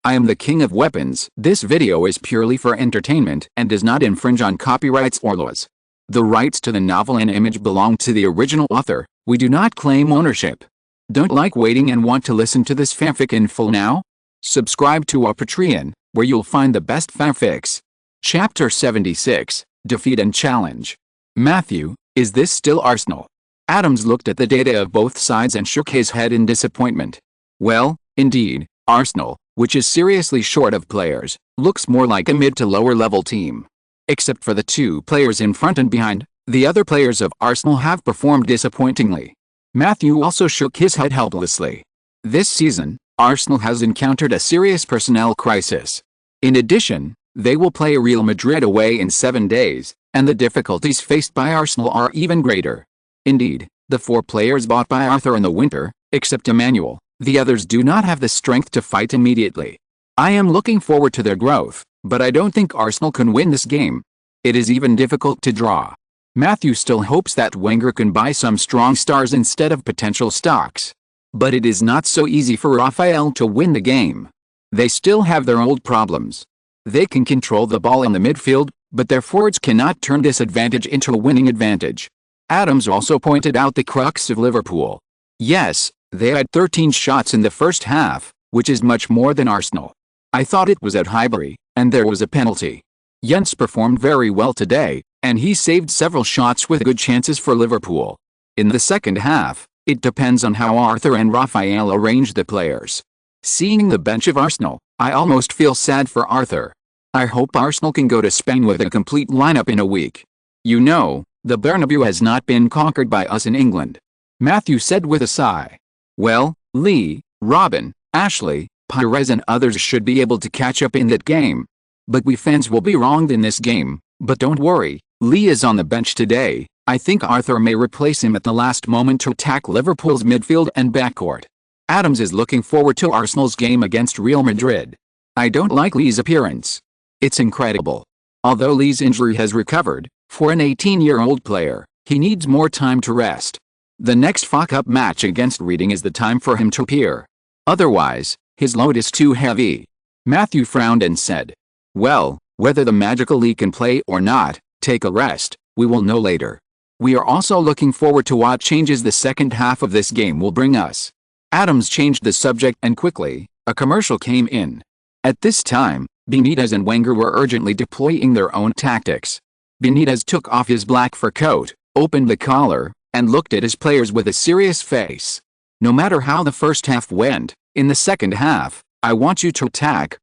I am the king of weapons. This video is purely for entertainment and does not infringe on copyrights or laws. The rights to the novel and image belong to the original author. We do not claim ownership. Don't like waiting and want to listen to this fanfic in full now? Subscribe to our Patreon, where you'll find the best fanfics. Chapter 76, Defeat and Challenge. Matthew, is this still Arsenal? Adams looked at the data of both sides and shook his head in disappointment. Well, indeed, Arsenal, which is seriously short of players, looks more like a mid to lower level team. Except for the two players in front and behind, the other players of Arsenal have performed disappointingly. Matthew also shook his head helplessly. This season, Arsenal has encountered a serious personnel crisis. In addition, they will play Real Madrid away in 7 days, and the difficulties faced by Arsenal are even greater. Indeed, the 4 players bought by Arthur in the winter, except Emmanuel, the others do not have the strength to fight immediately. I am looking forward to their growth, but I don't think Arsenal can win this game. It is even difficult to draw. Matthew still hopes that Wenger can buy some strong stars instead of potential stocks. But it is not so easy for Raphael to win the game. They still have their old problems. They can control the ball in the midfield, but their forwards cannot turn disadvantage into a winning advantage. Adams also pointed out the crux of Liverpool. Yes, they had 13 shots in the first half, which is much more than Arsenal. I thought it was at Highbury, and there was a penalty. Jens performed very well today, and he saved several shots with good chances for Liverpool. In the second half, it depends on how Arthur and Raphael arrange the players. Seeing the bench of Arsenal, I almost feel sad for Arthur. I hope Arsenal can go to Spain with a complete lineup in a week. You know, the Bernabeu has not been conquered by us in England. Matthew said with a sigh. Well, Lee, Robin, Ashley, Pires and others should be able to catch up in that game. But we fans will be wronged in this game. But don't worry, Lee is on the bench today. I think Arthur may replace him at the last moment to attack Liverpool's midfield and backcourt. Adams is looking forward to Arsenal's game against Real Madrid. I don't like Lee's appearance. It's incredible. Although Lee's injury has recovered, for an 18-year-old player, he needs more time to rest. The next FA Cup match against Reading is the time for him to appear. Otherwise, his load is too heavy. Matthew frowned and said, well, whether the magical Lee can play or not, take a rest, we will know later. We are also looking forward to what changes the second half of this game will bring us. Adams changed the subject and quickly, a commercial came in. At this time, Benitez and Wenger were urgently deploying their own tactics. Benitez took off his black fur coat, opened the collar, and looked at his players with a serious face. No matter how the first half went, in the second half, I want you to attack,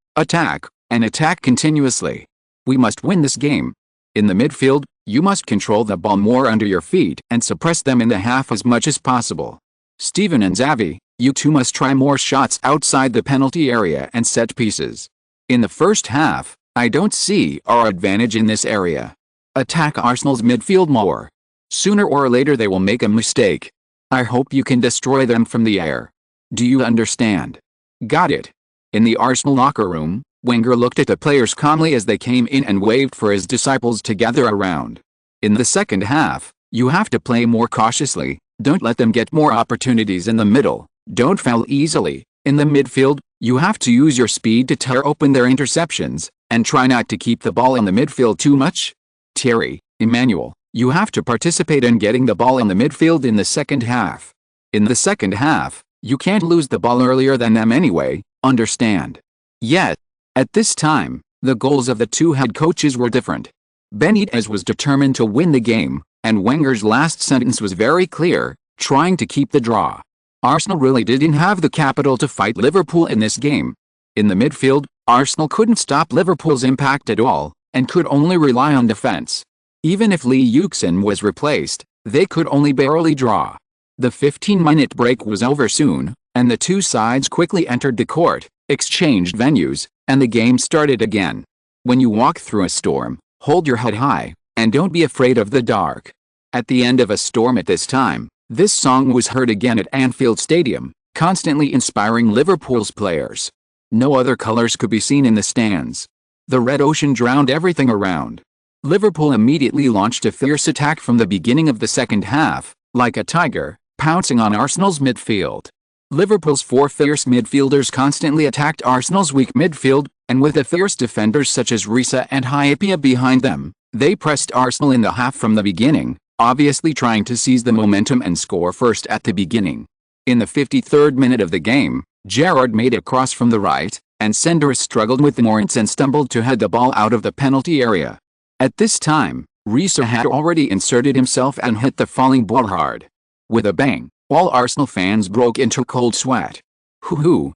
and attack continuously. We must win this game. In the midfield, you must control the ball more under your feet and suppress them in the half as much as possible. Steven and Xavi, you two must try more shots outside the penalty area and set pieces. In the first half, I don't see our advantage in this area. Attack Arsenal's midfield more. Sooner or later they will make a mistake. I hope you can destroy them from the air. Do you understand? Got it. In the Arsenal locker room, Wenger looked at the players calmly as they came in and waved for his disciples to gather around. In the second half, you have to play more cautiously, don't let them get more opportunities in the middle, don't foul easily. In the midfield, you have to use your speed to tear open their interceptions, and try not to keep the ball in the midfield too much. Thierry, Emmanuel, you have to participate in getting the ball in the midfield in the second half. In the second half, you can't lose the ball earlier than them anyway, understand? Yet, at this time, the goals of the two head coaches were different. Benitez was determined to win the game, and Wenger's last sentence was very clear, trying to keep the draw. Arsenal really didn't have the capital to fight Liverpool in this game. In the midfield, Arsenal couldn't stop Liverpool's impact at all, and could only rely on defense. Even if Yuxin was replaced, they could only barely draw. The 15-minute break was over soon, and the two sides quickly entered the court, exchanged venues, and the game started again. When you walk through a storm, hold your head high, and don't be afraid of the dark. At the end of a storm at this time, this song was heard again at Anfield Stadium, constantly inspiring Liverpool's players. No other colors could be seen in the stands. The red ocean drowned everything around. Liverpool immediately launched a fierce attack from the beginning of the second half, like a tiger, pouncing on Arsenal's midfield. Liverpool's four fierce midfielders constantly attacked Arsenal's weak midfield, and with the fierce defenders such as Risa and Hypia behind them, they pressed Arsenal in the half from the beginning, obviously trying to seize the momentum and score first at the beginning. In the 53rd minute of the game, Gerrard made a cross from the right, and Senderos struggled with Moritz and stumbled to head the ball out of the penalty area. At this time, Risa had already inserted himself and hit the falling ball hard. With a bang, all Arsenal fans broke into cold sweat. Hoo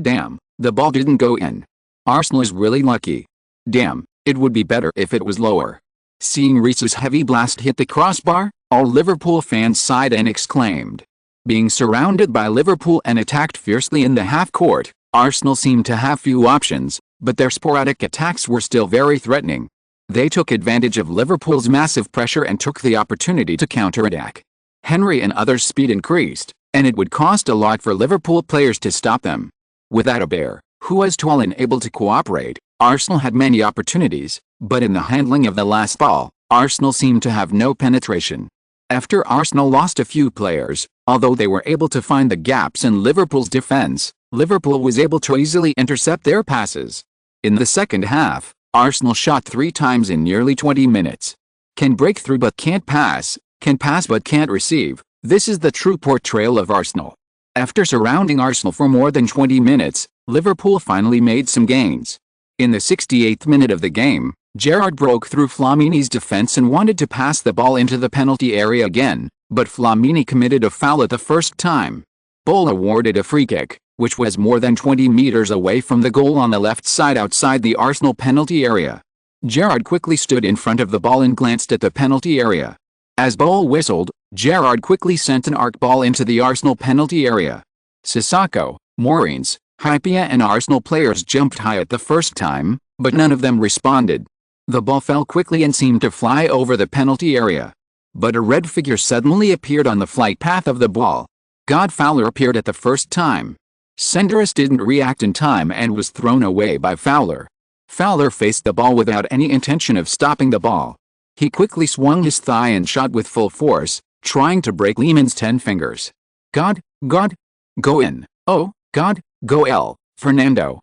damn, the ball didn't go in. Arsenal is really lucky. Damn, it would be better if it was lower. Seeing Risa's heavy blast hit the crossbar, all Liverpool fans sighed and exclaimed. Being surrounded by Liverpool and attacked fiercely in the half-court, Arsenal seemed to have few options, but their sporadic attacks were still very threatening. They took advantage of Liverpool's massive pressure and took the opportunity to counterattack. Henry and others' speed increased, and it would cost a lot for Liverpool players to stop them. Without a bear, who was tall and able to cooperate, Arsenal had many opportunities, but in the handling of the last ball, Arsenal seemed to have no penetration. After Arsenal lost a few players, although they were able to find the gaps in Liverpool's defense, Liverpool was able to easily intercept their passes. In the second half, Arsenal shot 3 times in nearly 20 minutes. Can break through but can't pass, can pass but can't receive. This is the true portrayal of Arsenal. After surrounding Arsenal for more than 20 minutes, Liverpool finally made some gains. In the 68th minute of the game, Gerrard broke through Flamini's defense and wanted to pass the ball into the penalty area again, but Flamini committed a foul at the first time. Ball awarded a free kick, which was more than 20 meters away from the goal on the left side outside the Arsenal penalty area. Gerrard quickly stood in front of the ball and glanced at the penalty area. As ball whistled, Gerrard quickly sent an arc ball into the Arsenal penalty area. Sissoko, Moritz, Hypia and Arsenal players jumped high at the first time, but none of them responded. The ball fell quickly and seemed to fly over the penalty area. But a red figure suddenly appeared on the flight path of the ball. Fowler appeared at the first time. Senderos didn't react in time and was thrown away by Fowler. Fowler faced the ball without any intention of stopping the ball. He quickly swung his thigh and shot with full force, trying to break Lehmann's 10 fingers. God, go in. Oh, God, go L. Fernando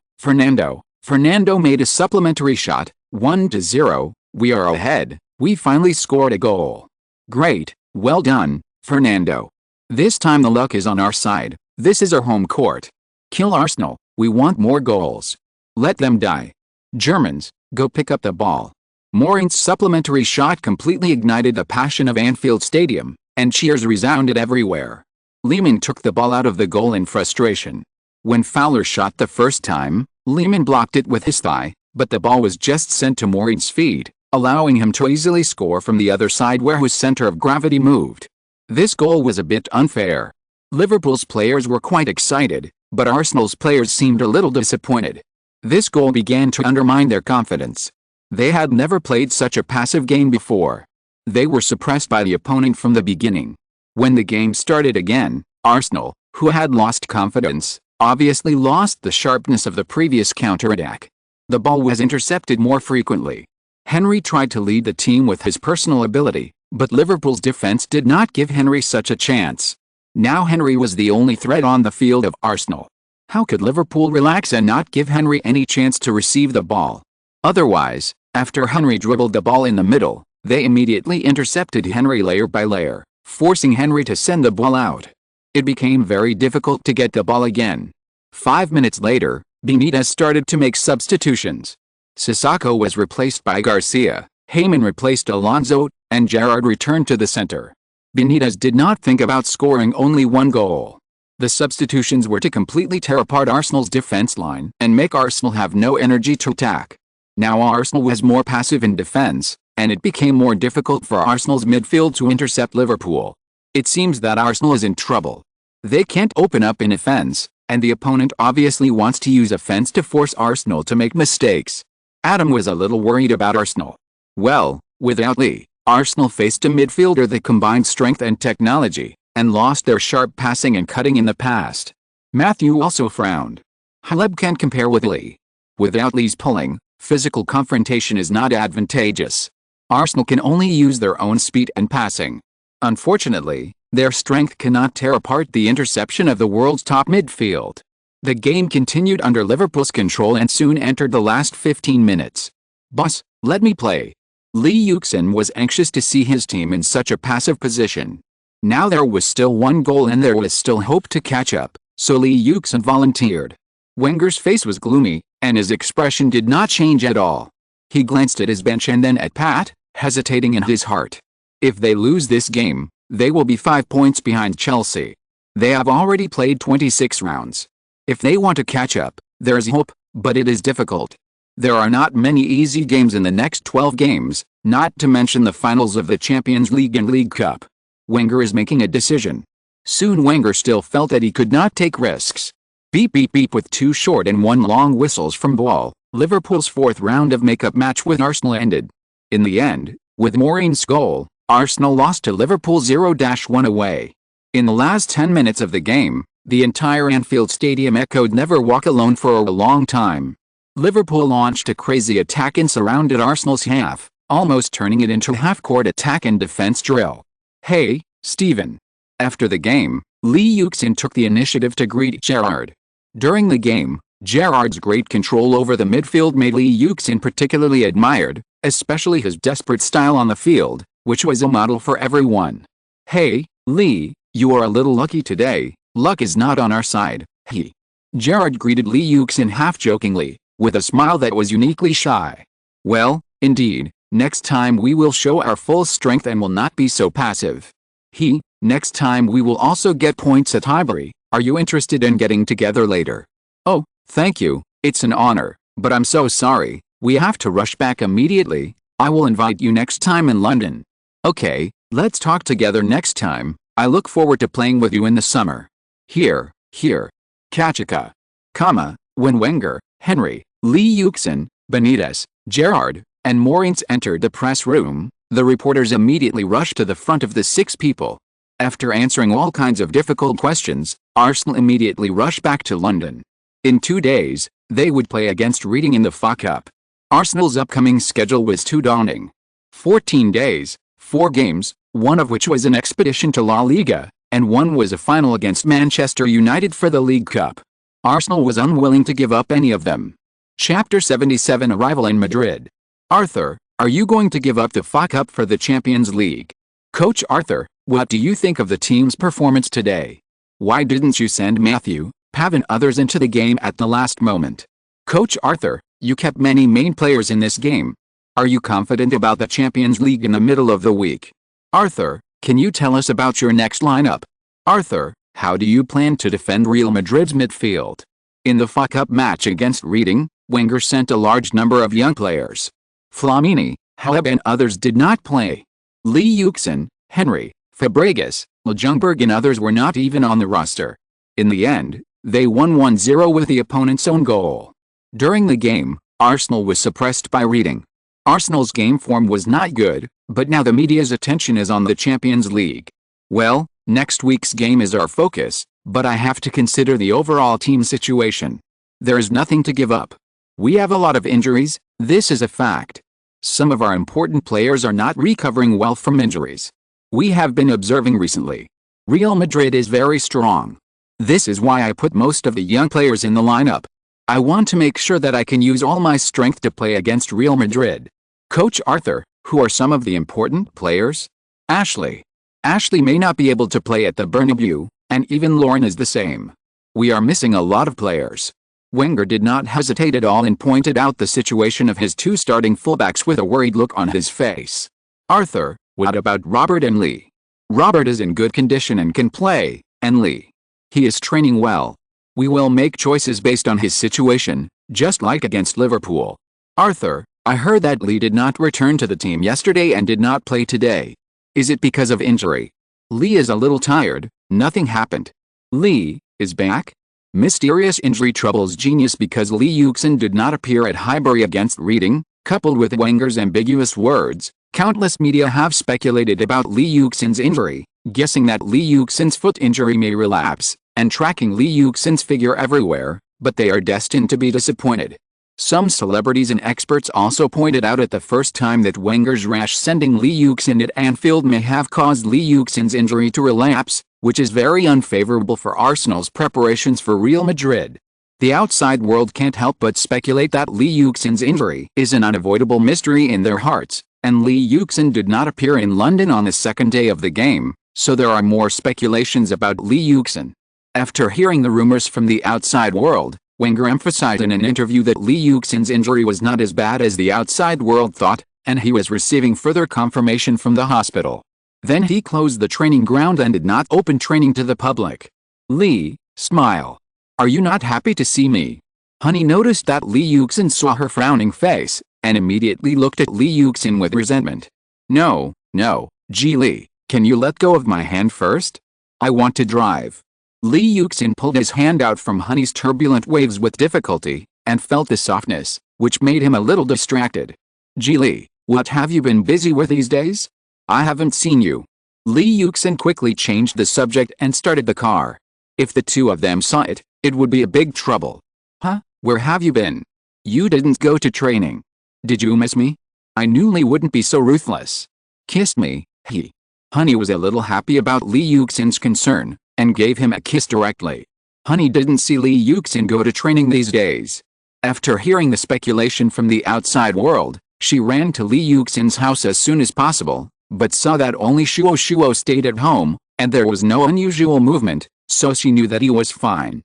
made a supplementary shot, 1-0, we are ahead, we finally scored a goal. Great, well done, Fernando. This time the luck is on our side, this is our home court. Kill Arsenal, we want more goals. Let them die. Germans, go pick up the ball. Moritz's supplementary shot completely ignited the passion of Anfield Stadium, and cheers resounded everywhere. Lehmann took the ball out of the goal in frustration. When Fowler shot the first time, Lehmann blocked it with his thigh, but the ball was just sent to Moritz's feet, allowing him to easily score from the other side where his center of gravity moved. This goal was a bit unfair. Liverpool's players were quite excited, but Arsenal's players seemed a little disappointed. This goal began to undermine their confidence. They had never played such a passive game before. They were suppressed by the opponent from the beginning. When the game started again, Arsenal, who had lost confidence, obviously lost the sharpness of the previous counterattack. The ball was intercepted more frequently. Henry tried to lead the team with his personal ability, but Liverpool's defense did not give Henry such a chance. Now Henry was the only threat on the field of Arsenal. How could Liverpool relax and not give Henry any chance to receive the ball? Otherwise, after Henry dribbled the ball in the middle, they immediately intercepted Henry layer by layer, forcing Henry to send the ball out. It became very difficult to get the ball again. 5 minutes later, Benitez started to make substitutions. Sissoko was replaced by Garcia, Heyman replaced Alonso, and Gerrard returned to the center. Benitez did not think about scoring only one goal. The substitutions were to completely tear apart Arsenal's defense line and make Arsenal have no energy to attack. Now Arsenal was more passive in defense, and it became more difficult for Arsenal's midfield to intercept Liverpool. It seems that Arsenal is in trouble. They can't open up in offense, and the opponent obviously wants to use offense to force Arsenal to make mistakes. Adam was a little worried about Arsenal. Well, without Lee, Arsenal faced a midfielder that combined strength and technology, and lost their sharp passing and cutting in the past. Matthew also frowned. Haleb can't compare with Lee. Without Lee's pulling, physical confrontation is not advantageous. Arsenal can only use their own speed and passing. Unfortunately, Their strength cannot tear apart the interception of the world's top midfield. The game continued under Liverpool's control and soon entered the last 15 minutes. "Boss, let me play." Lee Yuxin was anxious to see his team in such a passive position. Now there was still one goal and there was still hope to catch up, so Lee Yuxin volunteered. Wenger's face was gloomy, and his expression did not change at all. He glanced at his bench and then at Pat, hesitating in his heart. If they lose this game, they will be 5 points behind Chelsea. They have already played 26 rounds. If they want to catch up, there is hope, but it is difficult. There are not many easy games in the next 12 games, not to mention the finals of the Champions League and League Cup. Wenger is making a decision. Soon Wenger still felt that he could not take risks. Beep beep beep with 2 short and 1 long whistles from ball, Liverpool's 4th round of make-up match with Arsenal ended. In the end, with Maureen's goal, Arsenal lost to Liverpool 0-1 away. In the last 10 minutes of the game, the entire Anfield Stadium echoed "Never Walk Alone" for a long time. Liverpool launched a crazy attack and surrounded Arsenal's half, almost turning it into a half-court attack and defense drill. "Hey, Stephen." After the game, Lee Yuxin took the initiative to greet Gerrard. During the game, Gerrard's great control over the midfield made Lee Yuxin particularly admired, especially his desperate style on the field, which was a model for everyone. "Hey, Lee, you are a little lucky today. Luck is not on our side." Gerrard greeted Lee Yuxin half-jokingly, with a smile that was uniquely shy. "Well, indeed, next time we will show our full strength and will not be so passive." "Next time we will also get points at Highbury. Are you interested in getting together later?" "Oh, thank you, it's an honor, but I'm so sorry, we have to rush back immediately. I will invite you next time in London." "Okay, let's talk together next time. I look forward to playing with you in the summer." Here. Kachika. When Wenger, Henry, Lee Yuxin, Benitez, Gerrard, and Maureen's entered the press room, the reporters immediately rushed to the front of the 6 people. After answering all kinds of difficult questions, Arsenal immediately rushed back to London. In 2 days, they would play against Reading in the FA Cup. Arsenal's upcoming schedule was too daunting. 14 days, 4 games, one of which was an expedition to La Liga, and one was a final against Manchester United for the League Cup. Arsenal was unwilling to give up any of them. Chapter 77 Arrival in Madrid. "Arthur, are you going to give up the FA Cup for the Champions League?" "Coach Arthur, what do you think of the team's performance today? Why didn't you send Matthew, Pav and others into the game at the last moment?" "Coach Arthur, you kept many main players in this game. Are you confident about the Champions League in the middle of the week?" "Arthur, can you tell us about your next lineup?" "Arthur, how do you plan to defend Real Madrid's midfield?" In the FA Cup match against Reading, Wenger sent a large number of young players. Flamini, Haleb and others did not play. Lee Yuxin, Henry, Fabregas, Ljungberg and others were not even on the roster. In the end, they won 1-0 with the opponent's own goal. During the game, Arsenal was suppressed by Reading. Arsenal's game form was not good, but now the media's attention is on the Champions League. "Well, next week's game is our focus, but I have to consider the overall team situation. There is nothing to give up. We have a lot of injuries, this is a fact. Some of our important players are not recovering well from injuries. We have been observing recently. Real Madrid is very strong. This is why I put most of the young players in the lineup. I want to make sure that I can use all my strength to play against Real Madrid." "Coach Arthur, who are some of the important players?" "Ashley. Ashley may not be able to play at the Bernabeu, and even Lauren is the same. We are missing a lot of players." Wenger did not hesitate at all and pointed out the situation of his 2 starting fullbacks with a worried look on his face. "Arthur, what about Robert and Lee?" "Robert is in good condition and can play, and Lee. He is training well. We will make choices based on his situation, just like against Liverpool." "Arthur, I heard that Lee did not return to the team yesterday and did not play today. Is it because of injury?" "Lee is a little tired, nothing happened." "Lee is back?" Mysterious injury troubles genius because Lee Yuxin did not appear at Highbury against Reading. Coupled with Wenger's ambiguous words, countless media have speculated about Lee Yuxin's injury, guessing that Lee Yuxin's foot injury may relapse, and tracking Lee Yuxin's figure everywhere, but they are destined to be disappointed. Some celebrities and experts also pointed out at the first time that Wenger's rash sending Lee Yuxin at Anfield may have caused Lee Yuxin's injury to relapse, which is very unfavorable for Arsenal's preparations for Real Madrid. The outside world can't help but speculate that Lee Yuxin's injury is an unavoidable mystery in their hearts, and Lee Yuxin did not appear in London on the second day of the game, so there are more speculations about Lee Yuxin. After hearing the rumors from the outside world, Wenger emphasized in an interview that Lee Yuxin's injury was not as bad as the outside world thought, and he was receiving further confirmation from the hospital. Then he closed the training ground and did not open training to the public. Lee, smile. Are you not happy to see me? Honey noticed that Lee Yuxin saw her frowning face, and immediately looked at Lee Yuxin with resentment. No, Ji Lee, can you let go of my hand first? I want to drive. Lee Yuxin pulled his hand out from Honey's turbulent waves with difficulty, and felt the softness, which made him a little distracted. Ji Lee, what have you been busy with these days? I haven't seen you. Lee Yuxin quickly changed the subject and started the car. If the two of them saw it, it would be a big trouble. Huh? Where have you been? You didn't go to training. Did you miss me? I knew Lee wouldn't be so ruthless. Kissed me, he. Honey was a little happy about Lee Yuxin's concern, and gave him a kiss directly. Honey didn't see Lee Yuxin go to training these days. After hearing the speculation from the outside world, she ran to Lee Yuxin's house as soon as possible, but saw that only Shuo stayed at home, and there was no unusual movement, so she knew that he was fine.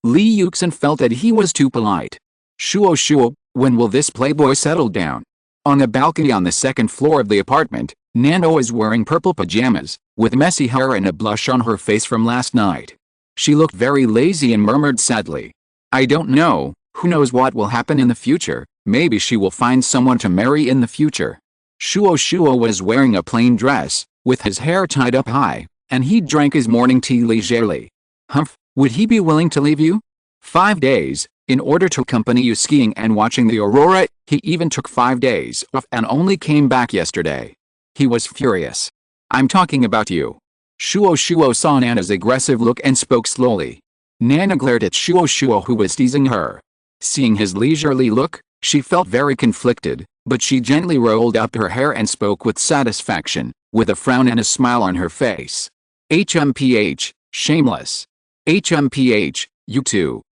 Lee Yuxin felt that he was too polite. Shuo, when will this playboy settle down? On a balcony on the second floor of the apartment, Nano is wearing purple pajamas, with messy hair and a blush on her face from last night. She looked very lazy and murmured sadly. I don't know, who knows what will happen in the future, maybe she will find someone to marry in the future. Shuo was wearing a plain dress, with his hair tied up high, and he drank his morning tea leisurely. Humph, would he be willing to leave you? 5 days, in order to accompany you skiing and watching the aurora. He even took 5 days off and only came back yesterday. He was furious. I'm talking about you. Shuo saw Nana's aggressive look and spoke slowly. Nana glared at Shuo who was teasing her. Seeing his leisurely look, she felt very conflicted, but she gently rolled up her hair and spoke with satisfaction, with a frown and a smile on her face. HMPH, shameless. HMPH, you too.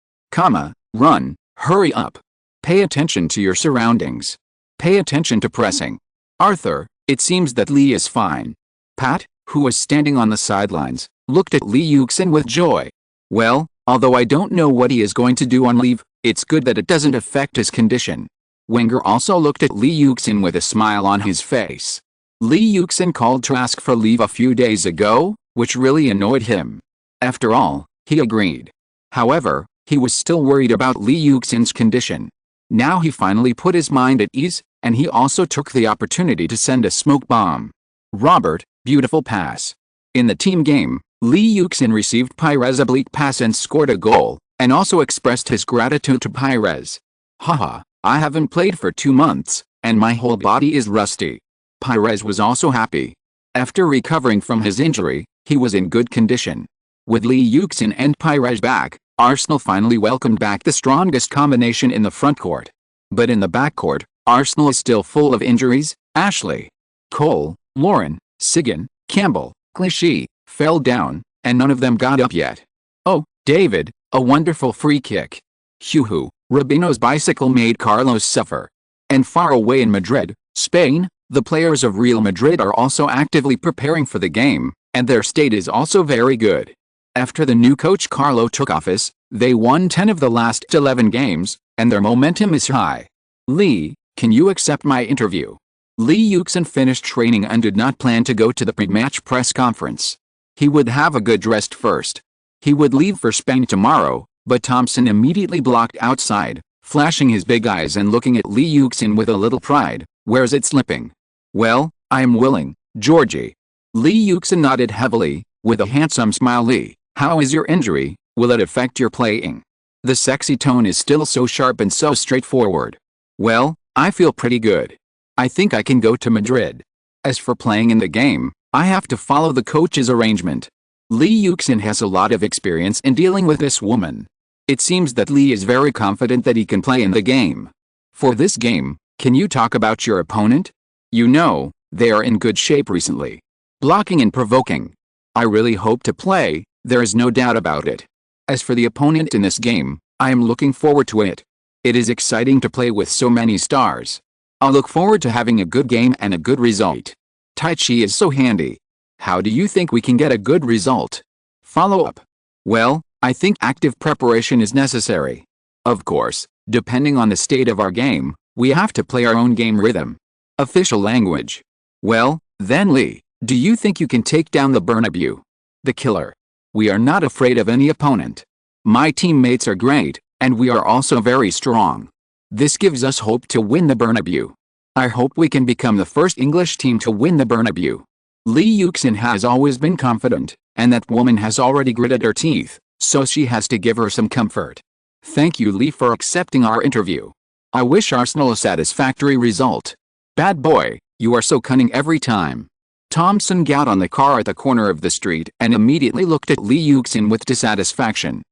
Run, hurry up. Pay attention to your surroundings. Pay attention to pressing. Arthur, it seems that Lee is fine. Pat, who was standing on the sidelines, looked at Lee Yuxin with joy. Well, although I don't know what he is going to do on leave, it's good that it doesn't affect his condition. Wenger also looked at Lee Yuxin with a smile on his face. Lee Yuxin called to ask for leave a few days ago, which really annoyed him. After all, he agreed. However, he was still worried about Lee Yuxin's condition. Now he finally put his mind at ease, and he also took the opportunity to send a smoke bomb. Robert, beautiful pass. In the team game, Lee Yuxin received Pires' oblique pass and scored a goal, and also expressed his gratitude to Pires. Haha, I haven't played for 2 months, and my whole body is rusty. Pires was also happy. After recovering from his injury, he was in good condition. With Lee Yuxin and Pires back, Arsenal finally welcomed back the strongest combination in the front court. But in the backcourt, Arsenal is still full of injuries. Ashley Cole, Lauren, Sigan, Campbell, Clichy, fell down, and none of them got up yet. Oh, David, a wonderful free kick. Hoo-hoo, Rubino's bicycle made Carlos suffer. And far away in Madrid, Spain, the players of Real Madrid are also actively preparing for the game, and their state is also very good. After the new coach Carlo took office, they won 10 of the last 11 games, and their momentum is high. Lee, can you accept my interview? Lee Yuxin finished training and did not plan to go to the pre-match press conference. He would have a good rest first. He would leave for Spain tomorrow, but Thompson immediately blocked outside, flashing his big eyes and looking at Lee Yuxin with a little pride. Where's it slipping? Well, I am willing, Georgie. Lee Yuxin nodded heavily, with a handsome smile. Lee, how is your injury? Will it affect your playing? The sexy tone is still so sharp and so straightforward. Well, I feel pretty good. I think I can go to Madrid. As for playing in the game, I have to follow the coach's arrangement. Lee Yuxin has a lot of experience in dealing with this woman. It seems that Lee is very confident that he can play in the game. For this game, can you talk about your opponent? You know, they are in good shape recently. Blocking and provoking. I really hope to play, there is no doubt about it. As for the opponent in this game, I am looking forward to it. It is exciting to play with so many stars. I'll look forward to having a good game and a good result. Tai Chi is so handy. How do you think we can get a good result? Follow up. Well, I think active preparation is necessary. Of course, depending on the state of our game, we have to play our own game rhythm. Official language. Well, then Lee, do you think you can take down the Bernabeu? The killer. We are not afraid of any opponent. My teammates are great, and we are also very strong. This gives us hope to win the Bernabeu. I hope we can become the first English team to win the Bernabeu. Lee Yuxin has always been confident, and that woman has already gritted her teeth, so she has to give her some comfort. Thank you, Lee, for accepting our interview. I wish Arsenal a satisfactory result. Bad boy, you are so cunning every time. Thompson got on the car at the corner of the street and immediately looked at Lee Yuxin with dissatisfaction.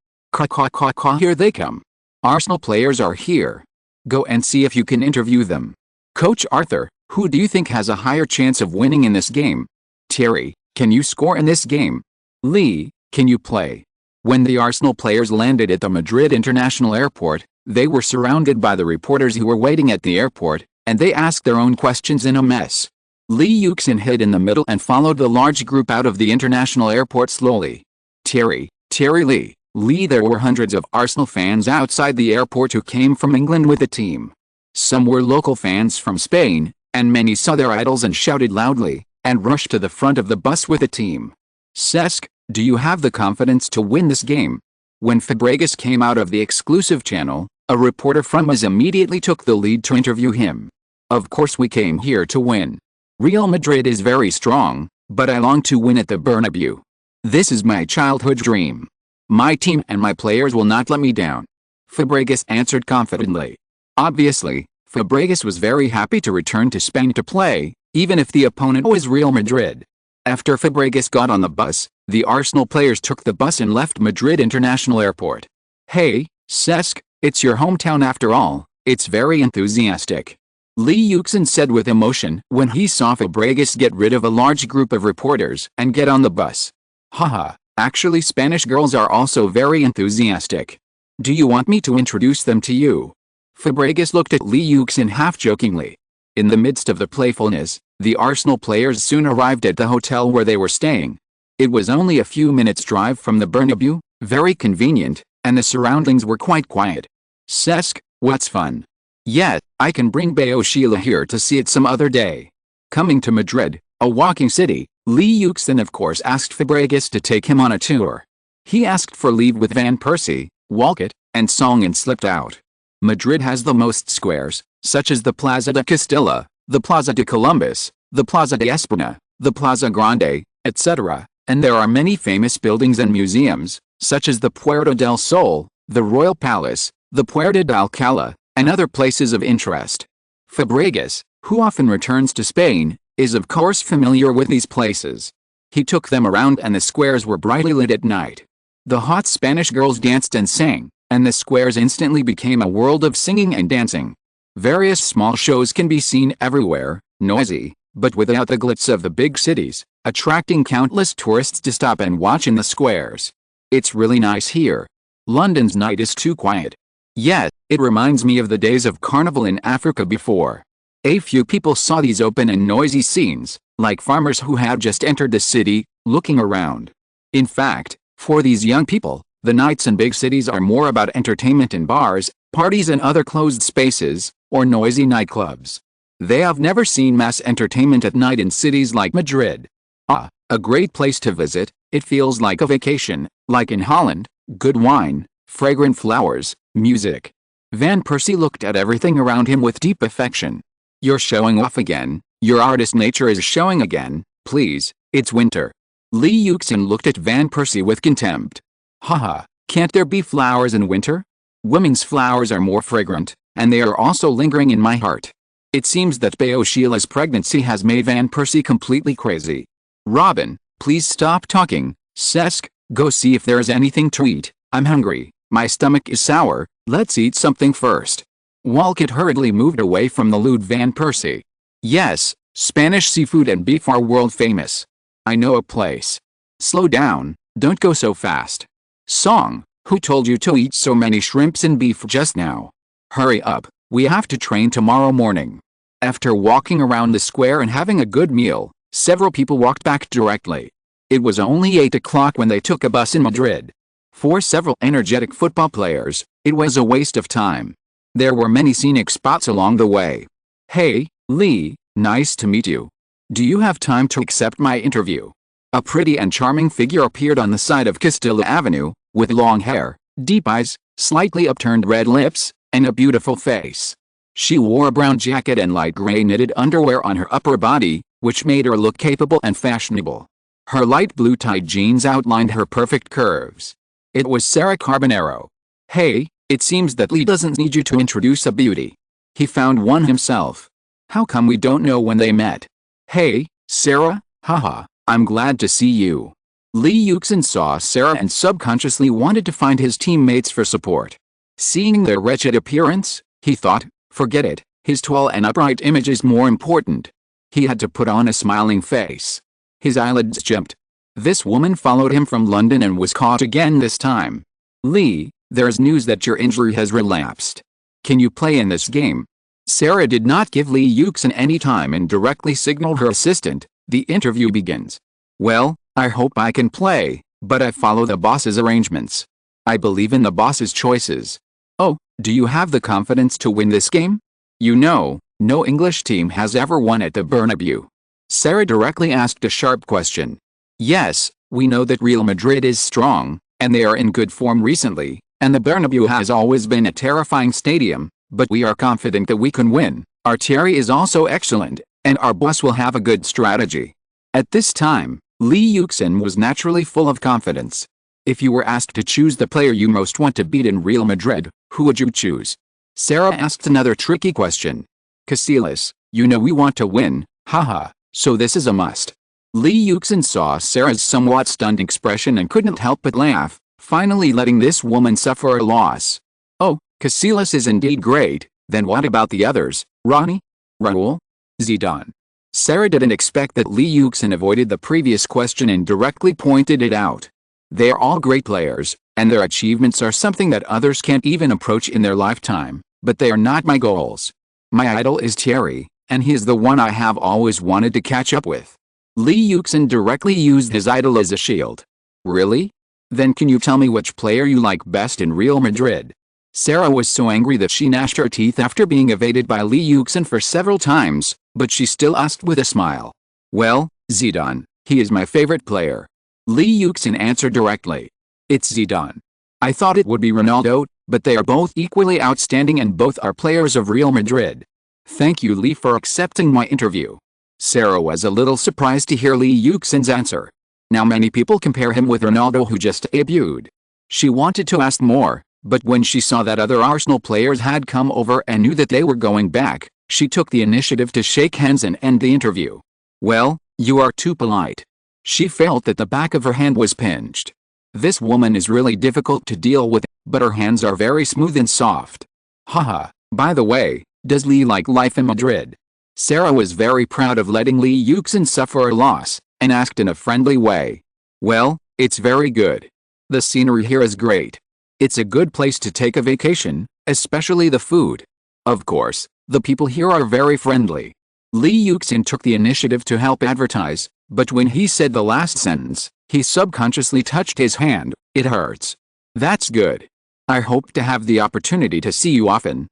Here they come. Arsenal players are here. Go and see if you can interview them. Coach Arthur, who do you think has a higher chance of winning in this game? Thierry, can you score in this game? Lee, can you play? When the Arsenal players landed at the Madrid International Airport, they were surrounded by the reporters who were waiting at the airport, and they asked their own questions in a mess. Lee Yuxin hid in the middle and followed the large group out of the international airport slowly. Thierry Lee, there were hundreds of Arsenal fans outside the airport who came from England with the team. Some were local fans from Spain, and many saw their idols and shouted loudly, and rushed to the front of the bus with the team. Cesc, do you have the confidence to win this game? When Fabregas came out of the exclusive channel, a reporter from us immediately took the lead to interview him. Of course we came here to win. Real Madrid is very strong, but I long to win at the Bernabeu. This is my childhood dream. My team and my players will not let me down. Fabregas answered confidently. Obviously, Fabregas was very happy to return to Spain to play, even if the opponent was Real Madrid. After Fabregas got on the bus, the Arsenal players took the bus and left Madrid International Airport. Hey, Cesc, it's your hometown after all, it's very enthusiastic. Lee Yuxin said with emotion when he saw Fabregas get rid of a large group of reporters and get on the bus. Haha, actually Spanish girls are also very enthusiastic. Do you want me to introduce them to you? Fabregas looked at Lee Yuxin half-jokingly. In the midst of the playfulness, the Arsenal players soon arrived at the hotel where they were staying. It was only a few minutes' drive from the Bernabeu, very convenient, and the surroundings were quite quiet. Cesc, what's fun? Yeah, I can bring Bayo Sheila here to see it some other day. Coming to Madrid, a walking city, Lee Yuxin of course asked Fabregas to take him on a tour. He asked for leave with Van Persie, Walcott, and Song and slipped out. Madrid has the most squares, such as the Plaza de Castilla, the Plaza de Columbus, the Plaza de España, the Plaza Grande, etc., and there are many famous buildings and museums, such as the Puerta del Sol, the Royal Palace, the Puerta de Alcalá, and other places of interest. Fabregas, who often returns to Spain, is of course familiar with these places. He took them around and the squares were brightly lit at night. The hot Spanish girls danced and sang, and the squares instantly became a world of singing and dancing. Various small shows can be seen everywhere, noisy, but without the glitz of the big cities, attracting countless tourists to stop and watch in the squares. It's really nice here. London's night is too quiet. Yet, it reminds me of the days of carnival in Africa before. A few people saw these open and noisy scenes, like farmers who had just entered the city, looking around. In fact, for these young people, the nights in big cities are more about entertainment in bars, parties and other closed spaces, or noisy nightclubs. They have never seen mass entertainment at night in cities like Madrid. Ah, a great place to visit, it feels like a vacation, like in Holland, good wine, fragrant flowers, music. Van Persie looked at everything around him with deep affection. You're showing off again, your artist nature is showing again, please, it's winter. Lee Yuxin looked at Van Persie with contempt. Haha, can't there be flowers in winter? Women's flowers are more fragrant, and they are also lingering in my heart. It seems that Bayo Sheila's pregnancy has made Van Persie completely crazy. Robin, please stop talking. Cesc, go see if there is anything to eat, I'm hungry. My stomach is sour, let's eat something first. Walcott hurriedly moved away from the lewd Van Persie. Yes, Spanish seafood and beef are world famous. I know a place. Slow down, don't go so fast. Song, who told you to eat so many shrimps and beef just now? Hurry up, we have to train tomorrow morning. After walking around the square and having a good meal, several people walked back directly. It was only 8 o'clock when they took a bus in Madrid. For several energetic football players, it was a waste of time. There were many scenic spots along the way. Hey, Lee, nice to meet you. Do you have time to accept my interview? A pretty and charming figure appeared on the side of Castilla Avenue, with long hair, deep eyes, slightly upturned red lips, and a beautiful face. She wore a brown jacket and light gray knitted underwear on her upper body, which made her look capable and fashionable. Her light blue tied jeans outlined her perfect curves. It was Sarah Carbonero. Hey, it seems that Lee doesn't need you to introduce a beauty. He found one himself. How come we don't know when they met? Hey, Sarah, haha, I'm glad to see you. Lee Yuxin saw Sarah and subconsciously wanted to find his teammates for support. Seeing their wretched appearance, he thought, forget it, his tall and upright image is more important. He had to put on a smiling face. His eyelids jumped. This woman followed him from London and was caught again this time. Lee, there's news that your injury has relapsed. Can you play in this game? Sarah did not give Lee Yuxin any time and directly signaled her assistant. The interview begins. Well, I hope I can play, but I follow the boss's arrangements. I believe in the boss's choices. Oh, do you have the confidence to win this game? You know, no English team has ever won at the Bernabeu. Sarah directly asked a sharp question. Yes, we know that Real Madrid is strong, and they are in good form recently, and the Bernabeu has always been a terrifying stadium, but we are confident that we can win. Our Thierry is also excellent, and our boss will have a good strategy. At this time, Lee Yuxin was naturally full of confidence. If you were asked to choose the player you most want to beat in Real Madrid, who would you choose? Sarah asked another tricky question. Casillas, you know we want to win, haha, so this is a must. Lee Yuxin saw Sarah's somewhat stunned expression and couldn't help but laugh, finally letting this woman suffer a loss. Oh, Casillas is indeed great, then what about the others, Ronnie? Raul? Zidane? Sarah didn't expect that Lee Yuxin avoided the previous question and directly pointed it out. They are all great players, and their achievements are something that others can't even approach in their lifetime, but they are not my goals. My idol is Thierry, and he is the one I have always wanted to catch up with. Lee Yuxin directly used his idol as a shield. Really? Then can you tell me which player you like best in Real Madrid? Sarah was so angry that she gnashed her teeth after being evaded by Lee Yuxin for several times, but she still asked with a smile. Well, Zidane, he is my favorite player. Lee Yuxin answered directly. It's Zidane. I thought it would be Ronaldo, but they are both equally outstanding and both are players of Real Madrid. Thank you, Lee, for accepting my interview. Sarah was a little surprised to hear Lee Yuxin's answer. Now many people compare him with Ronaldo, who just debuted. She wanted to ask more, but when she saw that other Arsenal players had come over and knew that they were going back, she took the initiative to shake hands and end the interview. Well, you are too polite. She felt that the back of her hand was pinched. This woman is really difficult to deal with, but her hands are very smooth and soft. Haha, by the way, does Lee like life in Madrid? Sarah was very proud of letting Lee Yuxin suffer a loss, and asked in a friendly way. Well, it's very good. The scenery here is great. It's a good place to take a vacation, especially the food. Of course, the people here are very friendly. Lee Yuxin took the initiative to help advertise, but when he said the last sentence, he subconsciously touched his hand. It hurts. That's good. I hope to have the opportunity to see you often,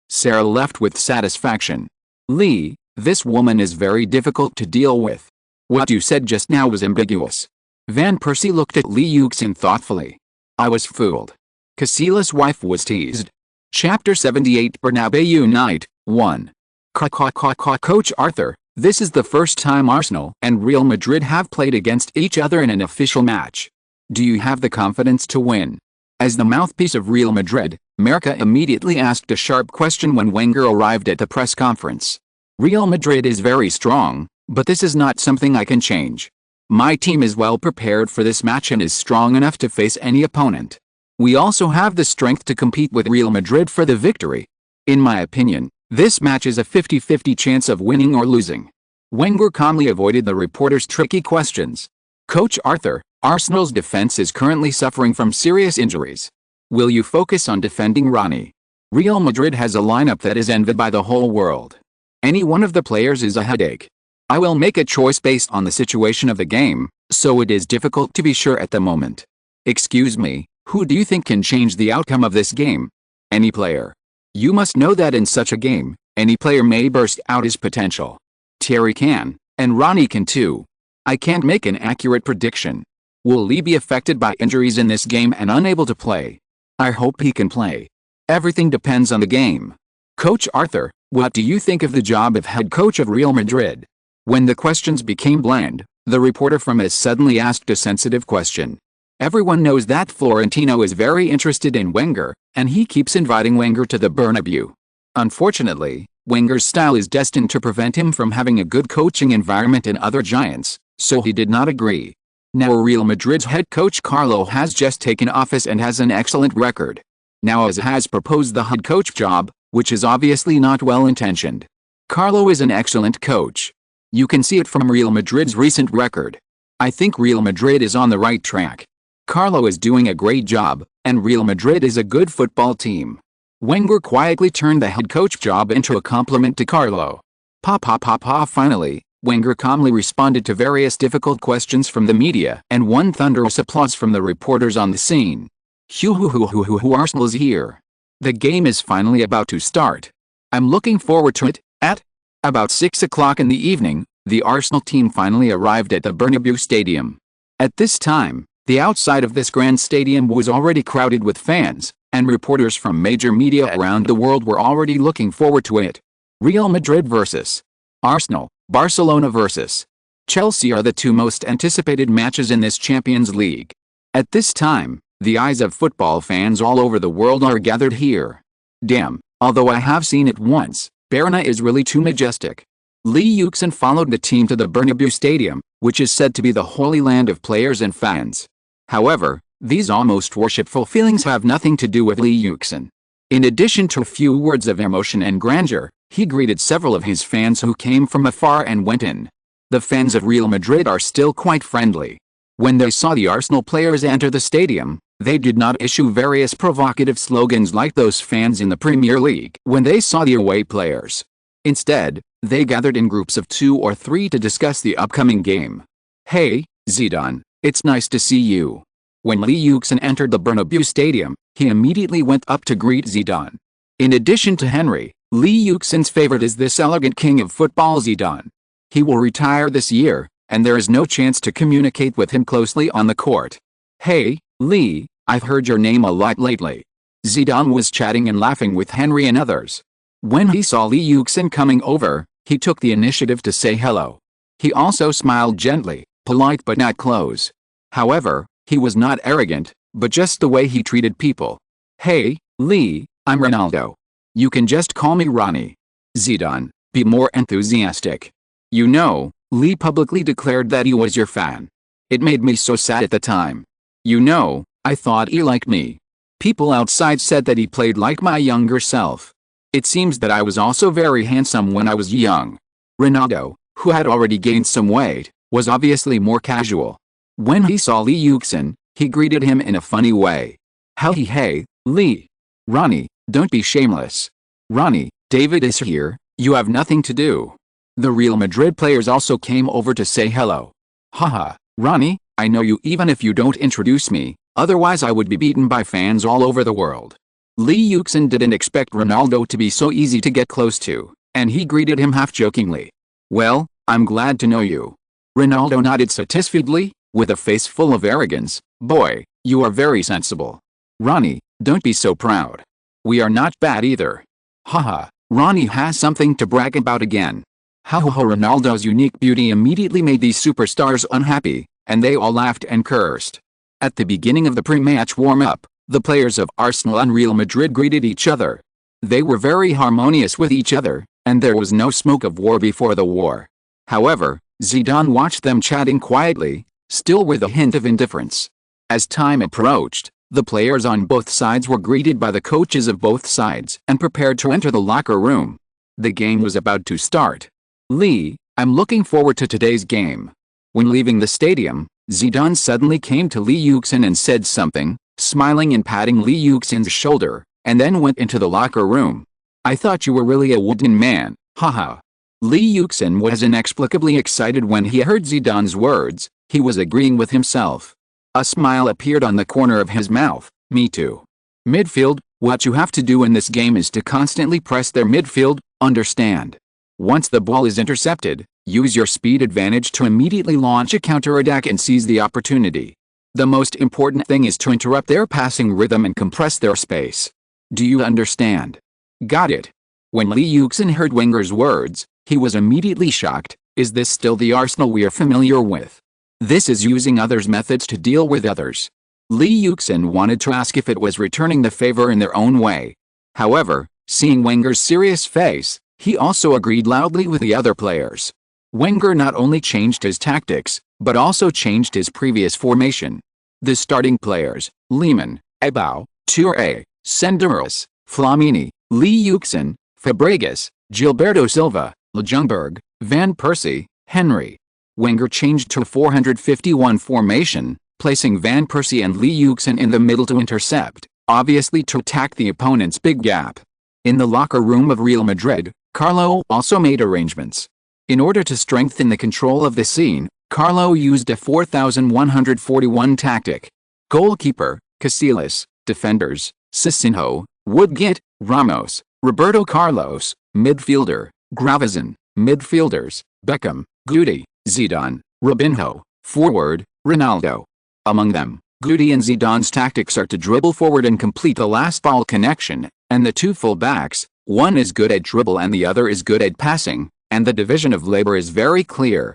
Sarah left with satisfaction. Lee, this woman is very difficult to deal with. What you said just now was ambiguous. Van Persie looked at Lee Yuxin thoughtfully. I was fooled. Casillas' wife was teased. Chapter 78 Bernabeu Night, 1. Coach Arthur, this is the first time Arsenal and Real Madrid have played against each other in an official match. Do you have the confidence to win? As the mouthpiece of Real Madrid, Marca immediately asked a sharp question when Wenger arrived at the press conference. Real Madrid is very strong, but this is not something I can change. My team is well prepared for this match and is strong enough to face any opponent. We also have the strength to compete with Real Madrid for the victory. In my opinion, this match is a 50-50 chance of winning or losing. Wenger calmly avoided the reporter's tricky questions. Coach Arthur, Arsenal's defense is currently suffering from serious injuries. Will you focus on defending Ronnie? Real Madrid has a lineup that is envied by the whole world. Any one of the players is a headache. I will make a choice based on the situation of the game, so it is difficult to be sure at the moment. Excuse me, who do you think can change the outcome of this game? Any player. You must know that in such a game, any player may burst out his potential. Thierry can, and Ronnie can too. I can't make an accurate prediction. Will Lee be affected by injuries in this game and unable to play? I hope he can play. Everything depends on the game. Coach Arthur, what do you think of the job of head coach of Real Madrid? When the questions became bland, the reporter from AS suddenly asked a sensitive question. Everyone knows that Florentino is very interested in Wenger, and he keeps inviting Wenger to the Bernabeu. Unfortunately, Wenger's style is destined to prevent him from having a good coaching environment in other giants, so he did not agree. Now Real Madrid's head coach Carlo has just taken office and has an excellent record. Now AS has proposed the head coach job, which is obviously not well-intentioned. Carlo is an excellent coach. You can see it from Real Madrid's recent record. I think Real Madrid is on the right track. Carlo is doing a great job, and Real Madrid is a good football team. Wenger quietly turned the head coach job into a compliment to Carlo. Finally, Wenger calmly responded to various difficult questions from the media and won thunderous applause from the reporters on the scene. Arsenal's here. The game is finally about to start. I'm looking forward to it. At about 6 o'clock in the evening, the Arsenal team finally arrived at the Bernabeu Stadium. At this time, the outside of this grand stadium was already crowded with fans, and reporters from major media around the world were already looking forward to it. Real Madrid vs. Arsenal, Barcelona vs. Chelsea are the two most anticipated matches in this Champions League. At this time, the eyes of football fans all over the world are gathered here. Damn, although I have seen it once, Barcelona is really too majestic. Lee Yuxin followed the team to the Bernabeu Stadium, which is said to be the holy land of players and fans. However, these almost worshipful feelings have nothing to do with Lee Yuxin. In addition to a few words of emotion and grandeur, he greeted several of his fans who came from afar and went in. The fans of Real Madrid are still quite friendly. When they saw the Arsenal players enter the stadium, they did not issue various provocative slogans like those fans in the Premier League when they saw the away players. Instead, they gathered in groups of 2 or 3 to discuss the upcoming game. Hey, Zidane, it's nice to see you. When Lee Yuxin entered the Bernabeu Stadium, he immediately went up to greet Zidane. In addition to Henry, Lee Yuxin's favorite is this elegant king of football Zidane. He will retire this year, and there is no chance to communicate with him closely on the court. Hey, Lee, I've heard your name a lot lately. Zidane was chatting and laughing with Henry and others. When he saw Lee Yuxin coming over, he took the initiative to say hello. He also smiled gently, polite but not close. However, he was not arrogant, but just the way he treated people. Hey, Lee, I'm Ronaldo. You can just call me Ronnie. Zidane, be more enthusiastic. You know, Lee publicly declared that he was your fan. It made me so sad at the time. You know, I thought he liked me. People outside said that he played like my younger self. It seems that I was also very handsome when I was young. Ronaldo, who had already gained some weight, was obviously more casual. When he saw Lee Yuxin, he greeted him in a funny way. Hey, Lee. Ronnie, don't be shameless. Ronnie, David is here, you have nothing to do. The Real Madrid players also came over to say hello. Haha, Ronnie, I know you even if you don't introduce me, otherwise I would be beaten by fans all over the world. Lee Yuxin didn't expect Ronaldo to be so easy to get close to, and he greeted him half-jokingly. Well, I'm glad to know you. Ronaldo nodded satisfiedly, with a face full of arrogance. Boy, you are very sensible. Ronnie, don't be so proud. We are not bad either. Haha, Ronnie has something to brag about again. Ronaldo's unique beauty immediately made these superstars unhappy, and they all laughed and cursed. At the beginning of the pre-match warm-up, the players of Arsenal and Real Madrid greeted each other. They were very harmonious with each other, and there was no smoke of war before the war. However, Zidane watched them chatting quietly, still with a hint of indifference. As time approached, The players on both sides were greeted by the coaches of both sides and prepared to enter the locker room. The game was about to start. "Lee, I'm looking forward to today's game." When leaving the stadium, Zidane suddenly came to Lee Yuxin and said something, smiling and patting Lee Yuxin's shoulder, and then went into the locker room. "I thought you were really a wooden man, haha." Lee Yuxin was inexplicably excited when he heard Zidane's words. He was agreeing with himself. A smile appeared on the corner of his mouth. "Me too." Midfield, what you have to do in this game is to constantly press their midfield, understand? Once the ball is intercepted, use your speed advantage to immediately launch a counter-attack and seize the opportunity. The most important thing is to interrupt their passing rhythm and compress their space. Do you understand? Got it. When Lee Yuxin heard Wenger's words, he was immediately shocked. Is this still the Arsenal we're familiar with? This is using others' methods to deal with others. Lee Yuxin wanted to ask if it was returning the favor in their own way. However, seeing Wenger's serious face, he also agreed loudly with the other players. Wenger not only changed his tactics, but also changed his previous formation. The starting players, Lehmann, Ebao, Toure, Senderos, Flamini, Lee Yuxin, Fabregas, Gilberto Silva, Ljungberg, Van Persie, Henry. Wenger changed to a 451 formation, placing Van Persie and Lee Yuxin in the middle to intercept, obviously to attack the opponent's big gap. In the locker room of Real Madrid, Carlo also made arrangements. In order to strengthen the control of the scene, Carlo used a 4141 tactic. Goalkeeper, Casillas, defenders, Cicinho, Woodgate, Ramos, Roberto Carlos, midfielder, Gravesen, midfielders, Beckham, Guti, Zidane, Robinho, forward, Ronaldo. Among them, Guti and Zidane's tactics are to dribble forward and complete the last ball connection, and the two full-backs, one is good at dribble and the other is good at passing, and the division of labor is very clear.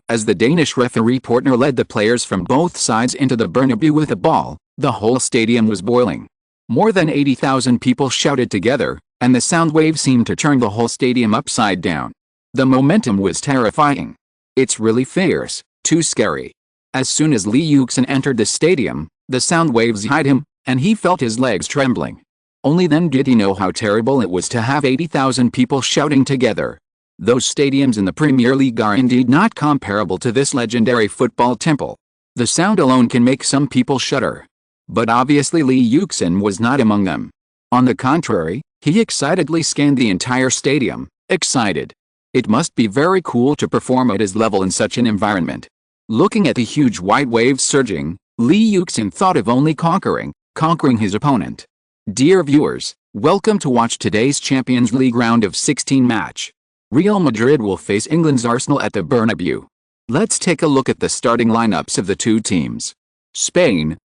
As the Danish referee Portner led the players from both sides into the Bernabeu with the ball, the whole stadium was boiling. More than 80,000 people shouted together, and the sound wave seemed to turn the whole stadium upside down. The momentum was terrifying. It's really fierce, too scary. As soon as Lee Yuxin entered the stadium, the sound waves hit him, and he felt his legs trembling. Only then did he know how terrible it was to have 80,000 people shouting together. Those stadiums in the Premier League are indeed not comparable to this legendary football temple. The sound alone can make some people shudder. But obviously Lee Yuxin was not among them. On the contrary, he excitedly scanned the entire stadium, excited. It must be very cool to perform at his level in such an environment. Looking at the huge white waves surging, Lee Yuxin thought of only conquering his opponent. Dear viewers, welcome to watch today's Champions League round of 16 match. Real Madrid will face England's Arsenal at the Bernabeu. Let's take a look at the starting lineups of the two teams. Spain,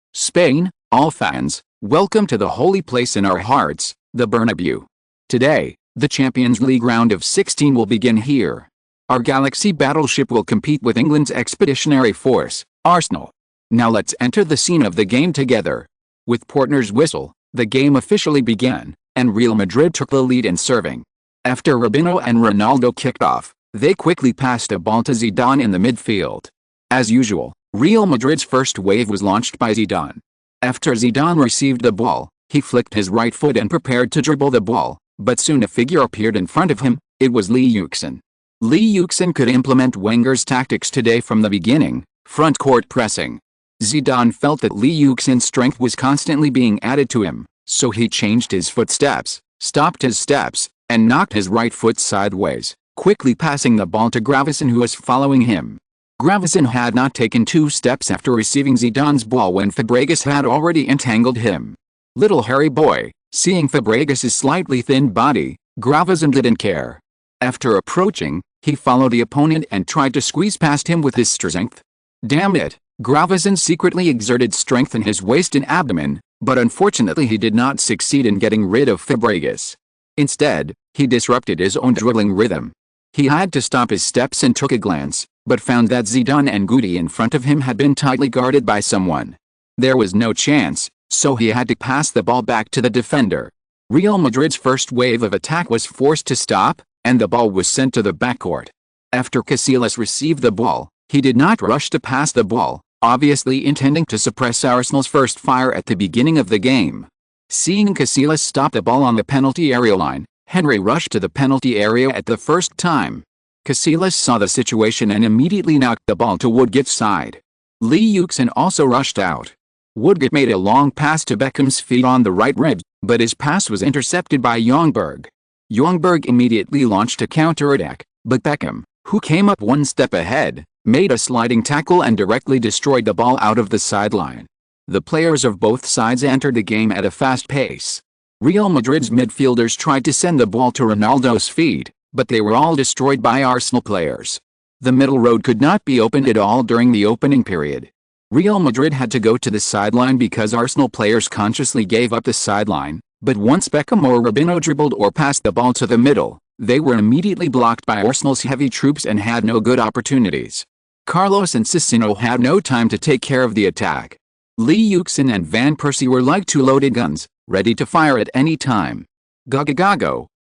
all fans, welcome to the holy place in our hearts, the Bernabeu. Today, the Champions League round of 16 will begin here. Our Galaxy battleship will compete with England's expeditionary force, Arsenal. Now let's enter the scene of the game together. With Portner's whistle, the game officially began, and Real Madrid took the lead in serving. After Robinho and Ronaldo kicked off, they quickly passed a ball to Zidane in the midfield. As usual, Real Madrid's first wave was launched by Zidane. After Zidane received the ball, he flicked his right foot and prepared to dribble the ball, but soon a figure appeared in front of him. It was Lee Yuxin. Lee Yuxin could implement Wenger's tactics today from the beginning, front court pressing. Zidane felt that Lee Yuxin's strength was constantly being added to him, so he changed his footsteps, stopped his steps, and knocked his right foot sideways, quickly passing the ball to Gravesen, who was following him. Gravesen had not taken 2 steps after receiving Zidane's ball when Fabregas had already entangled him. Little hairy boy, seeing Fabregas's slightly thin body, Gravesen didn't care. After approaching, he followed the opponent and tried to squeeze past him with his strength. Damn it, Gravesen secretly exerted strength in his waist and abdomen, but unfortunately he did not succeed in getting rid of Fabregas. Instead, he disrupted his own dribbling rhythm. He had to stop his steps and took a glance, but found that Zidane and Guti in front of him had been tightly guarded by someone. There was no chance, so he had to pass the ball back to the defender. Real Madrid's first wave of attack was forced to stop, and the ball was sent to the backcourt. After Casillas received the ball, he did not rush to pass the ball, obviously intending to suppress Arsenal's first fire at the beginning of the game. Seeing Casillas stop the ball on the penalty area line, Henry rushed to the penalty area at the first time. Casillas saw the situation and immediately knocked the ball to Woodgate's side. Lee Yuxin also rushed out. Woodgate made a long pass to Beckham's feet on the right ribs, but his pass was intercepted by Ljungberg. Ljungberg immediately launched a counterattack, but Beckham, who came up one step ahead, made a sliding tackle and directly destroyed the ball out of the sideline. The players of both sides entered the game at a fast pace. Real Madrid's midfielders tried to send the ball to Ronaldo's feet, but they were all destroyed by Arsenal players. The middle road could not be opened at all during the opening period. Real Madrid had to go to the sideline because Arsenal players consciously gave up the sideline, but once Beckham or Robinho dribbled or passed the ball to the middle, they were immediately blocked by Arsenal's heavy troops and had no good opportunities. Carlos and Sissoko had no time to take care of the attack. Lee Yuxin and Van Persie were like two loaded guns, ready to fire at any time. Go,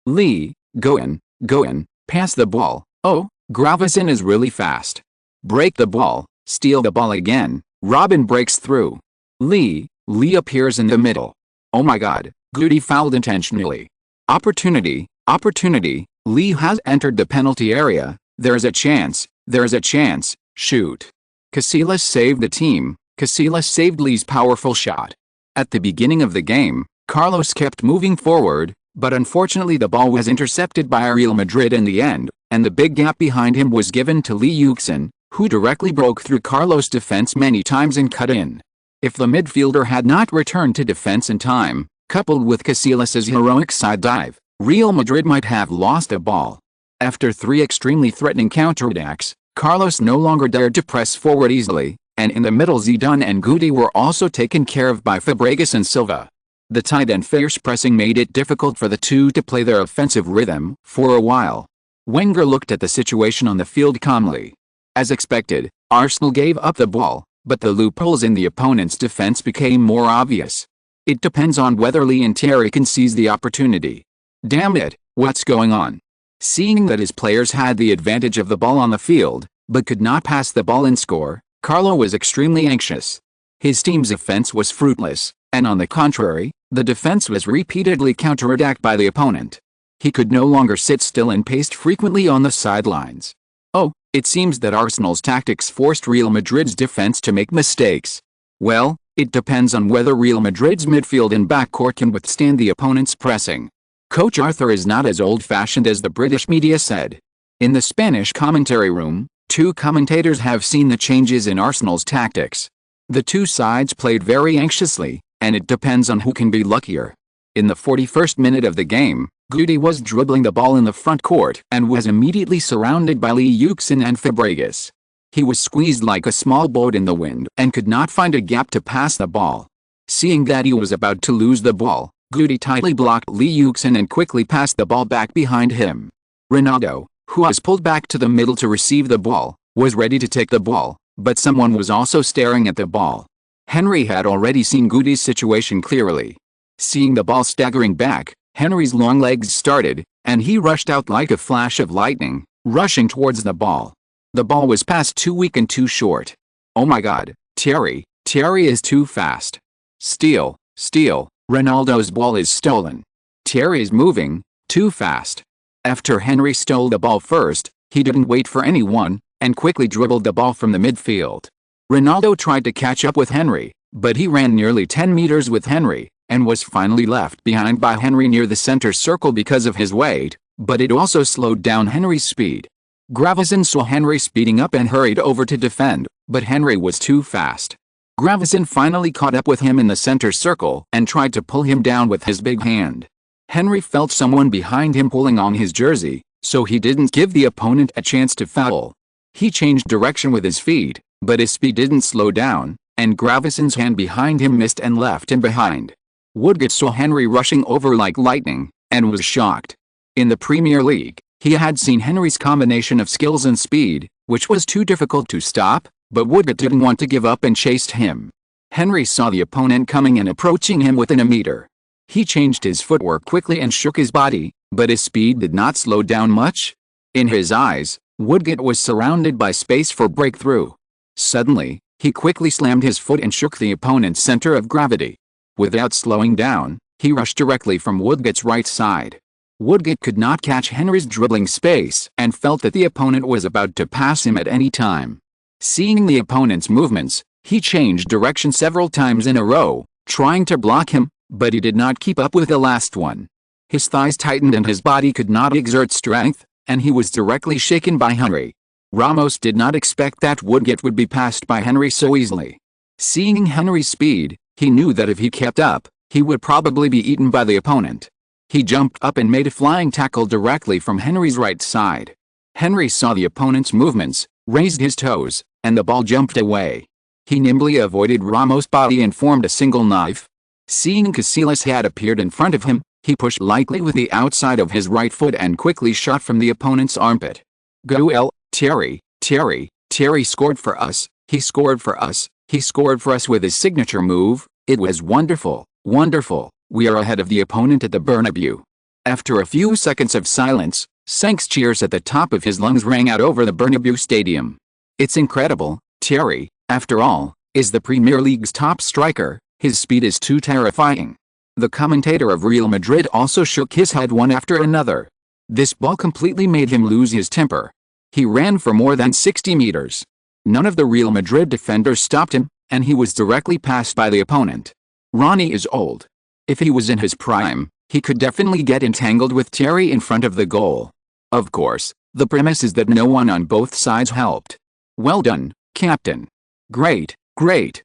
Lee, go in, pass the ball, oh, Gravesen is really fast. Break the ball, steal the ball again, Robin breaks through. Lee appears in the middle. Oh my god, Guti fouled intentionally. Opportunity, Lee has entered the penalty area, there's a chance, shoot. Casillas saved the team, Casillas saved Lee's powerful shot. At the beginning of the game, Carlos kept moving forward, but unfortunately the ball was intercepted by Real Madrid in the end, and the big gap behind him was given to Lee Yuxin, who directly broke through Carlos' defense many times and cut in. If the midfielder had not returned to defense in time, coupled with Casillas' heroic side dive, Real Madrid might have lost the ball. After 3 extremely threatening counterattacks, Carlos no longer dared to press forward easily, and in the middle Zidane and Guti were also taken care of by Fabregas and Silva. The tight and fierce pressing made it difficult for the two to play their offensive rhythm for a while. Wenger looked at the situation on the field calmly. As expected, Arsenal gave up the ball, but the loopholes in the opponent's defense became more obvious. It depends on whether Lee and Thierry can seize the opportunity. Damn it, what's going on? Seeing that his players had the advantage of the ball on the field, but could not pass the ball and score, Carlo was extremely anxious. His team's offense was fruitless, and on the contrary, the defense was repeatedly counterattacked by the opponent. He could no longer sit still and paced frequently on the sidelines. Oh, it seems that Arsenal's tactics forced Real Madrid's defense to make mistakes. Well, it depends on whether Real Madrid's midfield and backcourt can withstand the opponent's pressing. Coach Arthur is not as old-fashioned as the British media said. In the Spanish commentary room, 2 commentators have seen the changes in Arsenal's tactics. The two sides played very anxiously, and it depends on who can be luckier. In the 41st minute of the game, Guti was dribbling the ball in the front court and was immediately surrounded by Lee Yuxin and Fabregas. He was squeezed like a small boat in the wind and could not find a gap to pass the ball. Seeing that he was about to lose the ball, Guti tightly blocked Lee Yuxin and quickly passed the ball back behind him. Ronaldo, who was pulled back to the middle to receive the ball, was ready to take the ball, but someone was also staring at the ball. Henry had already seen Guti's situation clearly. Seeing the ball staggering back, Henry's long legs started, and he rushed out like a flash of lightning, rushing towards the ball. The ball was passed too weak and too short. Oh my god, Thierry is too fast. Steal, Ronaldo's ball is stolen. Thierry's moving, too fast. After Henry stole the ball first, he didn't wait for anyone, and quickly dribbled the ball from the midfield. Ronaldo tried to catch up with Henry, but he ran nearly 10 meters with Henry, and was finally left behind by Henry near the center circle because of his weight, but it also slowed down Henry's speed. Gravesen saw Henry speeding up and hurried over to defend, but Henry was too fast. Gravesen finally caught up with him in the center circle and tried to pull him down with his big hand. Henry felt someone behind him pulling on his jersey, so he didn't give the opponent a chance to foul. He changed direction with his feet, but his speed didn't slow down, and Gravesen's hand behind him missed and left him behind. Woodgate saw Henry rushing over like lightning, and was shocked. In the Premier League, he had seen Henry's combination of skills and speed, which was too difficult to stop, but Woodgate didn't want to give up and chased him. Henry saw the opponent coming and approaching him within a meter. He changed his footwork quickly and shook his body, but his speed did not slow down much. In his eyes, Woodgate was surrounded by space for breakthrough. Suddenly, He quickly slammed his foot and shook the opponent's center of gravity. Without slowing down, he rushed directly from Woodgate's right side. Woodgate could not catch Henry's dribbling space and felt that the opponent was about to pass him at any time. Seeing the opponent's movements, he changed direction several times in a row, trying to block him, but he did not keep up with the last one. His thighs tightened and his body could not exert strength, and he was directly shaken by Henry. Ramos did not expect that Woodgate would be passed by Henry so easily. Seeing Henry's speed, he knew that if he kept up, he would probably be eaten by the opponent. He jumped up and made a flying tackle directly from Henry's right side. Henry saw the opponent's movements, raised his toes, and the ball jumped away. He nimbly avoided Ramos' body and formed a single knife. Seeing Casillas had appeared in front of him, he pushed lightly with the outside of his right foot and quickly shot from the opponent's armpit. "Go Terry, Terry scored for us, he scored for us, he scored for us with his signature move, it was wonderful, wonderful, we are ahead of the opponent at the Bernabeu." After a few seconds of silence, Senk's cheers at the top of his lungs rang out over the Bernabeu stadium. "It's incredible, Terry, after all, is the Premier League's top striker, his speed is too terrifying." The commentator of Real Madrid also shook his head one after another. This ball completely made him lose his temper. He ran for more than 60 meters. None of the Real Madrid defenders stopped him, and he was directly passed by the opponent. Ronnie is old. If he was in his prime, he could definitely get entangled with Terry in front of the goal. Of course, the premise is that no one on both sides helped. "Well done, captain. Great, great. ?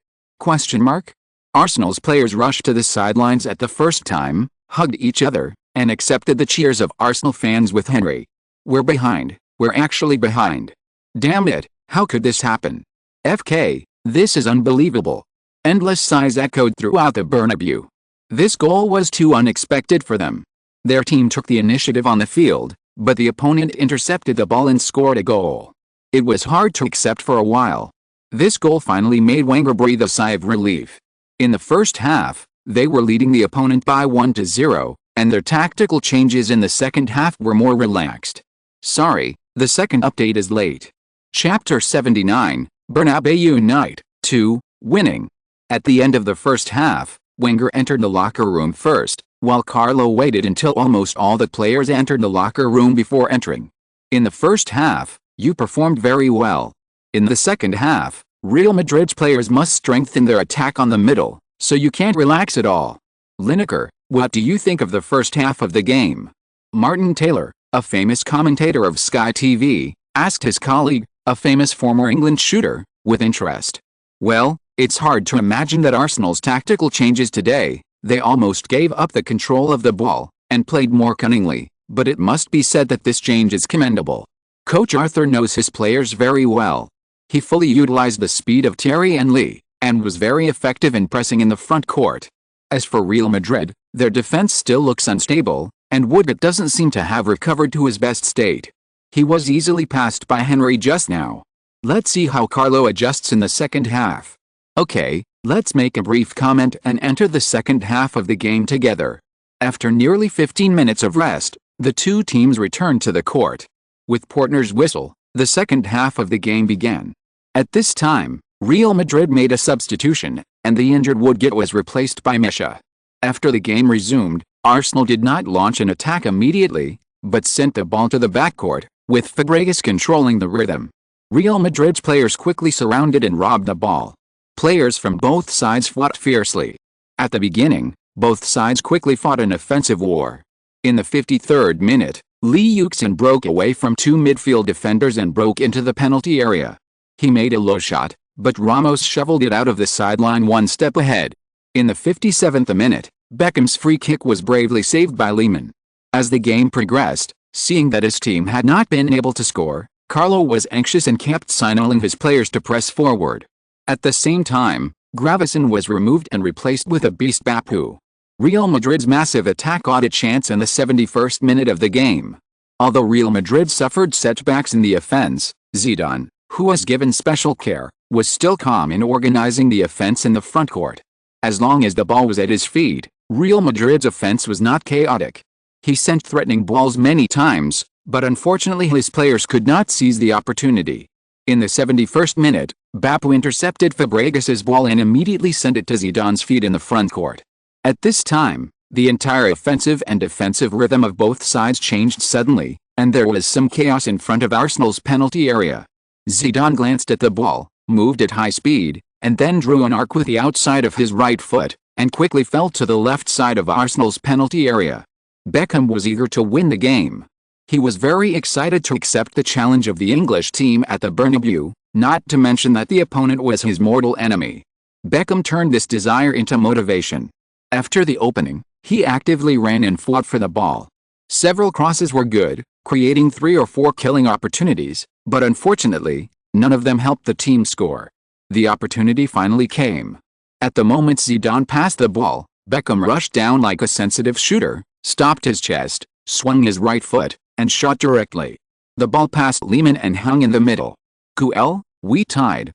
Arsenal's players rushed to the sidelines at the first time, hugged each other, and accepted the cheers of Arsenal fans with Henry. "We're behind, we're actually behind. Damn it, how could this happen? FK, this is unbelievable." Endless sighs echoed throughout the Bernabeu. This goal was too unexpected for them. Their team took the initiative on the field, but the opponent intercepted the ball and scored a goal. It was hard to accept for a while. This goal finally made Wenger breathe a sigh of relief. In the first half, they were leading the opponent by 1-0, and their tactical changes in the second half were more relaxed. Sorry, the second update is late. Chapter 79, Bernabeu Night 2, Winning. At the end of the first half, Wenger entered the locker room first, while Carlo waited until almost all the players entered the locker room before entering. "In the first half, you performed very well. In the second half, Real Madrid's players must strengthen their attack on the middle, so you can't relax at all. Lineker, what do you think of the first half of the game?" Martin Taylor, a famous commentator of Sky TV, asked his colleague, a famous former England shooter, with interest. "Well, it's hard to imagine that Arsenal's tactical changes today, they almost gave up the control of the ball, and played more cunningly, but it must be said that this change is commendable. Coach Arthur knows his players very well. He fully utilized the speed of Terry and Lee, and was very effective in pressing in the front court. As for Real Madrid, their defense still looks unstable, and Woodgate doesn't seem to have recovered to his best state. He was easily passed by Henry just now. Let's see how Carlo adjusts in the second half." Okay, let's make a brief comment and enter the second half of the game together. After nearly 15 minutes of rest, the two teams returned to the court. With Portner's whistle, the second half of the game began. At this time, Real Madrid made a substitution, and the injured Woodgate was replaced by Misha. After the game resumed, Arsenal did not launch an attack immediately, but sent the ball to the backcourt, with Fabregas controlling the rhythm. Real Madrid's players quickly surrounded and robbed the ball. Players from both sides fought fiercely. At the beginning, both sides quickly fought an offensive war. In the 53rd minute, Lee Yuxin broke away from two midfield defenders and broke into the penalty area. He made a low shot, but Ramos shoveled it out of the sideline one step ahead. In the 57th minute, Beckham's free kick was bravely saved by Lehmann. As the game progressed, seeing that his team had not been able to score, Carlo was anxious and kept signaling his players to press forward. At the same time, Gravesen was removed and replaced with a beast Bapu. Real Madrid's massive attack got a chance in the 71st minute of the game. Although Real Madrid suffered setbacks in the offense, Zidane, who was given special care, was still calm in organizing the offense in the front court. As long as the ball was at his feet, Real Madrid's offense was not chaotic. He sent threatening balls many times, but unfortunately his players could not seize the opportunity. In the 71st minute, Bapu intercepted Fabregas's ball and immediately sent it to Zidane's feet in the front court. At this time, the entire offensive and defensive rhythm of both sides changed suddenly, and there was some chaos in front of Arsenal's penalty area. Zidane glanced at the ball, moved at high speed, and then drew an arc with the outside of his right foot, and quickly fell to the left side of Arsenal's penalty area. Beckham was eager to win the game. He was very excited to accept the challenge of the English team at the Bernabeu, not to mention that the opponent was his mortal enemy. Beckham turned this desire into motivation. After the opening, he actively ran and fought for the ball. Several crosses were good, creating 3 or 4 killing opportunities, but unfortunately, none of them helped the team score. The opportunity finally came. At the moment Zidane passed the ball, Beckham rushed down like a sensitive shooter, stopped his chest, swung his right foot, and shot directly. The ball passed Lehmann and hung in the middle. Goal, we tied,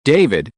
David,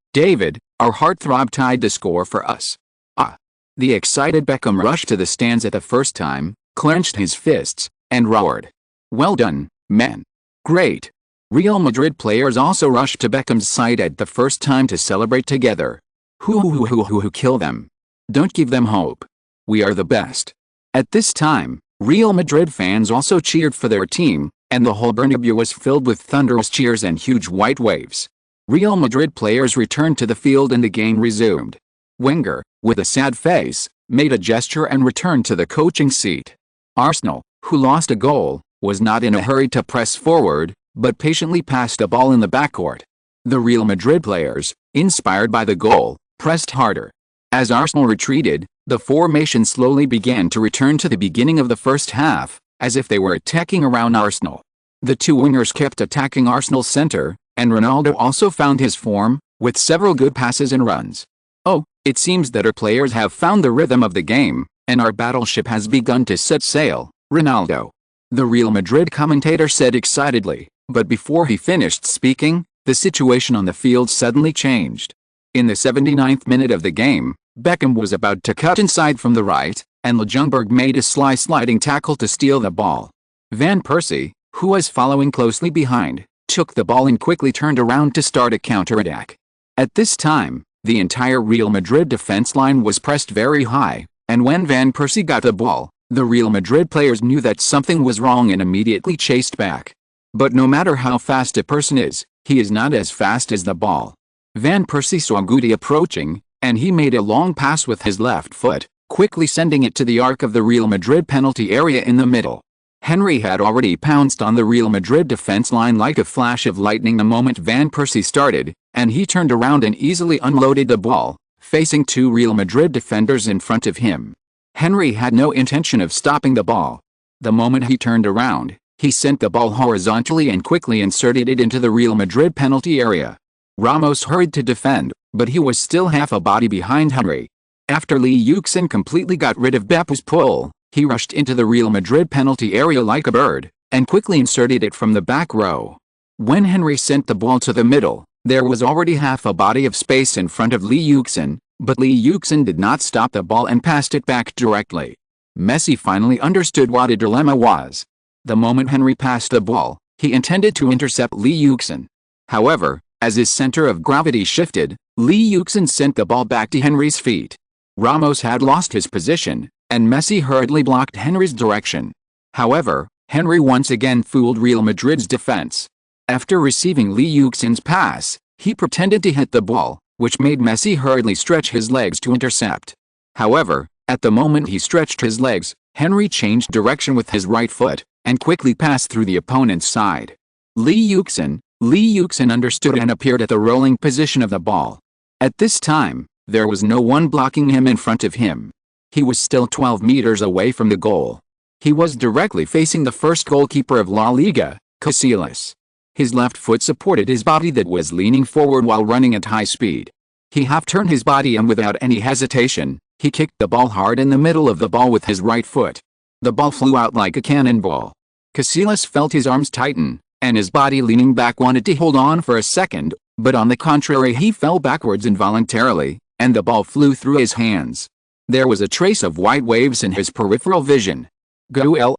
our heartthrob tied the score for us. Ah! The excited Beckham rushed to the stands at the first time, clenched his fists, and roared. Well done, men. Great. Real Madrid players also rushed to Beckham's side at the first time to celebrate together. Who kill them. Don't give them hope. We are the best. At this time, Real Madrid fans also cheered for their team, and the whole Bernabeu was filled with thunderous cheers and huge white waves. Real Madrid players returned to the field and the game resumed. Wenger, with a sad face, made a gesture and returned to the coaching seat. Arsenal, who lost a goal, was not in a hurry to press forward, but patiently passed the ball in the backcourt. The Real Madrid players, inspired by the goal, pressed harder. As Arsenal retreated, the formation slowly began to return to the beginning of the first half, as if they were attacking around Arsenal. The two wingers kept attacking Arsenal's center, and Ronaldo also found his form, with several good passes and runs. Oh, it seems that our players have found the rhythm of the game, and our battleship has begun to set sail, Ronaldo. The Real Madrid commentator said excitedly, but before he finished speaking, the situation on the field suddenly changed. In the 79th minute of the game, Beckham was about to cut inside from the right, and Ljungberg made a sliding tackle to steal the ball. Van Persie, who was following closely behind, took the ball and quickly turned around to start a counterattack. At this time, the entire Real Madrid defense line was pressed very high, and when Van Persie got the ball, the Real Madrid players knew that something was wrong and immediately chased back. But no matter how fast a person is, he is not as fast as the ball. Van Persie saw Guti approaching, and he made a long pass with his left foot, quickly sending it to the arc of the Real Madrid penalty area in the middle. Henry had already pounced on the Real Madrid defense line like a flash of lightning the moment Van Persie started, and he turned around and easily unloaded the ball, facing 2 Real Madrid defenders in front of him. Henry had no intention of stopping the ball. The moment he turned around, he sent the ball horizontally and quickly inserted it into the Real Madrid penalty area. Ramos hurried to defend, but he was still half a body behind Henry. After Yuxin completely got rid of Bapu's pull, he rushed into the Real Madrid penalty area like a bird, and quickly inserted it from the back row. When Henry sent the ball to the middle, there was already half a body of space in front of Yuxin, but Yuxin did not stop the ball and passed it back directly. Messi finally understood what a dilemma was. The moment Henry passed the ball, he intended to intercept Yuxin. However, as his center of gravity shifted, Yuxin sent the ball back to Henry's feet. Ramos had lost his position, and Messi hurriedly blocked Henry's direction. However, Henry once again fooled Real Madrid's defense. After receiving Yuxin's pass, he pretended to hit the ball, which made Messi hurriedly stretch his legs to intercept. However, at the moment he stretched his legs, Henry changed direction with his right foot, and quickly passed through the opponent's side. Yuxin understood and appeared at the rolling position of the ball. At this time, there was no one blocking him in front of him. He was still 12 meters away from the goal. He was directly facing the first goalkeeper of La Liga, Casillas. His left foot supported his body that was leaning forward while running at high speed. He half-turned his body and without any hesitation, he kicked the ball hard in the middle of the ball with his right foot. The ball flew out like a cannonball. Casillas felt his arms tighten, and his body leaning back wanted to hold on for a second, but on the contrary he fell backwards involuntarily, and the ball flew through his hands. There was a trace of white waves in his peripheral vision. Goal,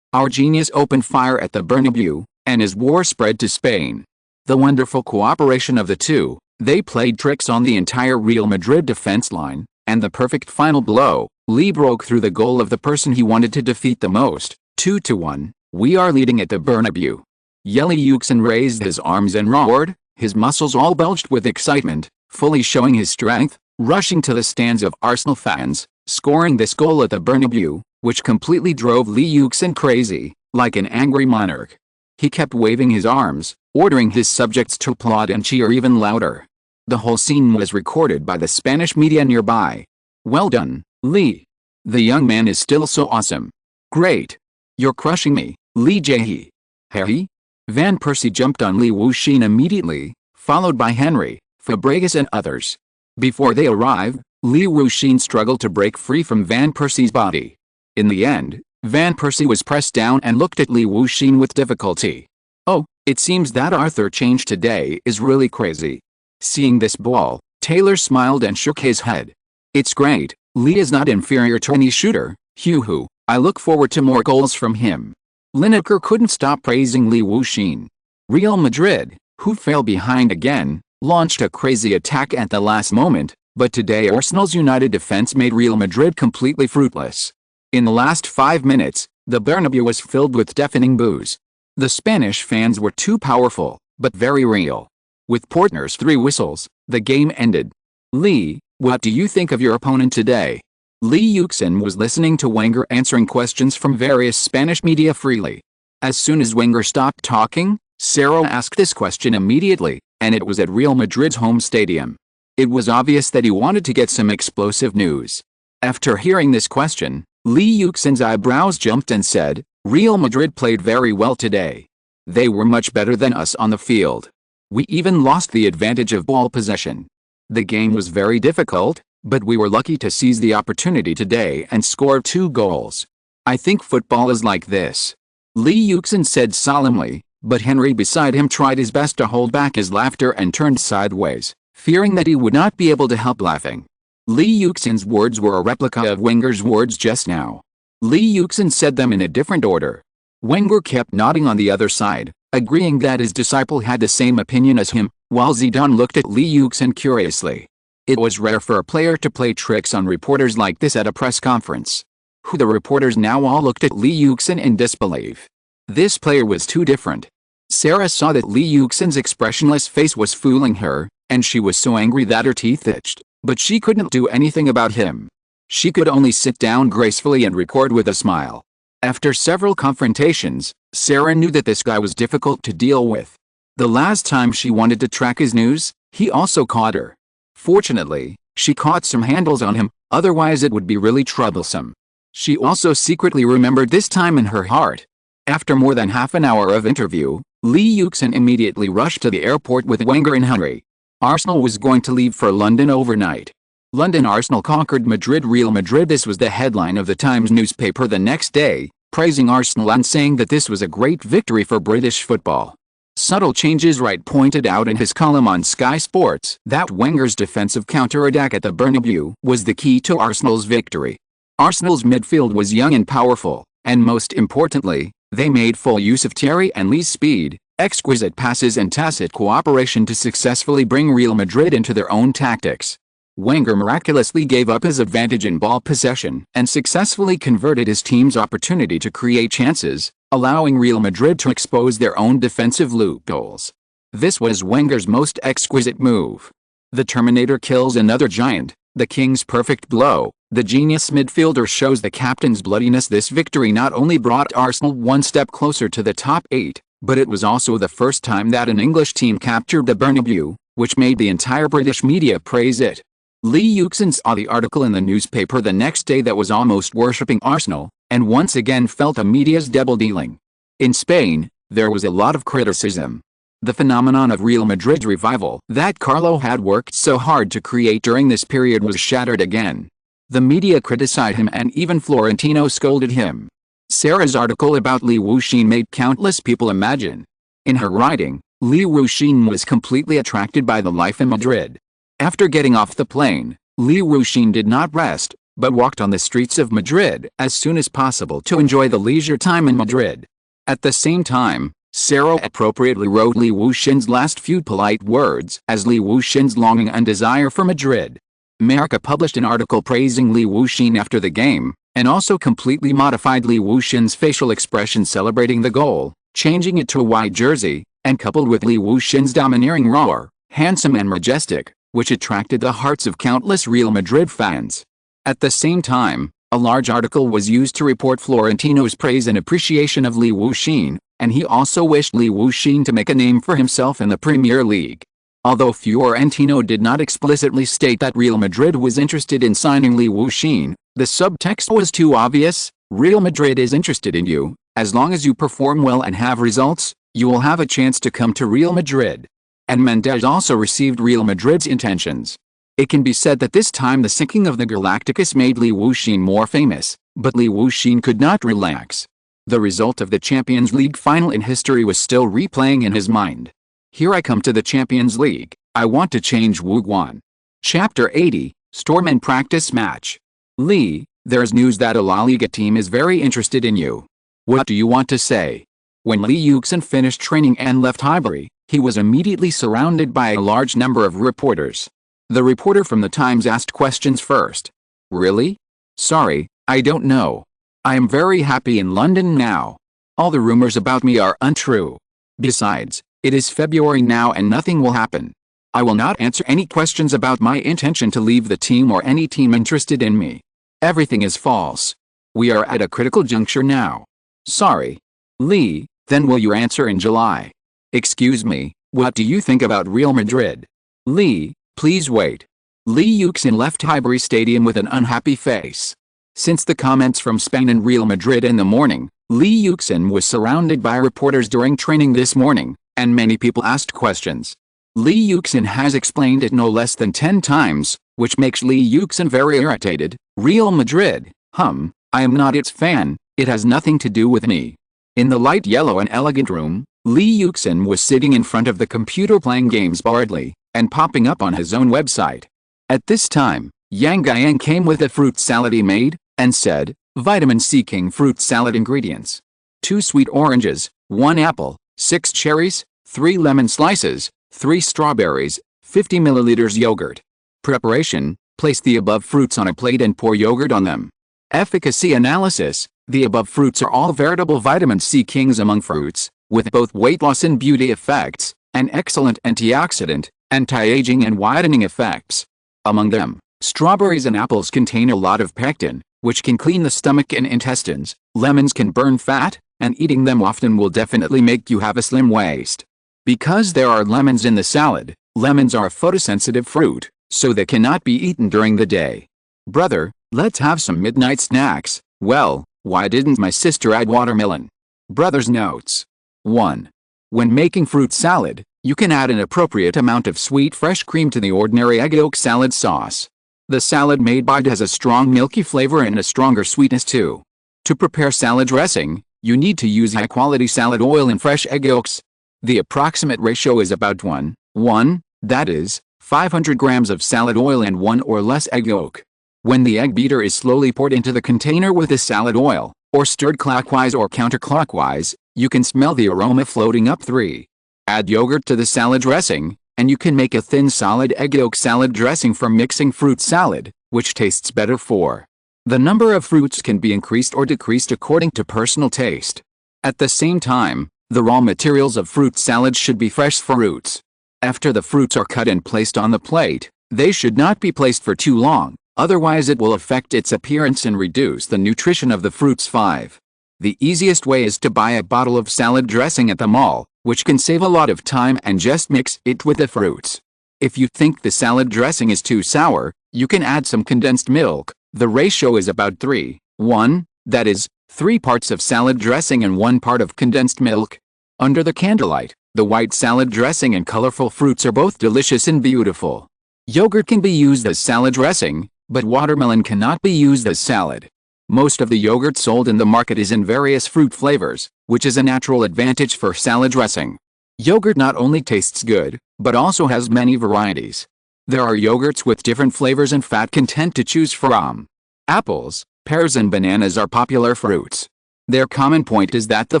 our genius opened fire at the Bernabeu, and his war spread to Spain. The wonderful cooperation of the two, they played tricks on the entire Real Madrid defense line, and the perfect final blow, Lee broke through the goal of the person he wanted to defeat the most. 2-1, we are leading at the Bernabeu. Yelly Yuxin raised his arms and roared, his muscles all bulged with excitement, fully showing his strength, rushing to the stands of Arsenal fans, scoring this goal at the Bernabeu, which completely drove Lee Yuxin crazy, like an angry monarch. He kept waving his arms, ordering his subjects to applaud and cheer even louder. The whole scene was recorded by the Spanish media nearby. Well done, Lee. The young man is still so awesome. Great. You're crushing me, Lee Jae-hee. Harry? Van Persie jumped on Lee Yuxin immediately, followed by Henry, Fabregas and others. Before they arrived, Lee Yuxin struggled to break free from Van Persie's body. In the end, Van Persie was pressed down and looked at Lee Yuxin with difficulty. Oh, it seems that Arthur changed today is really crazy. Seeing this ball, Taylor smiled and shook his head. It's great, Lee is not inferior to any shooter, hoo-hoo, I look forward to more goals from him. Lineker couldn't stop praising Lee Yuxin. Real Madrid, who fell behind again, launched a crazy attack at the last moment, but today Arsenal's united defense made Real Madrid completely fruitless. In the last 5 minutes, the Bernabeu was filled with deafening boos. The Spanish fans were too powerful, but very real. With Portner's 3 whistles, the game ended. Lee, what do you think of your opponent today? Lee Yuxin was listening to Wenger answering questions from various Spanish media freely. As soon as Wenger stopped talking, Sarah asked this question immediately, and it was at Real Madrid's home stadium. It was obvious that he wanted to get some explosive news. After hearing this question, Lee Yuxin's eyebrows jumped and said, Real Madrid played very well today. They were much better than us on the field. We even lost the advantage of ball possession. The game was very difficult, but we were lucky to seize the opportunity today and score 2 goals. I think football is like this. Lee Yuxin said solemnly, but Henry beside him tried his best to hold back his laughter and turned sideways, fearing that he would not be able to help laughing. Lee Yuxin's words were a replica of Wenger's words just now. Lee Yuxin said them in a different order. Wenger kept nodding on the other side, agreeing that his disciple had the same opinion as him, while Zidane looked at Lee Yuxin curiously. It was rare for a player to play tricks on reporters like this at a press conference. The reporters now all looked at Lee Yuxin in disbelief. This player was too different. Sarah saw that Lee Yuxin's expressionless face was fooling her, and she was so angry that her teeth itched. But she couldn't do anything about him. She could only sit down gracefully and record with a smile. After several confrontations, Sarah knew that this guy was difficult to deal with. The last time she wanted to track his news, he also caught her. Fortunately, she caught some handles on him, otherwise it would be really troublesome. She also secretly remembered this time in her heart. After more than half an hour of interview, Lee Yuxin immediately rushed to the airport with Wenger and Henry. Arsenal was going to leave for London overnight. London Arsenal conquered Madrid Real Madrid. This was the headline of the Times newspaper the next day, praising Arsenal and saying that this was a great victory for British football. Subtle changes. Wright pointed out in his column on Sky Sports that Wenger's defensive counter-attack at the Bernabeu was the key to Arsenal's victory. Arsenal's midfield was young and powerful, and most importantly, they made full use of Thierry and Lee's speed, exquisite passes and tacit cooperation to successfully bring Real Madrid into their own tactics. Wenger miraculously gave up his advantage in ball possession and successfully converted his team's opportunity to create chances, allowing Real Madrid to expose their own defensive loopholes. This was Wenger's most exquisite move. The Terminator kills another giant, the King's perfect blow. The genius midfielder shows the captain's bloodiness. This victory not only brought Arsenal one step closer to the top 8, but it was also the first time that an English team captured the Bernabeu, which made the entire British media praise it. Lee Yuxin saw the article in the newspaper the next day that was almost worshipping Arsenal, and once again felt the media's double dealing. In Spain, there was a lot of criticism. The phenomenon of Real Madrid's revival that Carlo had worked so hard to create during this period was shattered again. The media criticized him and even Florentino scolded him. Sarah's article about Lee Yuxin made countless people imagine. In her writing, Lee Yuxin was completely attracted by the life in Madrid. After getting off the plane, Lee Yuxin did not rest, but walked on the streets of Madrid as soon as possible to enjoy the leisure time in Madrid. At the same time, Sarah appropriately wrote Li Wuxin's last few polite words as Li Wuxin's longing and desire for Madrid. America published an article praising Li Wuxin after the game, and also completely modified Li Wuxin's facial expression celebrating the goal, changing it to a white jersey, and coupled with Li Wuxin's domineering roar, handsome and majestic, which attracted the hearts of countless Real Madrid fans. At the same time, a large article was used to report Florentino's praise and appreciation of Li Wuxin, and he also wished Li Wuxin to make a name for himself in the Premier League. Although Florentino did not explicitly state that Real Madrid was interested in signing Li Wuxin, the subtext was too obvious: Real Madrid is interested in you. As long as you perform well and have results, you will have a chance to come to Real Madrid. And Mendes also received Real Madrid's intentions. It can be said that this time the sinking of the Galacticus made Li Wuxin more famous, but Li Wuxin could not relax. The result of the Champions League final in history was still replaying in his mind. Here I come to the Champions League, I want to change Wuguan. Chapter 80, Storm and Practice Match. Li, there's news that a La Liga team is very interested in you. What do you want to say? When Li Yuxin finished training and left Highbury, he was immediately surrounded by a large number of reporters. The reporter from the Times asked questions first. Really? Sorry, I don't know. I am very happy in London now. All the rumors about me are untrue. Besides, it is February now and nothing will happen. I will not answer any questions about my intention to leave the team or any team interested in me. Everything is false. We are at a critical juncture now. Sorry. Li, then will you answer in July? Excuse me, what do you think about Real Madrid? Li, please wait. Li Yuxin left Highbury Stadium with an unhappy face. Since the comments from Spain and Real Madrid in the morning, Li Yuxin was surrounded by reporters during training this morning, and many people asked questions. Li Yuxin has explained it no less than 10 times, which makes Li Yuxin very irritated. Real Madrid, I am not its fan, it has nothing to do with me. In the light yellow and elegant room, Li Yuxin was sitting in front of the computer playing games boredly, and popping up on his own website. At this time, Yang Guiyang came with a fruit salad he made, and said, Vitamin C King fruit salad ingredients. 2 sweet oranges, 1 apple, 6 cherries, 3 lemon slices, 3 strawberries, 50 milliliters yogurt. Preparation: place the above fruits on a plate and pour yogurt on them. Efficacy analysis: the above fruits are all veritable vitamin C kings among fruits, with both weight loss and beauty effects, and excellent antioxidant, anti-aging and whitening effects. Among them, strawberries and apples contain a lot of pectin, which can clean the stomach and intestines. Lemons can burn fat, and eating them often will definitely make you have a slim waist. Because there are lemons in the salad, lemons are a photosensitive fruit, so they cannot be eaten during the day. Brother, let's have some midnight snacks. Well, why didn't my sister add watermelon? Brother's notes. 1. When making fruit salad, you can add an appropriate amount of sweet fresh cream to the ordinary egg yolk salad sauce. The salad made by has a strong milky flavor and a stronger sweetness too. To prepare salad dressing, you need to use high-quality salad oil and fresh egg yolks. The approximate ratio is about 1:1, that is, 500 grams of salad oil and 1 or less egg yolk. When the egg beater is slowly poured into the container with the salad oil, or stirred clockwise or counterclockwise, you can smell the aroma floating up. 3. Add yogurt to the salad dressing, and you can make a thin solid egg yolk salad dressing from mixing fruit salad, which tastes better. 4. The number of fruits can be increased or decreased according to personal taste. At the same time, the raw materials of fruit salad should be fresh fruits. After the fruits are cut and placed on the plate, they should not be placed for too long, otherwise it will affect its appearance and reduce the nutrition of the fruits. 5. The easiest way is to buy a bottle of salad dressing at the mall, which can save a lot of time, and just mix it with the fruits. If you think the salad dressing is too sour, you can add some condensed milk. The ratio is about 3:1, that is, 3 parts of salad dressing and 1 part of condensed milk. Under the candlelight, the white salad dressing and colorful fruits are both delicious and beautiful. Yogurt can be used as salad dressing, but watermelon cannot be used as salad. Most of the yogurt sold in the market is in various fruit flavors, which is a natural advantage for salad dressing. Yogurt not only tastes good, but also has many varieties. There are yogurts with different flavors and fat content to choose from. Apples, pears and bananas are popular fruits. Their common point is that the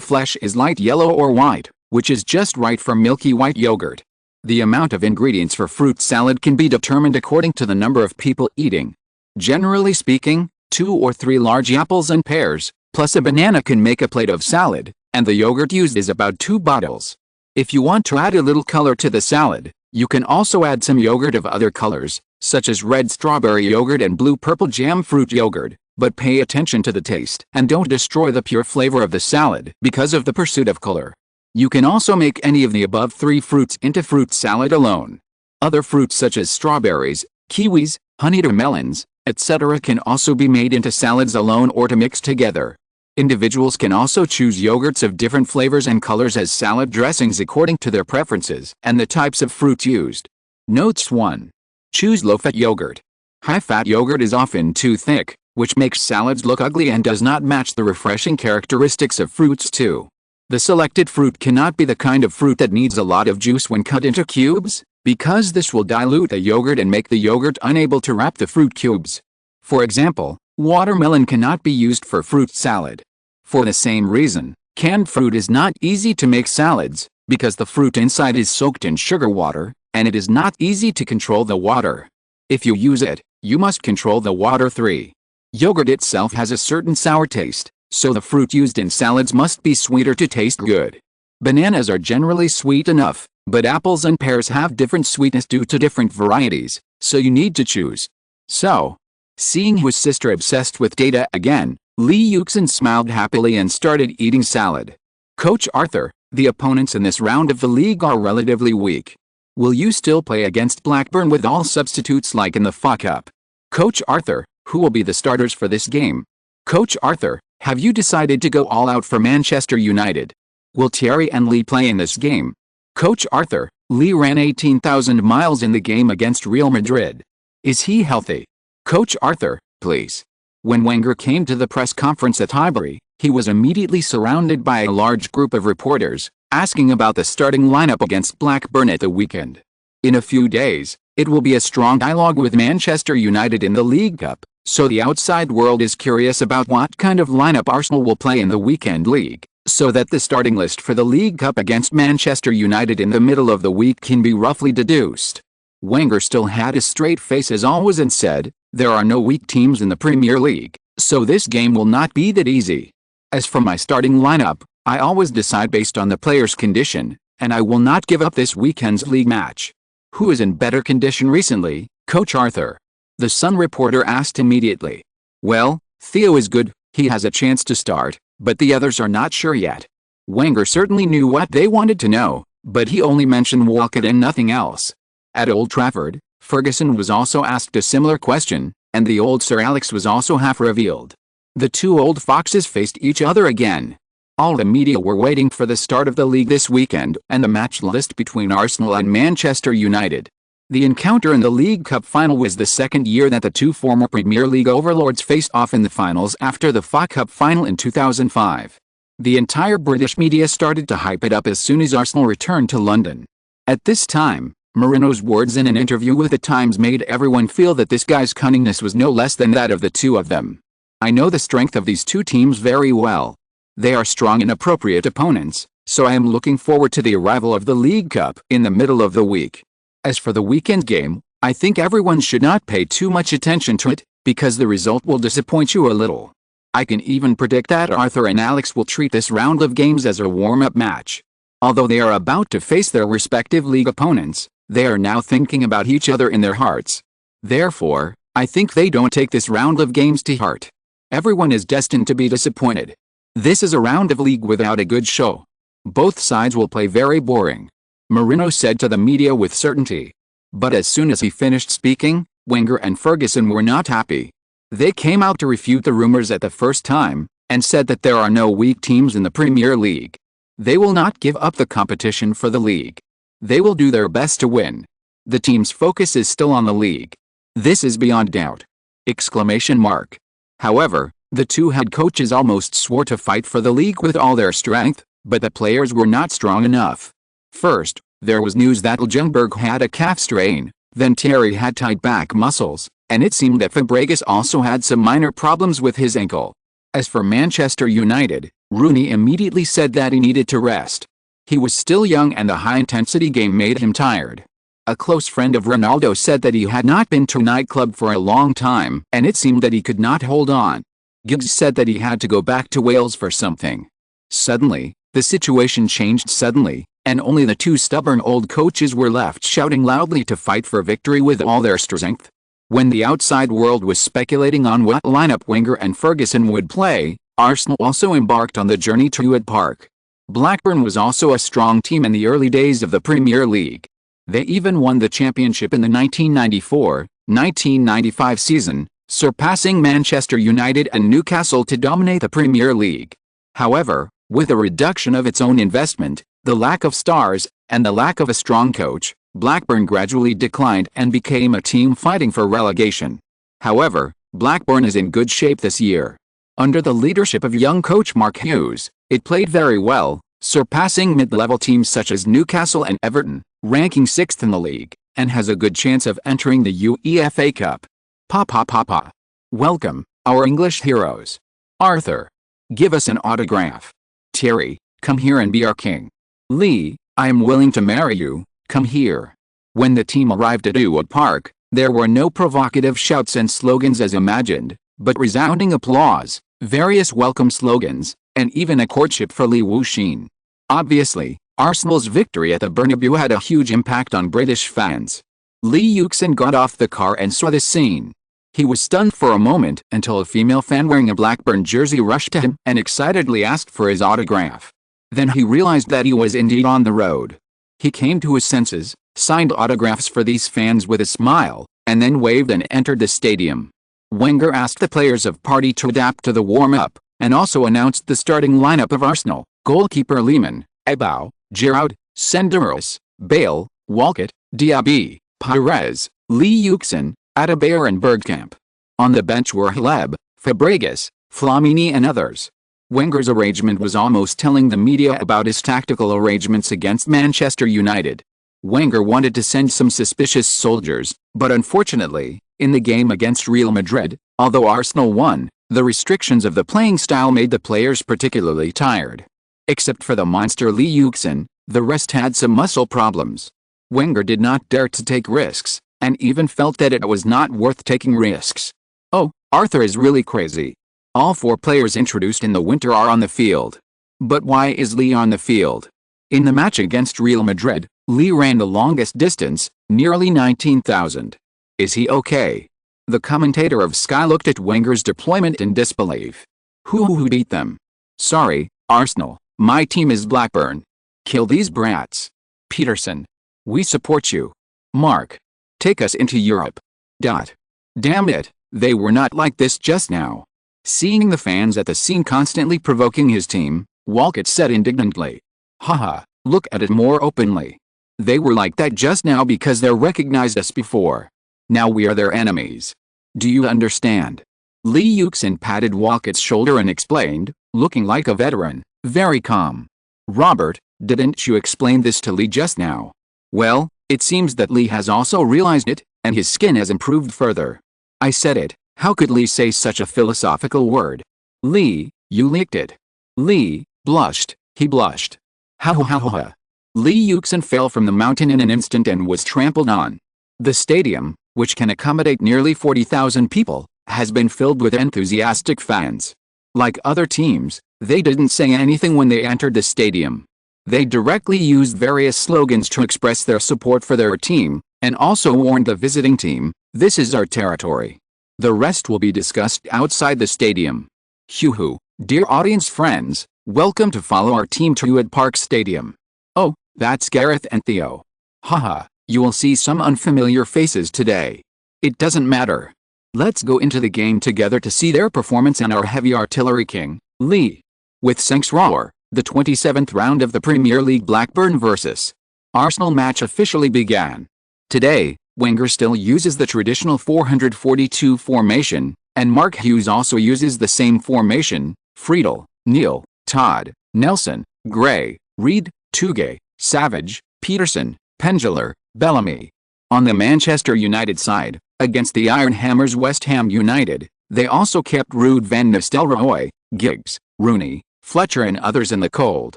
flesh is light yellow or white, which is just right for milky white yogurt. The amount of ingredients for fruit salad can be determined according to the number of people eating. Generally speaking, 2 or 3 large apples and pears, plus a banana can make a plate of salad, and the yogurt used is about 2 bottles. If you want to add a little color to the salad, you can also add some yogurt of other colors, such as red strawberry yogurt and blue-purple jam fruit yogurt, but pay attention to the taste and don't destroy the pure flavor of the salad because of the pursuit of color. You can also make any of the above 3 fruits into fruit salad alone. Other fruits such as strawberries, kiwis, honeyed melons, etc. can also be made into salads alone or to mix together. Individuals can also choose yogurts of different flavors and colors as salad dressings according to their preferences and the types of fruits used. Notes 1. Choose low-fat yogurt. High-fat yogurt is often too thick, which makes salads look ugly and does not match the refreshing characteristics of fruits too. The selected fruit cannot be the kind of fruit that needs a lot of juice when cut into cubes, because this will dilute the yogurt and make the yogurt unable to wrap the fruit cubes. For example, watermelon cannot be used for fruit salad. For the same reason, canned fruit is not easy to make salads, because the fruit inside is soaked in sugar water, and it is not easy to control the water. If you use it, you must control the water. 3. Yogurt itself has a certain sour taste, so the fruit used in salads must be sweeter to taste good. Bananas are generally sweet enough, but apples and pears have different sweetness due to different varieties, so you need to choose. So, seeing his sister obsessed with data again, Yuxin smiled happily and started eating salad. Coach Arthur, the opponents in this round of the league are relatively weak. Will you still play against Blackburn with all substitutes like in the FA Cup? Coach Arthur, who will be the starters for this game? Coach Arthur, have you decided to go all out for Manchester United? Will Thierry and Lee play in this game? Coach Arthur, Lee ran 18,000 miles in the game against Real Madrid. Is he healthy? Coach Arthur, please. When Wenger came to the press conference at Highbury, he was immediately surrounded by a large group of reporters, asking about the starting lineup against Blackburn at the weekend. In a few days, it will be a strong dialogue with Manchester United in the League Cup, so the outside world is curious about what kind of lineup Arsenal will play in the weekend league, so that the starting list for the League Cup against Manchester United in the middle of the week can be roughly deduced. Wenger still had a straight face as always and said, "There are no weak teams in the Premier League, so this game will not be that easy. As for my starting lineup, I always decide based on the player's condition, and I will not give up this weekend's league match." Who is in better condition recently, Coach Arthur? The Sun reporter asked immediately. Well, Theo is good, he has a chance to start, but the others are not sure yet. Wenger certainly knew what they wanted to know, but he only mentioned Walcott and nothing else. At Old Trafford, Ferguson was also asked a similar question, and the old Sir Alex was also half revealed. The two old foxes faced each other again. All the media were waiting for the start of the league this weekend and the match list between Arsenal and Manchester United. The encounter in the League Cup final was the second year that the two former Premier League overlords faced off in the finals after the FA Cup final in 2005. The entire British media started to hype it up as soon as Arsenal returned to London. At this time, Mourinho's words in an interview with The Times made everyone feel that this guy's cunningness was no less than that of the two of them. I know the strength of these two teams very well. They are strong and appropriate opponents, so I am looking forward to the arrival of the League Cup in the middle of the week. As for the weekend game, I think everyone should not pay too much attention to it, because the result will disappoint you a little. I can even predict that Arthur and Alex will treat this round of games as a warm-up match. Although they are about to face their respective league opponents, they are now thinking about each other in their hearts. Therefore, I think they don't take this round of games to heart. Everyone is destined to be disappointed. This is a round of league without a good show. Both sides will play very boring, Mourinho said to the media with certainty. But as soon as he finished speaking, Wenger and Ferguson were not happy. They came out to refute the rumors at the first time, and said that there are no weak teams in the Premier League. They will not give up the competition for the league. They will do their best to win. The team's focus is still on the league. This is beyond doubt! Exclamation mark. However, the two head coaches almost swore to fight for the league with all their strength, but the players were not strong enough. First, there was news that Ljungberg had a calf strain, then Thierry had tight back muscles, and it seemed that Fabregas also had some minor problems with his ankle. As for Manchester United, Rooney immediately said that he needed to rest. He was still young and the high-intensity game made him tired. A close friend of Ronaldo said that he had not been to a nightclub for a long time and it seemed that he could not hold on. Giggs said that he had to go back to Wales for something. Suddenly, the situation changed suddenly, and only the two stubborn old coaches were left shouting loudly to fight for victory with all their strength. When the outside world was speculating on what lineup Wenger and Ferguson would play, Arsenal also embarked on the journey to Etched Park. Blackburn was also a strong team in the early days of the Premier League. They even won the championship in the 1994-1995 season, surpassing Manchester United and Newcastle to dominate the Premier League. However, with a reduction of its own investment, the lack of stars, and the lack of a strong coach, Blackburn gradually declined and became a team fighting for relegation. However, Blackburn is in good shape this year. Under the leadership of young coach Mark Hughes, it played very well, surpassing mid-level teams such as Newcastle and Everton, ranking 6th in the league, and has a good chance of entering the UEFA Cup. Pa. Welcome, our English heroes. Arthur. Give us an autograph. Terry, come here and be our king. Lee, I am willing to marry you, come here. When the team arrived at Etched Park, there were no provocative shouts and slogans as imagined, but resounding applause, various welcome slogans, and even a courtship for Lee Yuxin. Obviously, Arsenal's victory at the Bernabeu had a huge impact on British fans. Lee Yuxin got off the car and saw this scene. He was stunned for a moment until a female fan wearing a Blackburn jersey rushed to him and excitedly asked for his autograph. Then he realized that he was indeed on the road. He came to his senses, signed autographs for these fans with a smile, and then waved and entered the stadium. Wenger asked the players of Party to adapt to the warm-up, and also announced the starting lineup of Arsenal: goalkeeper Lehmann, Ebou, Giroud, Senderos, Bale, Walcott, Diaby, Pires, Lee Yuxin, Adebayor and Bergkamp. On the bench were Haleb, Fabregas, Flamini and others. Wenger's arrangement was almost telling the media about his tactical arrangements against Manchester United. Wenger wanted to send some suspicious soldiers, but unfortunately, in the game against Real Madrid, although Arsenal won, the restrictions of the playing style made the players particularly tired. Except for the monster Lee Yuxin, the rest had some muscle problems. Wenger did not dare to take risks, and even felt that it was not worth taking risks. Oh, Arthur is really crazy. All 4 players introduced in the winter are on the field. But why is Lee on the field? In the match against Real Madrid, Lee ran the longest distance, nearly 19,000. Is he okay? The commentator of Sky looked at Wenger's deployment in disbelief. Who beat them? Sorry, Arsenal, my team is Blackburn. Kill these brats. Peterson. We support you. Mark. Take us into Europe. Damn it, they were not like this just now. Seeing the fans at the scene constantly provoking his team, Walcott said indignantly. Haha, look at it more openly. They were like that just now because they recognized us before. Now we are their enemies. Do you understand? Lee Yuxin patted Walcott's shoulder and explained, looking like a veteran, very calm. Robert, didn't you explain this to Lee just now? Well, it seems that Lee has also realized it, and his skin has improved further. I said it. How could Lee say such a philosophical word? Lee, you leaked it. Lee blushed. He blushed. Ha. Lee Yuxin fell from the mountain in an instant and was trampled on. The stadium, which can accommodate nearly 40,000 people, has been filled with enthusiastic fans. Like other teams, they didn't say anything when they entered the stadium. They directly used various slogans to express their support for their team, and also warned the visiting team, this is our territory. The rest will be discussed outside the stadium. Hoo-hoo, dear audience friends, welcome to follow our team to Etched Park Stadium. Oh, that's Gareth and Theo. Haha, you will see some unfamiliar faces today. It doesn't matter. Let's go into the game together to see their performance and our heavy artillery king, Lee. With Saints Roar, the 27th round of the Premier League Blackburn vs. Arsenal match officially began. Today, Wenger still uses the traditional 442 formation, and Mark Hughes also uses the same formation: Friedel, Neil, Todd, Nelson, Gray, Reed, Tugay, Savage, Peterson, Pengeler, Bellamy. On the Manchester United side, against the Iron Hammers West Ham United, they also kept Ruud van Nistelrooy, Giggs, Rooney, Fletcher and others in the cold.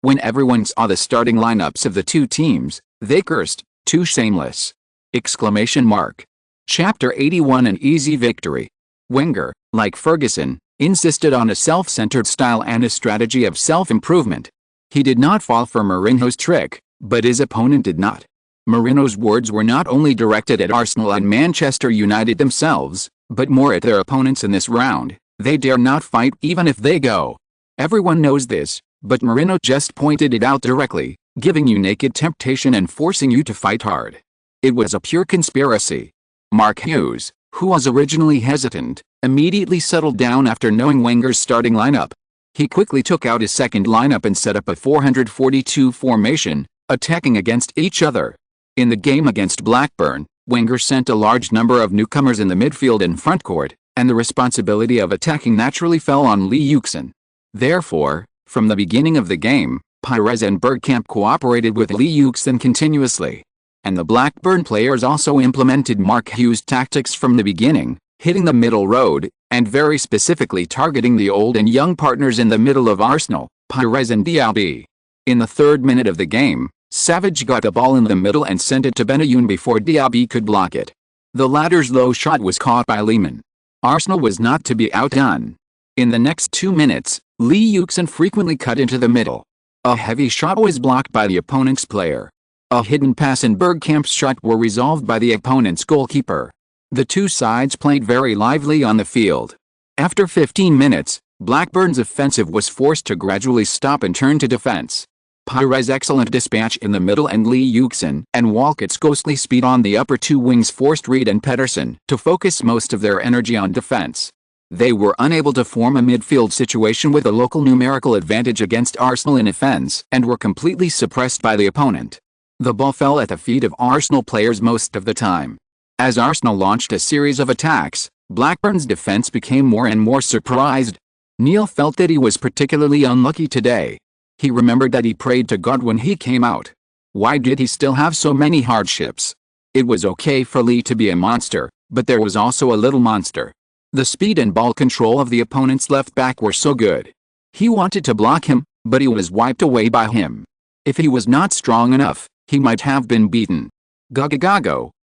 When everyone saw the starting lineups of the two teams, they cursed, "Too shameless!" Exclamation mark. Chapter 81. An easy victory. Wenger, like Ferguson, insisted on a self-centered style and a strategy of self-improvement. He did not fall for Mourinho's trick, but his opponent did not. Mourinho's words were not only directed at Arsenal and Manchester United themselves, but more at their opponents in this round. They dare not fight even if they go. Everyone knows this, but Mourinho just pointed it out directly, giving you naked temptation and forcing you to fight hard. It was a pure conspiracy. Mark Hughes, who was originally hesitant, immediately settled down after knowing Wenger's starting lineup. He quickly took out his second lineup and set up a 442 formation, attacking against each other. In the game against Blackburn, Wenger sent a large number of newcomers in the midfield and front court, and the responsibility of attacking naturally fell on Lee Yuxin. Therefore, from the beginning of the game, Pires and Bergkamp cooperated with Lee Yuxin continuously. And the Blackburn players also implemented Mark Hughes' tactics from the beginning, hitting the middle road, and very specifically targeting the old and young partners in the middle of Arsenal, Pires and Diaby. In the 3rd minute of the game, Savage got the ball in the middle and sent it to Benayoun before Diaby could block it. The latter's low shot was caught by Lehmann. Arsenal was not to be outdone. In the next 2 minutes, Lee Yuxin frequently cut into the middle. A heavy shot was blocked by the opponent's player. A hidden pass and Bergkamp's shot were resolved by the opponent's goalkeeper. The two sides played very lively on the field. After 15 minutes, Blackburn's offensive was forced to gradually stop and turn to defense. Pires' excellent dispatch in the middle and Lee Yuxin and Walcott's ghostly speed on the upper two wings forced Reed and Pedersen to focus most of their energy on defense. They were unable to form a midfield situation with a local numerical advantage against Arsenal in offense and were completely suppressed by the opponent. The ball fell at the feet of Arsenal players most of the time. As Arsenal launched a series of attacks, Blackburn's defense became more and more surprised. Neil felt that he was particularly unlucky today. He remembered that he prayed to God when he came out. Why did he still have so many hardships? It was okay for Lee to be a monster, but there was also a little monster. The speed and ball control of the opponent's left back were so good. He wanted to block him, but he was wiped away by him. If he was not strong enough, he might have been beaten. Go,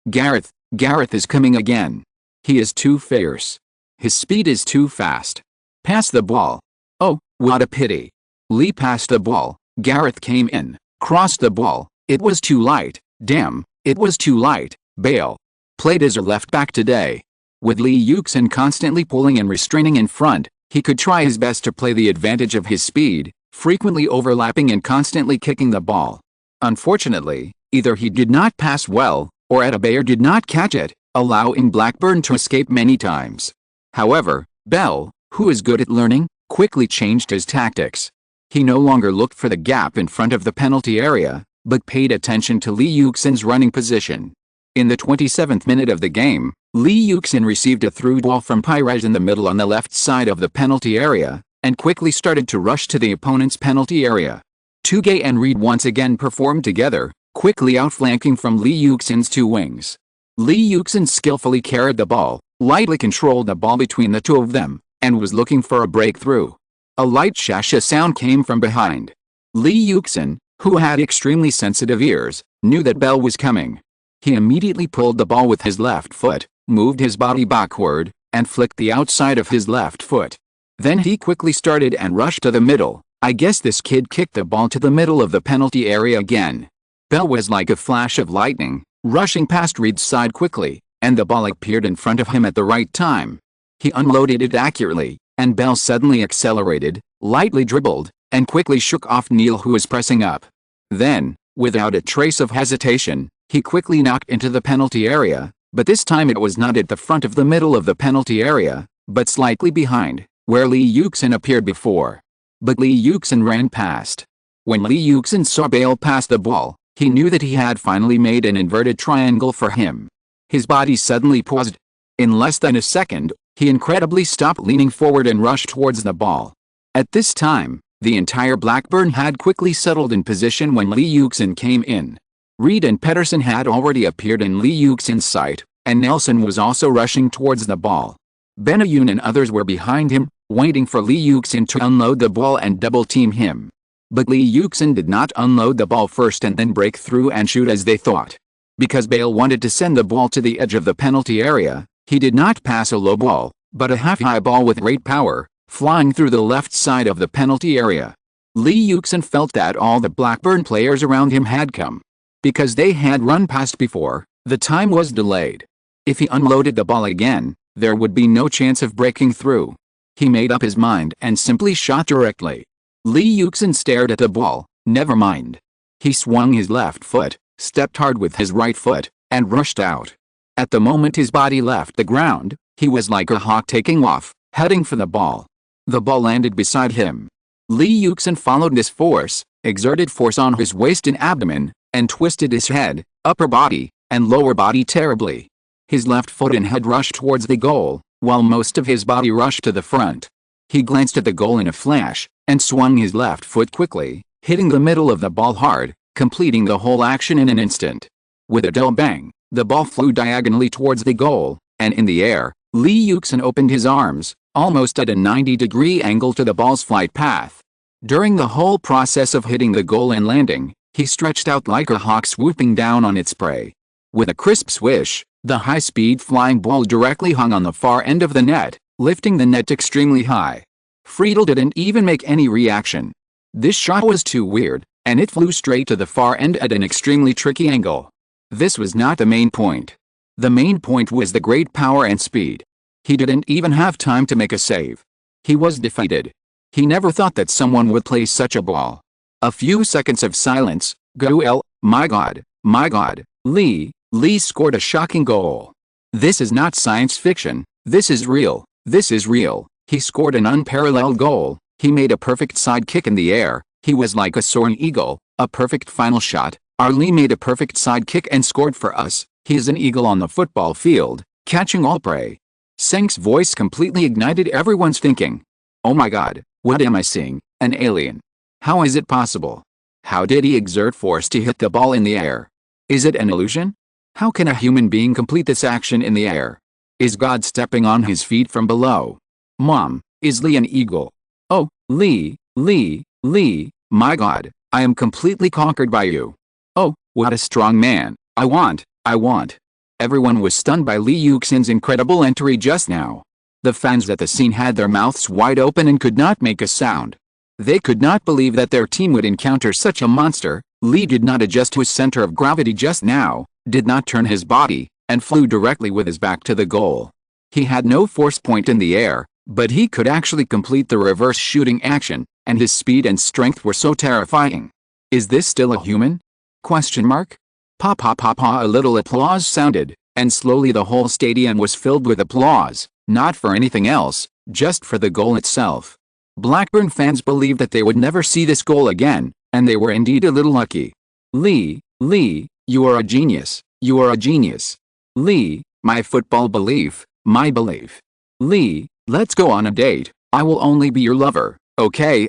Gareth is coming again. He is too fierce. His speed is too fast. Pass the ball. Oh, what a pity. Lee passed the ball, Gareth came in, crossed the ball, it was too light, damn, it was too light, Bale. Played as a left back today. With Lee Yuxin constantly pulling and restraining in front, he could try his best to play the advantage of his speed, frequently overlapping and constantly kicking the ball. Unfortunately, either he did not pass well, or Adebayor did not catch it, allowing Blackburn to escape many times. However, Bell, who is good at learning, quickly changed his tactics. He no longer looked for the gap in front of the penalty area, but paid attention to Lee Yuxin's running position. In the 27th minute of the game, Lee Yuxin received a through ball from Pires in the middle on the left side of the penalty area, and quickly started to rush to the opponent's penalty area. Tugay and Reed once again performed together, quickly outflanking from Lee Yuxin's two wings. Lee Yuxin skillfully carried the ball, lightly controlled the ball between the two of them, and was looking for a breakthrough. A light shasha sound came from behind. Lee Yuxin, who had extremely sensitive ears, knew that Bell was coming. He immediately pulled the ball with his left foot, moved his body backward, and flicked the outside of his left foot. Then he quickly started and rushed to the middle. I guess this kid kicked the ball to the middle of the penalty area again. Bell was like a flash of lightning, rushing past Reed's side quickly, and the ball appeared in front of him at the right time. He unloaded it accurately, and Bell suddenly accelerated, lightly dribbled, and quickly shook off Neil, who was pressing up. Then, without a trace of hesitation, he quickly knocked into the penalty area, but this time it was not at the front of the middle of the penalty area, but slightly behind, where Lee Yuxin appeared before. But Lee Yuxin ran past. When Lee Yuxin saw Bale pass the ball, he knew that he had finally made an inverted triangle for him. His body suddenly paused. In less than a second, he incredibly stopped leaning forward and rushed towards the ball. At this time, the entire Blackburn had quickly settled in position when Lee Yuxin came in. Reed and Pedersen had already appeared in Lee Yuxin's sight, and Nelson was also rushing towards the ball. Benayoun and others were behind him, waiting for Lee Yuxin to unload the ball and double-team him. But Li Yuxin did not unload the ball first and then break through and shoot as they thought. Because Bale wanted to send the ball to the edge of the penalty area, he did not pass a low ball, but a half-high ball with great power, flying through the left side of the penalty area. Li Yuxin felt that all the Blackburn players around him had come. Because they had run past before, the time was delayed. If he unloaded the ball again, there would be no chance of breaking through. He made up his mind and simply shot directly. Li Yuxin stared at the ball. Never mind. He swung his left foot, stepped hard with his right foot, and rushed out. At the moment his body left the ground, he was like a hawk taking off, heading for the ball. The ball landed beside him. Li Yuxin followed this force, exerted force on his waist and abdomen, and twisted his head, upper body, and lower body terribly. His left foot and head rushed towards the goal, while most of his body rushed to the front. He glanced at the goal in a flash, and swung his left foot quickly, hitting the middle of the ball hard, completing the whole action in an instant. With a dull bang, the ball flew diagonally towards the goal, and in the air, Li Yuxin opened his arms, almost at a 90-degree angle to the ball's flight path. During the whole process of hitting the goal and landing, he stretched out like a hawk swooping down on its prey. With a crisp swish, the high-speed flying ball directly hung on the far end of the net, lifting the net extremely high. Friedel didn't even make any reaction. This shot was too weird, and it flew straight to the far end at an extremely tricky angle. This was not the main point. The main point was the great power and speed. He didn't even have time to make a save. He was defeated. He never thought that someone would play such a ball. A few seconds of silence. Goal, my God, Li scored a shocking goal. This is not science fiction, this is real, He scored an unparalleled goal, he made a perfect side kick in the air, he was like a soaring eagle, a perfect final shot. Our Li made a perfect side kick and scored for us, he is an eagle on the football field, catching all prey. Seng's voice completely ignited everyone's thinking. Oh my God, what am I seeing, an alien? How is it possible? How did he exert force to hit the ball in the air? Is it an illusion? How can a human being complete this action in the air? Is God stepping on his feet from below? Mom, is Li an eagle? Oh, Li, my God, I am completely conquered by you. Oh, what a strong man, I want. Everyone was stunned by Li Yuxin's incredible entry just now. The fans at the scene had their mouths wide open and could not make a sound. They could not believe that their team would encounter such a monster. Li did not adjust to his center of gravity just now, did not turn his body, and flew directly with his back to the goal. He had no force point in the air, but he could actually complete the reverse shooting action, and his speed and strength were so terrifying. Is this still a human? Question mark? Pa pa pa pa. A little applause sounded, and slowly the whole stadium was filled with applause, not for anything else, just for the goal itself. Blackburn fans believed that they would never see this goal again, and they were indeed a little lucky. Li, you are a genius, Li, my football belief, my belief. Li, let's go on a date, I will only be your lover, okay, .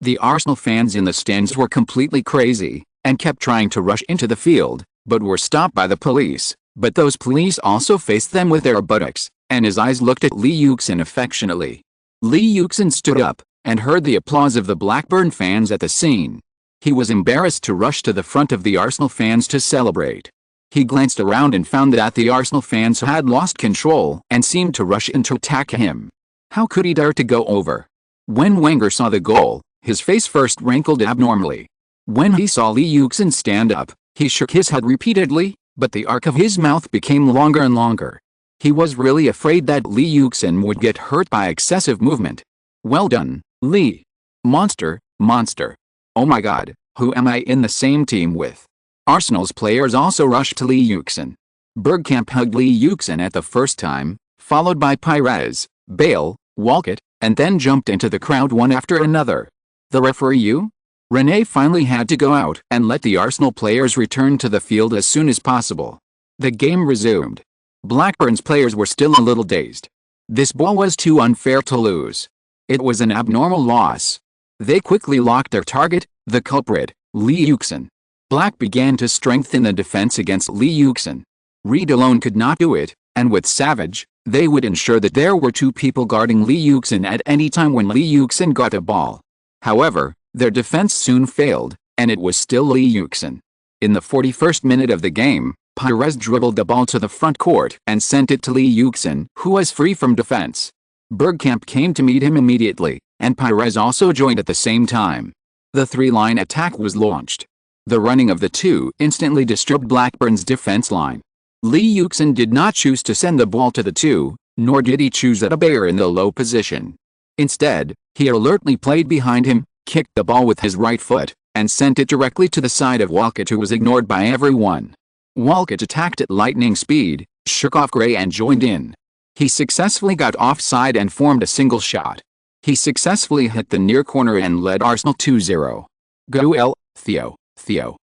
The Arsenal fans in the stands were completely crazy, and kept trying to rush into the field, but were stopped by the police. But those police also faced them with their buttocks, and his eyes looked at Li Yuxin affectionately. Li Yuxin stood up, and heard the applause of the Blackburn fans at the scene. He was embarrassed to rush to the front of the Arsenal fans to celebrate. He glanced around and found that the Arsenal fans had lost control and seemed to rush in to attack him. How could he dare to go over? When Wenger saw the goal, his face first wrinkled abnormally. When he saw Li Yuxin stand up, he shook his head repeatedly, but the arc of his mouth became longer and longer. He was really afraid that Li Yuxin would get hurt by excessive movement. Well done, Li. Monster. Oh my God, who am I in the same team with? Arsenal's players also rushed to Li Yuxin. Bergkamp hugged Li Yuxin at the first time, followed by Pires, Bale, Walcott, and then jumped into the crowd one after another. The referee, René, finally had to go out and let the Arsenal players return to the field as soon as possible. The game resumed. Blackburn's players were still a little dazed. This ball was too unfair to lose. It was an abnormal loss. They quickly locked their target, the culprit, Li Yuxin. Black began to strengthen the defense against Li Yuxin. Reed alone could not do it, and with Savage, they would ensure that there were two people guarding Li Yuxin at any time when Li Yuxin got a ball. However, Their defense soon failed, and it was still Lee Yuxin. In the 41st minute of the game, Pires dribbled the ball to the front court and sent it to Lee Yuxin, who was free from defense. Bergkamp came to meet him immediately, and Pires also joined at the same time. The three-line attack was launched. The running of the two instantly disturbed Blackburn's defense line. Lee Yuxin did not choose to send the ball to the two, nor did he choose at a Bayer in the low position. Instead, he alertly played behind him, kicked the ball with his right foot, and sent it directly to the side of Walcott, who was ignored by everyone. Walcott attacked at lightning speed, shook off Gray and joined in. He successfully got offside and formed a single shot. He successfully hit the near corner and led Arsenal 2-0. Goal, Theo.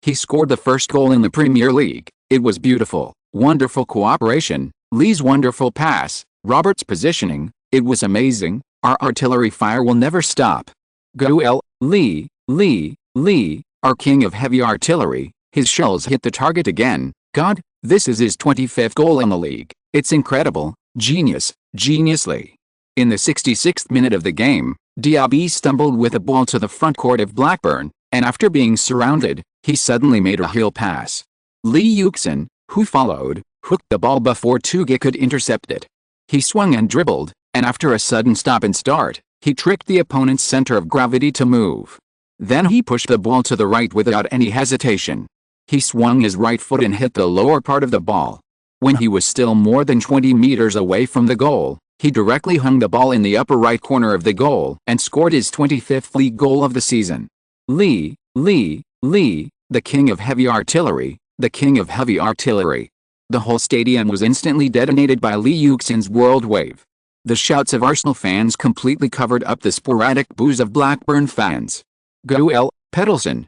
He scored the first goal in the Premier League. It was beautiful, wonderful cooperation, Lee's wonderful pass, Robert's positioning, it was amazing, our artillery fire will never stop. Goal, Lee, our king of heavy artillery, his shells hit the target again. God, this is his 25th goal in the league. It's incredible. Genius, Lee. In the 66th minute of the game, Diaby stumbled with a ball to the front court of Blackburn, and after being surrounded, he suddenly made a heel pass. Lee Yuxin, who followed, hooked the ball before Tuga could intercept it. He swung and dribbled, and after a sudden stop and start, he tricked the opponent's center of gravity to move. Then he pushed the ball to the right without any hesitation. He swung his right foot and hit the lower part of the ball. When he was still more than 20 meters away from the goal, he directly hung the ball in the upper right corner of the goal and scored his 25th league goal of the season. Lee, the king of heavy artillery, the king of heavy artillery. The whole stadium was instantly detonated by Lee Yuxin's world wave. The shouts of Arsenal fans completely covered up the sporadic boos of Blackburn fans. Goal, Pedalson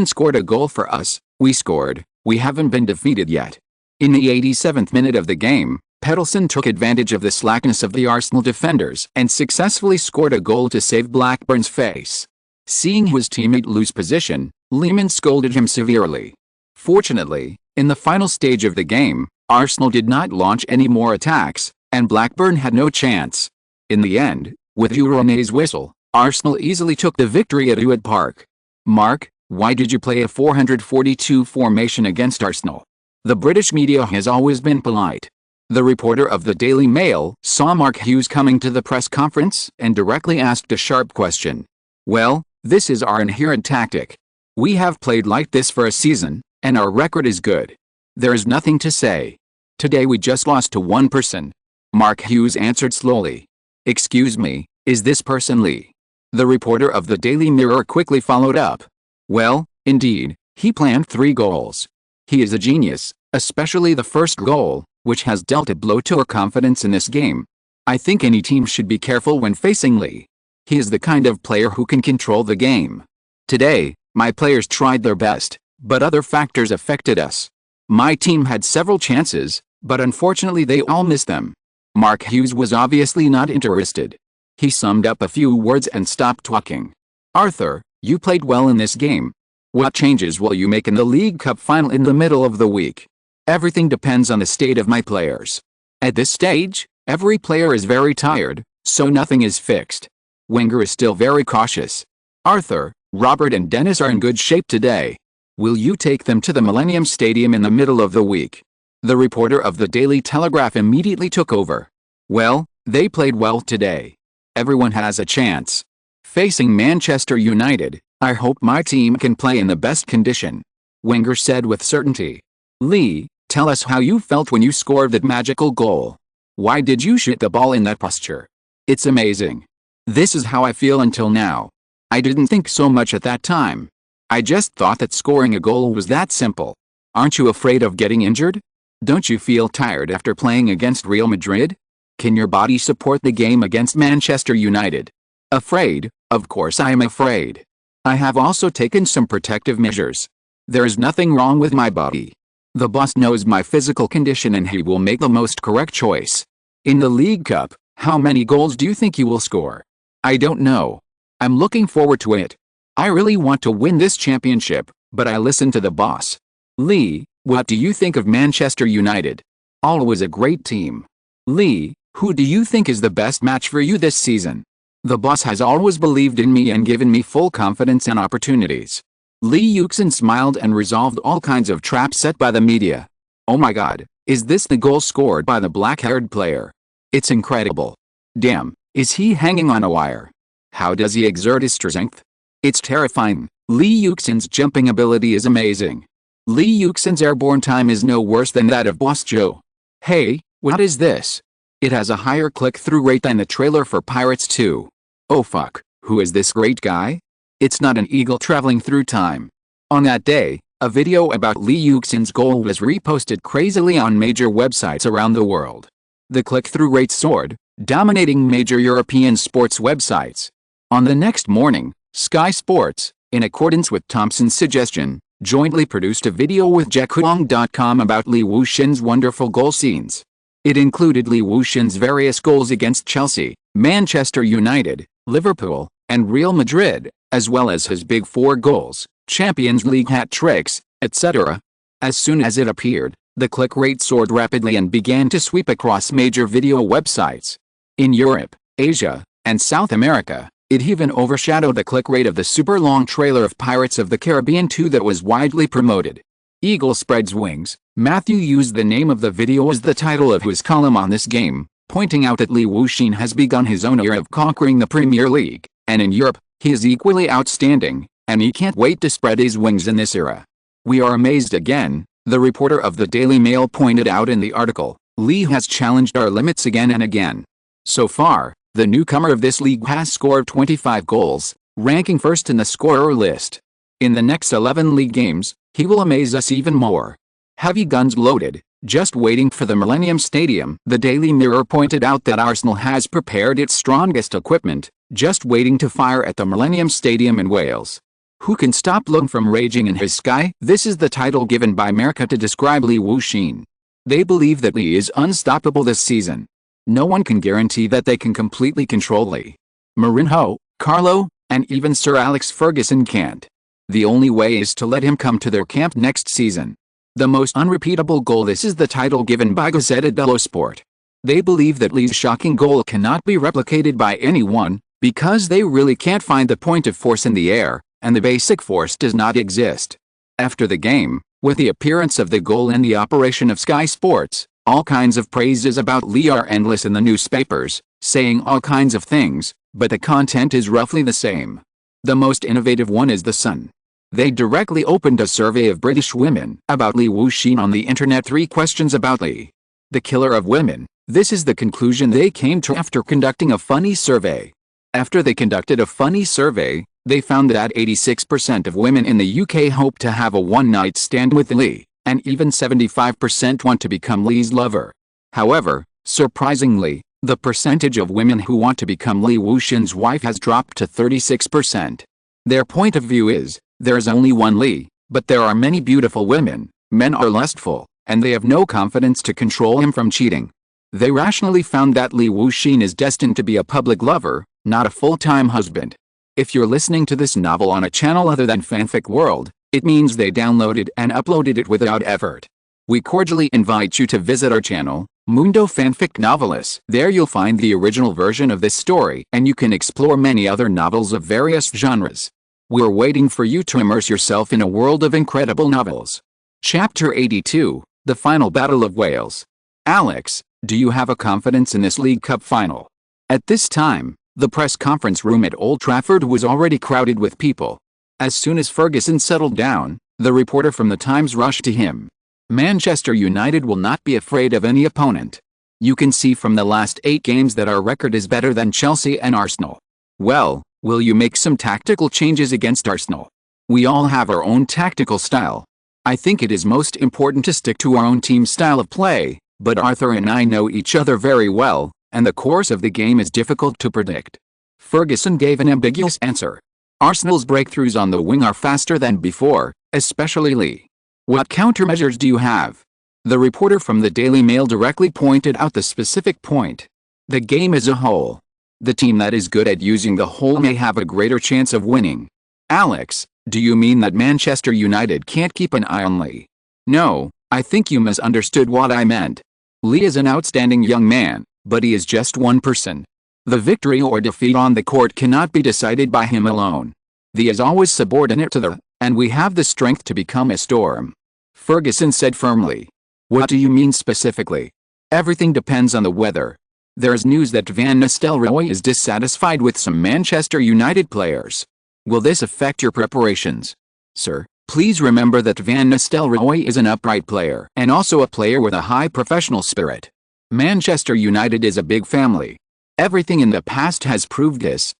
scored a goal for us, we scored, we haven't been defeated yet. In the 87th minute of the game, Pedalson took advantage of the slackness of the Arsenal defenders and successfully scored a goal to save Blackburn's face. Seeing his teammate lose position, Lehmann scolded him severely. Fortunately, in the final stage of the game, Arsenal did not launch any more attacks, and Blackburn had no chance. In the end, with Urone's whistle, Arsenal easily took the victory at Ued Park. Mark, why did you play a 442 formation against Arsenal? The British media has always been polite. The reporter of the Daily Mail saw Mark Hughes coming to the press conference and directly asked a sharp question. Well, this is our inherent tactic. We have played like this for a season, and our record is good. There is nothing to say. Today we just lost to one person. Mark Hughes answered slowly. Excuse me, is this person Lee? The reporter of the Daily Mirror quickly followed up. Well, indeed, he planned 3 goals. He is a genius, especially the first goal, which has dealt a blow to our confidence in this game. I think any team should be careful when facing Lee. He is the kind of player who can control the game. Today, my players tried their best, but other factors affected us. My team had several chances, but unfortunately they all missed them. Mark Hughes was obviously not interested. He summed up a few words and stopped talking. Arthur, you played well in this game. What changes will you make in the League Cup final in the middle of the week? Everything depends on the state of my players. At this stage, every player is very tired, so nothing is fixed. Wenger is still very cautious. Arthur, Robert and Dennis are in good shape today. Will you take them to the Millennium Stadium in the middle of the week? The reporter of the Daily Telegraph immediately took over. Well, they played well today. Everyone has a chance. Facing Manchester United, I hope my team can play in the best condition. Wenger said with certainty. Lee, tell us how you felt when you scored that magical goal. Why did you shoot the ball in that posture? It's amazing. This is how I feel until now. I didn't think so much at that time. I just thought that scoring a goal was that simple. Aren't you afraid of getting injured? Don't you feel tired after playing against Real Madrid? Can your body support the game against Manchester United? Afraid? Of course I am afraid. I have also taken some protective measures. There is nothing wrong with my body. The boss knows my physical condition and he will make the most correct choice. In the League Cup, how many goals do you think you will score? I don't know. I'm looking forward to it. I really want to win this championship, but I listen to the boss. Lee, what do you think of Manchester United? Always a great team. Lee, who do you think is the best match for you this season? The boss has always believed in me and given me full confidence and opportunities. Lee Yuxin smiled and resolved all kinds of traps set by the media. Oh my god, is this the goal scored by the black-haired player? It's incredible. Damn, is he hanging on a wire? How does he exert his strength? It's terrifying. Lee Yuxin's jumping ability is amazing. Lee Yuxin's airborne time is no worse than that of Boss Joe. Hey, what is this? It has a higher click-through rate than the trailer for Pirates 2. Oh fuck, who is this great guy? It's not an eagle traveling through time. On that day, a video about Lee Yuxin's goal was reposted crazily on major websites around the world. The click-through rate soared, dominating major European sports websites. On the next morning, Sky Sports, in accordance with Thompson's suggestion, jointly produced a video with Jekuang.com about Lee Wuxin's wonderful goal scenes. It included Lee Wuxin's various goals against Chelsea, Manchester United, Liverpool, and Real Madrid, as well as his big 4 goals, Champions League hat-tricks, etc. As soon as it appeared, the click rate soared rapidly and began to sweep across major video websites. In Europe, Asia, and South America, it even overshadowed the click rate of the super-long trailer of Pirates of the Caribbean 2 that was widely promoted. Eagle Spreads Wings. Matthew used the name of the video as the title of his column on this game, pointing out that Lee Wuxin has begun his own era of conquering the Premier League, and in Europe, he is equally outstanding, and he can't wait to spread his wings in this era. We are amazed again, the reporter of the Daily Mail pointed out in the article. Lee has challenged our limits again and again. So far, the newcomer of this league has scored 25 goals, ranking first in the scorer list. In the next 11 league games, he will amaze us even more. Heavy guns loaded, just waiting for the Millennium Stadium. The Daily Mirror pointed out that Arsenal has prepared its strongest equipment, just waiting to fire at the Millennium Stadium in Wales. Who can stop Lung from raging in his sky? This is the title given by America to describe Lee Wuxin. They believe that Lee is unstoppable this season. No one can guarantee that they can completely control Lee. Mourinho, Carlo, and even Sir Alex Ferguson can't. The only way is to let him come to their camp next season. The most unrepeatable goal. This is the title given by Gazzetta dello Sport. They believe that Lee's shocking goal cannot be replicated by anyone, because they really can't find the point of force in the air, and the basic force does not exist. After the game, with the appearance of the goal and the operation of Sky Sports, all kinds of praises about Lee are endless in the newspapers, saying all kinds of things, but the content is roughly the same. The most innovative one is The Sun. They directly opened a survey of British women about Lee Wuxin on the internet. 3 questions about Lee, the killer of women. This is the conclusion they came to after conducting a funny survey. After they conducted a funny survey, they found that 86% of women in the UK hope to have a one-night stand with Lee, and even 75% want to become Lee's lover. However, surprisingly, the percentage of women who want to become Lee Wuxin's wife has dropped to 36%. Their point of view is, there's only one Lee, but there are many beautiful women. Men are lustful, and they have no confidence to control him from cheating. They rationally found that Lee Wuxin is destined to be a public lover, not a full-time husband. If you're listening to this novel on a channel other than Fanfic World, it means they downloaded and uploaded it without effort. We cordially invite you to visit our channel, Mundo Fanfic Novelis. There you'll find the original version of this story, and you can explore many other novels of various genres. We're waiting for you to immerse yourself in a world of incredible novels. Chapter 82, The Final Battle of Wales. Alex, do you have a confidence in this League Cup final? At this time, the press conference room at Old Trafford was already crowded with people. As soon as Ferguson settled down, the reporter from the Times rushed to him. Manchester United will not be afraid of any opponent. You can see from the last 8 games that our record is better than Chelsea and Arsenal. Well, will you make some tactical changes against Arsenal? We all have our own tactical style. I think it is most important to stick to our own team style of play, but Arthur and I know each other very well, and the course of the game is difficult to predict. Ferguson gave an ambiguous answer. Arsenal's breakthroughs on the wing are faster than before, especially Lee. What countermeasures do you have? The reporter from the Daily Mail directly pointed out the specific point. The game as a whole. The team that is good at using the whole may have a greater chance of winning. Alex, do you mean that Manchester United can't keep an eye on Lee? No, I think you misunderstood what I meant. Lee is an outstanding young man, but he is just one person. The victory or defeat on the court cannot be decided by him alone. The is always subordinate to the, and we have the strength to become a storm. Ferguson said firmly. What do you mean specifically? Everything depends on the weather. There's news that Van Nistelrooy is dissatisfied with some Manchester United players. Will this affect your preparations? Sir, please remember that Van Nistelrooy is an upright player and also a player with a high professional spirit. Manchester United is a big family. Everything in the past has proved this.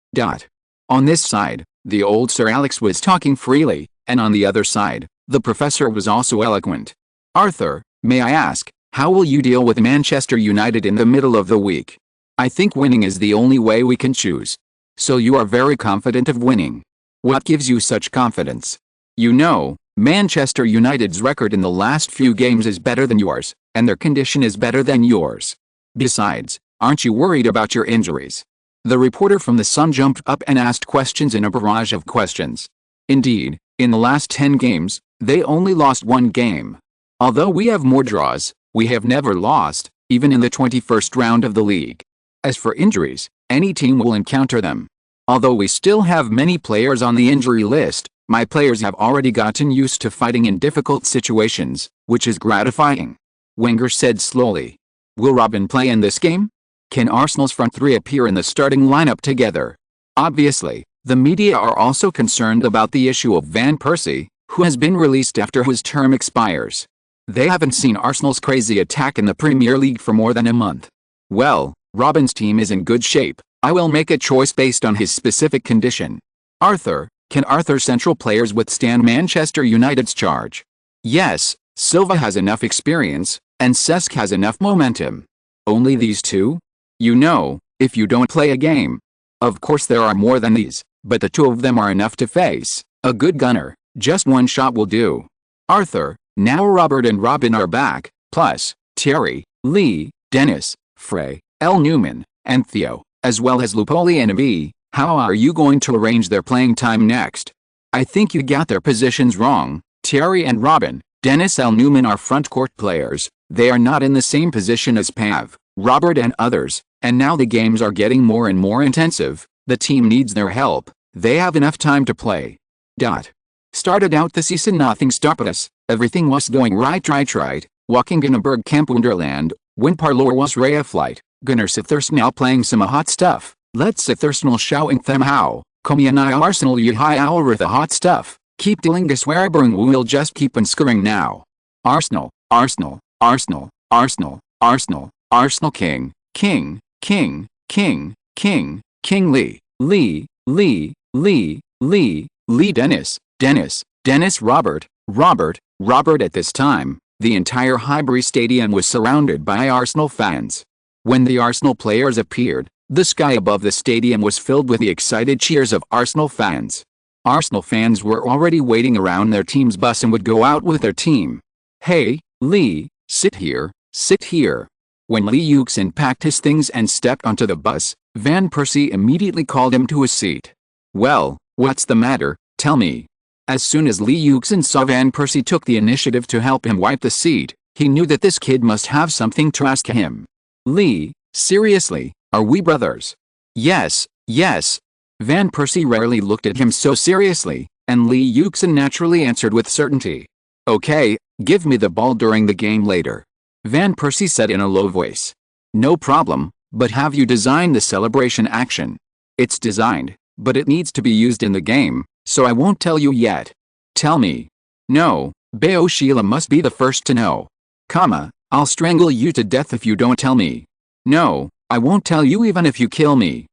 On this side, the old Sir Alex was talking freely, and on the other side, the professor was also eloquent. Arthur, may I ask, how will you deal with Manchester United in the middle of the week? I think winning is the only way we can choose. So you are very confident of winning. What gives you such confidence? You know, Manchester United's record in the last few games is better than yours, and their condition is better than yours. Besides, aren't you worried about your injuries? The reporter from The Sun jumped up and asked questions in a barrage of questions. Indeed, in the last 10 games, they only lost one game. Although we have more draws, we have never lost, even in the 21st round of the league. As for injuries, any team will encounter them. Although we still have many players on the injury list, my players have already gotten used to fighting in difficult situations, which is gratifying. Wenger said slowly. Will Robin play in this game? Can Arsenal's front three appear in the starting lineup together? Obviously, the media are also concerned about the issue of Van Persie, who has been released after his term expires. They haven't seen Arsenal's crazy attack in the Premier League for more than a month. Well, Robin's team is in good shape. I will make a choice based on his specific condition. Arthur, can Arthur's central players withstand Manchester United's charge? Yes, Silva has enough experience, and Cesc has enough momentum. Only these two? You know, if you don't play a game. Of course there are more than these, but the two of them are enough to face a good gunner. Just one shot will do. Arthur, now Robert and Robin are back, plus Thierry, Lee, Dennis, Frey, L. Newman, and Theo, as well as Lupoli and V. How are you going to arrange their playing time next? I think you got their positions wrong. Thierry and Robin, Dennis L. Newman are front court players. They are not in the same position as Pav, Robert and others, and now the games are getting more and more intensive. The team needs their help. They have enough time to play. Started out the season nothing stopped us. Everything was going right. Walking in a Bergkamp Wonderland. When parlour was Raya flight. Gunnar Sithers now playing some hot stuff. Let's Sithersnal showing them how. Come on Arsenal you high hour with the hot stuff. Keep dealing this Werbring we'll just keep on scoring now. Arsenal, Arsenal, Arsenal, Arsenal, Arsenal, Arsenal King, King, King, King, King, King Lee, Lee, Lee, Lee, Lee, Lee Dennis, Dennis, Dennis Robert, Robert, Robert. At this time, the entire Highbury Stadium was surrounded by Arsenal fans. When the Arsenal players appeared, the sky above the stadium was filled with the excited cheers of Arsenal fans. Arsenal fans were already waiting around their team's bus and would go out with their team. Hey, Lee, sit here, sit here. When Lee Yuxin packed his things and stepped onto the bus, Van Persie immediately called him to his seat. Well, what's the matter, tell me. As soon as Lee Yuxin saw Van Persie took the initiative to help him wipe the seat, he knew that this kid must have something to ask him. Lee, seriously, are we brothers? Yes, yes. Van Persie rarely looked at him so seriously, and Lee Yuxin naturally answered with certainty. Okay, give me the ball during the game later. Van Persie said in a low voice. No problem, but have you designed the celebration action? It's designed, but it needs to be used in the game, so I won't tell you yet. Tell me. No, Beo Sheila must be the first to know. I'll strangle you to death if you don't tell me. No, I won't tell you even if you kill me.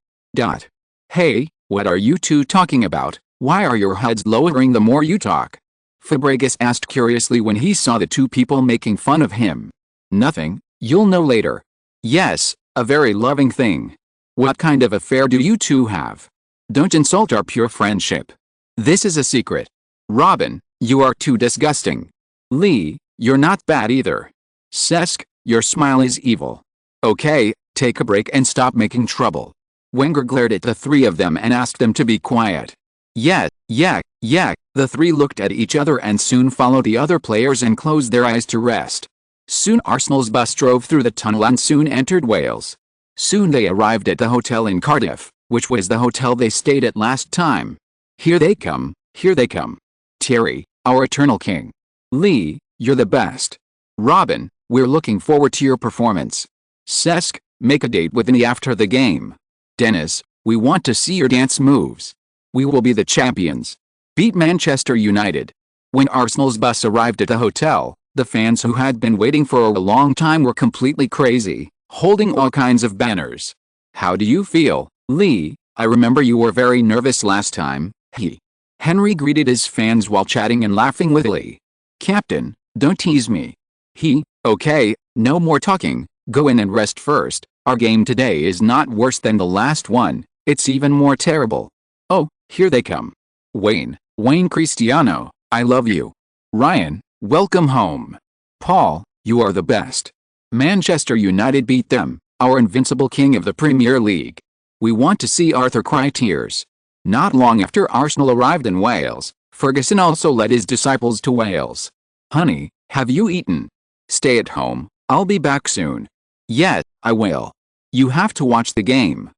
Hey, what are you two talking about? Why are your heads lowering the more you talk? Fabregas asked curiously when he saw the two people making fun of him. Nothing, you'll know later. Yes, a very loving thing. What kind of affair do you two have? Don't insult our pure friendship. This is a secret. Robin, you are too disgusting. Lee, you're not bad either. Cesc, your smile is evil. Okay, take a break and stop making trouble. Wenger glared at the three of them and asked them to be quiet. Yeah. The three looked at each other and soon followed the other players and closed their eyes to rest. Soon Arsenal's bus drove through the tunnel and soon entered Wales. Soon they arrived at the hotel in Cardiff, which was the hotel they stayed at last time. Here they come, here they come. Terry, our eternal king. Lee, you're the best. Robin, we're looking forward to your performance. Cesc, make a date with me after the game. Dennis, we want to see your dance moves. We will be the champions. Beat Manchester United. When Arsenal's bus arrived at the hotel, the fans who had been waiting for a long time were completely crazy, holding all kinds of banners. How do you feel, Lee? I remember you were very nervous last time. Henry greeted his fans while chatting and laughing with Lee. Captain, don't tease me. Okay, no more talking, go in and rest first. Our game today is not worse than the last one, it's even more terrible. Oh, here they come. Wayne Cristiano, I love you. Ryan, welcome home. Paul, you are the best. Manchester United beat them, our invincible king of the Premier League. We want to see Arthur cry tears. Not long after Arsenal arrived in Wales, Ferguson also led his disciples to Wales. Honey, have you eaten? Stay at home, I'll be back soon. Yet, I will. You have to watch the game.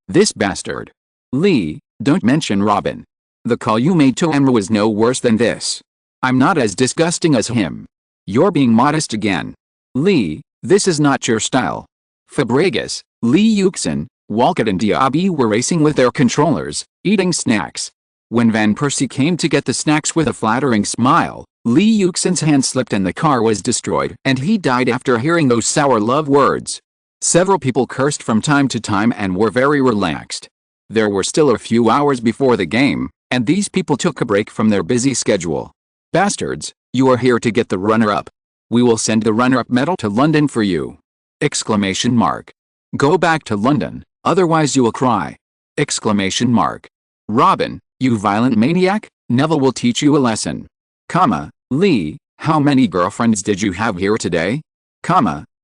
This bastard. Lee, don't mention Robin. The call you made to Emma was no worse than this. I'm not as disgusting as him. You're being modest again. Lee, this is not your style. Fabregas, Lee Yuxin, Walcott and Diaby were racing with their controllers, eating snacks. When Van Persie came to get the snacks with a flattering smile, Lee Yuxin's hand slipped and the car was destroyed, and he died after hearing those sour love words. Several people cursed from time to time and were very relaxed. There were still a few hours before the game, and these people took a break from their busy schedule. Bastards, you are here to get the runner-up. We will send the runner-up medal to London for you! Exclamation mark. Go back to London, otherwise you will cry! Exclamation mark. Robin, you violent maniac, Neville will teach you a lesson. Lee, how many girlfriends did you have here today?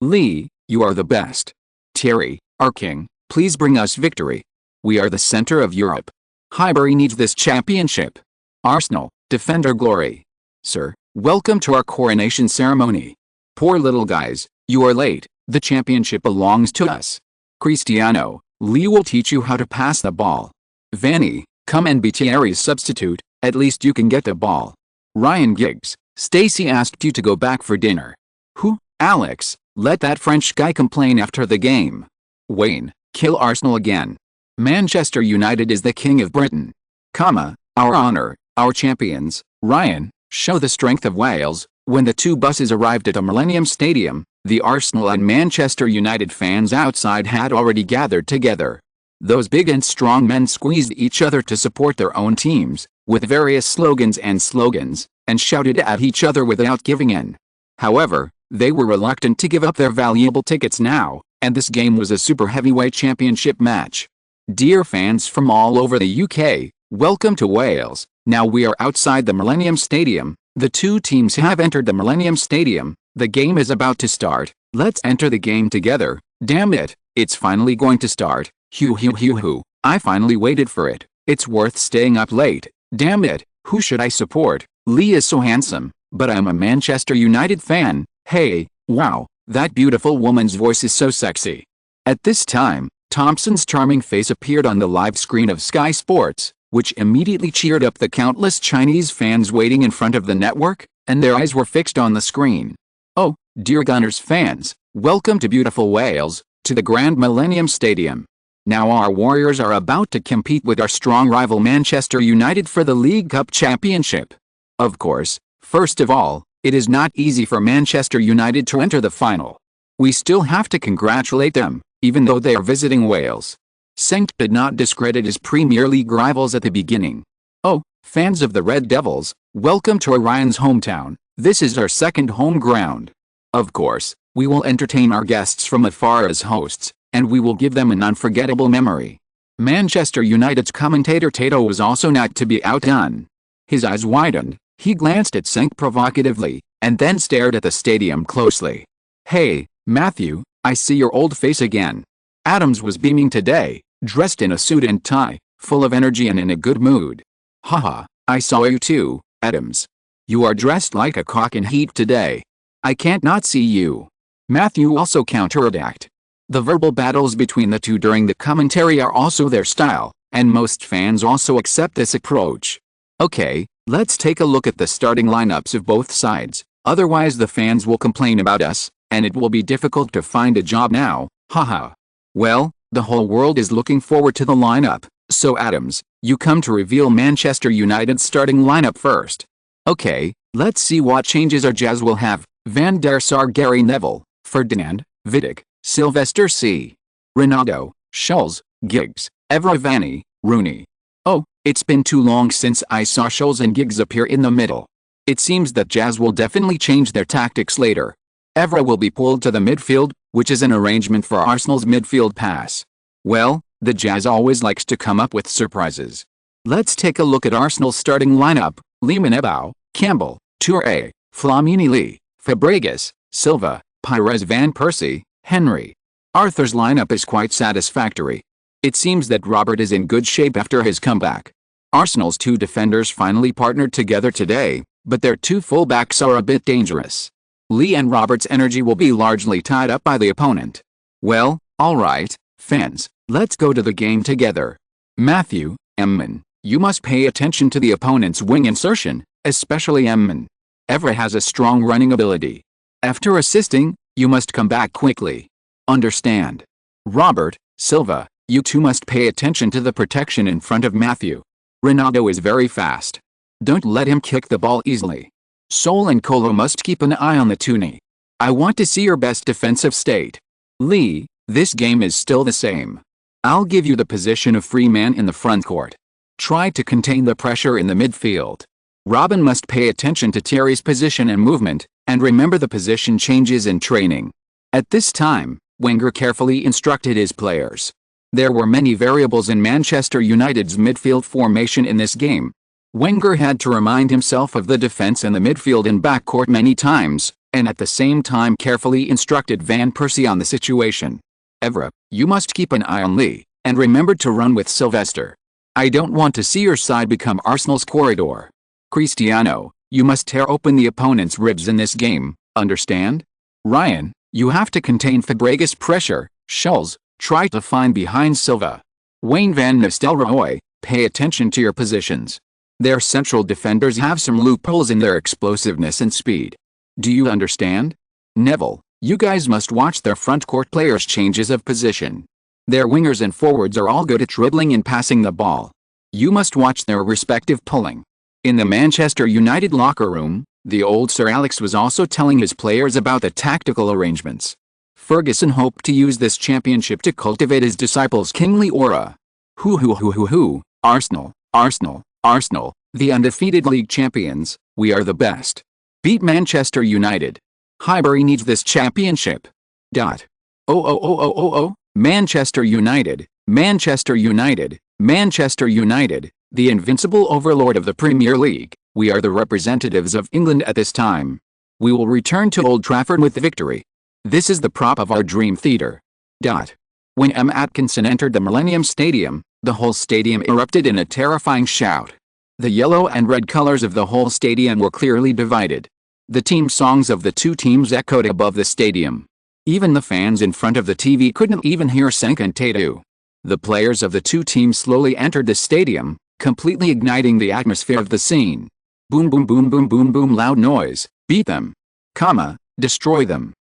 Lee, you are the best. Terry, our king, please bring us victory. We are the center of Europe. Highbury needs this championship. Arsenal, defend our glory. Sir, welcome to our coronation ceremony. Poor little guys, you are late, the championship belongs to us. Cristiano, Lee will teach you how to pass the ball. Vanny, come and be Thierry's substitute, at least you can get the ball. Ryan Giggs, Stacy asked you to go back for dinner. Who? Alex, let that French guy complain after the game. Wayne, kill Arsenal again. Manchester United is the king of Britain. Our honor, our champions. Ryan, show the strength of Wales. When the two buses arrived at the Millennium Stadium, the Arsenal and Manchester United fans outside had already gathered together. Those big and strong men squeezed each other to support their own teams, with various slogans, and shouted at each other without giving in. However, they were reluctant to give up their valuable tickets now, and this game was a super heavyweight championship match. Dear fans from all over the UK, welcome to Wales. Now we are outside the Millennium Stadium. The two teams have entered the Millennium Stadium. The game is about to start. Let's enter the game together. Damn it, it's finally going to start. Hoo. I finally waited for it. It's worth staying up late. Damn it, who should I support? Lee is so handsome, but I'm a Manchester United fan. Hey, wow, that beautiful woman's voice is so sexy. At this time, Thompson's charming face appeared on the live screen of Sky Sports, which immediately cheered up the countless Chinese fans waiting in front of the network, and their eyes were fixed on the screen. Oh, dear Gunners fans, welcome to beautiful Wales, to the Grand Millennium Stadium. Now our Warriors are about to compete with our strong rival Manchester United for the League Cup Championship. Of course, first of all, it is not easy for Manchester United to enter the final. We still have to congratulate them, even though they are visiting Wales. Cenk did not discredit his Premier League rivals at the beginning. Oh, fans of the Red Devils, welcome to Orion's hometown. This is our second home ground. Of course, we will entertain our guests from afar as hosts, and we will give them an unforgettable memory. Manchester United's commentator Tato was also not to be outdone. His eyes widened, he glanced at Cenk provocatively, and then stared at the stadium closely. Hey, Matthew, I see your old face again. Adams was beaming today, dressed in a suit and tie, full of energy and in a good mood. Haha, I saw you too, Adams. You are dressed like a cock in heat today. I can't not see you. Matthew also counterattacked. The verbal battles between the two during the commentary are also their style, and most fans also accept this approach. Okay, let's take a look at the starting lineups of both sides, otherwise the fans will complain about us, and it will be difficult to find a job now, haha. Well, the whole world is looking forward to the lineup, so Adams, you come to reveal Manchester United's starting lineup first. Okay, let's see what changes our Jazz will have. Van der Sar, Gary Neville, Ferdinand, Vidic, Sylvester C. Ronaldo, Scholes, Giggs, Evra, Vanni, Rooney. Oh, it's been too long since I saw Scholes and Giggs appear in the middle. It seems that Jazz will definitely change their tactics later. Evra will be pulled to the midfield, which is an arrangement for Arsenal's midfield pass. Well, the Jazz always likes to come up with surprises. Let's take a look at Arsenal's starting lineup. Lehmann, Ebou, Campbell, Toure, Flamini, Lee, Fabregas, Silva, Pires, Van Persie, Henry. Arthur's lineup is quite satisfactory. It seems that Robert is in good shape after his comeback. Arsenal's two defenders finally partnered together today, but their two fullbacks are a bit dangerous. Lee and Robert's energy will be largely tied up by the opponent. Well, alright, fans, let's go to the game together. Matthew, Emman, you must pay attention to the opponent's wing insertion, especially Emman. Evra has a strong running ability. After assisting, you must come back quickly. Understand? Robert, Silva, you two must pay attention to the protection in front of Matthew. Ronaldo is very fast. Don't let him kick the ball easily. Sol and Kolo must keep an eye on the Tuni. I want to see your best defensive state. Lee, this game is still the same. I'll give you the position of free man in the front court. Try to contain the pressure in the midfield. Robin must pay attention to Thierry's position and movement, and remember the position changes in training. At this time, Wenger carefully instructed his players. There were many variables in Manchester United's midfield formation in this game. Wenger had to remind himself of the defense and the midfield and backcourt many times, and at the same time carefully instructed Van Persie on the situation. Evra, you must keep an eye on Lee, and remember to run with Sylvester. I don't want to see your side become Arsenal's corridor. Cristiano, you must tear open the opponent's ribs in this game, understand? Ryan, you have to contain Fabregas' pressure. Scholes, try to find behind Silva. Wayne Van Nistelrooy, pay attention to your positions. Their central defenders have some loopholes in their explosiveness and speed. Do you understand? Neville, you guys must watch their front court players' changes of position. Their wingers and forwards are all good at dribbling and passing the ball. You must watch their respective pulling. In the Manchester United locker room, the old Sir Alex was also telling his players about the tactical arrangements. Ferguson hoped to use this championship to cultivate his disciples' kingly aura. Arsenal, Arsenal, Arsenal, the undefeated league champions, we are the best. Beat Manchester United. Highbury needs this championship. Manchester United, Manchester United, Manchester United, the invincible overlord of the Premier League, we are the representatives of England at this time. We will return to Old Trafford with victory. This is the prop of our dream theatre. When M. Atkinson entered the Millennium Stadium, the whole stadium erupted in a terrifying shout. The yellow and red colors of the whole stadium were clearly divided. The team songs of the two teams echoed above the stadium. Even the fans in front of the TV couldn't even hear Senkantatu. The players of the two teams slowly entered the stadium, completely igniting the atmosphere of the scene. Boom boom boom boom boom boom, loud noise, beat them, destroy them,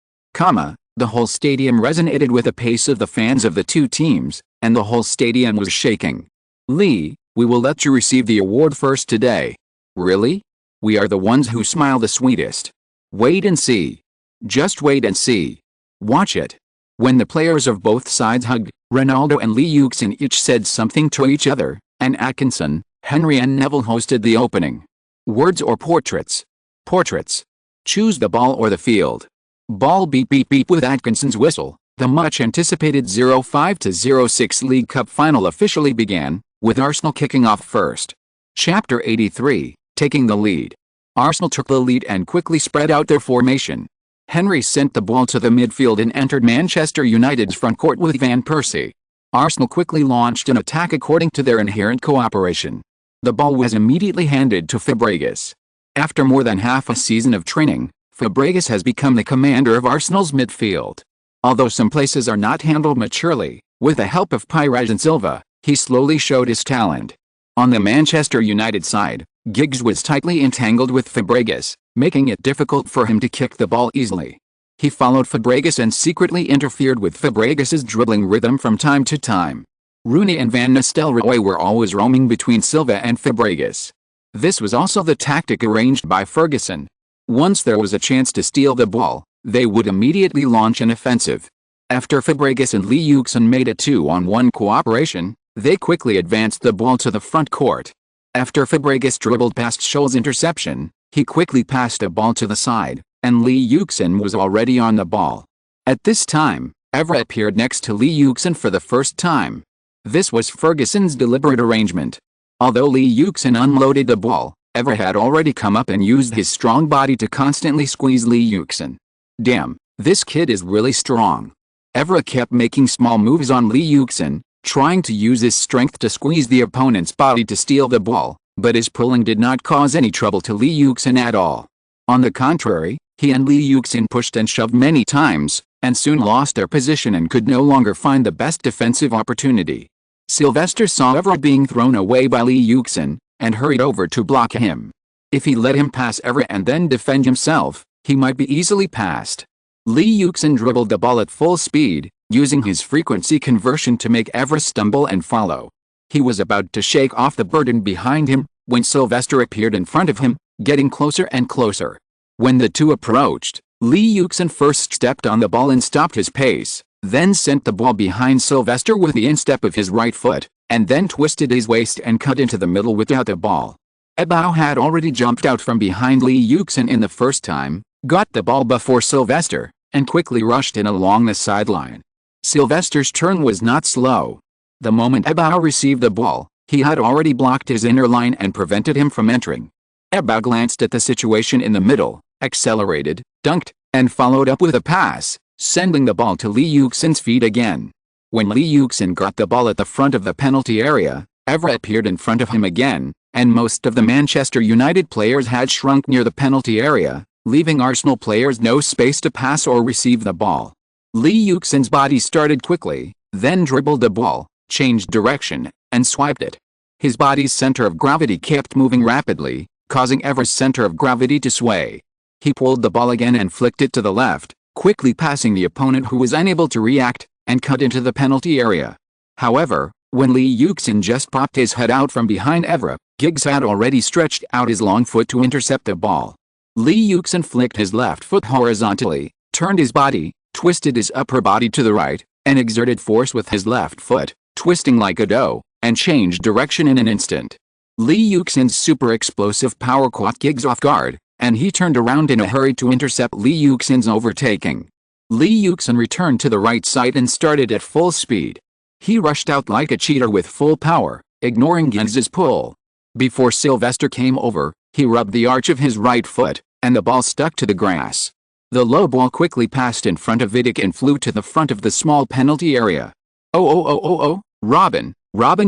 the whole stadium resonated with the pace of the fans of the two teams, and the whole stadium was shaking. Lee, we will let you receive the award first today. Really? We are the ones who smile the sweetest. Wait and see. Just wait and see. Watch it. When the players of both sides hugged, Ronaldo and Lee Yuxin each said something to each other, and Atkinson, Henry and Neville hosted the opening. Words or portraits? Portraits. Choose the ball or the field. Ball, beep beep beep. With Atkinson's whistle, the much-anticipated 05-06 League Cup final officially began, with Arsenal kicking off first. Chapter 83, taking the lead. Arsenal took the lead and quickly spread out their formation. Henry sent the ball to the midfield and entered Manchester United's front court with Van Persie. Arsenal quickly launched an attack according to their inherent cooperation. The ball was immediately handed to Fabregas. After more than half a season of training, Fabregas has become the commander of Arsenal's midfield. Although some places are not handled maturely, with the help of Pires and Silva, he slowly showed his talent. On the Manchester United side, Giggs was tightly entangled with Fabregas, making it difficult for him to kick the ball easily. He followed Fabregas and secretly interfered with Fabregas's dribbling rhythm from time to time. Rooney and Van Nistelrooy were always roaming between Silva and Fabregas. This was also the tactic arranged by Ferguson. Once there was a chance to steal the ball, they would immediately launch an offensive. After Fabregas and Lee Yuxin made a 2-on-1 cooperation, they quickly advanced the ball to the front court. After Fabregas dribbled past Scholl's interception, he quickly passed a ball to the side, and Lee Yuxin was already on the ball. At this time, Evra appeared next to Lee Yuxin for the first time. This was Ferguson's deliberate arrangement. Although Lee Yuxin unloaded the ball, Evra had already come up and used his strong body to constantly squeeze Lee Yuxin. Damn, this kid is really strong. Evra kept making small moves on Lee Yuxin, trying to use his strength to squeeze the opponent's body to steal the ball, but his pulling did not cause any trouble to Lee Yuxin at all. On the contrary, he and Lee Yuxin pushed and shoved many times, and soon lost their position and could no longer find the best defensive opportunity. Sylvester saw Evra being thrown away by Lee Yuxin, and hurried over to block him. If he let him pass Evra and then defend himself, he might be easily passed. Lee Yuxin dribbled the ball at full speed, using his frequency conversion to make Evra stumble and follow. He was about to shake off the burden behind him, when Sylvester appeared in front of him, getting closer and closer. When the two approached, Lee Yuxin first stepped on the ball and stopped his pace, then sent the ball behind Sylvester with the instep of his right foot, and then twisted his waist and cut into the middle without the ball. Ebao had already jumped out from behind Lee Yuxin in the first time, got the ball before Sylvester, and quickly rushed in along the sideline. Sylvester's turn was not slow. The moment Ebao received the ball, he had already blocked his inner line and prevented him from entering. Ebao glanced at the situation in the middle, accelerated, dunked, and followed up with a pass, sending the ball to Lee Yuxin's feet again. When Lee Yuxin got the ball at the front of the penalty area, Evra appeared in front of him again, and most of the Manchester United players had shrunk near the penalty area, leaving Arsenal players no space to pass or receive the ball. Lee Yuxin's body started quickly, then dribbled the ball, changed direction, and swiped it. His body's center of gravity kept moving rapidly, causing Evra's center of gravity to sway. He pulled the ball again and flicked it to the left, quickly passing the opponent who was unable to react, and cut into the penalty area. However, when Lee Yuxin just popped his head out from behind Evra, Giggs had already stretched out his long foot to intercept the ball. Lee Yuxin flicked his left foot horizontally, turned his body, twisted his upper body to the right, and exerted force with his left foot, twisting like a dough, and changed direction in an instant. Lee Yuxin's super explosive power caught Giggs off guard, and he turned around in a hurry to intercept Lee Yuxin's overtaking. Lee Yuxin returned to the right side and started at full speed. He rushed out like a cheater with full power, ignoring Giggs's pull. Before Sylvester came over, he rubbed the arch of his right foot, and the ball stuck to the grass. The low ball quickly passed in front of Vidic and flew to the front of the small penalty area. Oh, Robin,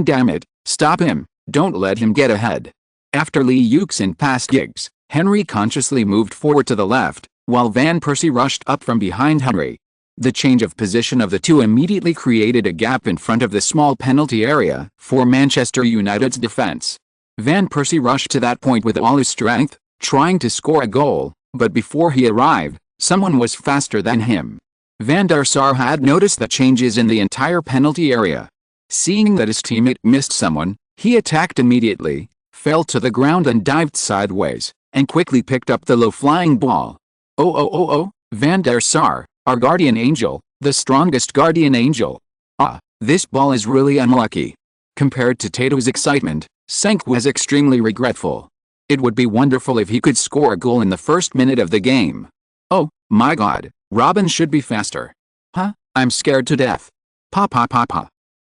damn it, stop him, don't let him get ahead. After Lee Yuxin passed Giggs, Henry consciously moved forward to the left, while Van Persie rushed up from behind Henry. The change of position of the two immediately created a gap in front of the small penalty area for Manchester United's defense. Van Persie rushed to that point with all his strength, trying to score a goal, but before he arrived, someone was faster than him. Van der Sar had noticed the changes in the entire penalty area. Seeing that his teammate missed someone, he attacked immediately, fell to the ground and dived sideways, and quickly picked up the low-flying ball. Oh, Van der Sar, our guardian angel, the strongest guardian angel. Ah, this ball is really unlucky. Compared to Tato's excitement, Senk was extremely regretful. It would be wonderful if he could score a goal in the first minute of the game. Oh, my God, Robin should be faster. Huh, I'm scared to death. Pa.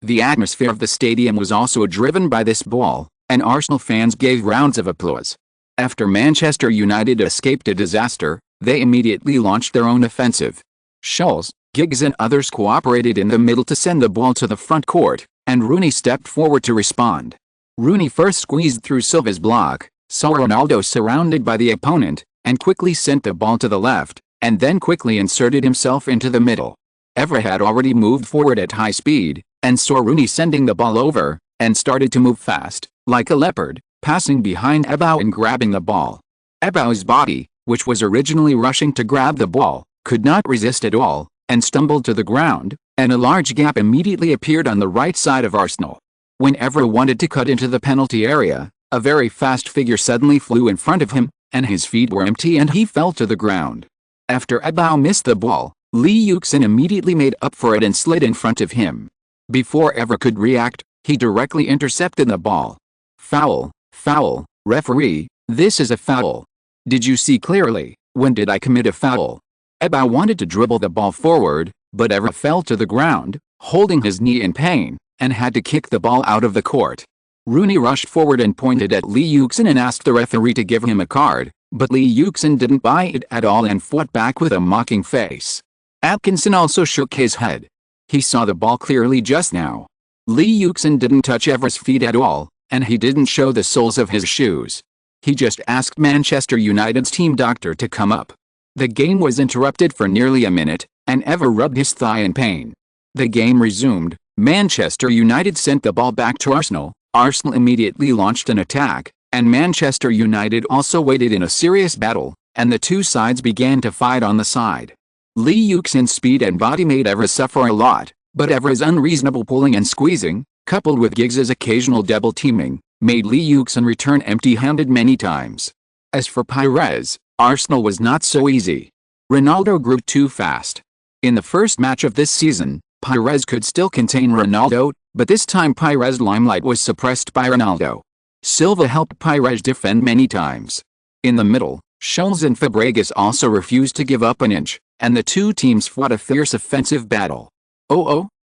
The atmosphere of the stadium was also driven by this ball, and Arsenal fans gave rounds of applause. After Manchester United escaped a disaster, they immediately launched their own offensive. Scholes, Giggs and others cooperated in the middle to send the ball to the front court, and Rooney stepped forward to respond. Rooney first squeezed through Silva's block, saw Ronaldo surrounded by the opponent, and quickly sent the ball to the left, and then quickly inserted himself into the middle. Evra had already moved forward at high speed, and saw Rooney sending the ball over, and started to move fast, like a leopard, passing behind Ebou and grabbing the ball. Ebou's body, which was originally rushing to grab the ball, could not resist at all, and stumbled to the ground, and a large gap immediately appeared on the right side of Arsenal. When Evra wanted to cut into the penalty area, a very fast figure suddenly flew in front of him, and his feet were empty and he fell to the ground. After Ebou missed the ball, Yuxin immediately made up for it and slid in front of him. Before Evra could react, he directly intercepted the ball. Foul, foul, referee, this is a foul. Did you see clearly? When did I commit a foul? Ebou wanted to dribble the ball forward, but Evra fell to the ground, holding his knee in pain, and had to kick the ball out of the court. Rooney rushed forward and pointed at Yuxin and asked the referee to give him a card, but Yuxin didn't buy it at all and fought back with a mocking face. Atkinson also shook his head. He saw the ball clearly just now. Yuxin didn't touch Evra's feet at all, and he didn't show the soles of his shoes. He just asked Manchester United's team doctor to come up. The game was interrupted for nearly a minute, and Evra rubbed his thigh in pain. The game resumed. Manchester United sent the ball back to Arsenal. Arsenal immediately launched an attack, and Manchester United also waited in a serious battle, and the two sides began to fight on the side. Yuxin's speed and body made Evra suffer a lot, but Evra's unreasonable pulling and squeezing, coupled with Giggs's occasional double teaming, made Yuxin return empty-handed many times. As for Pires, Arsenal was not so easy. Ronaldo grew too fast. In the first match of this season, Pires could still contain Ronaldo, but this time Pires' limelight was suppressed by Ronaldo. Silva helped Pires defend many times. In the middle, Scholes and Fabregas also refused to give up an inch, and the two teams fought a fierce offensive battle.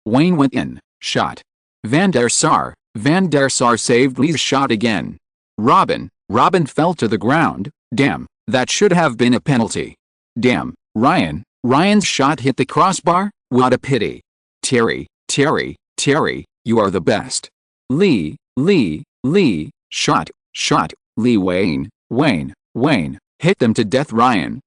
Wayne went in, shot. Van der Sar saved Lee's shot again. Robin fell to the ground. Damn, that should have been a penalty. Damn, Ryan's shot hit the crossbar, what a pity. Terry, you are the best. Lee, shot, Lee Wayne, hit them to death. Ryan,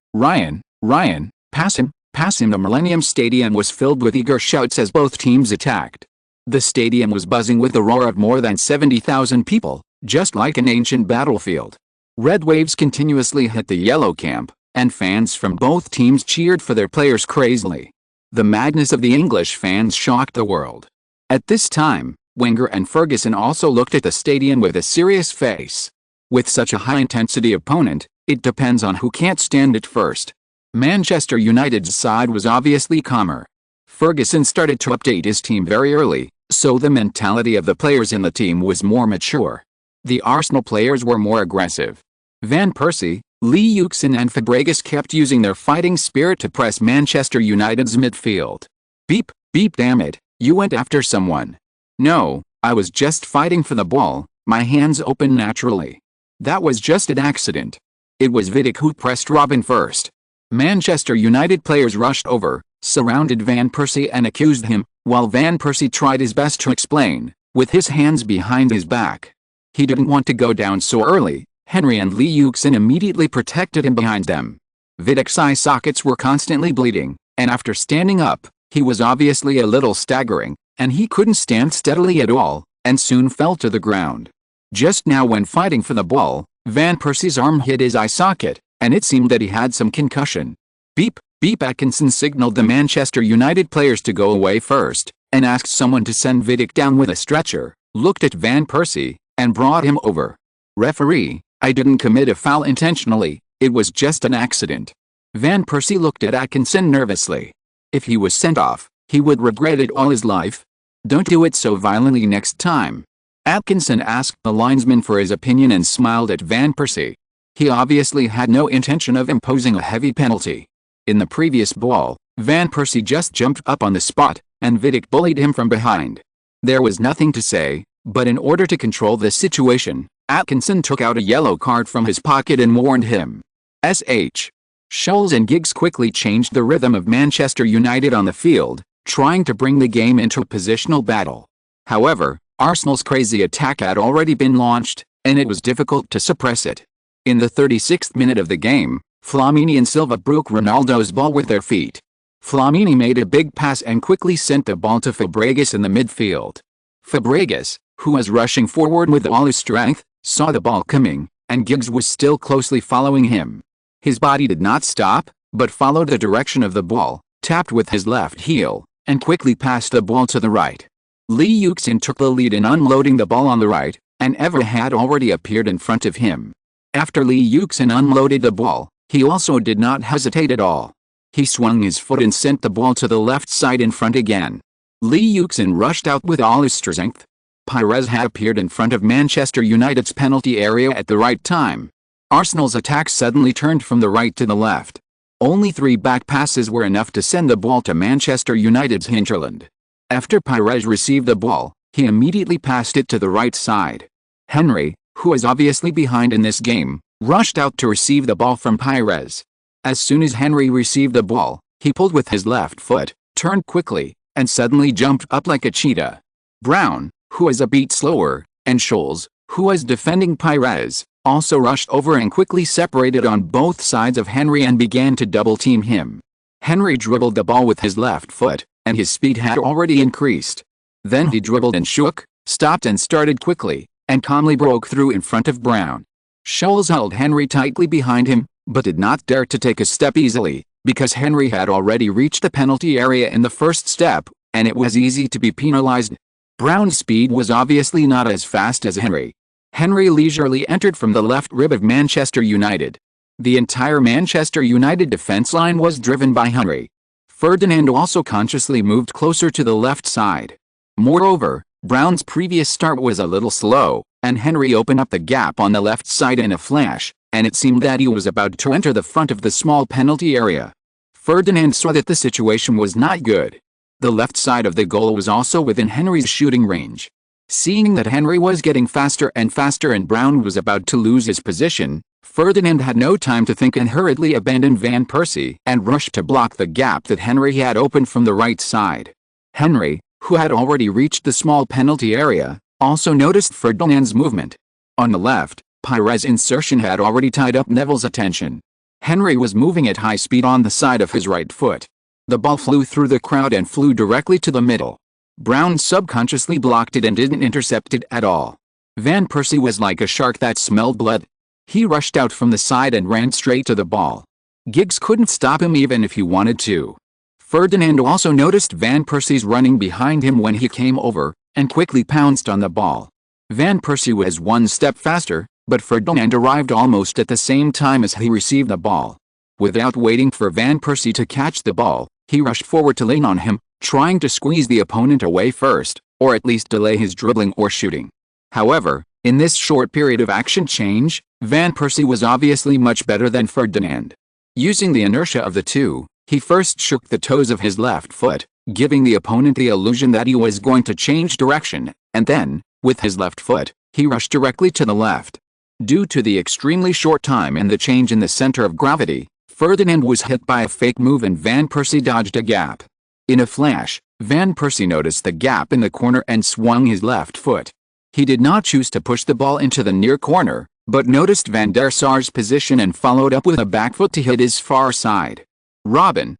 pass him. The Millennium Stadium was filled with eager shouts as both teams attacked. The stadium was buzzing with the roar of more than 70,000 people, just like an ancient battlefield. Red waves continuously hit the yellow camp, and fans from both teams cheered for their players crazily. The madness of the English fans shocked the world. At this time, Wenger and Ferguson also looked at the stadium with a serious face. With such a high-intensity opponent, it depends on who can't stand it first. Manchester United's side was obviously calmer. Ferguson started to update his team very early, so the mentality of the players in the team was more mature. The Arsenal players were more aggressive. Van Persie, Yuxin and Fabregas kept using their fighting spirit to press Manchester United's midfield. Beep, damn it, you went after someone. No, I was just fighting for the ball, my hands open naturally. That was just an accident. It was Vidic who pressed Robin first. Manchester United players rushed over, surrounded Van Persie and accused him, while Van Persie tried his best to explain, with his hands behind his back. He didn't want to go down so early. Henry and Yuxin immediately protected him behind them. Vidic's eye sockets were constantly bleeding, and after standing up, he was obviously a little staggering, and he couldn't stand steadily at all, and soon fell to the ground. Just now when fighting for the ball, Van Persie's arm hit his eye socket, and it seemed that he had some concussion. Beep, Atkinson signaled the Manchester United players to go away first, and asked someone to send Vidic down with a stretcher, looked at Van Persie, and brought him over. Referee, I didn't commit a foul intentionally, it was just an accident. Van Persie looked at Atkinson nervously. If he was sent off, he would regret it all his life. Don't do it so violently next time. Atkinson asked the linesman for his opinion and smiled at Van Persie. He obviously had no intention of imposing a heavy penalty. In the previous ball, Van Persie just jumped up on the spot, and Vidic bullied him from behind. There was nothing to say, but in order to control the situation, Atkinson took out a yellow card from his pocket and warned him. Scholes and Giggs quickly changed the rhythm of Manchester United on the field, trying to bring the game into a positional battle. However, Arsenal's crazy attack had already been launched, and it was difficult to suppress it. In the 36th minute of the game, Flamini and Silva broke Ronaldo's ball with their feet. Flamini made a big pass and quickly sent the ball to Fabregas in the midfield. Fabregas, who was rushing forward with all his strength, saw the ball coming, and Giggs was still closely following him. His body did not stop, but followed the direction of the ball, tapped with his left heel, and quickly passed the ball to the right. Lee Yuxin took the lead in unloading the ball on the right, and Eva had already appeared in front of him. After Lee Yuxin unloaded the ball, he also did not hesitate at all. He swung his foot and sent the ball to the left side in front again. Lee Yuxin rushed out with all his strength. Pires had appeared in front of Manchester United's penalty area at the right time. Arsenal's attack suddenly turned from the right to the left. Only 3 back passes were enough to send the ball to Manchester United's hinterland. After Pires received the ball, he immediately passed it to the right side. Henry, who was obviously behind in this game, rushed out to receive the ball from Pires. As soon as Henry received the ball, he pulled with his left foot, turned quickly, and suddenly jumped up like a cheetah. Brown, who was a beat slower, and Scholes, who was defending Pires, also rushed over and quickly separated on both sides of Henry and began to double-team him. Henry dribbled the ball with his left foot, and his speed had already increased. Then he dribbled and shook, stopped and started quickly, and calmly broke through in front of Brown. Scholes held Henry tightly behind him, but did not dare to take a step easily, because Henry had already reached the penalty area in the first step, and it was easy to be penalized. Brown's speed was obviously not as fast as Henry. Henry leisurely entered from the left rib of Manchester United. The entire Manchester United defense line was driven by Henry. Ferdinand also consciously moved closer to the left side. Moreover, Brown's previous start was a little slow, and Henry opened up the gap on the left side in a flash, and it seemed that he was about to enter the front of the small penalty area. Ferdinand saw that the situation was not good. The left side of the goal was also within Henry's shooting range. Seeing that Henry was getting faster and faster and Brown was about to lose his position, Ferdinand had no time to think and hurriedly abandoned Van Persie and rushed to block the gap that Henry had opened from the right side. Henry, who had already reached the small penalty area, also noticed Ferdinand's movement. On the left, Pires' insertion had already tied up Neville's attention. Henry was moving at high speed on the side of his right foot. The ball flew through the crowd and flew directly to the middle. Brown subconsciously blocked it and didn't intercept it at all. Van Persie was like a shark that smelled blood. He rushed out from the side and ran straight to the ball. Giggs couldn't stop him even if he wanted to. Ferdinand also noticed Van Persie's running behind him when he came over, and quickly pounced on the ball. Van Persie was one step faster, but Ferdinand arrived almost at the same time as he received the ball. Without waiting for Van Persie to catch the ball, he rushed forward to lean on him, trying to squeeze the opponent away first, or at least delay his dribbling or shooting. However, in this short period of action change, Van Persie was obviously much better than Ferdinand. Using the inertia of the two, he first shook the toes of his left foot, giving the opponent the illusion that he was going to change direction, and then, with his left foot, he rushed directly to the left. Due to the extremely short time and the change in the center of gravity, Ferdinand was hit by a fake move and Van Persie dodged a gap. In a flash, Van Persie noticed the gap in the corner and swung his left foot. He did not choose to push the ball into the near corner, but noticed Van der Sar's position and followed up with a back foot to hit his far side. Robin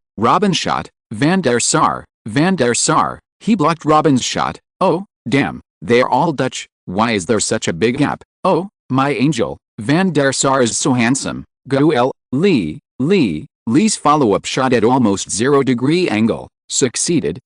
shot, Van der Sar, he blocked Robin's shot. Oh, damn, they are all Dutch, why is there such a big gap? Oh, my angel, Van der Sar is so handsome. Go Lee's follow-up shot at almost 0-degree angle. Succeeded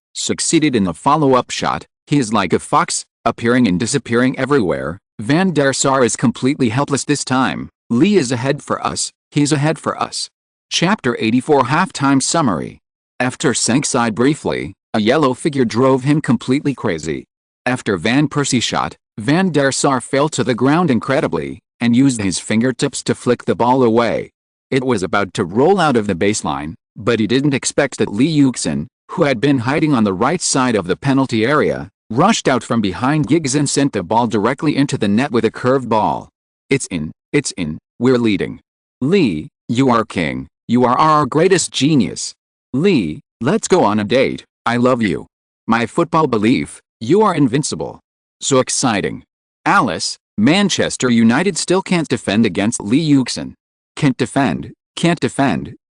in the follow-up shot. He is like a fox, appearing and disappearing everywhere. Van der Sar is completely helpless this time. Lee is ahead for us. He's ahead for us. Chapter 84 Halftime Summary. After sank side briefly, a yellow figure drove him completely crazy. After Van Persie shot, Van der Sar fell to the ground incredibly, and used his fingertips to flick the ball away. It was about to roll out of the baseline, but he didn't expect that Lee Yuxin, who had been hiding on the right side of the penalty area, rushed out from behind Giggs and sent the ball directly into the net with a curved ball. It's in, we're leading. Lee, you are king, you are our greatest genius. Lee, let's go on a date, I love you. My football belief, you are invincible. So exciting. Alice, Manchester United still can't defend against Lee Yuxin. Can't defend.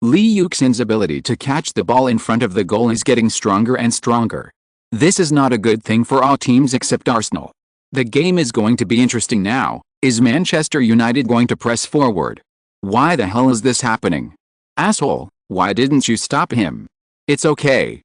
Lee Yuxin's ability to catch the ball in front of the goal is getting stronger and stronger. This is not a good thing for all teams except Arsenal. The game is going to be interesting now. Is Manchester United going to press forward? Why the hell is this happening? Asshole, why didn't you stop him? It's okay,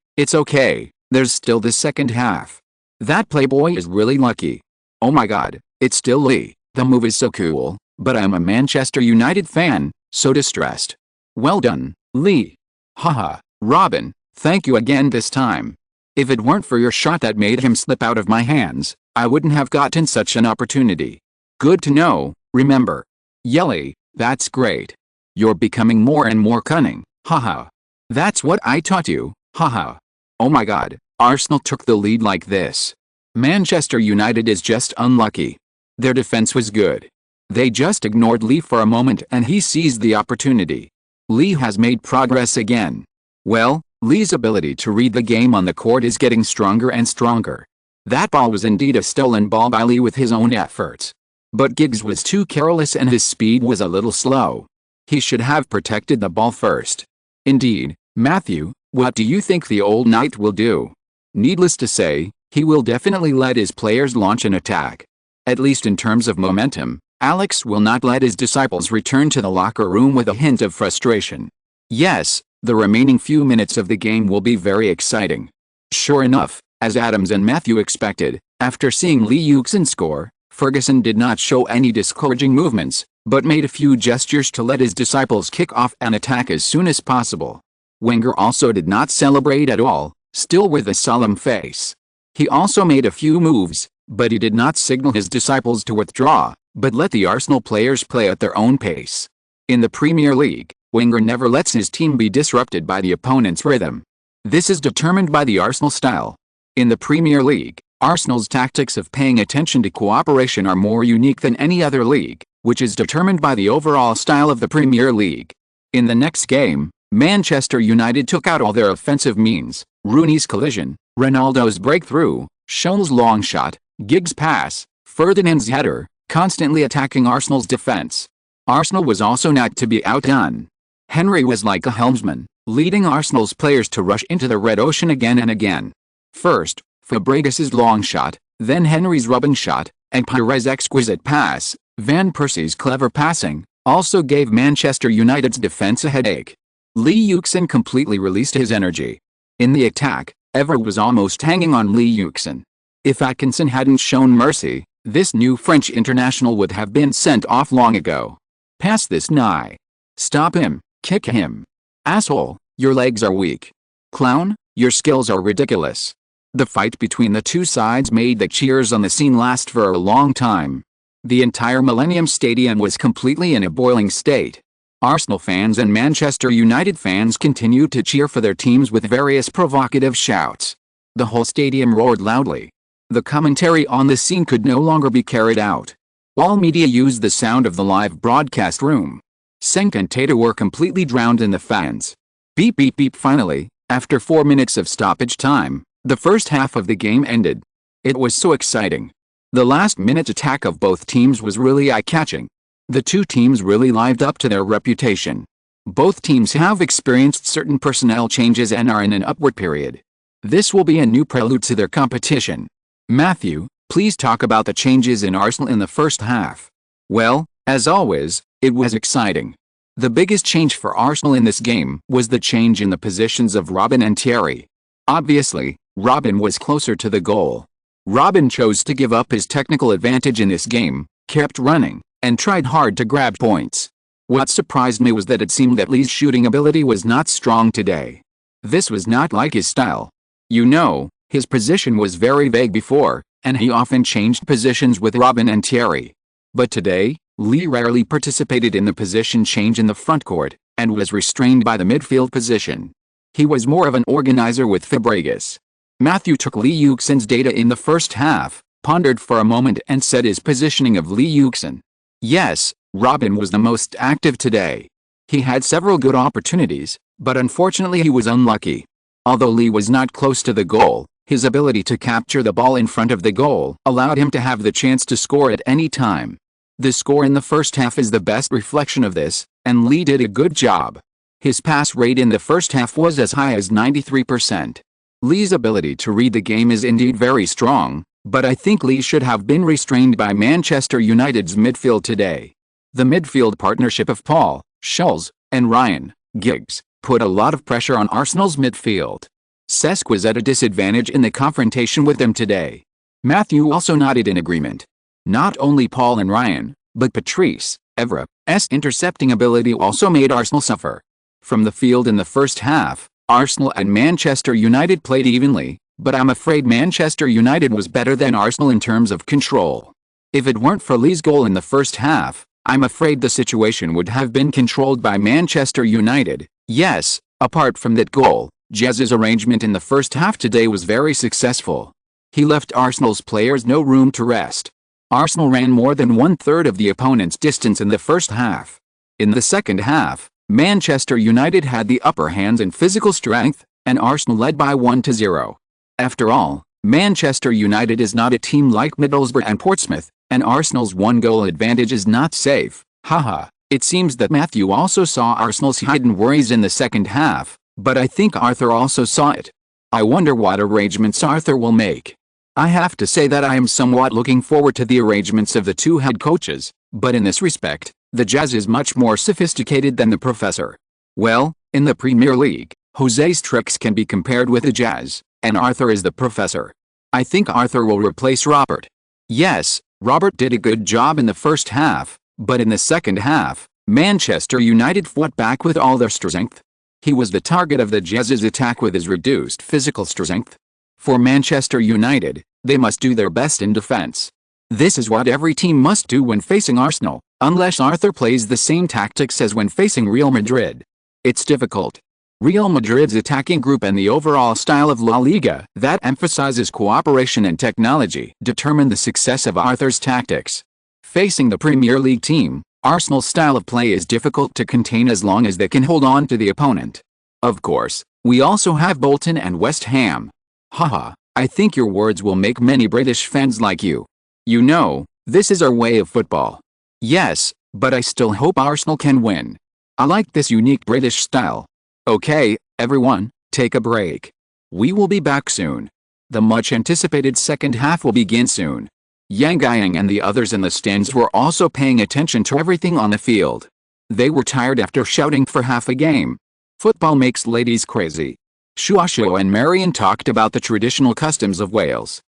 there's still the second half. That playboy is really lucky. Oh my god, it's still Lee, the move is so cool, but I'm a Manchester United fan, so distressed. Well done, Lee. Haha, Robin, thank you again this time. If it weren't for your shot that made him slip out of my hands, I wouldn't have gotten such an opportunity. Good to know, remember. Yelly, that's great. You're becoming more and more cunning, haha. That's what I taught you, haha. Oh my god, Arsenal took the lead like this. Manchester United is just unlucky. Their defense was good. They just ignored Lee for a moment and he seized the opportunity. Lee has made progress again. Well, Lee's ability to read the game on the court is getting stronger and stronger. That ball was indeed a stolen ball by Lee with his own efforts. But Giggs was too careless and his speed was a little slow. He should have protected the ball first. Indeed, Matthew, what do you think the old knight will do? Needless to say, he will definitely let his players launch an attack. At least in terms of momentum, Alex will not let his disciples return to the locker room with a hint of frustration. Yes, the remaining few minutes of the game will be very exciting. Sure enough, as Adams and Matthew expected, after seeing Lee Yuxin score, Ferguson did not show any discouraging movements, but made a few gestures to let his disciples kick off an attack as soon as possible. Wenger also did not celebrate at all, still with a solemn face. He also made a few moves, but he did not signal his disciples to withdraw, but let the Arsenal players play at their own pace. In the Premier League, Wenger never lets his team be disrupted by the opponent's rhythm. This is determined by the Arsenal style. In the Premier League, Arsenal's tactics of paying attention to cooperation are more unique than any other league, which is determined by the overall style of the Premier League. In the next game, Manchester United took out all their offensive means: Rooney's collision, Ronaldo's breakthrough, Scholl's long shot, Giggs' pass, Ferdinand's header, constantly attacking Arsenal's defense. Arsenal was also not to be outdone. Henry was like a helmsman, leading Arsenal's players to rush into the red ocean again and again. First, Fabregas's long shot, then Henry's rubbing shot, and Pires' exquisite pass. Van Persie's clever passing also gave Manchester United's defense a headache. Lee Yuxin completely released his energy. In the attack, Evra was almost hanging on Lee Yuxin. If Atkinson hadn't shown mercy, this new French international would have been sent off long ago. Pass this guy. Stop him, kick him. Asshole, your legs are weak. Clown, your skills are ridiculous. The fight between the two sides made the cheers on the scene last for a long time. The entire Millennium Stadium was completely in a boiling state. Arsenal fans and Manchester United fans continued to cheer for their teams with various provocative shouts. The whole stadium roared loudly. The commentary on the scene could no longer be carried out. All media used the sound of the live broadcast room. Senk and Tata were completely drowned in the fans. Beep beep beep. Finally, after 4 minutes of stoppage time, the first half of the game ended. It was so exciting. The last-minute attack of both teams was really eye-catching. The two teams really lived up to their reputation. Both teams have experienced certain personnel changes and are in an upward period. This will be a new prelude to their competition. Matthew, please talk about the changes in Arsenal in the first half. Well, as always, it was exciting. The biggest change for Arsenal in this game was the change in the positions of Robin and Thierry. Obviously, Robin was closer to the goal. Robin chose to give up his technical advantage in this game, kept running, and tried hard to grab points. What surprised me was that it seemed that Lee's shooting ability was not strong today. This was not like his style. You know, his position was very vague before, and he often changed positions with Robin and Thierry. But today, Lee rarely participated in the position change in the front court, and was restrained by the midfield position. He was more of an organizer with Fabregas. Matthew took Lee Yuxin's data in the first half, pondered for a moment and said his positioning of Lee Yuxin. Yes, Robin was the most active today. He had several good opportunities, but unfortunately he was unlucky. Although Lee was not close to the goal, his ability to capture the ball in front of the goal allowed him to have the chance to score at any time. The score in the first half is the best reflection of this, and Lee did a good job. His pass rate in the first half was as high as 93%. Lee's ability to read the game is indeed very strong, but I think Lee should have been restrained by Manchester United's midfield today. The midfield partnership of Paul, Scholes, and Ryan Giggs put a lot of pressure on Arsenal's midfield. Cesc was at a disadvantage in the confrontation with them today. Matthew also nodded in agreement. Not only Paul and Ryan, but Patrice Evra's intercepting ability also made Arsenal suffer. From the field in the first half, Arsenal and Manchester United played evenly, but I'm afraid Manchester United was better than Arsenal in terms of control. If it weren't for Lee's goal in the first half, I'm afraid the situation would have been controlled by Manchester United. Yes, apart from that goal, Jez's arrangement in the first half today was very successful. He left Arsenal's players no room to rest. Arsenal ran more than one-third of the opponent's distance in the first half. In the second half, Manchester United had the upper hand in physical strength, and Arsenal led by 1-0. After all, Manchester United is not a team like Middlesbrough and Portsmouth, and Arsenal's one-goal advantage is not safe. Haha, it seems that Matthew also saw Arsenal's hidden worries in the second half, but I think Arthur also saw it. I wonder what arrangements Arthur will make. I have to say that I am somewhat looking forward to the arrangements of the two head coaches, but in this respect, the Jazz is much more sophisticated than the Professor. Well, in the Premier League, Jose's tricks can be compared with the Jazz, and Arthur is the Professor. I think Arthur will replace Robert. Yes, Robert did a good job in the first half, but in the second half, Manchester United fought back with all their strength. He was the target of the Jazz's attack with his reduced physical strength. For Manchester United, they must do their best in defense. This is what every team must do when facing Arsenal, unless Arthur plays the same tactics as when facing Real Madrid. It's difficult. Real Madrid's attacking group and the overall style of La Liga that emphasizes cooperation and technology determine the success of Arthur's tactics. Facing the Premier League team, Arsenal's style of play is difficult to contain as long as they can hold on to the opponent. Of course, we also have Bolton and West Ham. Haha, I think your words will make many British fans like you. You know, this is our way of football. Yes, but I still hope Arsenal can win. I like this unique British style. Okay, everyone, take a break. We will be back soon. The much anticipated second half will begin soon. Yang Guiyang and the others in the stands were also paying attention to everything on the field. They were tired after shouting for half a game. Football makes ladies crazy. Shuasho and Marion talked about the traditional customs of Wales.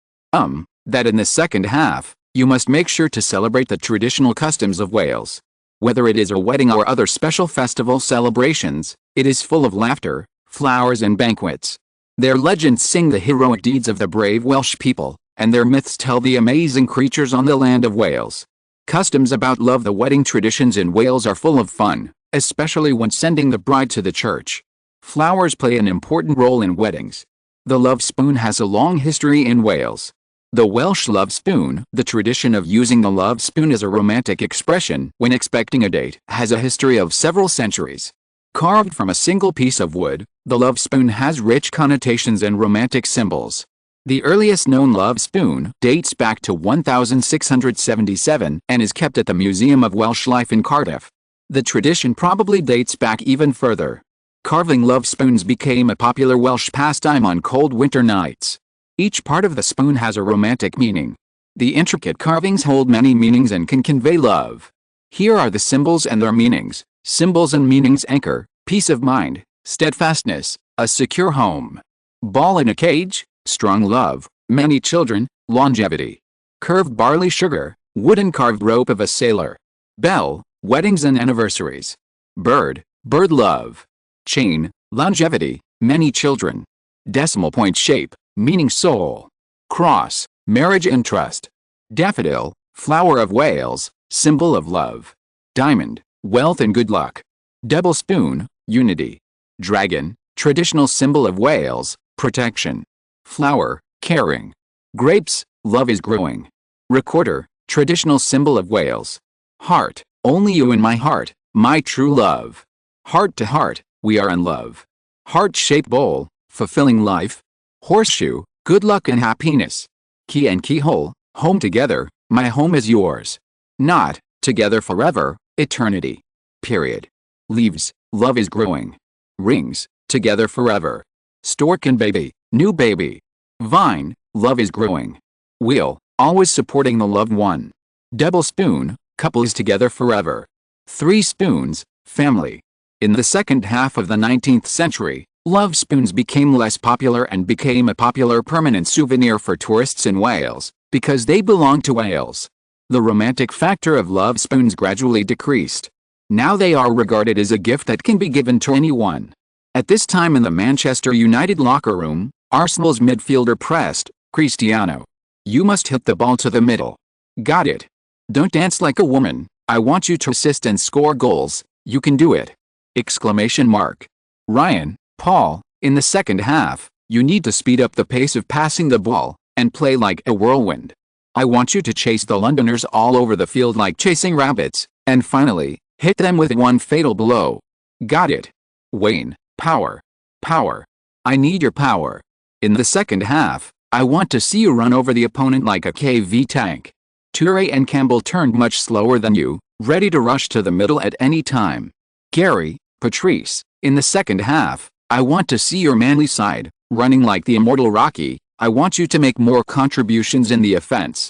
That in the second half, you must make sure to celebrate the traditional customs of Wales. Whether it is a wedding or other special festival celebrations, it is full of laughter, flowers and banquets. Their legends sing the heroic deeds of the brave Welsh people, and their myths tell the amazing creatures on the land of Wales. Customs about love. The wedding traditions in Wales are full of fun, especially when sending the bride to the church. Flowers play an important role in weddings. The love spoon has a long history in Wales. The Welsh love spoon, the tradition of using the love spoon as a romantic expression when expecting a date, has a history of several centuries. Carved from a single piece of wood, the love spoon has rich connotations and romantic symbols. The earliest known love spoon dates back to 1677 and is kept at the Museum of Welsh Life in Cardiff. The tradition probably dates back even further. Carving love spoons became a popular Welsh pastime on cold winter nights. Each part of the spoon has a romantic meaning. The intricate carvings hold many meanings and can convey love. Here are the symbols and their meanings. Symbols and meanings: anchor, peace of mind, steadfastness, a secure home. Ball in a cage, strong love, many children, longevity. Curved barley sugar, wooden carved rope of a sailor. Bell, weddings and anniversaries. Bird, bird love. Chain, longevity, many children. Decimal point shape, meaning soul. Cross, marriage and trust. Daffodil, flower of Wales, symbol of love. Diamond, wealth and good luck. Double spoon, unity. Dragon, traditional symbol of Wales, protection. Flower, caring. Grapes, love is growing. Recorder, traditional symbol of Wales. Heart, only you in my heart, my true love. Heart to heart, we are in love. Heart-shaped bowl, fulfilling life. Horseshoe, good luck and happiness. Key and keyhole, home together, my home is yours. Knot, together forever, eternity. Period. Leaves, love is growing. Rings, together forever. Stork and baby, new baby. Vine, love is growing. Wheel, always supporting the loved one. Double spoon, couples together forever. 3 spoons, family. In the second half of the 19th century, love spoons became less popular and became a popular permanent souvenir for tourists in Wales, because they belonged to Wales. The romantic factor of love spoons gradually decreased. Now they are regarded as a gift that can be given to anyone. At this time in the Manchester United locker room, Arsenal's midfielder pressed, "Cristiano, you must hit the ball to the middle. Got it? Don't dance like a woman, I want you to assist and score goals, you can do it!" Exclamation mark. Ryan, Paul, in the second half, you need to speed up the pace of passing the ball, and play like a whirlwind. I want you to chase the Londoners all over the field like chasing rabbits, and finally, hit them with one fatal blow. Got it? Wayne, power. Power. I need your power. In the second half, I want to see you run over the opponent like a KV tank. Toure and Campbell turned much slower than you, ready to rush to the middle at any time. Gary, Patrice, in the second half, I want to see your manly side, running like the immortal Rocky. I want you to make more contributions in the offense.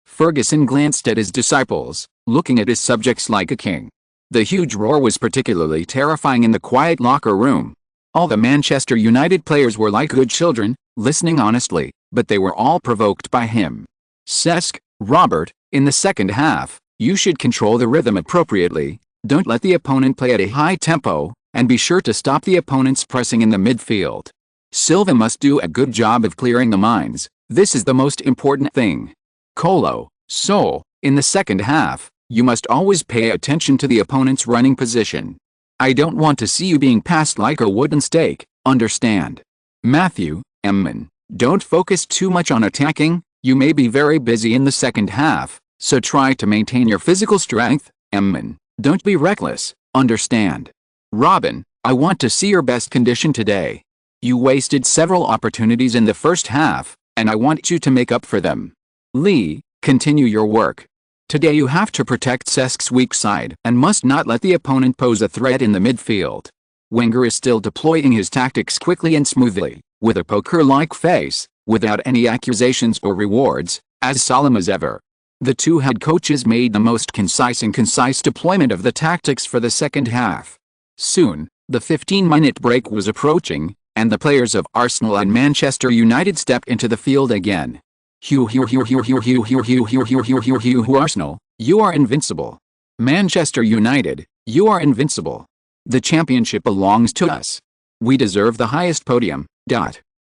Ferguson glanced at his disciples, looking at his subjects like a king. The huge roar was particularly terrifying in the quiet locker room. All the Manchester United players were like good children, listening honestly, but they were all provoked by him. Cesc, Robert, in the second half, you should control the rhythm appropriately, don't let the opponent play at a high tempo, and be sure to stop the opponent's pressing in the midfield. Silva must do a good job of clearing the mines, this is the most important thing. Colo, Sol, in the second half, you must always pay attention to the opponent's running position. I don't want to see you being passed like a wooden stake, understand? Matthew, Emman, don't focus too much on attacking, you may be very busy in the second half, so try to maintain your physical strength, Emman, don't be reckless, understand? Robin, I want to see your best condition today. You wasted several opportunities in the first half, and I want you to make up for them. Lee, continue your work. Today you have to protect Cesc's weak side and must not let the opponent pose a threat in the midfield. Wenger is still deploying his tactics quickly and smoothly, with a poker-like face, without any accusations or rewards, as solemn as ever. The two head coaches made the most concise deployment of the tactics for the second half. Soon, the 15-minute break was approaching, and the players of Arsenal and Manchester United stepped into the field again. Arsenal, you are invincible. Manchester United, you are invincible. The championship belongs to us. We deserve the highest podium.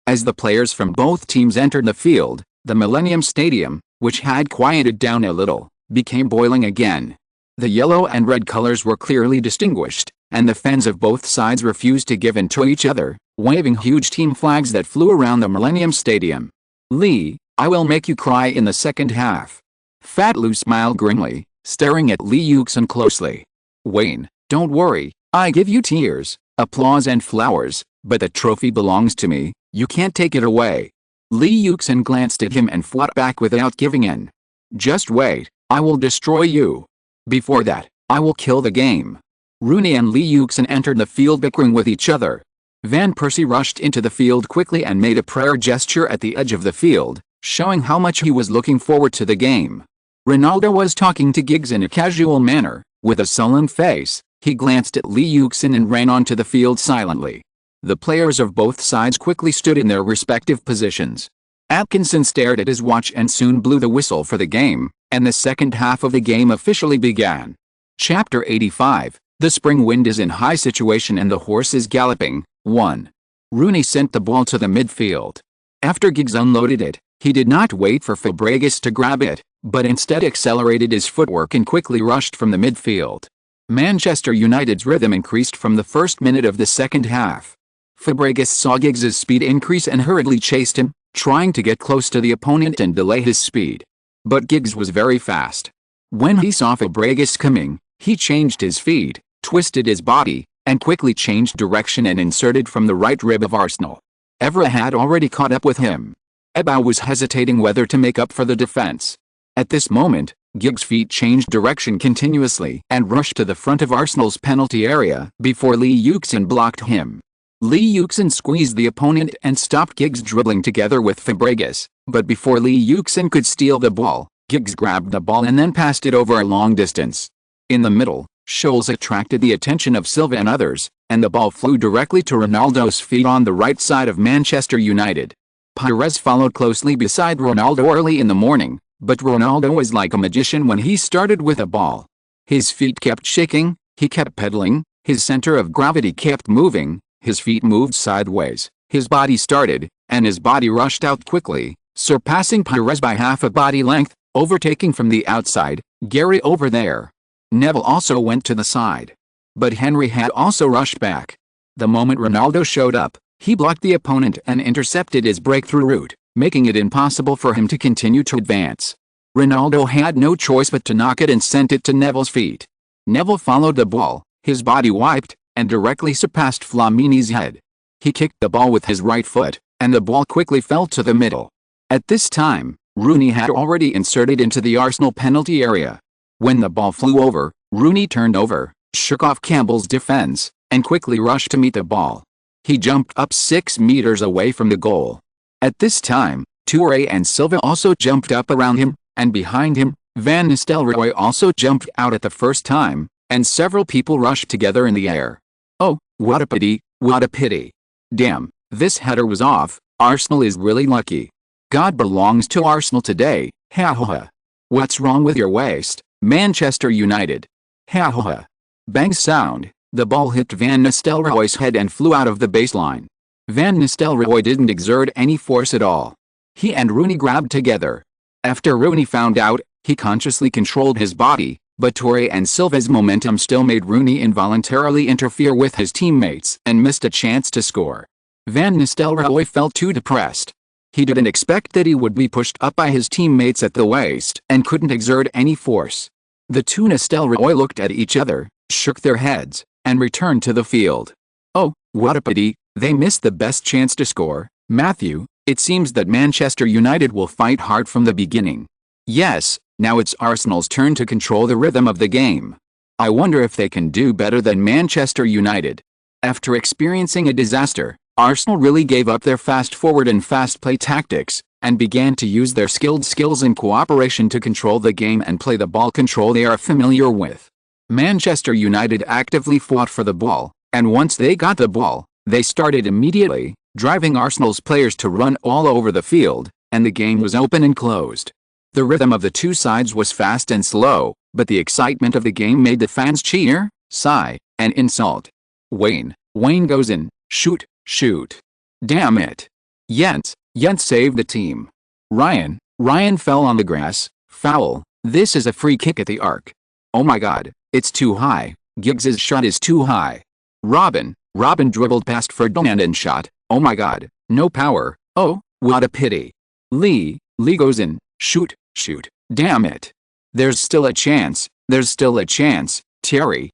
As the players from both teams entered the field, the Millennium Stadium, which had quieted down a little, became boiling again. The yellow and red colors were clearly distinguished, and the fans of both sides refused to give in to each other, waving huge team flags that flew around the Millennium Stadium. Lee, I will make you cry in the second half. Fat Lou smiled grimly, staring at Lee Yuxin closely. Wayne, don't worry, I give you tears, applause and flowers, but the trophy belongs to me, you can't take it away. Lee Yuxin glanced at him and fought back without giving in. Just wait, I will destroy you. Before that, I will kill the game. Rooney and Lee Yuxin entered the field bickering with each other. Van Persie rushed into the field quickly and made a prayer gesture at the edge of the field, showing how much he was looking forward to the game. Ronaldo was talking to Giggs in a casual manner, with a sullen face. He glanced at Lee Yuxin and ran onto the field silently. The players of both sides quickly stood in their respective positions. Atkinson stared at his watch and soon blew the whistle for the game, and the second half of the game officially began. Chapter 85, The Spring Wind is in high situation and the horse is galloping. 1. Rooney sent the ball to the midfield. After Giggs unloaded it, he did not wait for Fabregas to grab it, but instead accelerated his footwork and quickly rushed from the midfield. Manchester United's rhythm increased from the first minute of the second half. Fabregas saw Giggs's speed increase and hurriedly chased him, trying to get close to the opponent and delay his speed. But Giggs was very fast. When he saw Fabregas coming, he changed his feet, twisted his body, and quickly changed direction and inserted from the right rib of Arsenal. Evra had already caught up with him. Ebba was hesitating whether to make up for the defense. At this moment, Giggs' feet changed direction continuously and rushed to the front of Arsenal's penalty area before Lee Yuxin blocked him. Lee Yuxin squeezed the opponent and stopped Giggs dribbling together with Fabregas, but before Lee Yuxin could steal the ball, Giggs grabbed the ball and then passed it over a long distance. In the middle, Scholes attracted the attention of Silva and others, and the ball flew directly to Ronaldo's feet on the right side of Manchester United. Pires followed closely beside Ronaldo early in the morning, but Ronaldo was like a magician when he started with a ball. His feet kept shaking, he kept pedaling, his center of gravity kept moving, his feet moved sideways, his body started, and his body rushed out quickly, surpassing Pires by half a body length, overtaking from the outside, Gary over there. Neville also went to the side. But Henry had also rushed back. The moment Ronaldo showed up, he blocked the opponent and intercepted his breakthrough route, making it impossible for him to continue to advance. Ronaldo had no choice but to knock it and sent it to Neville's feet. Neville followed the ball, his body wiped, and directly surpassed Flamini's head. He kicked the ball with his right foot, and the ball quickly fell to the middle. At this time, Rooney had already inserted into the Arsenal penalty area. When the ball flew over, Rooney turned over, shook off Campbell's defense, and quickly rushed to meet the ball. He jumped up 6 meters away from the goal. At this time, Toure and Silva also jumped up around him, and behind him, Van Nistelrooy also jumped out at the first time, and several people rushed together in the air. Oh, what a pity, what a pity. Damn, this header was off. Arsenal is really lucky. God belongs to Arsenal today, ha ha ha. What's wrong with your waist, Manchester United? Ha ha ha. Bang sound, the ball hit Van Nistelrooy's head and flew out of the baseline. Van Nistelrooy didn't exert any force at all. He and Rooney grabbed together. After Rooney found out, he consciously controlled his body, but Toure and Silva's momentum still made Rooney involuntarily interfere with his teammates and missed a chance to score. Van Nistelrooy felt too depressed. He didn't expect that he would be pushed up by his teammates at the waist and couldn't exert any force. The two Nistelrooy looked at each other, shook their heads, and returned to the field. Oh, what a pity, they missed the best chance to score. Matthew, it seems that Manchester United will fight hard from the beginning. Yes, now it's Arsenal's turn to control the rhythm of the game. I wonder if they can do better than Manchester United. After experiencing a disaster, Arsenal really gave up their fast forward and fast play tactics, and began to use their skilled skills and cooperation to control the game and play the ball control they are familiar with. Manchester United actively fought for the ball, and once they got the ball, they started immediately, driving Arsenal's players to run all over the field, and the game was open and closed. The rhythm of the two sides was fast and slow, but the excitement of the game made the fans cheer, sigh, and insult. Wayne goes in, shoot. Damn it. Jens saved the team. Ryan fell on the grass, foul, this is a free kick at the arc. Oh my god, it's too high, Giggs's shot is too high. Robin dribbled past Ferdinand and shot, oh my god, no power, oh, what a pity. Lee goes in, shoot, damn it. There's still a chance, Terry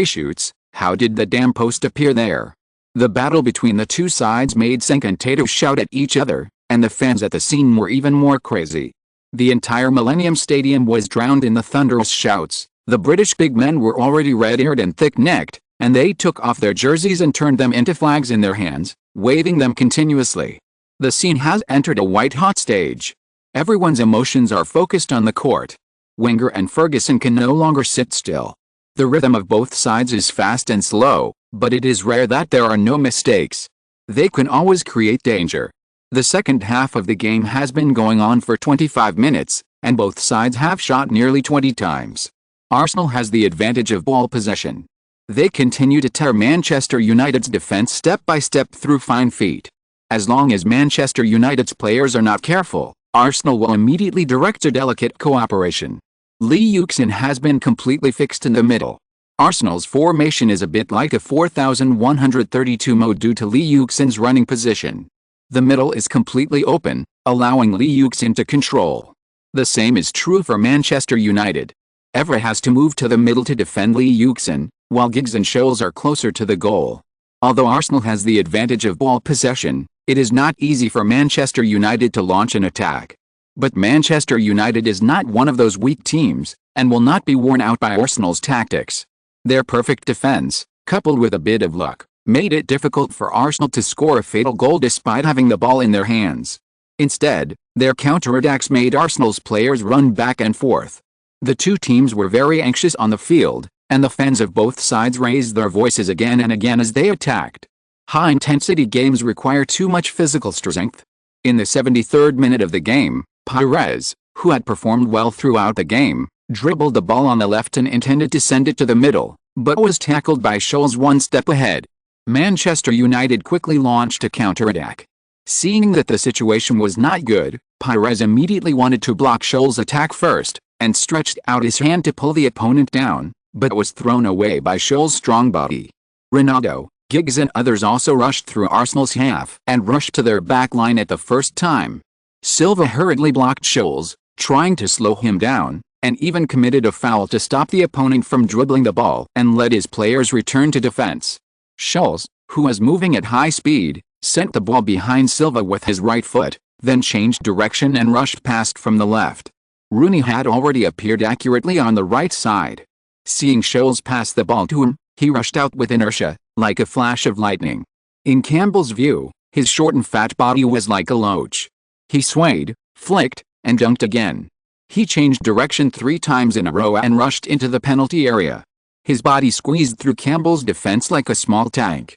shoots, how did the damn post appear there? The battle between the two sides made Senk and Tato shout at each other, and the fans at the scene were even more crazy. The entire Millennium Stadium was drowned in the thunderous shouts. The British big men were already red-eared and thick-necked, and they took off their jerseys and turned them into flags in their hands, waving them continuously. The scene has entered a white-hot stage. Everyone's emotions are focused on the court. Wenger and Ferguson can no longer sit still. The rhythm of both sides is fast and slow, but it is rare that there are no mistakes. They can always create danger. The second half of the game has been going on for 25 minutes, and both sides have shot nearly 20 times. Arsenal has the advantage of ball possession. They continue to tear Manchester United's defense step by step through fine feet. As long as Manchester United's players are not careful, Arsenal will immediately direct their delicate cooperation. Lee Yuxin has been completely fixed in the middle. Arsenal's formation is a bit like a 4132 mode due to Lee Yuxin's running position. The middle is completely open, allowing Lee Yuxin to control. The same is true for Manchester United. Evra has to move to the middle to defend Lee Yuxin, while Giggs and Scholes are closer to the goal. Although Arsenal has the advantage of ball possession, it is not easy for Manchester United to launch an attack. But Manchester United is not one of those weak teams, and will not be worn out by Arsenal's tactics. Their perfect defense, coupled with a bit of luck, made it difficult for Arsenal to score a fatal goal despite having the ball in their hands. Instead, their counterattacks made Arsenal's players run back and forth. The two teams were very anxious on the field, and the fans of both sides raised their voices again and again as they attacked. High-intensity games require too much physical strength. In the 73rd minute of the game, Pires, who had performed well throughout the game, dribbled the ball on the left and intended to send it to the middle, but was tackled by Scholes one step ahead. Manchester United quickly launched a counterattack. Seeing that the situation was not good, Pires immediately wanted to block Scholes' attack first, and stretched out his hand to pull the opponent down, but was thrown away by Scholes' strong body. Ronaldo, Giggs and others also rushed through Arsenal's half and rushed to their back line at the first time. Silva hurriedly blocked Scholes, trying to slow him down, and even committed a foul to stop the opponent from dribbling the ball and let his players return to defense. Scholes, who was moving at high speed, sent the ball behind Silva with his right foot, then changed direction and rushed past from the left. Rooney had already appeared accurately on the right side. Seeing Scholes pass the ball to him, he rushed out with inertia, like a flash of lightning. In Campbell's view, his short and fat body was like a loach. He swayed, flicked, and dunked again. He changed direction 3 times in a row and rushed into the penalty area. His body squeezed through Campbell's defense like a small tank.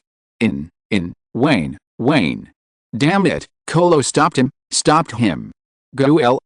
Wayne. Damn it, Colo stopped him. Go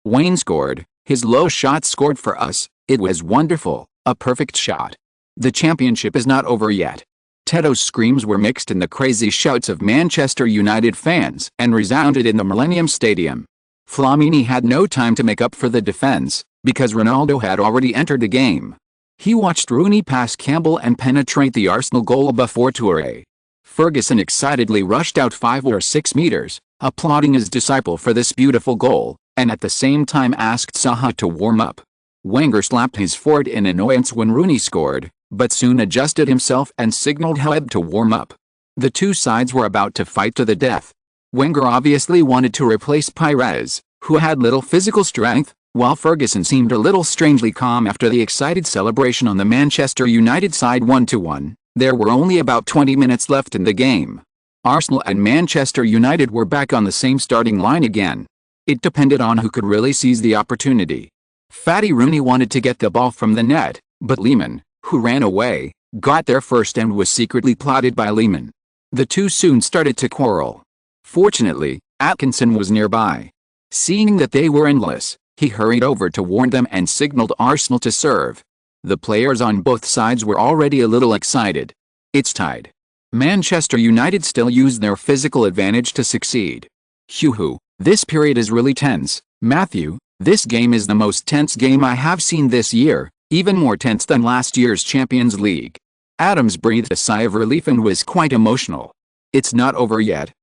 Wayne scored, his low shot scored for us, it was wonderful, a perfect shot. The championship is not over yet. Teto's screams were mixed in the crazy shouts of Manchester United fans and resounded in the Millennium Stadium. Flamini had no time to make up for the defense, because Ronaldo had already entered the game. He watched Rooney pass Campbell and penetrate the Arsenal goal before Touré. Ferguson excitedly rushed out 5 or 6 meters, applauding his disciple for this beautiful goal, and at the same time asked Zaha to warm up. Wenger slapped his forehead in annoyance when Rooney scored, but soon adjusted himself and signaled Hebb to warm up. The two sides were about to fight to the death. Wenger obviously wanted to replace Pires, who had little physical strength, while Ferguson seemed a little strangely calm after the excited celebration on the Manchester United side 1-1. There were only about 20 minutes left in the game. Arsenal and Manchester United were back on the same starting line again. It depended on who could really seize the opportunity. Fatty Rooney wanted to get the ball from the net, but Lehmann, who ran away, got there first and was secretly plotted by Lehmann. The two soon started to quarrel. Fortunately, Atkinson was nearby. Seeing that they were endless, he hurried over to warn them and signaled Arsenal to serve. The players on both sides were already a little excited. It's tied. Manchester United still used their physical advantage to succeed. Hoo-hoo, this period is really tense, Matthew. This game is the most tense game I have seen this year, even more tense than last year's Champions League. Adams breathed a sigh of relief and was quite emotional. It's not over yet,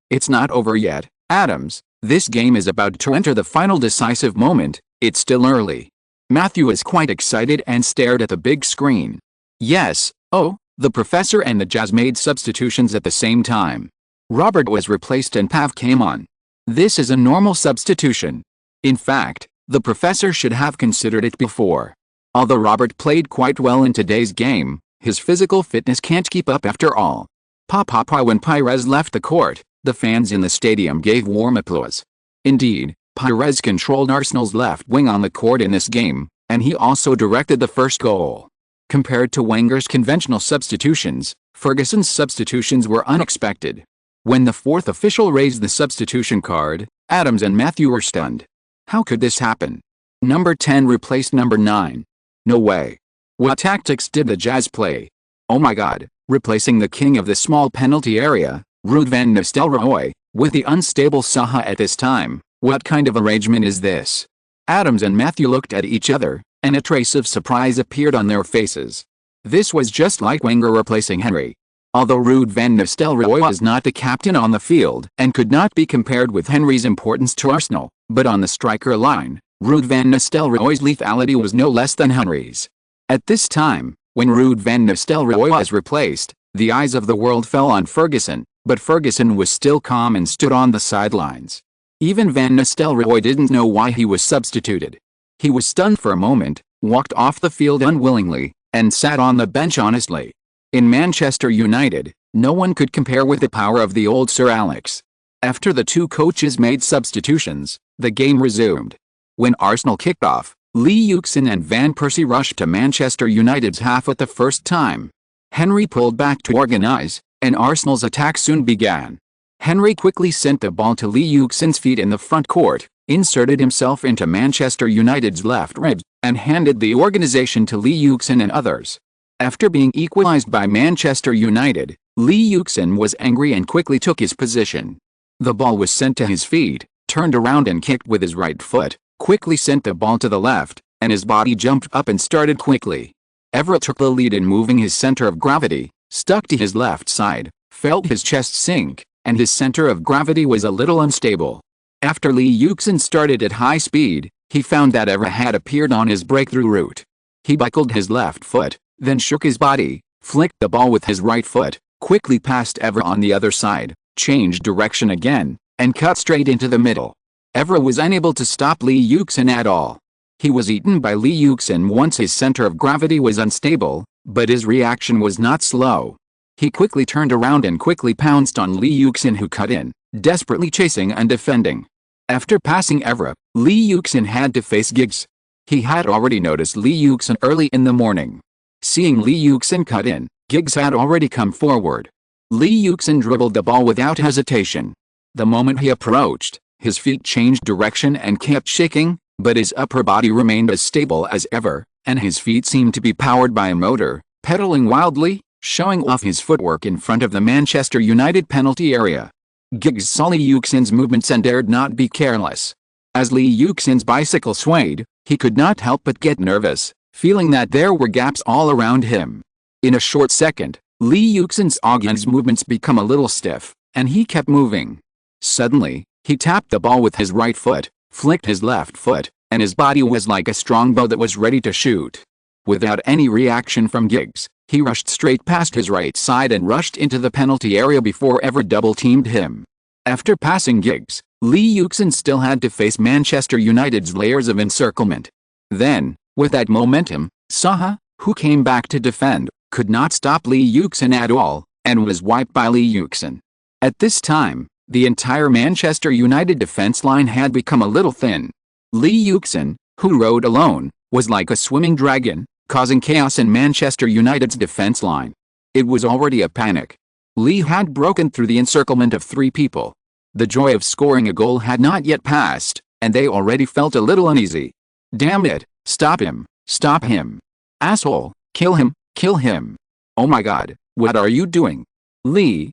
Adams. This game is about to enter the final decisive moment, it's still early. Matthew is quite excited and stared at the big screen. Yes, the professor and the Jazz made substitutions at the same time. Robert was replaced and Pav came on. This is a normal substitution. In fact, the professor should have considered it before. Although Robert played quite well in today's game, his physical fitness can't keep up after all. When Pires left the court, the fans in the stadium gave warm applause. Indeed, Pires controlled Arsenal's left wing on the court in this game, and he also directed the first goal. Compared to Wenger's conventional substitutions, Ferguson's substitutions were unexpected. When the fourth official raised the substitution card, Adams and Matthew were stunned. How could this happen? Number 10 replaced number 9. No way. What tactics did the Jazz play? Oh my god, replacing the king of the small penalty area, Ruud van Nistelrooy, with the unstable Zaha at this time. What kind of arrangement is this? Adams and Matthew looked at each other, and a trace of surprise appeared on their faces. This was just like Wenger replacing Henry. Although Ruud van Nistelrooy was not the captain on the field and could not be compared with Henry's importance to Arsenal, but on the striker line, Ruud van Nistelrooy's lethality was no less than Henry's. At this time, when Ruud van Nistelrooy was replaced, the eyes of the world fell on Ferguson, but Ferguson was still calm and stood on the sidelines. Even Van Nistelrooy didn't know why he was substituted. He was stunned for a moment, walked off the field unwillingly, and sat on the bench honestly. In Manchester United, no one could compare with the power of the old Sir Alex. After the two coaches made substitutions, the game resumed. When Arsenal kicked off, Lee Yuxin and Van Persie rushed to Manchester United's half at the first time. Henry pulled back to organise, and Arsenal's attack soon began. Henry quickly sent the ball to Lee Yuxin's feet in the front court, inserted himself into Manchester United's left ribs, and handed the organisation to Lee Yuxin and others. After being equalised by Manchester United, Lee Yuxin was angry and quickly took his position. The ball was sent to his feet, turned around and kicked with his right foot, quickly sent the ball to the left, and his body jumped up and started quickly. Evra took the lead in moving his centre of gravity, stuck to his left side, felt his chest sink, and his centre of gravity was a little unstable. After Lee Yuxin started at high speed, he found that Evra had appeared on his breakthrough route. He buckled his left foot, then shook his body, flicked the ball with his right foot, quickly passed Evra on the other side, changed direction again, and cut straight into the middle. Evra was unable to stop Lee Yuxin at all. He was eaten by Lee Yuxin once his center of gravity was unstable, but his reaction was not slow. He quickly turned around and quickly pounced on Lee Yuxin, who cut in, desperately chasing and defending. After passing Evra, Lee Yuxin had to face Giggs. He had already noticed Lee Yuxin early in the morning. Seeing Lee Yuxin cut in, Giggs had already come forward. Lee Yuxin dribbled the ball without hesitation. The moment he approached, his feet changed direction and kept shaking, but his upper body remained as stable as ever, and his feet seemed to be powered by a motor, pedaling wildly, showing off his footwork in front of the Manchester United penalty area. Giggs saw Lee Yuxin's movements and dared not be careless. As Lee Yuxin's bicycle swayed, he could not help but get nervous, feeling that there were gaps all around him. In a short second, Lee Yuxin's movements became a little stiff, and he kept moving. Suddenly, he tapped the ball with his right foot, flicked his left foot, and his body was like a strong bow that was ready to shoot. Without any reaction from Giggs, he rushed straight past his right side and rushed into the penalty area before ever double-teamed him. After passing Giggs, Lee Yuxin still had to face Manchester United's layers of encirclement. Then, with that momentum, Saha, who came back to defend, could not stop Lee Yuxin at all, and was wiped by Lee Yuxin. At this time, the entire Manchester United defense line had become a little thin. Lee Yuxin, who rode alone, was like a swimming dragon, causing chaos in Manchester United's defense line. It was already a panic. Lee had broken through the encirclement of three people. The joy of scoring a goal had not yet passed, and they already felt a little uneasy. Damn it, stop him, stop him. Asshole, kill him, kill him. Oh my god, what are you doing? Lee,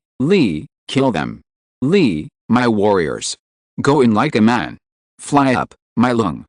kill them. Lee, my warriors. Go in like a man. Fly up, my lung.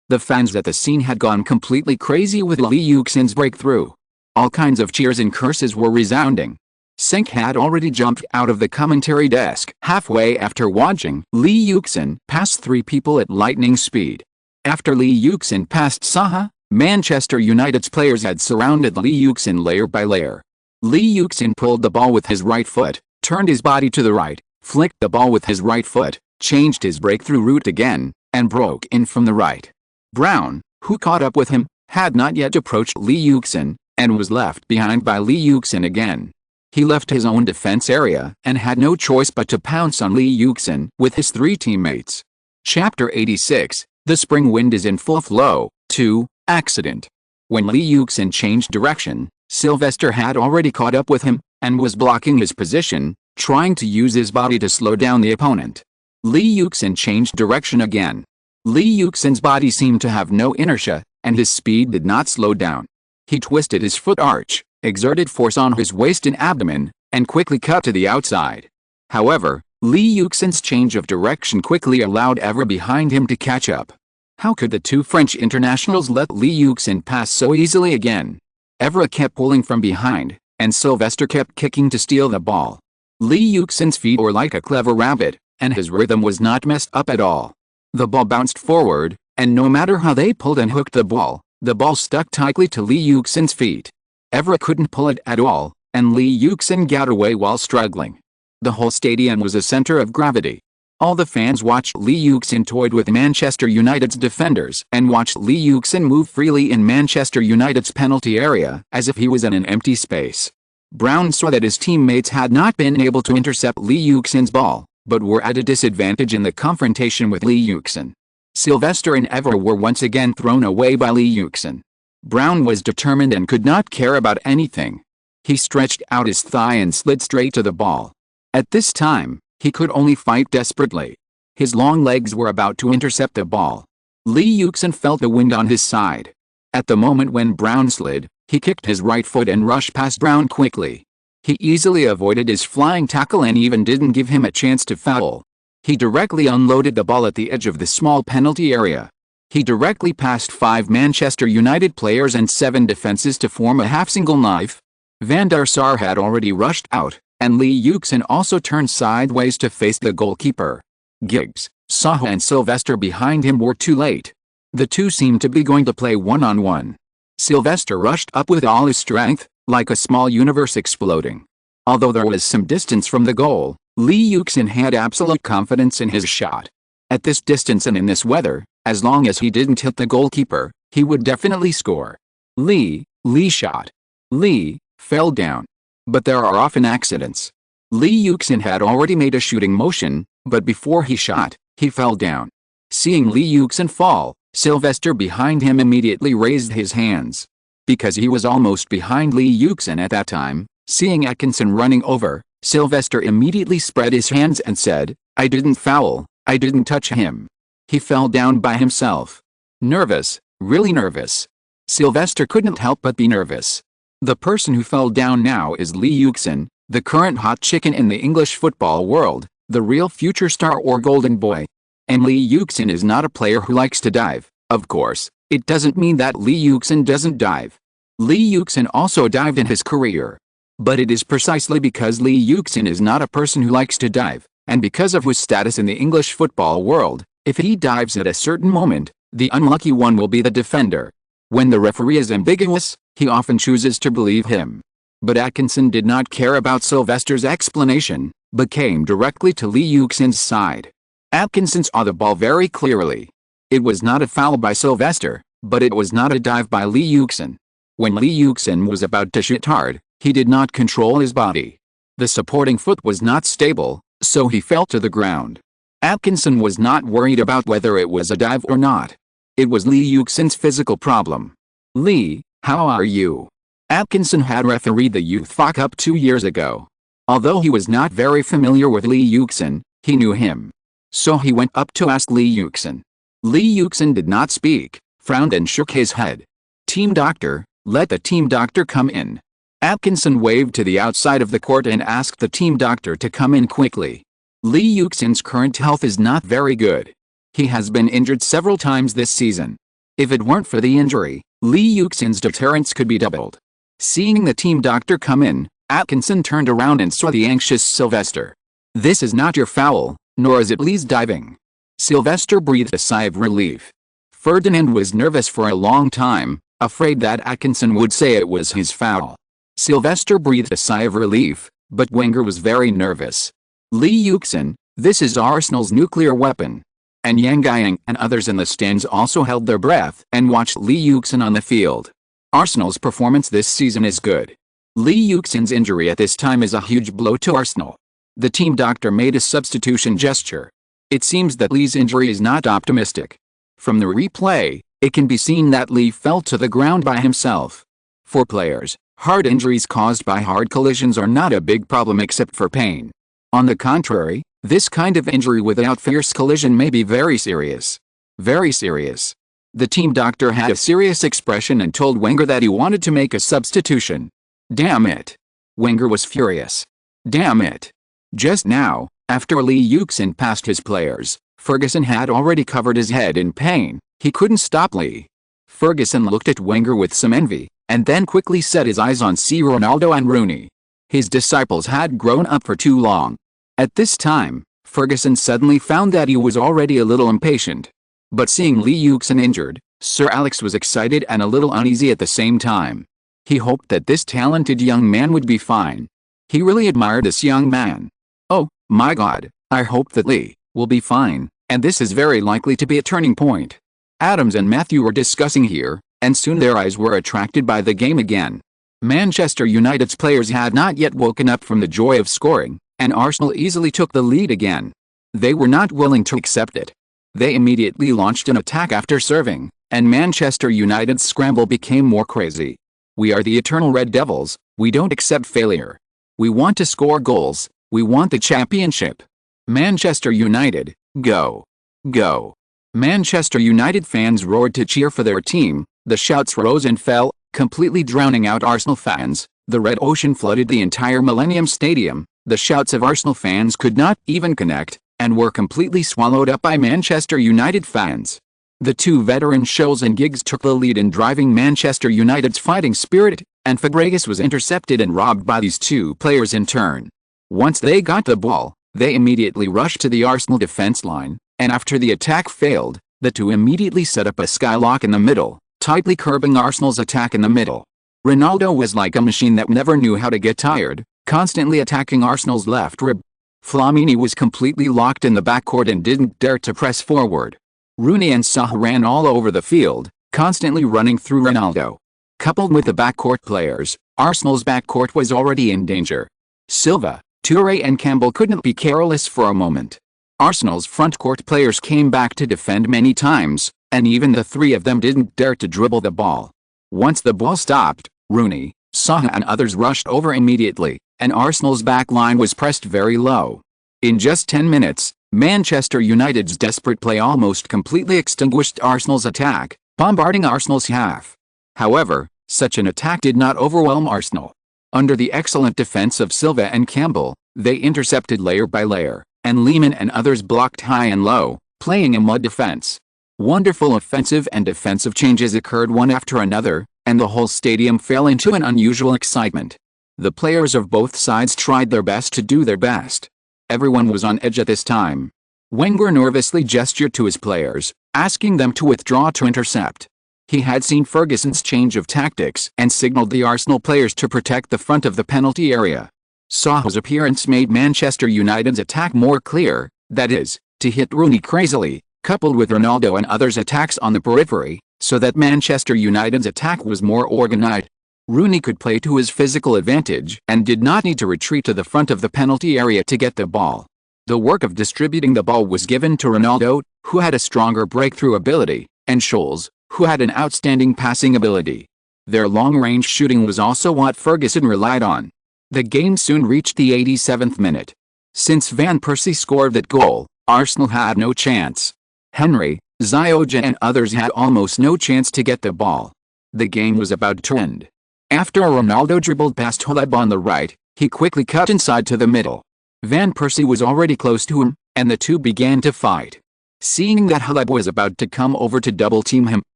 The fans at the scene had gone completely crazy with Lee Yuxin's breakthrough. All kinds of cheers and curses were resounding. Senk had already jumped out of the commentary desk halfway after watching Lee Yuxin pass three people at lightning speed. After Lee Yuxin passed Saha, Manchester United's players had surrounded Lee Yuxin layer by layer. Lee Yuxin pulled the ball with his right foot, turned his body to the right, flicked the ball with his right foot, changed his breakthrough route again, and broke in from the right. Brown, who caught up with him, had not yet approached Lee Yuxin, and was left behind by Lee Yuxin again. He left his own defense area and had no choice but to pounce on Lee Yuxin with his three teammates. Chapter 86, The Spring Wind is in Full Flow, 2, Accident. When Lee Yuxin changed direction, Sylvester had already caught up with him, and was blocking his position, trying to use his body to slow down the opponent. Lee Yuxin changed direction again. Lee Yuxin's body seemed to have no inertia, and his speed did not slow down. He twisted his foot arch, exerted force on his waist and abdomen, and quickly cut to the outside. However, Lee Yuxin's change of direction quickly allowed Evra behind him to catch up. How could the two French internationals let Lee Yuxin pass so easily again? Evra kept pulling from behind, and Sylvester kept kicking to steal the ball. Lee Yuxin's feet were like a clever rabbit, and his rhythm was not messed up at all. The ball bounced forward, and no matter how they pulled and hooked the ball stuck tightly to Lee Yuxin's feet. Evra couldn't pull it at all, and Lee Yuxin got away while struggling. The whole stadium was a center of gravity. All the fans watched Lee Yuxin toyed with Manchester United's defenders and watched Lee Yuxin move freely in Manchester United's penalty area as if he was in an empty space. Brown saw that his teammates had not been able to intercept Lee Yuxin's ball, but were at a disadvantage in the confrontation with Lee Yuxin. Sylvester and Ever were once again thrown away by Lee Yuxin. Brown was determined and could not care about anything. He stretched out his thigh and slid straight to the ball. At this time, he could only fight desperately. His long legs were about to intercept the ball. Lee Yuxin felt the wind on his side. At the moment when Brown slid, he kicked his right foot and rushed past Brown quickly. He easily avoided his flying tackle and even didn't give him a chance to foul. He directly unloaded the ball at the edge of the small penalty area. He directly passed 5 Manchester United players and 7 defenses to form a half-single knife. Van der Sar had already rushed out, and Lee Yuxin also turned sideways to face the goalkeeper. Giggs, Saha and Sylvester behind him were too late. The two seemed to be going to play one-on-one. Sylvester rushed up with all his strength, like a small universe exploding. Although there was some distance from the goal, Lee Yuxin had absolute confidence in his shot. At this distance and in this weather, as long as he didn't hit the goalkeeper, he would definitely score. Lee shot. Lee fell down. But there are often accidents. Lee Yuxin had already made a shooting motion, but before he shot, he fell down. Seeing Lee Yuxin fall, Sylvester behind him immediately raised his hands. Because he was almost behind Lee Yuxin at that time, seeing Atkinson running over, Sylvester immediately spread his hands and said, "I didn't foul, I didn't touch him. He fell down by himself." Nervous, really nervous. Sylvester couldn't help but be nervous. The person who fell down now is Lee Yuxin, the current hot chicken in the English football world, the real future star or golden boy. And Lee Yuxin is not a player who likes to dive. Of course, it doesn't mean that Lee Yuxin doesn't dive. Lee Yuxin also dived in his career. But it is precisely because Lee Yuxin is not a person who likes to dive, and because of his status in the English football world, if he dives at a certain moment, the unlucky one will be the defender. When the referee is ambiguous, he often chooses to believe him. But Atkinson did not care about Sylvester's explanation, but came directly to Lee Yuxin's side. Atkinson saw the ball very clearly. It was not a foul by Sylvester, but it was not a dive by Lee Yuxin. When Lee Yuxin was about to shoot hard, he did not control his body. The supporting foot was not stable, so he fell to the ground. Atkinson was not worried about whether it was a dive or not. It was Lee Yuxin's physical problem. "Lee, how are you?" Atkinson had refereed the Youth Cup 2 years ago. Although he was not very familiar with Lee Yuxin, he knew him. So he went up to ask Lee Yuxin. Lee Yuxin did not speak, frowned and shook his head. "Team doctor, let the team doctor come in." Atkinson waved to the outside of the court and asked the team doctor to come in quickly. Lee Yuxin's current health is not very good. He has been injured several times this season. If it weren't for the injury, Lee Yuxin's deterrence could be doubled. Seeing the team doctor come in, Atkinson turned around and saw the anxious Sylvester. "This is not your foul, nor is it Lee's diving." Sylvester breathed a sigh of relief. Ferdinand was nervous for a long time, afraid that Atkinson would say it was his foul. Sylvester breathed a sigh of relief, but Wenger was very nervous. "Lee Yuxin, this is Arsenal's nuclear weapon." And Yang Guiyang and others in the stands also held their breath and watched Lee Yuxin on the field. Arsenal's performance this season is good. Lee Yuxin's injury at this time is a huge blow to Arsenal. The team doctor made a substitution gesture. It seems that Lee's injury is not optimistic. From the replay, it can be seen that Lee fell to the ground by himself. For players, hard injuries caused by hard collisions are not a big problem except for pain. On the contrary, this kind of injury without fierce collision may be very serious. Very serious. The team doctor had a serious expression and told Wenger that he wanted to make a substitution. Damn it. Wenger was furious. Damn it. Just now, after Lee Yuxin passed his players, Ferguson had already covered his head in pain. He couldn't stop Lee. Ferguson looked at Wenger with some envy, and then quickly set his eyes on C. Ronaldo and Rooney. His disciples had grown up for too long. At this time, Ferguson suddenly found that he was already a little impatient. But seeing Lee Yuxin injured, Sir Alex was excited and a little uneasy at the same time. He hoped that this talented young man would be fine. He really admired this young man. "Oh, my God, I hope that Lee We'll be fine, and this is very likely to be a turning point. Adams and Matthew were discussing here, and soon their eyes were attracted by the game again. Manchester United's players had not yet woken up from the joy of scoring, and Arsenal easily took the lead again. They were not willing to accept it. They immediately launched an attack after serving, and Manchester United's scramble became more crazy. We are the eternal Red Devils, we don't accept failure. We want to score goals, we want the championship. Manchester United, go! Go! Manchester United fans roared to cheer for their team, the shouts rose and fell, completely drowning out Arsenal fans. The red ocean flooded the entire Millennium Stadium, the shouts of Arsenal fans could not even connect, and were completely swallowed up by Manchester United fans. The two veteran Scholes and Giggs took the lead in driving Manchester United's fighting spirit, and Fabregas was intercepted and robbed by these two players in turn. Once they got the ball, they immediately rushed to the Arsenal defense line, and after the attack failed, the two immediately set up a skylock in the middle, tightly curbing Arsenal's attack in the middle. Ronaldo was like a machine that never knew how to get tired, constantly attacking Arsenal's left rib. Flamini was completely locked in the backcourt and didn't dare to press forward. Rooney and Saha ran all over the field, constantly running through Ronaldo. Coupled with the backcourt players, Arsenal's backcourt was already in danger. Silva, Toure and Campbell couldn't be careless for a moment. Arsenal's frontcourt players came back to defend many times, and even the three of them didn't dare to dribble the ball. Once the ball stopped, Rooney, Saha and others rushed over immediately, and Arsenal's back line was pressed very low. In just 10 minutes, Manchester United's desperate play almost completely extinguished Arsenal's attack, bombarding Arsenal's half. However, such an attack did not overwhelm Arsenal. Under the excellent defense of Silva and Campbell, they intercepted layer by layer, and Lehmann and others blocked high and low, playing a mud defense. Wonderful offensive and defensive changes occurred one after another, and the whole stadium fell into an unusual excitement. The players of both sides tried their best to do their best. Everyone was on edge at this time. Wenger nervously gestured to his players, asking them to withdraw to intercept. He had seen Ferguson's change of tactics and signaled the Arsenal players to protect the front of the penalty area. Saha's appearance made Manchester United's attack more clear, that is, to hit Rooney crazily, coupled with Ronaldo and others' attacks on the periphery, so that Manchester United's attack was more organized. Rooney could play to his physical advantage and did not need to retreat to the front of the penalty area to get the ball. The work of distributing the ball was given to Ronaldo, who had a stronger breakthrough ability, and Scholes, who had an outstanding passing ability. Their long-range shooting was also what Ferguson relied on. The game soon reached the 87th minute. Since Van Persie scored that goal, Arsenal had no chance. Henry, Zioja and others had almost no chance to get the ball. The game was about to end. After Ronaldo dribbled past Huleb on the right, he quickly cut inside to the middle. Van Persie was already close to him, and the two began to fight. Seeing that Huleb was about to come over to double-team him,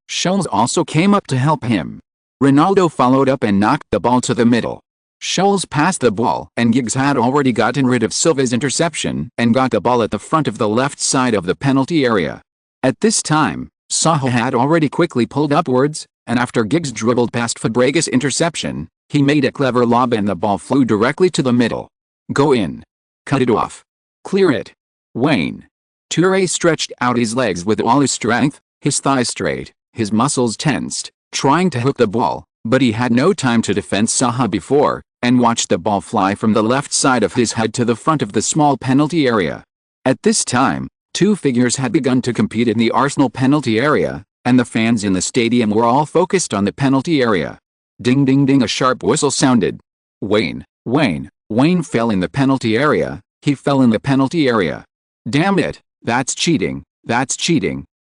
Scholes also came up to help him. Ronaldo followed up and knocked the ball to the middle. Scholes passed the ball, and Giggs had already gotten rid of Silva's interception and got the ball at the front of the left side of the penalty area. At this time, Saha had already quickly pulled upwards, and after Giggs dribbled past Fabregas' interception, he made a clever lob and the ball flew directly to the middle. Go in. Cut it off. Clear it. Wayne. Toure stretched out his legs with all his strength, his thighs straight, his muscles tensed, trying to hook the ball, but he had no time to defend Saha before, and watched the ball fly from the left side of his head to the front of the small penalty area. At this time, two figures had begun to compete in the Arsenal penalty area, and the fans in the stadium were all focused on the penalty area. Ding ding ding, a sharp whistle sounded. Wayne fell in the penalty area, he fell in the penalty area. Damn it, that's cheating,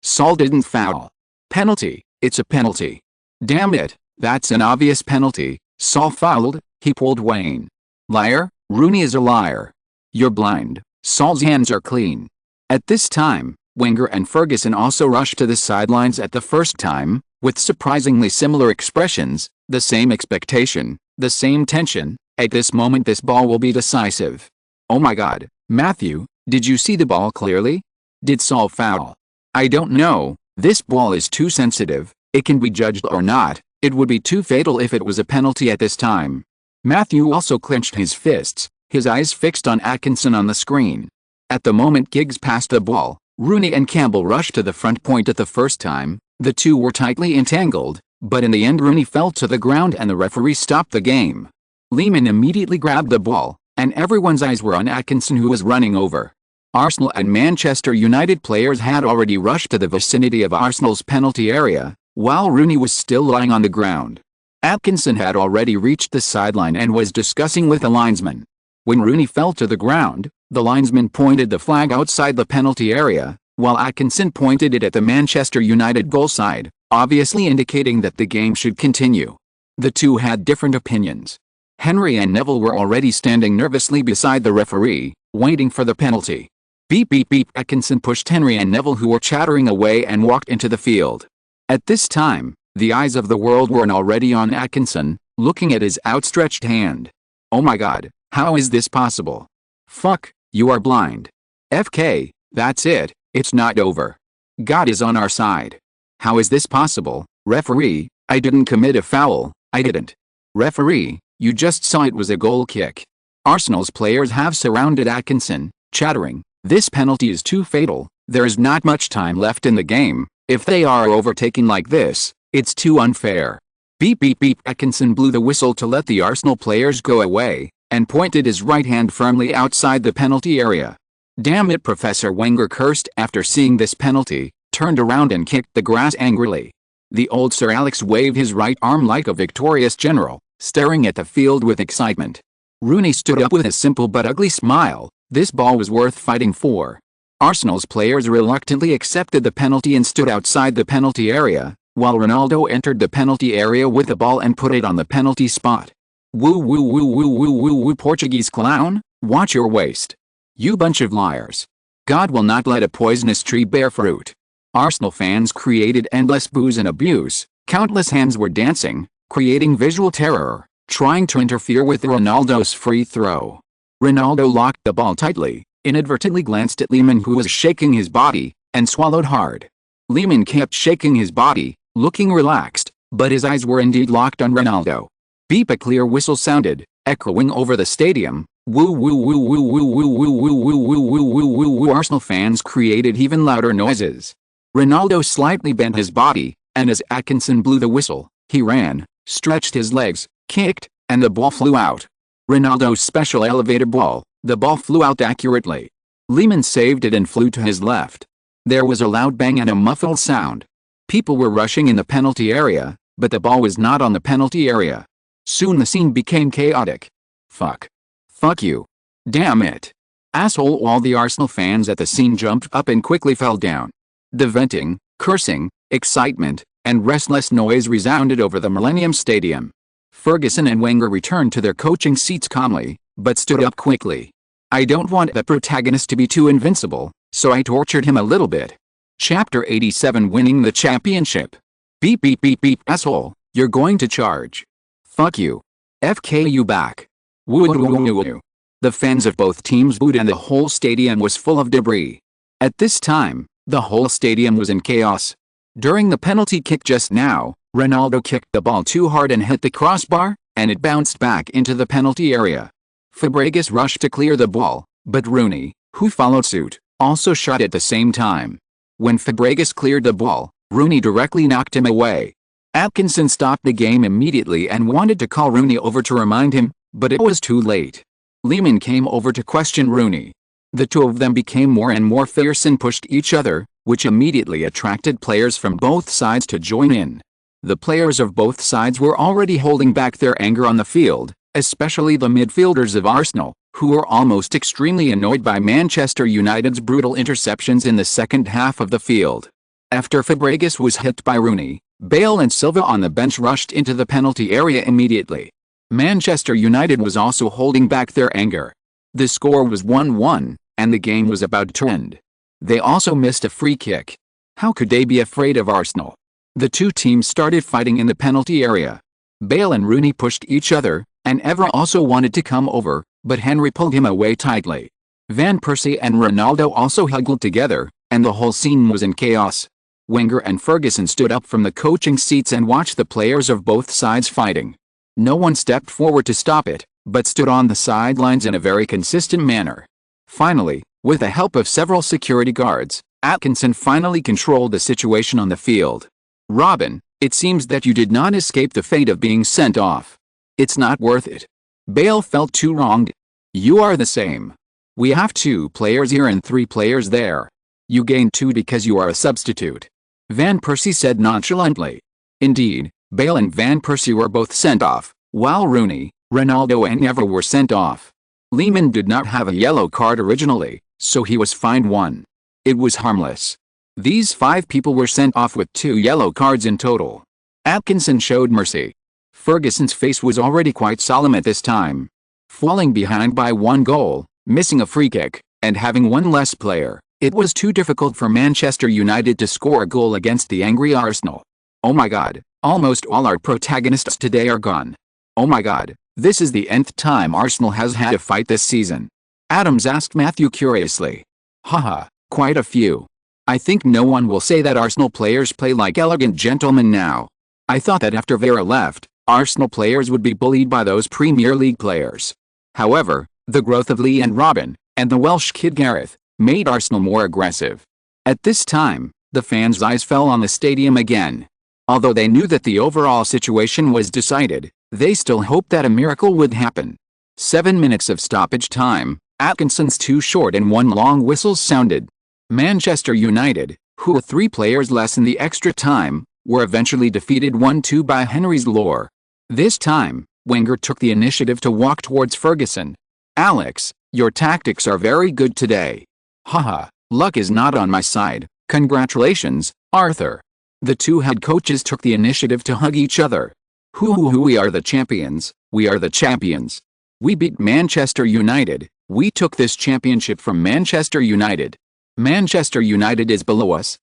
Saul didn't foul. Penalty, it's a penalty. Damn it, that's an obvious penalty, Saul fouled, he pulled Wayne. Liar, Rooney is a liar. You're blind, Saul's hands are clean. At this time, Wenger and Ferguson also rushed to the sidelines at the first time, with surprisingly similar expressions, the same expectation, the same tension. At this moment this ball will be decisive. Oh my God, Matthew, did you see the ball clearly? Did Saul foul? I don't know, this ball is too sensitive, it can be judged or not, it would be too fatal if it was a penalty at this time. Matthew also clenched his fists, his eyes fixed on Atkinson on the screen. At the moment Giggs passed the ball, Rooney and Campbell rushed to the front point at the first time. The two were tightly entangled, but in the end Rooney fell to the ground and the referee stopped the game. Lehmann immediately grabbed the ball, and everyone's eyes were on Atkinson, who was running over. Arsenal and Manchester United players had already rushed to the vicinity of Arsenal's penalty area, while Rooney was still lying on the ground. Atkinson had already reached the sideline and was discussing with the linesman. When Rooney fell to the ground, the linesman pointed the flag outside the penalty area, while Atkinson pointed it at the Manchester United goal side, obviously indicating that the game should continue. The two had different opinions. Henry and Neville were already standing nervously beside the referee, waiting for the penalty. Beep beep beep. Atkinson pushed Henry and Neville, who were chattering, away and walked into the field. At this time, the eyes of the world were already on Atkinson, looking at his outstretched hand. Oh my God, how is this possible? Fuck, you are blind. FK, that's it, it's not over. God is on our side. How is this possible? Referee, I didn't commit a foul, I didn't. Referee, you just saw it was a goal kick. Arsenal's players have surrounded Atkinson, chattering, this penalty is too fatal, there is not much time left in the game, if they are overtaking like this, it's too unfair. Beep beep beep. Atkinson blew the whistle to let the Arsenal players go away, and pointed his right hand firmly outside the penalty area. Damn it, Professor Wenger cursed after seeing this penalty, turned around and kicked the grass angrily. The old Sir Alex waved his right arm like a victorious general, staring at the field with excitement. Rooney stood up with a simple but ugly smile. This ball was worth fighting for. Arsenal's players reluctantly accepted the penalty and stood outside the penalty area, while Ronaldo entered the penalty area with the ball and put it on the penalty spot. Woo woo woo woo woo woo woo. Portuguese clown, watch your waist. You bunch of liars. God will not let a poisonous tree bear fruit. Arsenal fans created endless boos and abuse. Countless hands were dancing, creating visual terror, trying to interfere with Ronaldo's free throw. Ronaldo locked the ball tightly, inadvertently glanced at Lehmann, who was shaking his body, and swallowed hard. Lehmann kept shaking his body, looking relaxed, but his eyes were indeed locked on Ronaldo. Beep. A clear whistle sounded, echoing over the stadium. Woo woo woo woo woo woo woo woo woo woo woo woo woo woo. Arsenal fans created even louder noises. Ronaldo slightly bent his body, and as Atkinson blew the whistle, he ran, stretched his legs, kicked, and the ball flew out. Ronaldo's special elevator ball, the ball flew out accurately. Lehmann saved it and flew to his left. There was a loud bang and a muffled sound. People were rushing in the penalty area, but the ball was not on the penalty area. Soon the scene became chaotic. Fuck. Fuck you. Damn it. Asshole. All the Arsenal fans at the scene jumped up and quickly fell down. The venting, cursing, excitement, and restless noise resounded over the Millennium Stadium. Ferguson and Wenger returned to their coaching seats calmly, but stood up quickly. I don't want the protagonist to be too invincible, so I tortured him a little bit. Chapter 87. Winning the championship. Beep beep beep beep. Asshole, you're going to charge. Fuck you. FK you back. Woo woo woo woo. The fans of both teams booed and the whole stadium was full of debris. At this time, the whole stadium was in chaos. During the penalty kick just now, Ronaldo kicked the ball too hard and hit the crossbar, and it bounced back into the penalty area. Fabregas rushed to clear the ball, but Rooney, who followed suit, also shot at the same time. When Fabregas cleared the ball, Rooney directly knocked him away. Atkinson stopped the game immediately and wanted to call Rooney over to remind him, but it was too late. Lehmann came over to question Rooney. The two of them became more and more fierce and pushed each other, which immediately attracted players from both sides to join in. The players of both sides were already holding back their anger on the field, especially the midfielders of Arsenal, who were almost extremely annoyed by Manchester United's brutal interceptions in the second half of the field. After Fabregas was hit by Rooney, Bale and Silva on the bench rushed into the penalty area immediately. Manchester United was also holding back their anger. The score was 1-1, and the game was about to end. They also missed a free kick. How could they be afraid of Arsenal? The two teams started fighting in the penalty area. Bale and Rooney pushed each other, and Evra also wanted to come over, but Henry pulled him away tightly. Van Persie and Ronaldo also huddled together, and the whole scene was in chaos. Wenger and Ferguson stood up from the coaching seats and watched the players of both sides fighting. No one stepped forward to stop it, but stood on the sidelines in a very consistent manner. Finally, With the help of several security guards, Atkinson finally controlled the situation on the field. "Robin, it seems that you did not escape the fate of being sent off. It's not worth it. Bale felt too wronged. You are the same. We have 2 players here and 3 players there. You gain 2 because you are a substitute," Van Persie said nonchalantly. Indeed, Bale and Van Persie were both sent off, while Rooney, Ronaldo and Neville were sent off. Lehmann did not have a yellow card originally, so he was fined 1. It was harmless. These 5 people were sent off with 2 yellow cards in total. Atkinson showed mercy. Ferguson's face was already quite solemn at this time. Falling behind by 1 goal, missing a free kick, and having 1 less player, it was too difficult for Manchester United to score a goal against the angry Arsenal. "Oh my God, almost all our protagonists today are gone. Oh my God, this is the nth time Arsenal has had a fight this season," Adams asked Matthew curiously. "Haha, quite a few. I think no one will say that Arsenal players play like elegant gentlemen now. I thought that after Vera left, Arsenal players would be bullied by those Premier League players. However, the growth of Lee and Robin, and the Welsh kid Gareth, made Arsenal more aggressive." At this time, the fans' eyes fell on the stadium again. Although they knew that the overall situation was decided, they still hoped that a miracle would happen. 7 minutes of stoppage time, Atkinson's 2 short and 1 long whistles sounded. Manchester United, who were 3 players less in the extra time, were eventually defeated 1-2 by Henry's Lore. This time, Wenger took the initiative to walk towards Ferguson. "Alex, your tactics are very good today. Haha, luck is not on my side. Congratulations, Arthur." The 2 head coaches took the initiative to hug each other. "Hoo, we are the champions, we are the champions. We beat Manchester United, we took this championship from Manchester United. Manchester United is below us."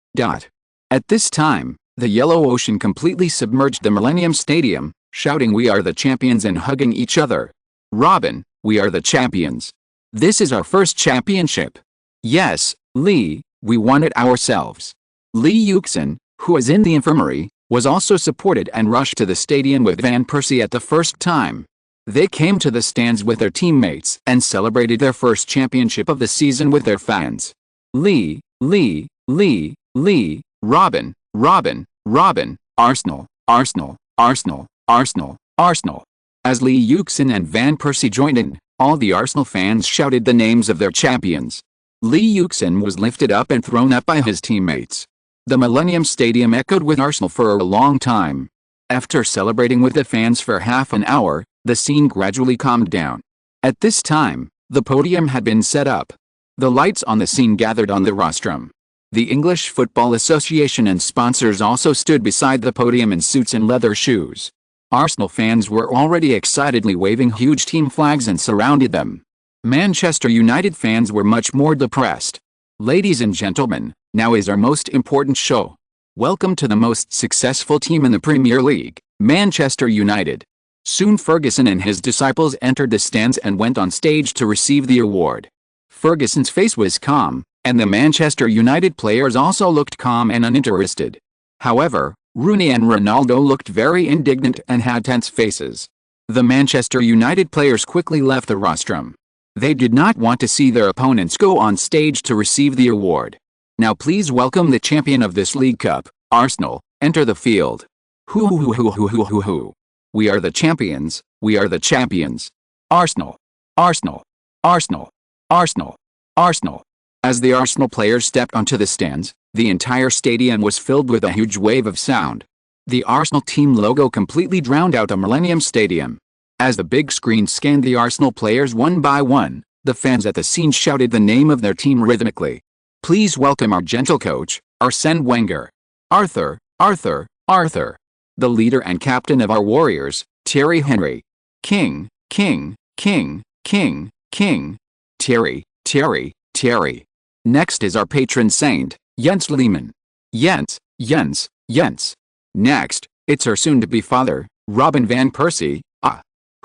At this time, the Yellow Ocean completely submerged the Millennium Stadium, shouting "We are the champions" and hugging each other. "Robin, we are the champions. This is our first championship." "Yes, Lee, we won it ourselves." Lee Yuxin, who was in the infirmary, was also supported and rushed to the stadium with Van Persie at the first time. They came to the stands with their teammates and celebrated their first championship of the season with their fans. "Lee, Lee, Lee, Lee, Robin, Robin, Robin, Arsenal, Arsenal, Arsenal, Arsenal, Arsenal." As Lee Yuxin and Van Persie joined in, all the Arsenal fans shouted the names of their champions. Lee Yuxin was lifted up and thrown up by his teammates. The Millennium Stadium echoed with Arsenal for a long time. After celebrating with the fans for half an hour, the scene gradually calmed down. At this time, the podium had been set up. The lights on the scene gathered on the rostrum. The English Football Association and sponsors also stood beside the podium in suits and leather shoes. Arsenal fans were already excitedly waving huge team flags and surrounded them. Manchester United fans were much more depressed. "Ladies and gentlemen, now is our most important show. Welcome to the most successful team in the Premier League, Manchester United." Soon Ferguson and his disciples entered the stands and went on stage to receive the award. Ferguson's face was calm, and the Manchester United players also looked calm and uninterested. However, Rooney and Ronaldo looked very indignant and had tense faces. The Manchester United players quickly left the rostrum. They did not want to see their opponents go on stage to receive the award. "Now please welcome the champion of this League Cup, Arsenal, enter the field. Hoo. We are the champions, we are the champions. Arsenal, Arsenal, Arsenal, Arsenal, Arsenal." As the Arsenal players stepped onto the stands, the entire stadium was filled with a huge wave of sound. The Arsenal team logo completely drowned out the Millennium Stadium. As the big screen scanned the Arsenal players one by one, the fans at the scene shouted the name of their team rhythmically. "Please welcome our gentle coach, Arsene Wenger. Arthur, Arthur, Arthur. The leader and captain of our Warriors, Thierry Henry. King, King, King, King, King. Thierry, Thierry, Thierry. Next is our patron saint, Jens Lehmann. Jens, Jens, Jens. Next, it's our soon-to-be father, Robin Van Persie.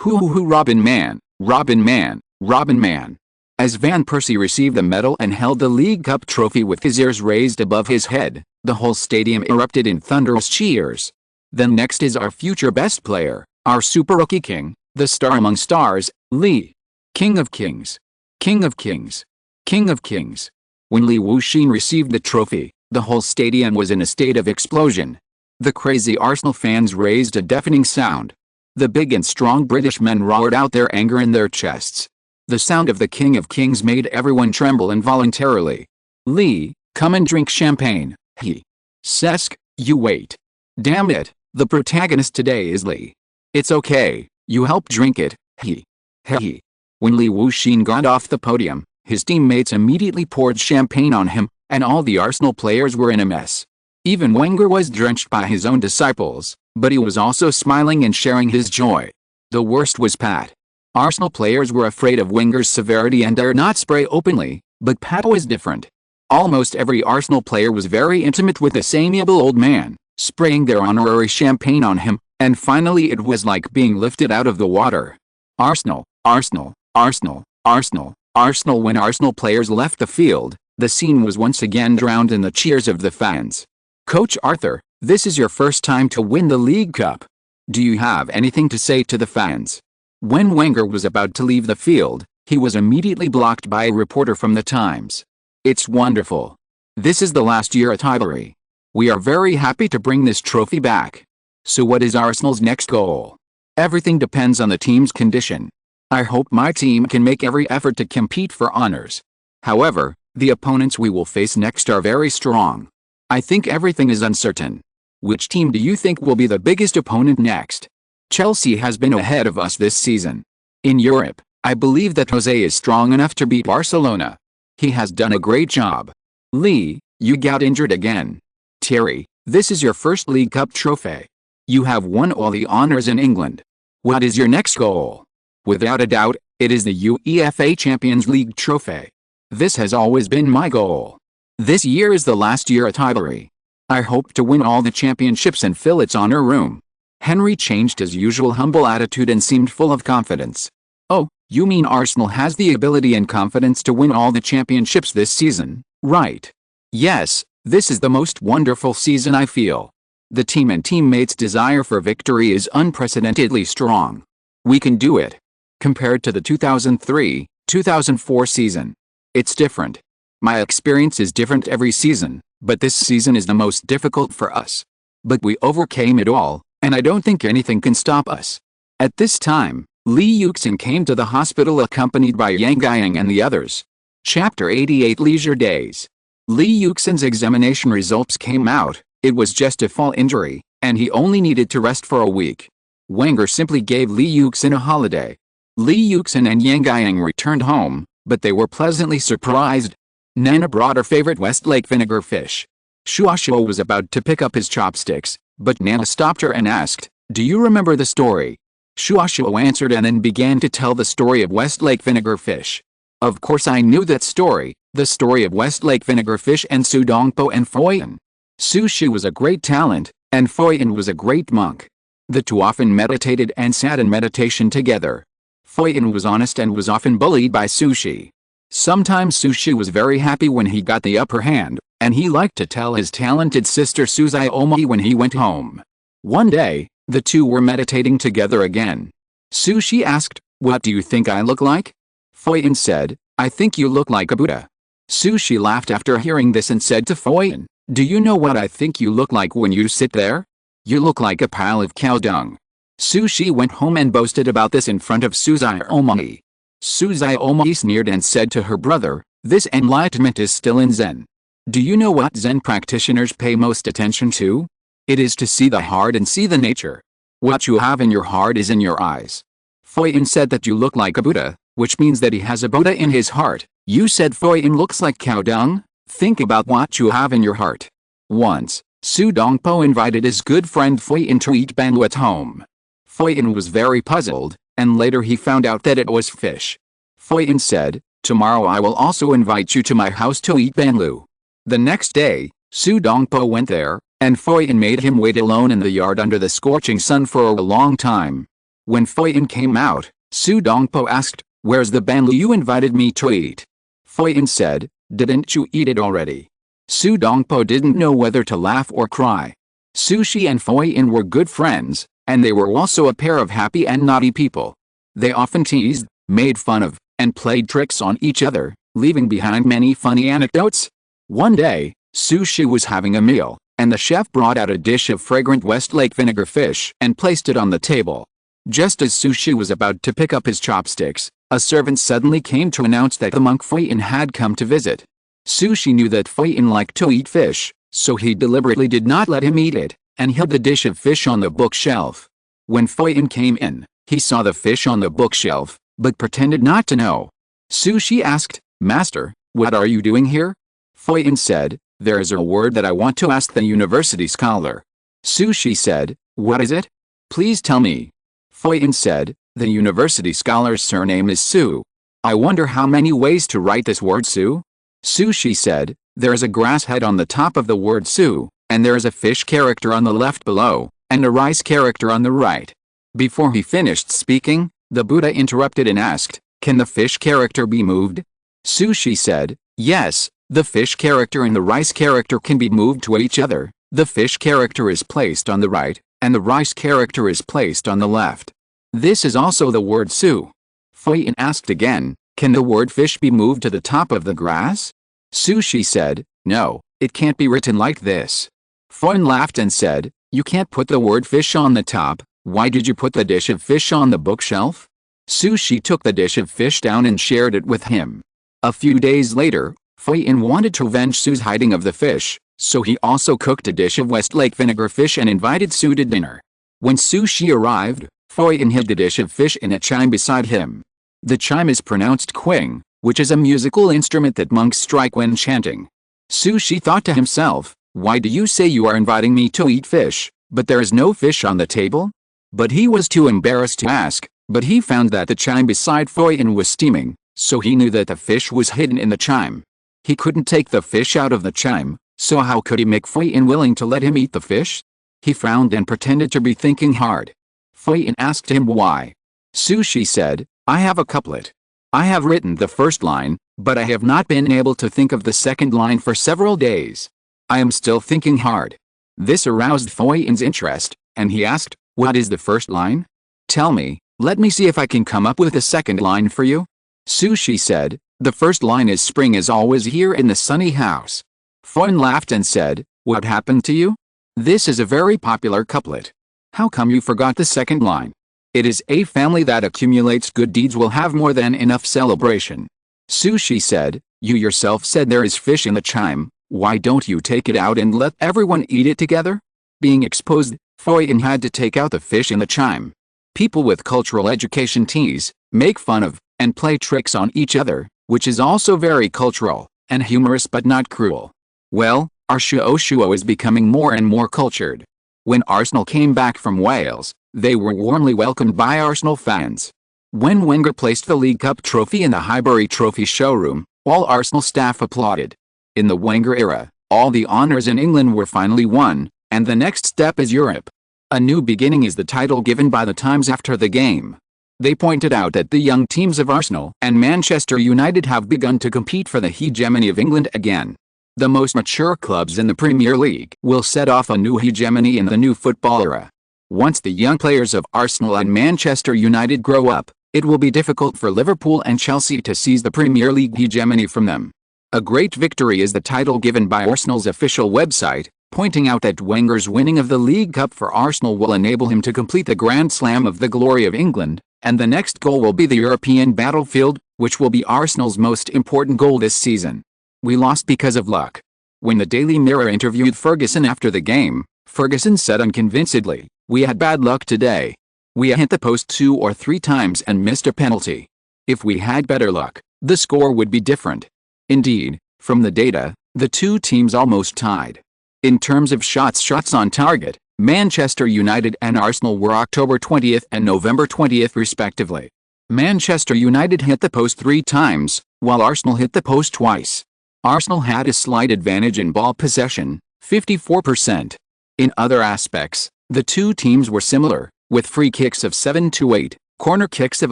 Hoo, Robin man, Robin man, Robin man." As Van Persie received the medal and held the League Cup trophy with his ears raised above his head, the whole stadium erupted in thunderous cheers. Then next is our future best player, our super rookie king, the star among stars, Lee. King of kings. King of kings. King of Kings. When Li Wuxin received the trophy, the whole stadium was in a state of explosion. The crazy Arsenal fans raised a deafening sound. The big and strong British men roared out their anger in their chests. The sound of the King of Kings made everyone tremble involuntarily. Li, come and drink champagne, he. Sesk, you wait. Damn it, the protagonist today is Li. It's okay, you help drink it, he. He. When Li Wuxin got off the podium, his teammates immediately poured champagne on him, and all the Arsenal players were in a mess. Even Wenger was drenched by his own disciples, but he was also smiling and sharing his joy. The worst was Pat. Arsenal players were afraid of Wenger's severity and dared not spray openly, but Pat was different. Almost every Arsenal player was very intimate with this amiable old man, spraying their honorary champagne on him, and finally it was like being lifted out of the water. Arsenal, Arsenal, Arsenal, Arsenal, Arsenal. When Arsenal players left the field, the scene was once again drowned in the cheers of the fans. Coach Arthur, this is your first time to win the League Cup. Do you have anything to say to the fans? When Wenger was about to leave the field, he was immediately blocked by a reporter from the Times. It's wonderful. This is the last year at Highbury. We are very happy to bring this trophy back. So what is Arsenal's next goal? Everything depends on the team's condition. I hope my team can make every effort to compete for honors. However, the opponents we will face next are very strong. I think everything is uncertain. Which team do you think will be the biggest opponent next? Chelsea has been ahead of us this season. In Europe, I believe that Jose is strong enough to beat Barcelona. He has done a great job. Lee, you got injured again. Thierry, this is your first League Cup trophy. You have won all the honors in England. What is your next goal? Without a doubt, it is the UEFA Champions League trophy. This has always been my goal. This year is the last year at Highbury. I hope to win all the championships and fill its honor room. Henry changed his usual humble attitude and seemed full of confidence. Oh, you mean Arsenal has the ability and confidence to win all the championships this season, right? Yes, this is the most wonderful season I feel. The team and teammates' desire for victory is unprecedentedly strong. We can do it. Compared to the 2003-2004 season, it's different. My experience is different every season, but this season is the most difficult for us. But we overcame it all, and I don't think anything can stop us. At this time, Li Yuxin came to the hospital accompanied by Yang Guiying and the others. Chapter 88 Leisure Days. Li Yuxin's examination results came out. It was just a fall injury, and he only needed to rest for a week. Wenger simply gave Li Yuxin a holiday. Li Yuxin and Yang Guiying returned home, but they were pleasantly surprised. Nana brought her favorite Westlake vinegar fish. Shuashuo was about to pick up his chopsticks, but Nana stopped her and asked, "Do you remember the story?" Shuashuo answered and then began to tell the story of Westlake vinegar fish. Of course I knew that story, the story of Westlake vinegar fish and Su Dongpo and Foyin. Su Shi was a great talent, and Foyin was a great monk. The two often meditated and sat in meditation together. Foyin was honest and was often bullied by Su Shi. Sometimes Su Shi was very happy when he got the upper hand, and he liked to tell his talented sister Suzai Omi when he went home. One day, the two were meditating together again. Su Shi asked, "What do you think I look like?" Foyin said, "I think you look like a Buddha." Su Shi laughed after hearing this and said to Foyin, "Do you know what I think you look like when you sit there? You look like a pile of cow dung." Su Shi went home and boasted about this in front of Suzai Omi. Suzai Omi sneered and said to her brother, "This enlightenment is still in Zen. Do you know what Zen practitioners pay most attention to? It is to see the heart and see the nature. What you have in your heart is in your eyes." Foyin said that you look like a Buddha, which means that he has a Buddha in his heart. You said Foyin looks like cow dung? Think about what you have in your heart. Once, Su Dongpo invited his good friend Foyin to eat banlu at home. Foyin was very puzzled, and later he found out that it was fish. Foyin said, "Tomorrow I will also invite you to my house to eat banlu." The next day, Su Dongpo went there, and Foyin made him wait alone in the yard under the scorching sun for a long time. When Foyin came out, Su Dongpo asked, "Where's the banlu you invited me to eat?" Foyin said, "Didn't you eat it already?" Su Dongpo didn't know whether to laugh or cry. Su Shi and Foyin were good friends, and they were also a pair of happy and naughty people. They often teased, made fun of, and played tricks on each other. leaving behind many funny anecdotes. One day, Sushi was having a meal, and the chef brought out a dish of fragrant Westlake vinegar fish and placed it on the table. Just as Sushi was about to pick up his chopsticks, a servant suddenly came to announce that the monk Fuyin had come to visit. Sushi knew that Fuyin liked to eat fish, so he deliberately did not let him eat it, and hid the dish of fish on the bookshelf. When Fuyin came in, he saw the fish on the bookshelf, but pretended not to know. Sushi asked, "Master, what are you doing here?" Fuyin said, "There is a word that I want to ask the university scholar." Sushi said, "What is it? Please tell me." Fuyin said, "The university scholar's surname is Su. I wonder how many ways to write this word Su?" Sushi said, "There is a grass head on the top of the word Su, and there is a fish character on the left below, and a rice character on the right." Before he finished speaking, the Buddha interrupted and asked, "Can the fish character be moved?" Sushi said, "Yes, the fish character and the rice character can be moved to each other. The fish character is placed on the right, and the rice character is placed on the left. This is also the word Su." Fuyin asked again, "Can the word fish be moved to the top of the grass?" Sushi said, "No, it can't be written like this." Fuyin laughed and said, "You can't put the word fish on the top. Why did you put the dish of fish on the bookshelf?" Sushi took the dish of fish down and shared it with him. A few days later, Fuyin wanted to avenge Su's hiding of the fish, so he also cooked a dish of Westlake vinegar fish and invited Su to dinner. When Sushi arrived, Fuyin hid the dish of fish in a chime beside him. The chime is pronounced qing, which is a musical instrument that monks strike when chanting. Sushi thought to himself, "Why do you say you are inviting me to eat fish, but there is no fish on the table?" But he was too embarrassed to ask, but he found that the chime beside Fuyin was steaming, so he knew that the fish was hidden in the chime. He couldn't take the fish out of the chime, so how could he make Fuyin willing to let him eat the fish? He frowned and pretended to be thinking hard. Fuyin asked him why. Sushi said, "I have a couplet. I have written the first line, but I have not been able to think of the second line for several days. I am still thinking hard." This aroused Fuyin's interest, and he asked, "What is the first line? Tell me, let me see if I can come up with a second line for you." Sushi said, "The first line is spring is always here in the sunny house." Fuyin laughed and said, "What happened to you? This is a very popular couplet. How come you forgot the second line? It is a family that accumulates good deeds will have more than enough celebration." Sushi said, "You yourself said there is fish in the chime. Why don't you take it out and let everyone eat it together?" Being exposed, Fuyin had to take out the fish in the chime. People with cultural education tease, make fun of, and play tricks on each other, which is also very cultural, and humorous but not cruel. Well, our Shuo is becoming more and more cultured. When Arsenal came back from Wales, they were warmly welcomed by Arsenal fans. When Wenger placed the League Cup trophy in the Highbury Trophy showroom, all Arsenal staff applauded. In the Wenger era, all the honours in England were finally won, and the next step is Europe. A new beginning is the title given by the Times after the game. They pointed out that the young teams of Arsenal and Manchester United have begun to compete for the hegemony of England again. The most mature clubs in the Premier League will set off a new hegemony in the new football era. Once the young players of Arsenal and Manchester United grow up, it will be difficult for Liverpool and Chelsea to seize the Premier League hegemony from them. A great victory is the title given by Arsenal's official website, pointing out that Wenger's winning of the League Cup for Arsenal will enable him to complete the Grand Slam of the glory of England, and the next goal will be the European battlefield, which will be Arsenal's most important goal this season. "We lost because of luck." When the Daily Mirror interviewed Ferguson after the game, Ferguson said unconvincedly, "We had bad luck today. We hit the post 2 or 3 times and missed a penalty. If we had better luck, the score would be different." Indeed, from the data, the two teams almost tied. In terms of shots on target, Manchester United and Arsenal were October 20th and November 20th respectively. Manchester United hit the post 3 times, while Arsenal hit the post twice. Arsenal had a slight advantage in ball possession, 54%. In other aspects, the two teams were similar, with free kicks of 7-8, corner kicks of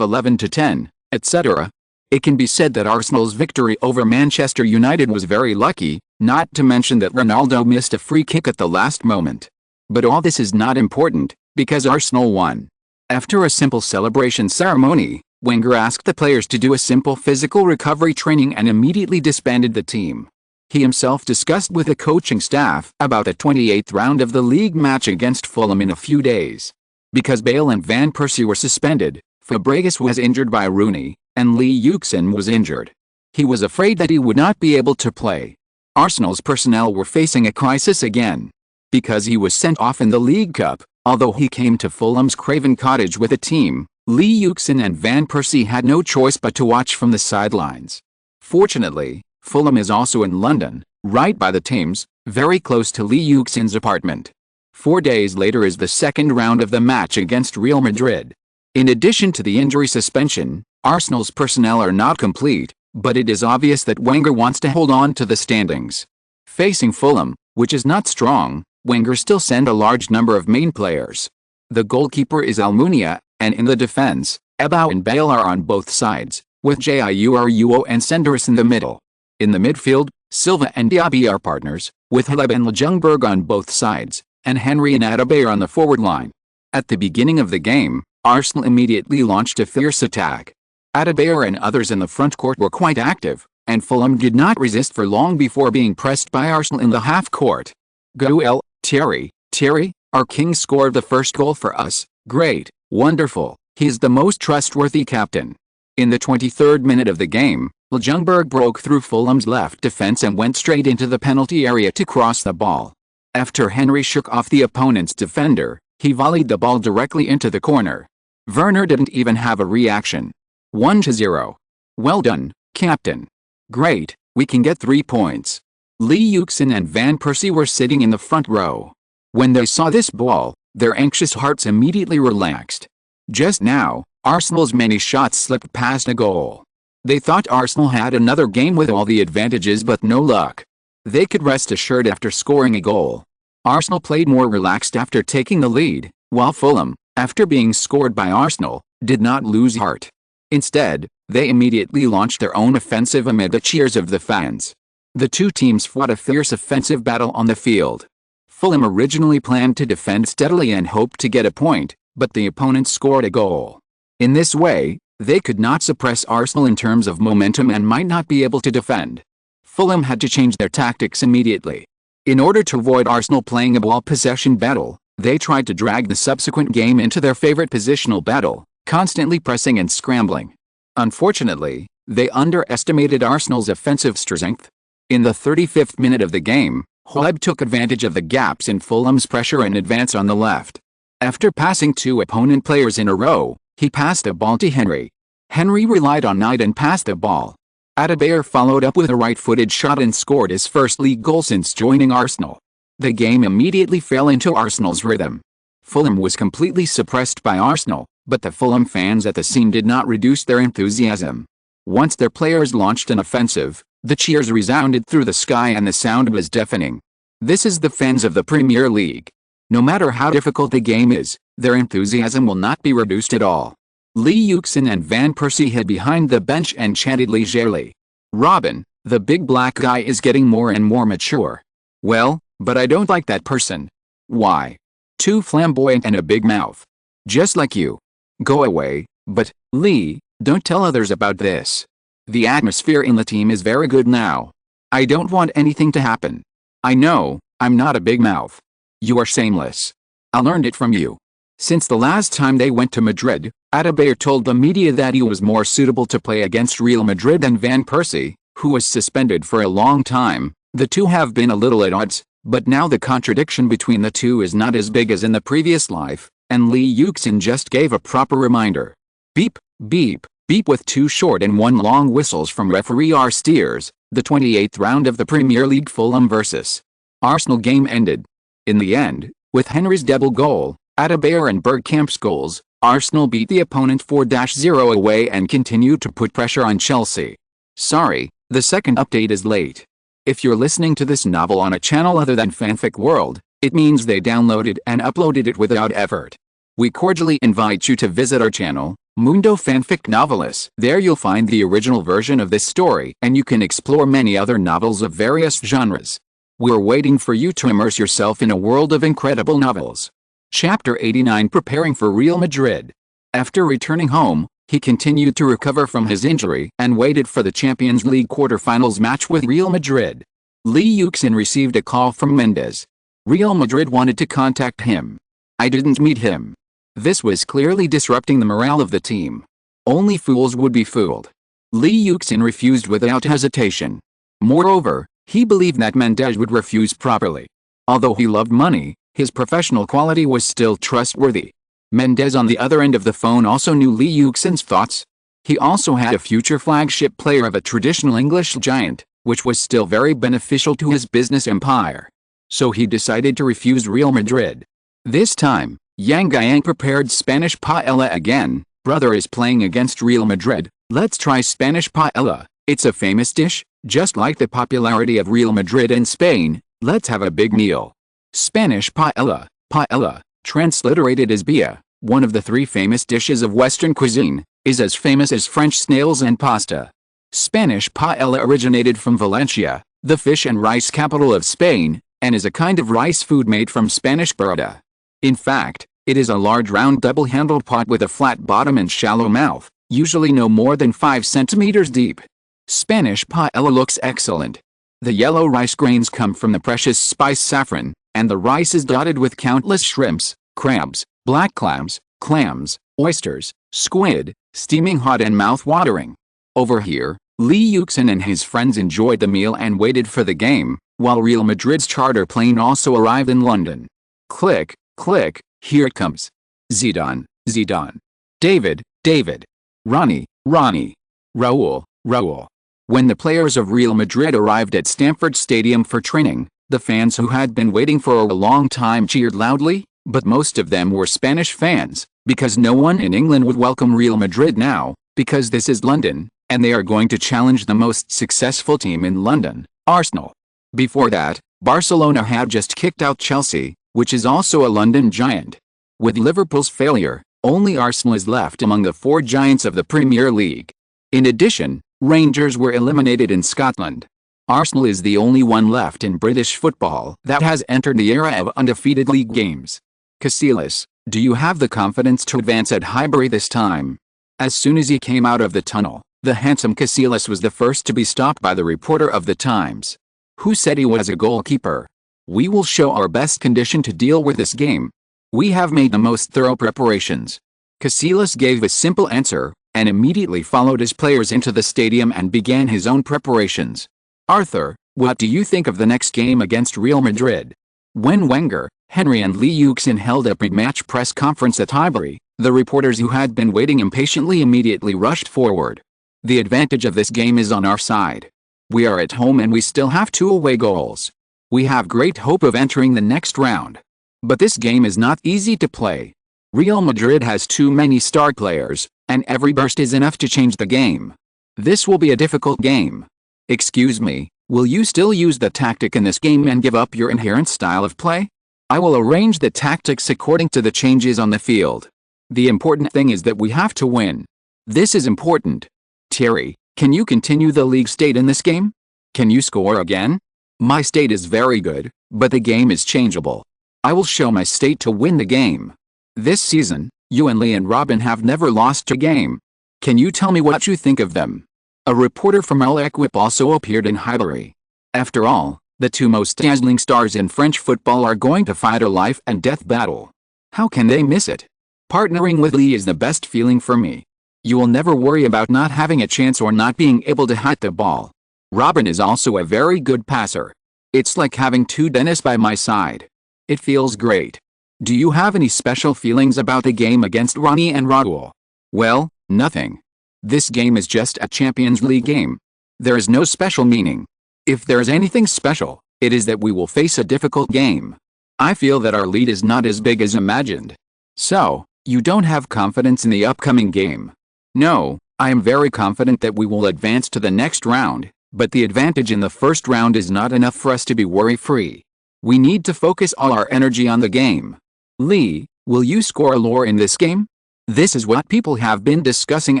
11-10, etc. It can be said that Arsenal's victory over Manchester United was very lucky, not to mention that Ronaldo missed a free kick at the last moment. But all this is not important, because Arsenal won. After a simple celebration ceremony, Wenger asked the players to do a simple physical recovery training and immediately disbanded the team. He himself discussed with the coaching staff about the 28th round of the league match against Fulham in a few days. Because Bale and Van Persie were suspended, Fabregas was injured by Rooney, and Lee Yuxin was injured. He was afraid that he would not be able to play. Arsenal's personnel were facing a crisis again. Because he was sent off in the League Cup, although he came to Fulham's Craven Cottage with a team, Lee Yuxin and Van Persie had no choice but to watch from the sidelines. Fortunately, Fulham is also in London, right by the Thames, very close to Lee Yuxin's apartment. 4 days later is the second round of the match against Real Madrid. In addition to the injury suspension, Arsenal's personnel are not complete, but it is obvious that Wenger wants to hold on to the standings. Facing Fulham, which is not strong, Wenger still sent a large number of main players. The goalkeeper is Almunia, and in the defense, Ebou and Bale are on both sides, with Jiruo and Senderos in the middle. In the midfield, Silva and Diaby are partners, with Haleb and Ljungberg on both sides, and Henry and Adebayor on the forward line. At the beginning of the game, Arsenal immediately launched a fierce attack. Adebayor and others in the front court were quite active, and Fulham did not resist for long before being pressed by Arsenal in the half-court. Goal, Thierry, our king scored the first goal for us, great, wonderful, he's the most trustworthy captain. In the 23rd minute of the game, Ljungberg broke through Fulham's left defense and went straight into the penalty area to cross the ball. After Henry shook off the opponent's defender, he volleyed the ball directly into the corner. Werner didn't even have a reaction. 1-0. Well done, captain. Great, we can get 3 points. Lee Yuxin and Van Persie were sitting in the front row. When they saw this ball, their anxious hearts immediately relaxed. Just now, Arsenal's many shots slipped past a goal. They thought Arsenal had another game with all the advantages but no luck. They could rest assured after scoring a goal. Arsenal played more relaxed after taking the lead, while Fulham, after being scored by Arsenal, did not lose heart. Instead, they immediately launched their own offensive amid the cheers of the fans. The two teams fought a fierce offensive battle on the field. Fulham originally planned to defend steadily and hoped to get a point, but the opponents scored a goal. In this way, they could not suppress Arsenal in terms of momentum and might not be able to defend. Fulham had to change their tactics immediately. In order to avoid Arsenal playing a ball possession battle, they tried to drag the subsequent game into their favorite positional battle, constantly pressing and scrambling. Unfortunately, they underestimated Arsenal's offensive strength. In the 35th minute of the game, Haleb took advantage of the gaps in Fulham's pressure and advance on the left. After passing 2 opponent players in a row, he passed the ball to Henry. Henry relied on Knight and passed the ball. Adebayor followed up with a right-footed shot and scored his first league goal since joining Arsenal. The game immediately fell into Arsenal's rhythm. Fulham was completely suppressed by Arsenal, but the Fulham fans at the scene did not reduce their enthusiasm. Once their players launched an offensive, the cheers resounded through the sky and the sound was deafening. This is the fans of the Premier League. No matter how difficult the game is, their enthusiasm will not be reduced at all. Lee Yuxin and Van Persie hid behind the bench and chanted leisurely. Robin, the big black guy, is getting more and more mature. Well, but I don't like that person. Why? Too flamboyant and a big mouth. Just like you. Go away, but, Lee, don't tell others about this. The atmosphere in the team is very good now. I don't want anything to happen. I know, I'm not a big mouth. You are shameless. I learned it from you. Since the last time they went to Madrid, Adebayor told the media that he was more suitable to play against Real Madrid than Van Persie, who was suspended for a long time. The two have been a little at odds, but now the contradiction between the two is not as big as in the previous life, and Lee Yuxin just gave a proper reminder. Beep, beep, beep with 2 short and 1 long whistles from referee R. Steers. The 28th round of the Premier League Fulham vs. Arsenal game ended. In the end, with Henry's double goal, Adebayor and Bergkamp's goals, Arsenal beat the opponent 4-0 away and continued to put pressure on Chelsea. Sorry, the second update is late. If you're listening to this novel on a channel other than Fanfic World, it means they downloaded and uploaded it without effort. We cordially invite you to visit our channel, Mundo Fanfic Novelis. There you'll find the original version of this story and you can explore many other novels of various genres. We're waiting for you to immerse yourself in a world of incredible novels. Chapter 89: Preparing for Real Madrid. After returning home, He continued to recover from his injury and waited for the Champions League quarterfinals match with Real Madrid. Lee Yuxin received a call from Mendes. Real Madrid wanted to contact him. I didn't meet him. This was clearly disrupting the morale of the team. Only fools would be fooled. Lee Yuxin refused without hesitation. Moreover, he believed that Mendes would refuse properly. Although he loved money, his professional quality was still trustworthy. Mendes on the other end of the phone also knew Lee Yuxin's thoughts. He also had a future flagship player of a traditional English giant, which was still very beneficial to his business empire. So he decided to refuse Real Madrid. This time, Yang Guiyang prepared Spanish paella again. Brother is playing against Real Madrid, let's try Spanish paella. It's a famous dish, just like the popularity of Real Madrid in Spain. Let's have a big meal. Spanish paella, paella, transliterated as bia, one of the three famous dishes of Western cuisine, is as famous as French snails and pasta. Spanish paella originated from Valencia, the fish and rice capital of Spain, and is a kind of rice food made from Spanish burrata. In fact, it is a large round double-handled pot with a flat bottom and shallow mouth, usually no more than 5 centimeters deep. Spanish paella looks excellent. The yellow rice grains come from the precious spice saffron, and the rice is dotted with countless shrimps, crabs, black clams, oysters, squid, steaming hot and mouth-watering. Over here, Lee Yuxin and his friends enjoyed the meal and waited for the game, while Real Madrid's charter plane also arrived in London. Click, click, here it comes. Zidane, Zidane. David, David. Ronnie, Ronnie. Raúl, Raúl. When the players of Real Madrid arrived at Stamford Stadium for training, the fans who had been waiting for a long time cheered loudly, but most of them were Spanish fans, because no one in England would welcome Real Madrid now, because this is London, and they are going to challenge the most successful team in London, Arsenal. Before that, Barcelona had just kicked out Chelsea, which is also a London giant. With Liverpool's failure, only Arsenal is left among the 4 giants of the Premier League. In addition, Rangers were eliminated in Scotland. Arsenal is the only one left in British football that has entered the era of undefeated league games. Casillas, do you have the confidence to advance at Highbury this time? As soon as he came out of the tunnel, the handsome Casillas was the first to be stopped by the reporter of the Times. Who said he was a goalkeeper? We will show our best condition to deal with this game. We have made the most thorough preparations. Casillas gave a simple answer, and immediately followed his players into the stadium and began his own preparations. Arthur, what do you think of the next game against Real Madrid? When Wenger, Henry and Lee Yuxin held a pre-match press conference at Highbury, the reporters who had been waiting impatiently immediately rushed forward. The advantage of this game is on our side. We are at home and we still have 2 away goals. We have great hope of entering the next round. But this game is not easy to play. Real Madrid has too many star players, and every burst is enough to change the game. This will be a difficult game. Excuse me, will you still use the tactic in this game and give up your inherent style of play? I will arrange the tactics according to the changes on the field. The important thing is that we have to win. This is important. Thierry, can you continue the league state in this game? Can you score again? My state is very good, but the game is changeable. I will show my state to win the game. This season, you and Lee and Robin have never lost a game. Can you tell me what you think of them? A reporter from L'Equipe also appeared in Highbury. After all, the 2 most dazzling stars in French football are going to fight a life and death battle. How can they miss it? Partnering with Lee is the best feeling for me. You will never worry about not having a chance or not being able to hit the ball. Robin is also a very good passer. It's like having 2 Dennis by my side. It feels great. Do you have any special feelings about the game against Ronnie and Raúl? Well, nothing. This game is just a Champions League game. There is no special meaning. If there is anything special, it is that we will face a difficult game. I feel that our lead is not as big as imagined. So, you don't have confidence in the upcoming game? No, I am very confident that we will advance to the next round, but the advantage in the first round is not enough for us to be worry-free. We need to focus all our energy on the game. Lee, will you score a lure in this game? This is what people have been discussing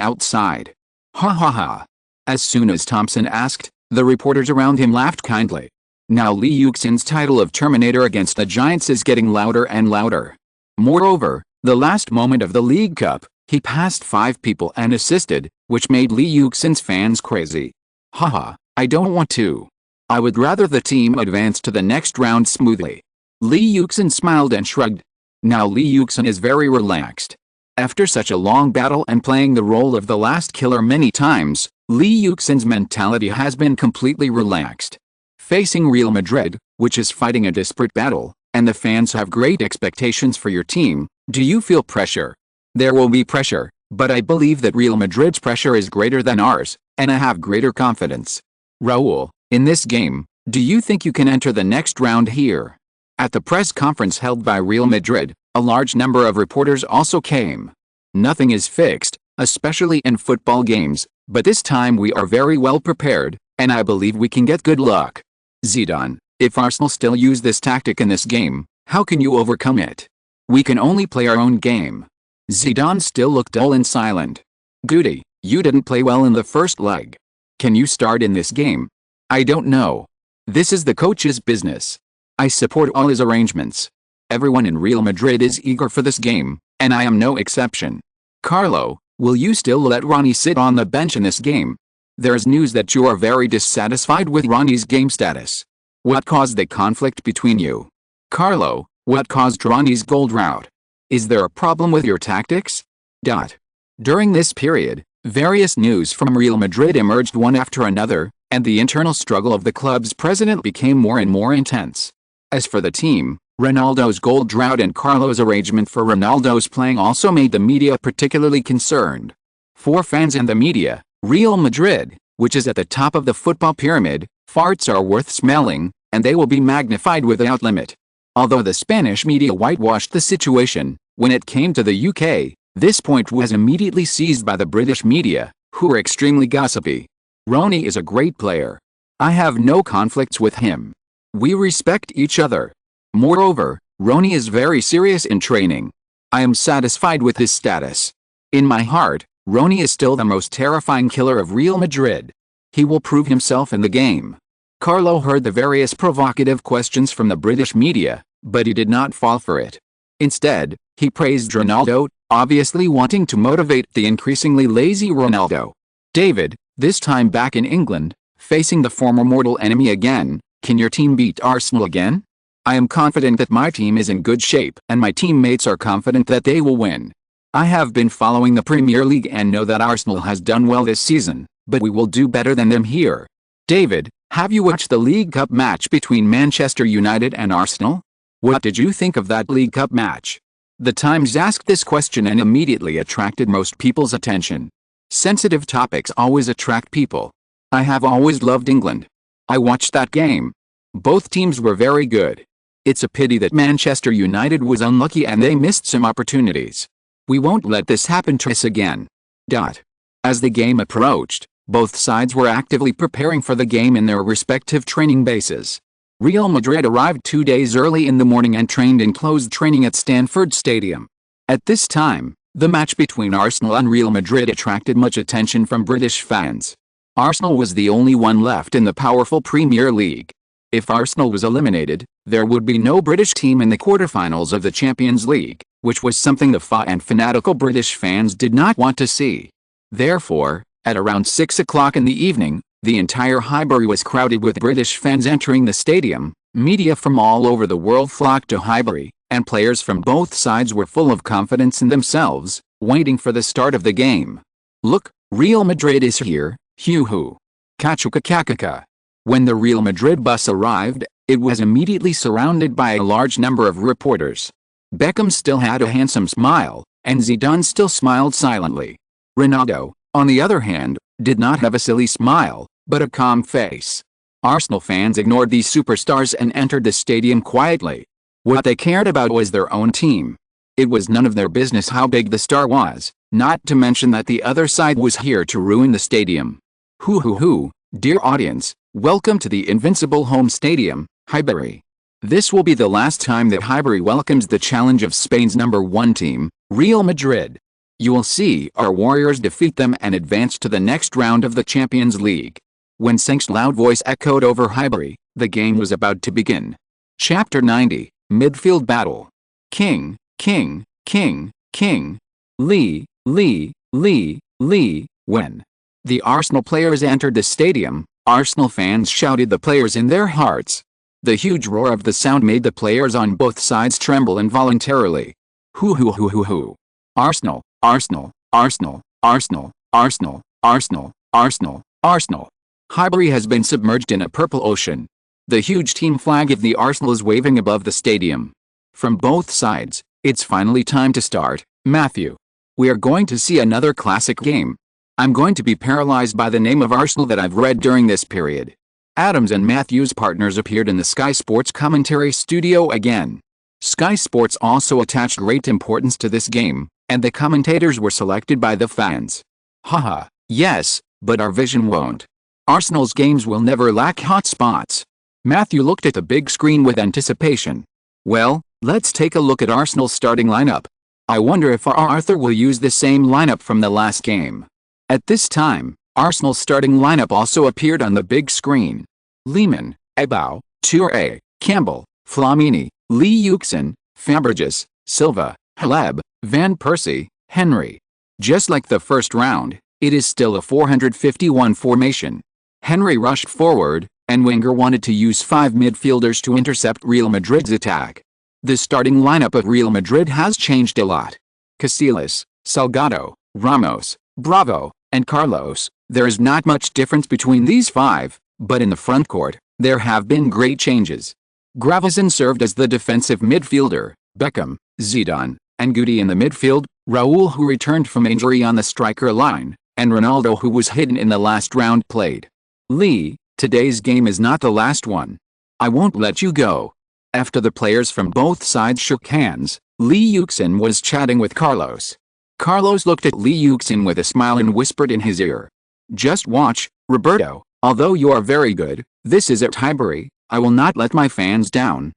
outside. Ha ha ha. As soon as Thompson asked, the reporters around him laughed kindly. Now Lee Yuxin's title of Terminator against the Giants is getting louder and louder. Moreover, the last moment of the League Cup, He passed 5 people and assisted, which made Lee Yuxin's fans crazy. Haha, I don't want to. I would rather the team advance to the next round smoothly. Lee Yuxin smiled and shrugged. Now Lee Yuxin is very relaxed. After such a long battle and playing the role of the last killer many times, Lee Yuxin's mentality has been completely relaxed. Facing Real Madrid, which is fighting a desperate battle, and the fans have great expectations for your team, do you feel pressure? There will be pressure, but I believe that Real Madrid's pressure is greater than ours, and I have greater confidence. Raul, in this game, do you think you can enter the next round here? At the press conference held by Real Madrid, a large number of reporters also came. Nothing is fixed, especially in football games, but this time we are very well prepared, and I believe we can get good luck. Zidane, if Arsenal still use this tactic in this game, how can you overcome it? We can only play our own game. Zidane still looked dull and silent. Goody, you didn't play well in the first leg. Can you start in this game? I don't know. This is the coach's business. I support all his arrangements. Everyone in Real Madrid is eager for this game, and I am no exception. Carlo, will you still let Ronnie sit on the bench in this game? There's news that you are very dissatisfied with Ronnie's game status. What caused the conflict between you? Carlo, what caused Ronnie's goal drought? Is there a problem with your tactics? During this period, various news from Real Madrid emerged one after another, and the internal struggle of the club's president became more and more intense. As for the team, Ronaldo's goal drought and Carlo's arrangement for Ronaldo's playing also made the media particularly concerned. For fans and the media, Real Madrid, which is at the top of the football pyramid, farts are worth smelling, and they will be magnified without limit. Although the Spanish media whitewashed the situation, when it came to the UK, this point was immediately seized by the British media, who were extremely gossipy. Ronnie is a great player. I have no conflicts with him. We respect each other. Moreover, Ronnie is very serious in training. I am satisfied with his status. In my heart, Ronnie is still the most terrifying killer of Real Madrid. He will prove himself in the game. Carlo heard the various provocative questions from the British media, but he did not fall for it. Instead, he praised Ronaldo, obviously wanting to motivate the increasingly lazy Ronaldo. David, this time back in England, facing the former mortal enemy again, can your team beat Arsenal again? I am confident that my team is in good shape and my teammates are confident that they will win. I have been following the Premier League and know that Arsenal has done well this season, but we will do better than them here. David, have you watched the League Cup match between Manchester United and Arsenal? What did you think of that League Cup match? The Times asked this question and immediately attracted most people's attention. Sensitive topics always attract people. I have always loved England. I watched that game. Both teams were very good. It's a pity that Manchester United was unlucky and they missed some opportunities. We won't let this happen to us again. As the game approached, both sides were actively preparing for the game in their respective training bases. Real Madrid arrived 2 days early in the morning and trained in closed training at Stamford Stadium. At this time, the match between Arsenal and Real Madrid attracted much attention from British fans. Arsenal was the only one left in the powerful Premier League. If Arsenal was eliminated, there would be no British team in the quarterfinals of the Champions League, which was something the fanatical British fans did not want to see. Therefore, at around 6 o'clock in the evening, the entire Highbury was crowded with British fans entering the stadium. Media from all over the world flocked to Highbury, and players from both sides were full of confidence in themselves, waiting for the start of the game. Look, Real Madrid is here, hoo-hoo. Kachuka-kakaka. When the Real Madrid bus arrived, it was immediately surrounded by a large number of reporters. Beckham still had a handsome smile, and Zidane still smiled silently. Ronaldo, on the other hand, did not have a silly smile, but a calm face. Arsenal fans ignored these superstars and entered the stadium quietly. What they cared about was their own team. It was none of their business how big the star was, not to mention that the other side was here to ruin the stadium. Hoo-hoo-hoo, dear audience, welcome to the invincible home stadium, Highbury. This will be the last time that Highbury welcomes the challenge of Spain's #1 team, Real Madrid. You will see our Warriors defeat them and advance to the next round of the Champions League. When Senk's loud voice echoed over Highbury, the game was about to begin. Chapter 90, Midfield Battle. King, King, King, King. Lee, When the Arsenal players entered the stadium, Arsenal fans shouted the players in their hearts. The huge roar of the sound made the players on both sides tremble involuntarily. Hoo hoo hoo hoo hoo. Arsenal, Arsenal, Arsenal, Arsenal, Arsenal, Arsenal, Arsenal, Arsenal. Highbury has been submerged in a purple ocean. The huge team flag of the Arsenal is waving above the stadium. From both sides, it's finally time to start, Matthew. We are going to see another classic game. I'm going to be paralyzed by the name of Arsenal that I've read during this period. Adams and Matthews partners appeared in the Sky Sports commentary studio again. Sky Sports also attached great importance to this game, and the commentators were selected by the fans. Haha, yes, but our vision won't. Arsenal's games will never lack hot spots. Matthew looked at the big screen with anticipation. Well, let's take a look at Arsenal's starting lineup. I wonder if our Arthur will use the same lineup from the last game. At this time, Arsenal's starting lineup also appeared on the big screen. Lehmann, Ebau, Toure, Campbell, Flamini, Lee Yuxin, Fabregas, Silva, Haleb, Van Persie, Henry. Just like the first round, it is still a 451 formation. Henry rushed forward, and Wenger wanted to use 5 midfielders to intercept Real Madrid's attack. The starting lineup of Real Madrid has changed a lot. Casillas, Salgado, Ramos, Bravo, and Carlos. There is not much difference between these 5, but in the front court, there have been great changes. Gravesen served as the defensive midfielder, Beckham, Zidane, and Guti in the midfield, Raul who returned from injury on the striker line, and Ronaldo who was hidden in the last round played. Lee, today's game is not the last one. I won't let you go. After the players from both sides shook hands, Lee Yuxin was chatting with Carlos. Carlos looked at Lee Yuxin with a smile and whispered in his ear. Just watch, Roberto, although you are very good, this is at Highbury, I will not let my fans down,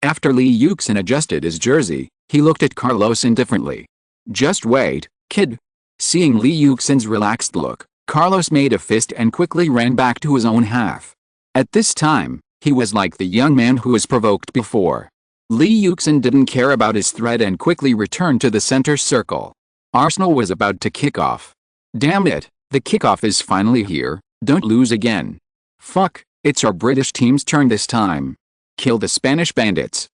After Lee Yuxin adjusted his jersey, he looked at Carlos indifferently. Just wait, kid. Seeing Lee Yuxin's relaxed look, Carlos made a fist and quickly ran back to his own half. At this time, he was like the young man who was provoked before. Lee Yuxin didn't care about his threat and quickly returned to the center circle. Arsenal was about to kick off. Damn it, the kickoff is finally here, don't lose again. Fuck, it's our British team's turn this time. Kill the Spanish bandits.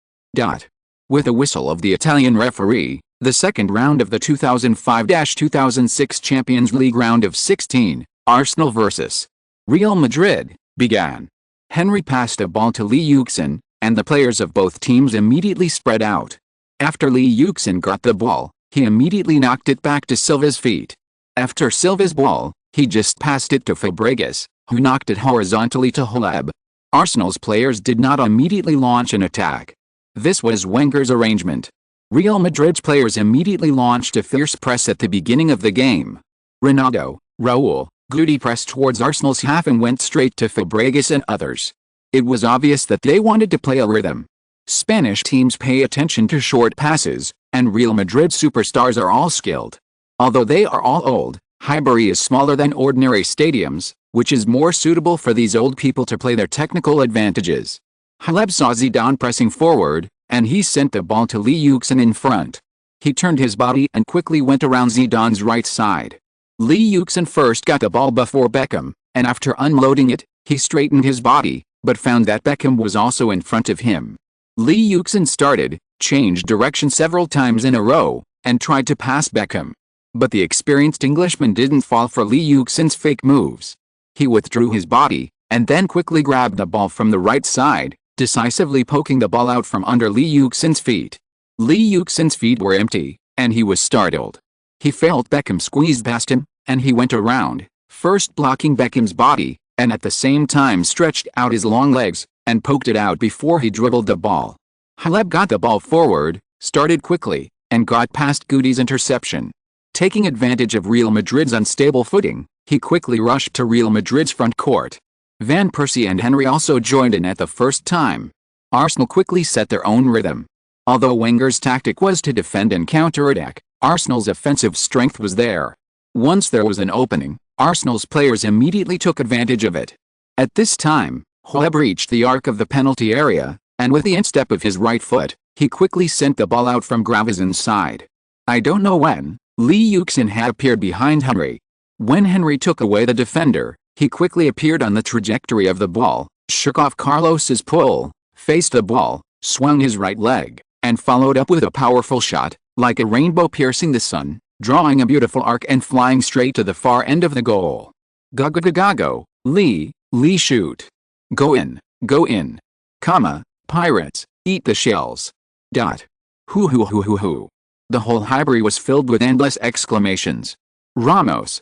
With a whistle of the Italian referee, the second round of the 2005-2006 Champions League round of 16, Arsenal vs. Real Madrid, began. Henry passed a ball to Lee Yuxin, and the players of both teams immediately spread out. After Lee Yuxin got the ball, he immediately knocked it back to Silva's feet. After Silva's ball, he just passed it to Fabregas, who knocked it horizontally to Haleb. Arsenal's players did not immediately launch an attack. This was Wenger's arrangement. Real Madrid's players immediately launched a fierce press at the beginning of the game. Ronaldo, Raul, Guti pressed towards Arsenal's half and went straight to Fabregas and others. It was obvious that they wanted to play a rhythm. Spanish teams pay attention to short passes, and Real Madrid superstars are all skilled. Although they are all old, Highbury is smaller than ordinary stadiums, which is more suitable for these old people to play their technical advantages. Haleb saw Zidane pressing forward, and he sent the ball to Lee Yuxin in front. He turned his body and quickly went around Zidane's right side. Lee Yuxin first got the ball before Beckham, and after unloading it, he straightened his body, but found that Beckham was also in front of him. Lee Yuxin changed direction several times in a row, and tried to pass Beckham. But the experienced Englishman didn't fall for Lee Yuxin's fake moves. He withdrew his body, and then quickly grabbed the ball from the right side, decisively poking the ball out from under Lee Yuxin's feet. Lee Yuxin's feet were empty, and he was startled. He felt Beckham squeeze past him, and he went around, first blocking Beckham's body, and at the same time stretched out his long legs, and poked it out before he dribbled the ball. Haleb got the ball forward, started quickly, and got past Guti's interception. Taking advantage of Real Madrid's unstable footing, he quickly rushed to Real Madrid's front court. Van Persie and Henry also joined in at the first time. Arsenal quickly set their own rhythm. Although Wenger's tactic was to defend and counterattack, Arsenal's offensive strength was there. Once there was an opening, Arsenal's players immediately took advantage of it. At this time, Haleb reached the arc of the penalty area, and with the instep of his right foot, he quickly sent the ball out from Gravesen's side. I don't know when, Lee Yuxin had appeared behind Henry. When Henry took away the defender, he quickly appeared on the trajectory of the ball, shook off Carlos's pull, faced the ball, swung his right leg, and followed up with a powerful shot, like a rainbow piercing the sun, drawing a beautiful arc and flying straight to the far end of the goal. Go go go go go, Lee shoot. Go in. Comma, pirates, eat the shells. Dot. Hoo hoo hoo hoo hoo. The whole library was filled with endless exclamations. Ramos,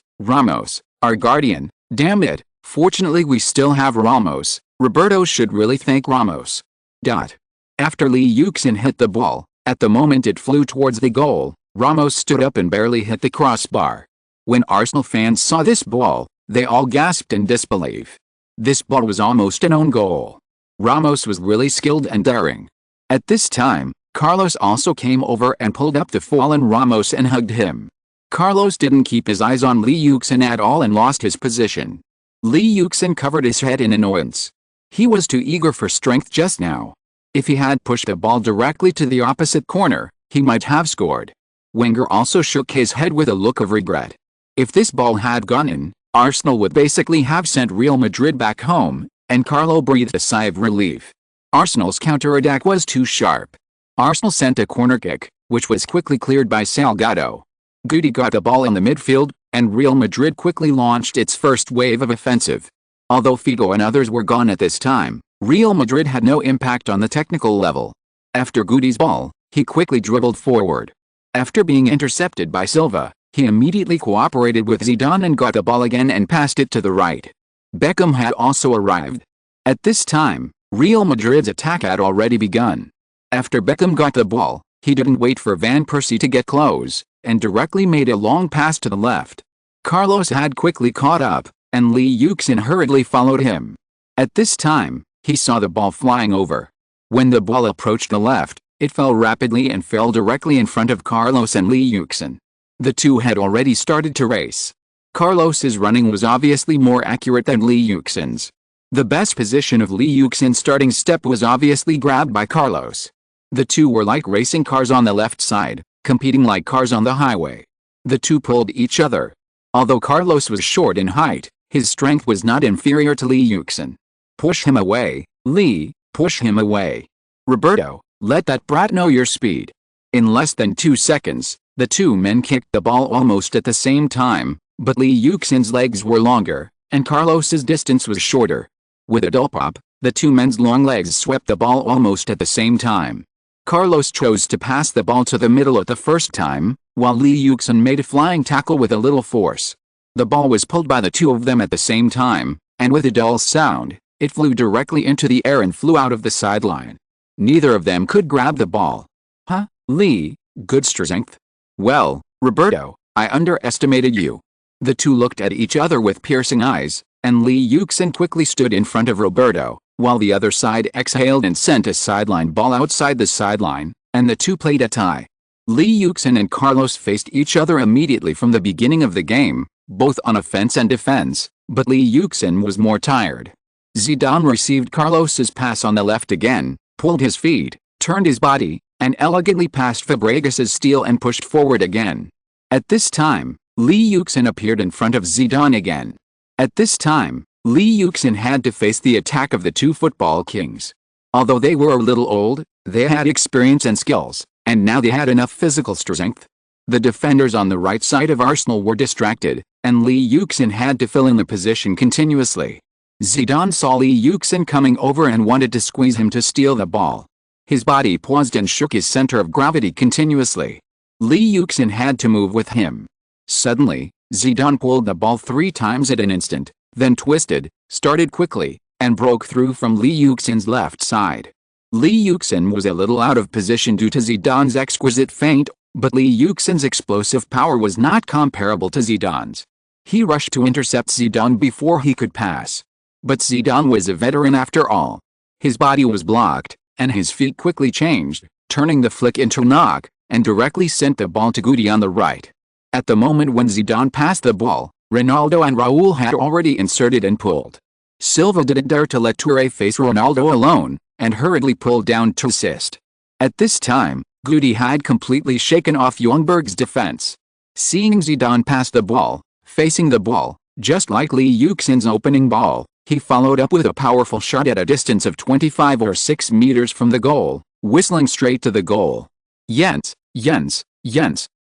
our guardian, damn it, fortunately we still have Ramos, Roberto should really thank Ramos. Dot. After Lee Yuxin hit the ball, at the moment it flew towards the goal, Ramos stood up and barely hit the crossbar. When Arsenal fans saw this ball, they all gasped in disbelief. This ball was almost an own goal. Ramos was really skilled and daring. At this time, Carlos also came over and pulled up the fallen Ramos and hugged him. Carlos didn't keep his eyes on Lee Yuxin at all and lost his position. Lee Yuxin covered his head in annoyance. He was too eager for strength just now. If he had pushed the ball directly to the opposite corner, he might have scored. Wenger also shook his head with a look of regret. If this ball had gone in, Arsenal would basically have sent Real Madrid back home, and Carlo breathed a sigh of relief. Arsenal's counterattack was too sharp. Arsenal sent a corner kick, which was quickly cleared by Salgado. Guti got the ball in the midfield, and Real Madrid quickly launched its first wave of offensive. Although Figo and others were gone at this time, Real Madrid had no impact on the technical level. After Guti's ball, he quickly dribbled forward. After being intercepted by Silva, he immediately cooperated with Zidane and got the ball again and passed it to the right. Beckham had also arrived. At this time, Real Madrid's attack had already begun. After Beckham got the ball, he didn't wait for Van Persie to get close, and directly made a long pass to the left. Carlos had quickly caught up, and Lee Yuxin hurriedly followed him. At this time, he saw the ball flying over. When the ball approached the left, it fell rapidly and fell directly in front of Carlos and Lee Yuxin. The two had already started to race. Carlos's running was obviously more accurate than Lee Yuxin's. The best position of Lee Yuxin's starting step was obviously grabbed by Carlos. The two were like racing cars on the left side, competing like cars on the highway. The two pulled each other. Although Carlos was short in height, his strength was not inferior to Lee Yuxin. Push him away, Lee, push him away. Roberto, let that brat know your speed. In less than 2 seconds, the two men kicked the ball almost at the same time, but Lee Yuxin's legs were longer, and Carlos's distance was shorter. With a dull pop, the two men's long legs swept the ball almost at the same time. Carlos chose to pass the ball to the middle at the first time, while Lee Yuxin made a flying tackle with a little force. The ball was pulled by the two of them at the same time, and with a dull sound, it flew directly into the air and flew out of the sideline. Neither of them could grab the ball. Huh, Lee, good strength? Well, Roberto, I underestimated you. The two looked at each other with piercing eyes, and Lee Yuxin quickly stood in front of Roberto, while the other side exhaled and sent a sideline ball outside the sideline, and the two played a tie. Lee Yuxin and Carlos faced each other immediately from the beginning of the game, both on offense and defense, but Lee Yuxin was more tired. Zidane received Carlos's pass on the left again, pulled his feet, turned his body, and elegantly passed Fabregas's steal and pushed forward again. At this time, Lee Yuxin appeared in front of Zidane again. At this time, Lee Yuxin had to face the attack of the two football kings. Although they were a little old, they had experience and skills, and now they had enough physical strength. The defenders on the right side of Arsenal were distracted, and Lee Yuxin had to fill in the position continuously. Zidane saw Lee Yuxin coming over and wanted to squeeze him to steal the ball. His body paused and shook his center of gravity continuously. Lee Yuxin had to move with him. Suddenly, Zidane pulled the ball 3 times at an instant, then twisted, started quickly, and broke through from Lee Yuxin's left side. Lee Yuxin was a little out of position due to Zidane's exquisite feint, but Lee Yuxin's explosive power was not comparable to Zidane's. He rushed to intercept Zidane before he could pass. But Zidane was a veteran after all. His body was blocked, and his feet quickly changed, turning the flick into a knock, and directly sent the ball to Guti on the right. At the moment when Zidane passed the ball, Ronaldo and Raul had already inserted and pulled. Silva didn't dare to let Touré face Ronaldo alone, and hurriedly pulled down to assist. At this time, Guti had completely shaken off Ljungberg's defense. Seeing Zidane pass the ball, facing the ball, just like Lee Yuxin's opening ball, he followed up with a powerful shot at a distance of 25 or 6 meters from the goal, whistling straight to the goal. Jens,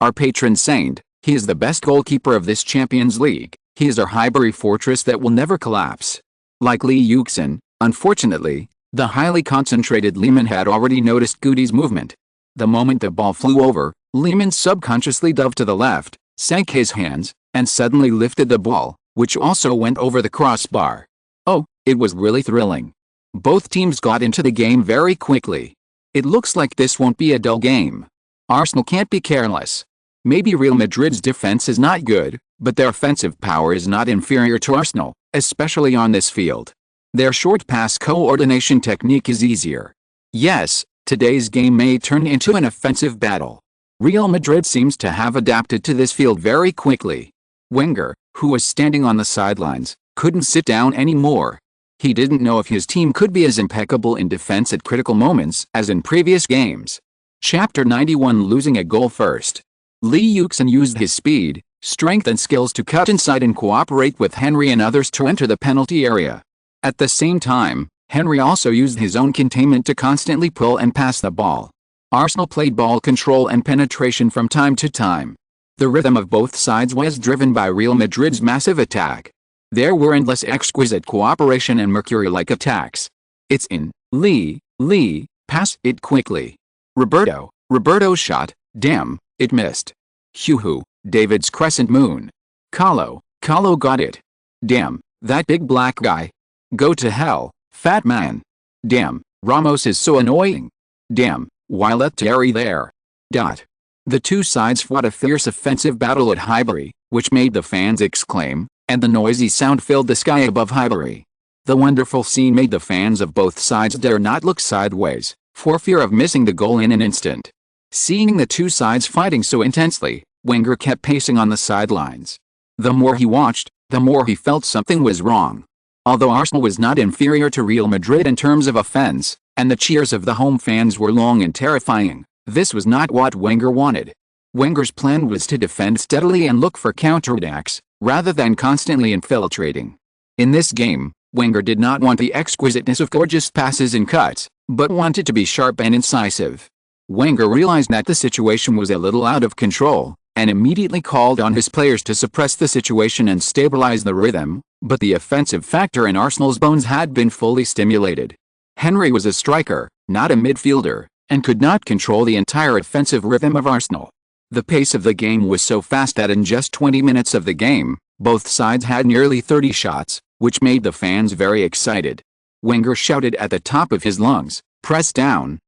our patron saint, he is the best goalkeeper of this Champions League. He is our Highbury fortress that will never collapse. Like Lee Yuxin, unfortunately, the highly concentrated Lehmann had already noticed Goody's movement. The moment the ball flew over, Lehmann subconsciously dove to the left, sank his hands, and suddenly lifted the ball, which also went over the crossbar. Oh, it was really thrilling. Both teams got into the game very quickly. It looks like this won't be a dull game. Arsenal can't be careless. Maybe Real Madrid's defense is not good, but their offensive power is not inferior to Arsenal, especially on this field. Their short pass coordination technique is easier. Yes, today's game may turn into an offensive battle. Real Madrid seems to have adapted to this field very quickly. Wenger, who was standing on the sidelines, couldn't sit down anymore. He didn't know if his team could be as impeccable in defense at critical moments as in previous games. Chapter 91, losing a goal first. Lee Yuxin used his speed, strength and skills to cut inside and cooperate with Henry and others to enter the penalty area. At the same time, Henry also used his own containment to constantly pull and pass the ball. Arsenal played ball control and penetration from time to time. The rhythm of both sides was driven by Real Madrid's massive attack. There were endless exquisite cooperation and mercury-like attacks. It's in, Lee, pass it quickly. Roberto's shot, damn, it missed. Hoo, David's crescent moon. Carlo got it. Damn, that big black guy. Go to hell, fat man. Damn, Ramos is so annoying. Damn, why let Terry there? The two sides fought a fierce offensive battle at Highbury, which made the fans exclaim, and the noisy sound filled the sky above Highbury. The wonderful scene made the fans of both sides dare not look sideways, for fear of missing the goal in an instant. Seeing the two sides fighting so intensely, Wenger kept pacing on the sidelines. The more he watched, the more he felt something was wrong. Although Arsenal was not inferior to Real Madrid in terms of offense, and the cheers of the home fans were long and terrifying, this was not what Wenger wanted. Wenger's plan was to defend steadily and look for counterattacks, rather than constantly infiltrating. In this game, Wenger did not want the exquisiteness of gorgeous passes and cuts, but wanted to be sharp and incisive. Wenger realized that the situation was a little out of control, and immediately called on his players to suppress the situation and stabilize the rhythm, but the offensive factor in Arsenal's bones had been fully stimulated. Henry was a striker, not a midfielder, and could not control the entire offensive rhythm of Arsenal. The pace of the game was so fast that in just 20 minutes of the game, both sides had nearly 30 shots, which made the fans very excited. Wenger shouted at the top of his lungs, press down,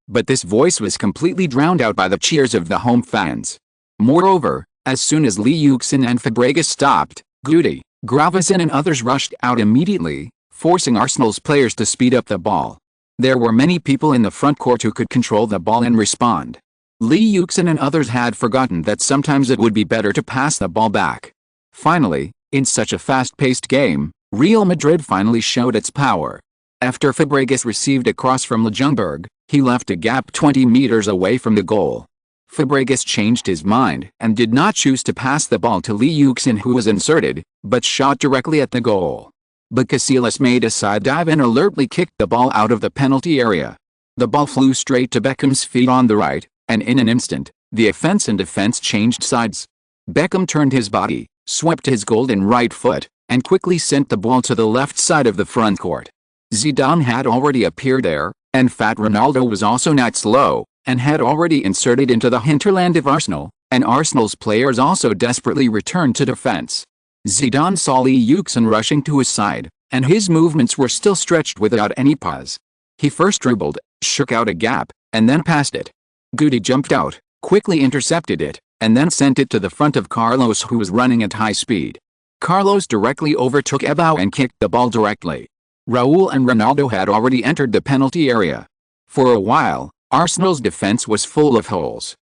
but this voice was completely drowned out by the cheers of the home fans. Moreover, as soon as Lee Yuxin and Fabregas stopped, Goody, Gravesen and others rushed out immediately, forcing Arsenal's players to speed up the ball. There were many people in the front court who could control the ball and respond. Lee Yuxin and others had forgotten that sometimes it would be better to pass the ball back. Finally, in such a fast-paced game, Real Madrid finally showed its power. After Fabregas received a cross from Ljungberg, he left a gap 20 meters away from the goal. Fabregas changed his mind and did not choose to pass the ball to Lee Yuxin, who was inserted, but shot directly at the goal. But Casillas made a side dive and alertly kicked the ball out of the penalty area. The ball flew straight to Beckham's feet on the right, and in an instant, the offense and defense changed sides. Beckham turned his body, swept his golden right foot, and quickly sent the ball to the left side of the front court. Zidane had already appeared there, and Fat Ronaldo was also not slow, and had already inserted into the hinterland of Arsenal, and Arsenal's players also desperately returned to defense. Zidane saw Lee Yuxin rushing to his side, and his movements were still stretched without any pause. He first dribbled, shook out a gap, and then passed it. Goody jumped out, quickly intercepted it, and then sent it to the front of Carlos, who was running at high speed. Carlos directly overtook Ebao and kicked the ball directly. Raul and Ronaldo had already entered the penalty area. For a while, Arsenal's defense was full of holes.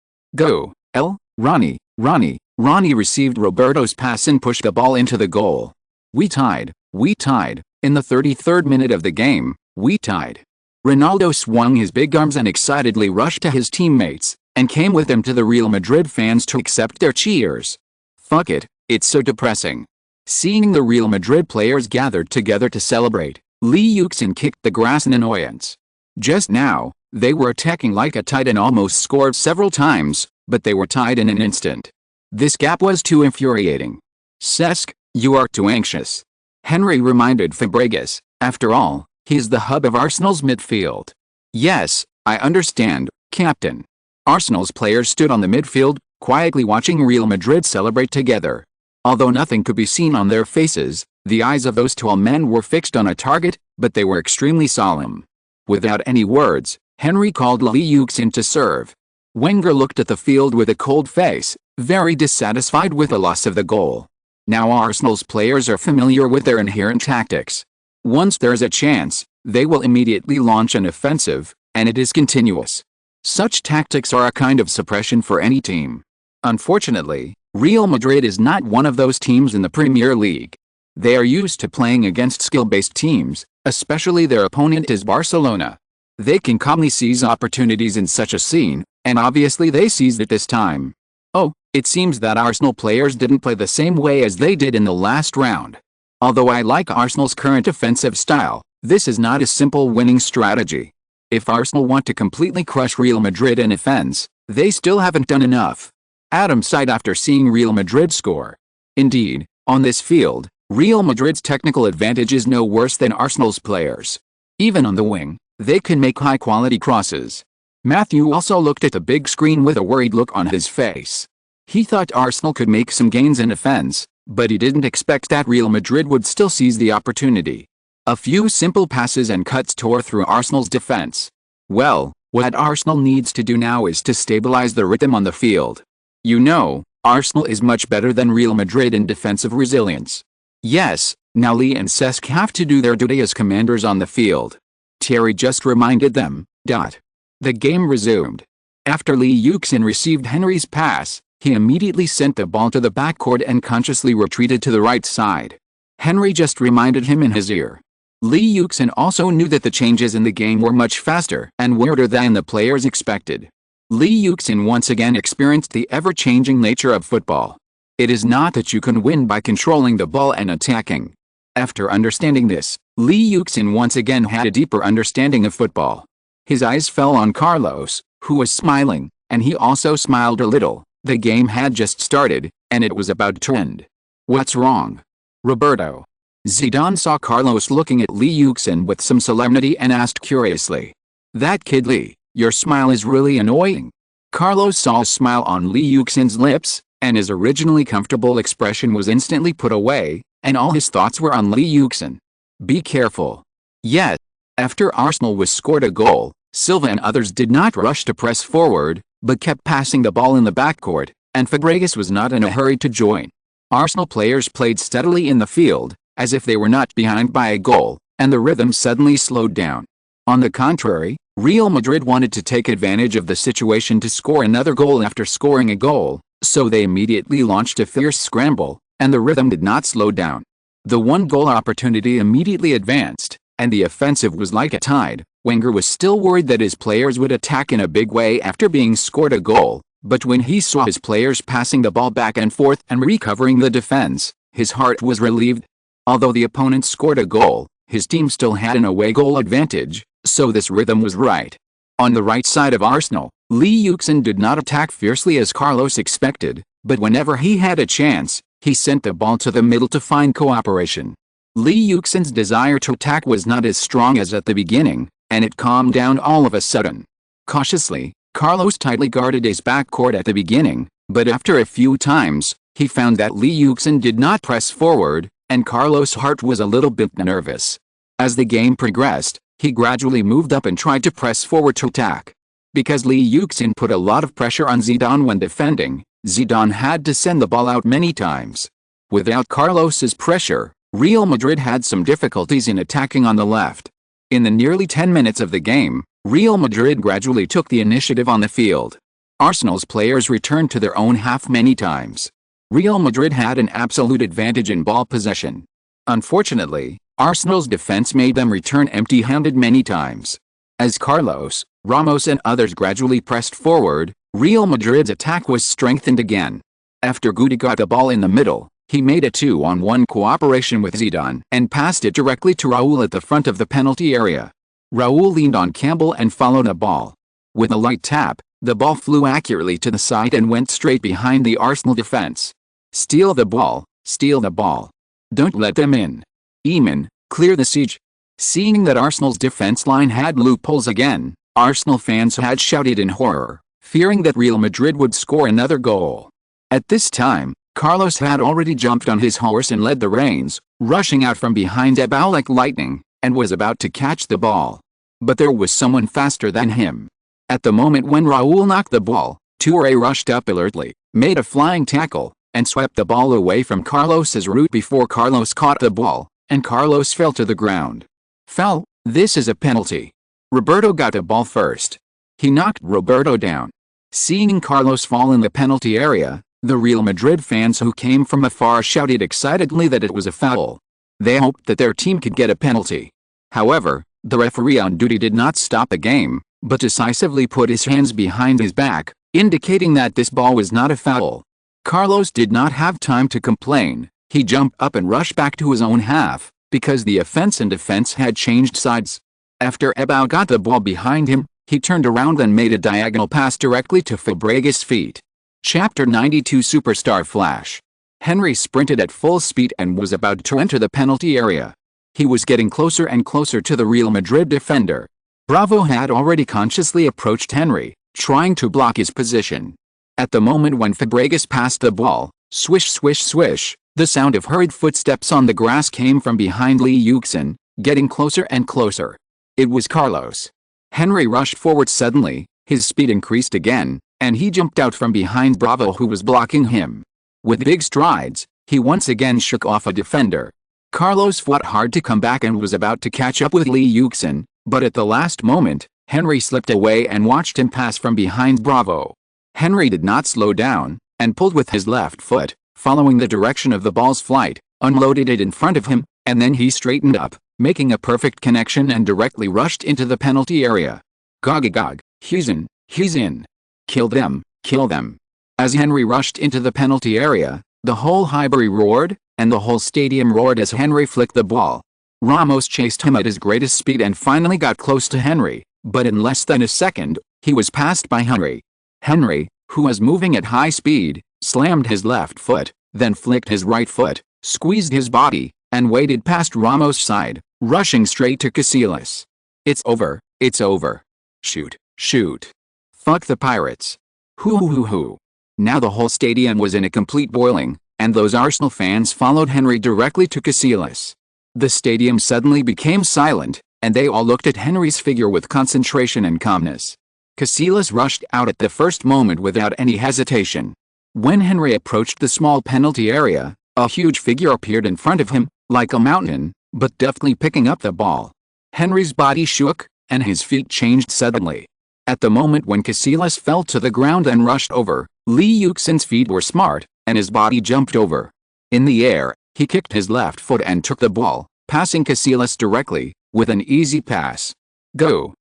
Ronnie received Roberto's pass and pushed the ball into the goal. We tied. In the 33rd minute of the game, we tied. Ronaldo swung his big arms and excitedly rushed to his teammates, and came with them to the Real Madrid fans to accept their cheers. Fuck it, it's so depressing. Seeing the Real Madrid players gathered together to celebrate, Lee Yuxin kicked the grass in annoyance. Just now, they were attacking like a titan, almost scored several times, but they were tied in an instant. This gap was too infuriating. Cesc, you are too anxious. Henry reminded Fabregas. After all, he is the hub of Arsenal's midfield. Yes, I understand, Captain. Arsenal's players stood on the midfield, quietly watching Real Madrid celebrate together. Although nothing could be seen on their faces, the eyes of those tall men were fixed on a target, but they were extremely solemn. Without any words, Henry called Lee Yuxin to serve. Wenger looked at the field with a cold face, very dissatisfied with the loss of the goal. Now Arsenal's players are familiar with their inherent tactics. Once there's a chance, they will immediately launch an offensive, and it is continuous. Such tactics are a kind of suppression for any team. Unfortunately, Real Madrid is not one of those teams in the Premier League. They are used to playing against skill-based teams, especially their opponent is Barcelona. They can calmly seize opportunities in such a scene, and obviously they seized it this time. Oh, it seems that Arsenal players didn't play the same way as they did in the last round. Although I like Arsenal's current offensive style, this is not a simple winning strategy. If Arsenal want to completely crush Real Madrid in offense, they still haven't done enough. Adam sighed after seeing Real Madrid score. Indeed, on this field, Real Madrid's technical advantage is no worse than Arsenal's players. Even on the wing, they can make high-quality crosses. Matthew also looked at the big screen with a worried look on his face. He thought Arsenal could make some gains in offense, but he didn't expect that Real Madrid would still seize the opportunity. A few simple passes and cuts tore through Arsenal's defense. Well, what Arsenal needs to do now is to stabilize the rhythm on the field. You know, Arsenal is much better than Real Madrid in defensive resilience. Yes, now Lee and Cesc have to do their duty as commanders on the field. Thierry just reminded them. The game resumed. After Lee Yuxin received Henry's pass, he immediately sent the ball to the backcourt and consciously retreated to the right side. Henry just reminded him in his ear. Lee Yuxin also knew that the changes in the game were much faster and weirder than the players expected. Lee Yuxin once again experienced the ever-changing nature of football. It is not that you can win by controlling the ball and attacking. After understanding this, Lee Yuxin once again had a deeper understanding of football. His eyes fell on Carlos, who was smiling, and he also smiled a little. The game had just started, and it was about to end. What's wrong, Roberto? Zidane saw Carlos looking at Lee Yuxin with some solemnity and asked curiously. That kid Lee, your smile is really annoying. Carlos saw a smile on Lee Yuxin's lips, and his originally comfortable expression was instantly put away, and all his thoughts were on Lee Yuxin. Be careful. Yes. After Arsenal was scored a goal, Silva and others did not rush to press forward, but kept passing the ball in the backcourt, and Fabregas was not in a hurry to join. Arsenal players played steadily in the field, as if they were not behind by a goal, and the rhythm suddenly slowed down. On the contrary, Real Madrid wanted to take advantage of the situation to score another goal after scoring a goal, so they immediately launched a fierce scramble, and the rhythm did not slow down. The one-goal opportunity immediately advanced, and the offensive was like a tide. Wenger was still worried that his players would attack in a big way after being scored a goal, but when he saw his players passing the ball back and forth and recovering the defense, his heart was relieved. Although the opponent scored a goal, his team still had an away goal advantage, so this rhythm was right. On the right side of Arsenal, Lee Yuxin did not attack fiercely as Carlos expected, but whenever he had a chance, he sent the ball to the middle to find cooperation. Lee Yuxin's desire to attack was not as strong as at the beginning, and it calmed down all of a sudden. Cautiously, Carlos tightly guarded his backcourt at the beginning, but after a few times, he found that Lee Yuxin did not press forward, and Carlos' heart was a little bit nervous. As the game progressed, he gradually moved up and tried to press forward to attack. Because Lee Yuxin put a lot of pressure on Zidane when defending, Zidane had to send the ball out many times. Without Carlos's pressure, Real Madrid had some difficulties in attacking on the left. In the nearly 10 minutes of the game, Real Madrid gradually took the initiative on the field. Arsenal's players returned to their own half many times. Real Madrid had an absolute advantage in ball possession. Unfortunately, Arsenal's defense made them return empty-handed many times. As Carlos, Ramos and others gradually pressed forward, Real Madrid's attack was strengthened again. After Guti got the ball in the middle, he made a 2-on-1 cooperation with Zidane and passed it directly to Raul at the front of the penalty area. Raul leaned on Campbell and followed the ball. With a light tap, the ball flew accurately to the side and went straight behind the Arsenal defense. Steal the ball, steal the ball. Don't let them in. Eamon, clear the siege. Seeing that Arsenal's defense line had loopholes again, Arsenal fans had shouted in horror, fearing that Real Madrid would score another goal. At this time, Carlos had already jumped on his horse and led the reins, rushing out from behind Ebao like lightning, and was about to catch the ball. But there was someone faster than him. At the moment when Raul knocked the ball, Touré rushed up alertly, made a flying tackle, and swept the ball away from Carlos's route before Carlos caught the ball, and Carlos fell to the ground. Foul, this is a penalty. Roberto got the ball first. He knocked Roberto down. Seeing Carlos fall in the penalty area, the Real Madrid fans who came from afar shouted excitedly that it was a foul. They hoped that their team could get a penalty. However, the referee on duty did not stop the game, but decisively put his hands behind his back, indicating that this ball was not a foul. Carlos did not have time to complain. He jumped up and rushed back to his own half, because the offense and defense had changed sides. After Ebao got the ball behind him, he turned around and made a diagonal pass directly to Fabregas' feet. Chapter 92 Superstar Flash. Henry sprinted at full speed and was about to enter the penalty area. He was getting closer and closer to the Real Madrid defender. Bravo had already consciously approached Henry, trying to block his position. At the moment when Fabregas passed the ball, swish swish swish, the sound of hurried footsteps on the grass came from behind Yuxin, getting closer and closer. It was Carlos. Henry rushed forward suddenly, his speed increased again, and he jumped out from behind Bravo who was blocking him. With big strides, he once again shook off a defender. Carlos fought hard to come back and was about to catch up with Yuxin, but at the last moment, Henry slipped away and watched him pass from behind Bravo. Henry did not slow down, and pulled with his left foot, following the direction of the ball's flight, unloaded it in front of him, and then he straightened up, making a perfect connection and directly rushed into the penalty area. Gog, he's in. Kill them, kill them. As Henry rushed into the penalty area, the whole Highbury roared, and the whole stadium roared as Henry flicked the ball. Ramos chased him at his greatest speed and finally got close to Henry, but in less than a second, he was passed by Henry. Henry, who was moving at high speed, slammed his left foot, then flicked his right foot, squeezed his body, and waded past Ramos' side, rushing straight to Casillas. It's over, it's over. Shoot. Fuck the Pirates. Hoo. Now the whole stadium was in a complete boiling, and those Arsenal fans followed Henry directly to Casillas. The stadium suddenly became silent, and they all looked at Henry's figure with concentration and calmness. Casillas rushed out at the first moment without any hesitation. When Henry approached the small penalty area, a huge figure appeared in front of him, like a mountain, but deftly picking up the ball. Henry's body shook, and his feet changed suddenly. At the moment when Casillas fell to the ground and rushed over, Yuxin's feet were smart, and his body jumped over. In the air, he kicked his left foot and took the ball, passing Casillas directly, with an easy pass. Go,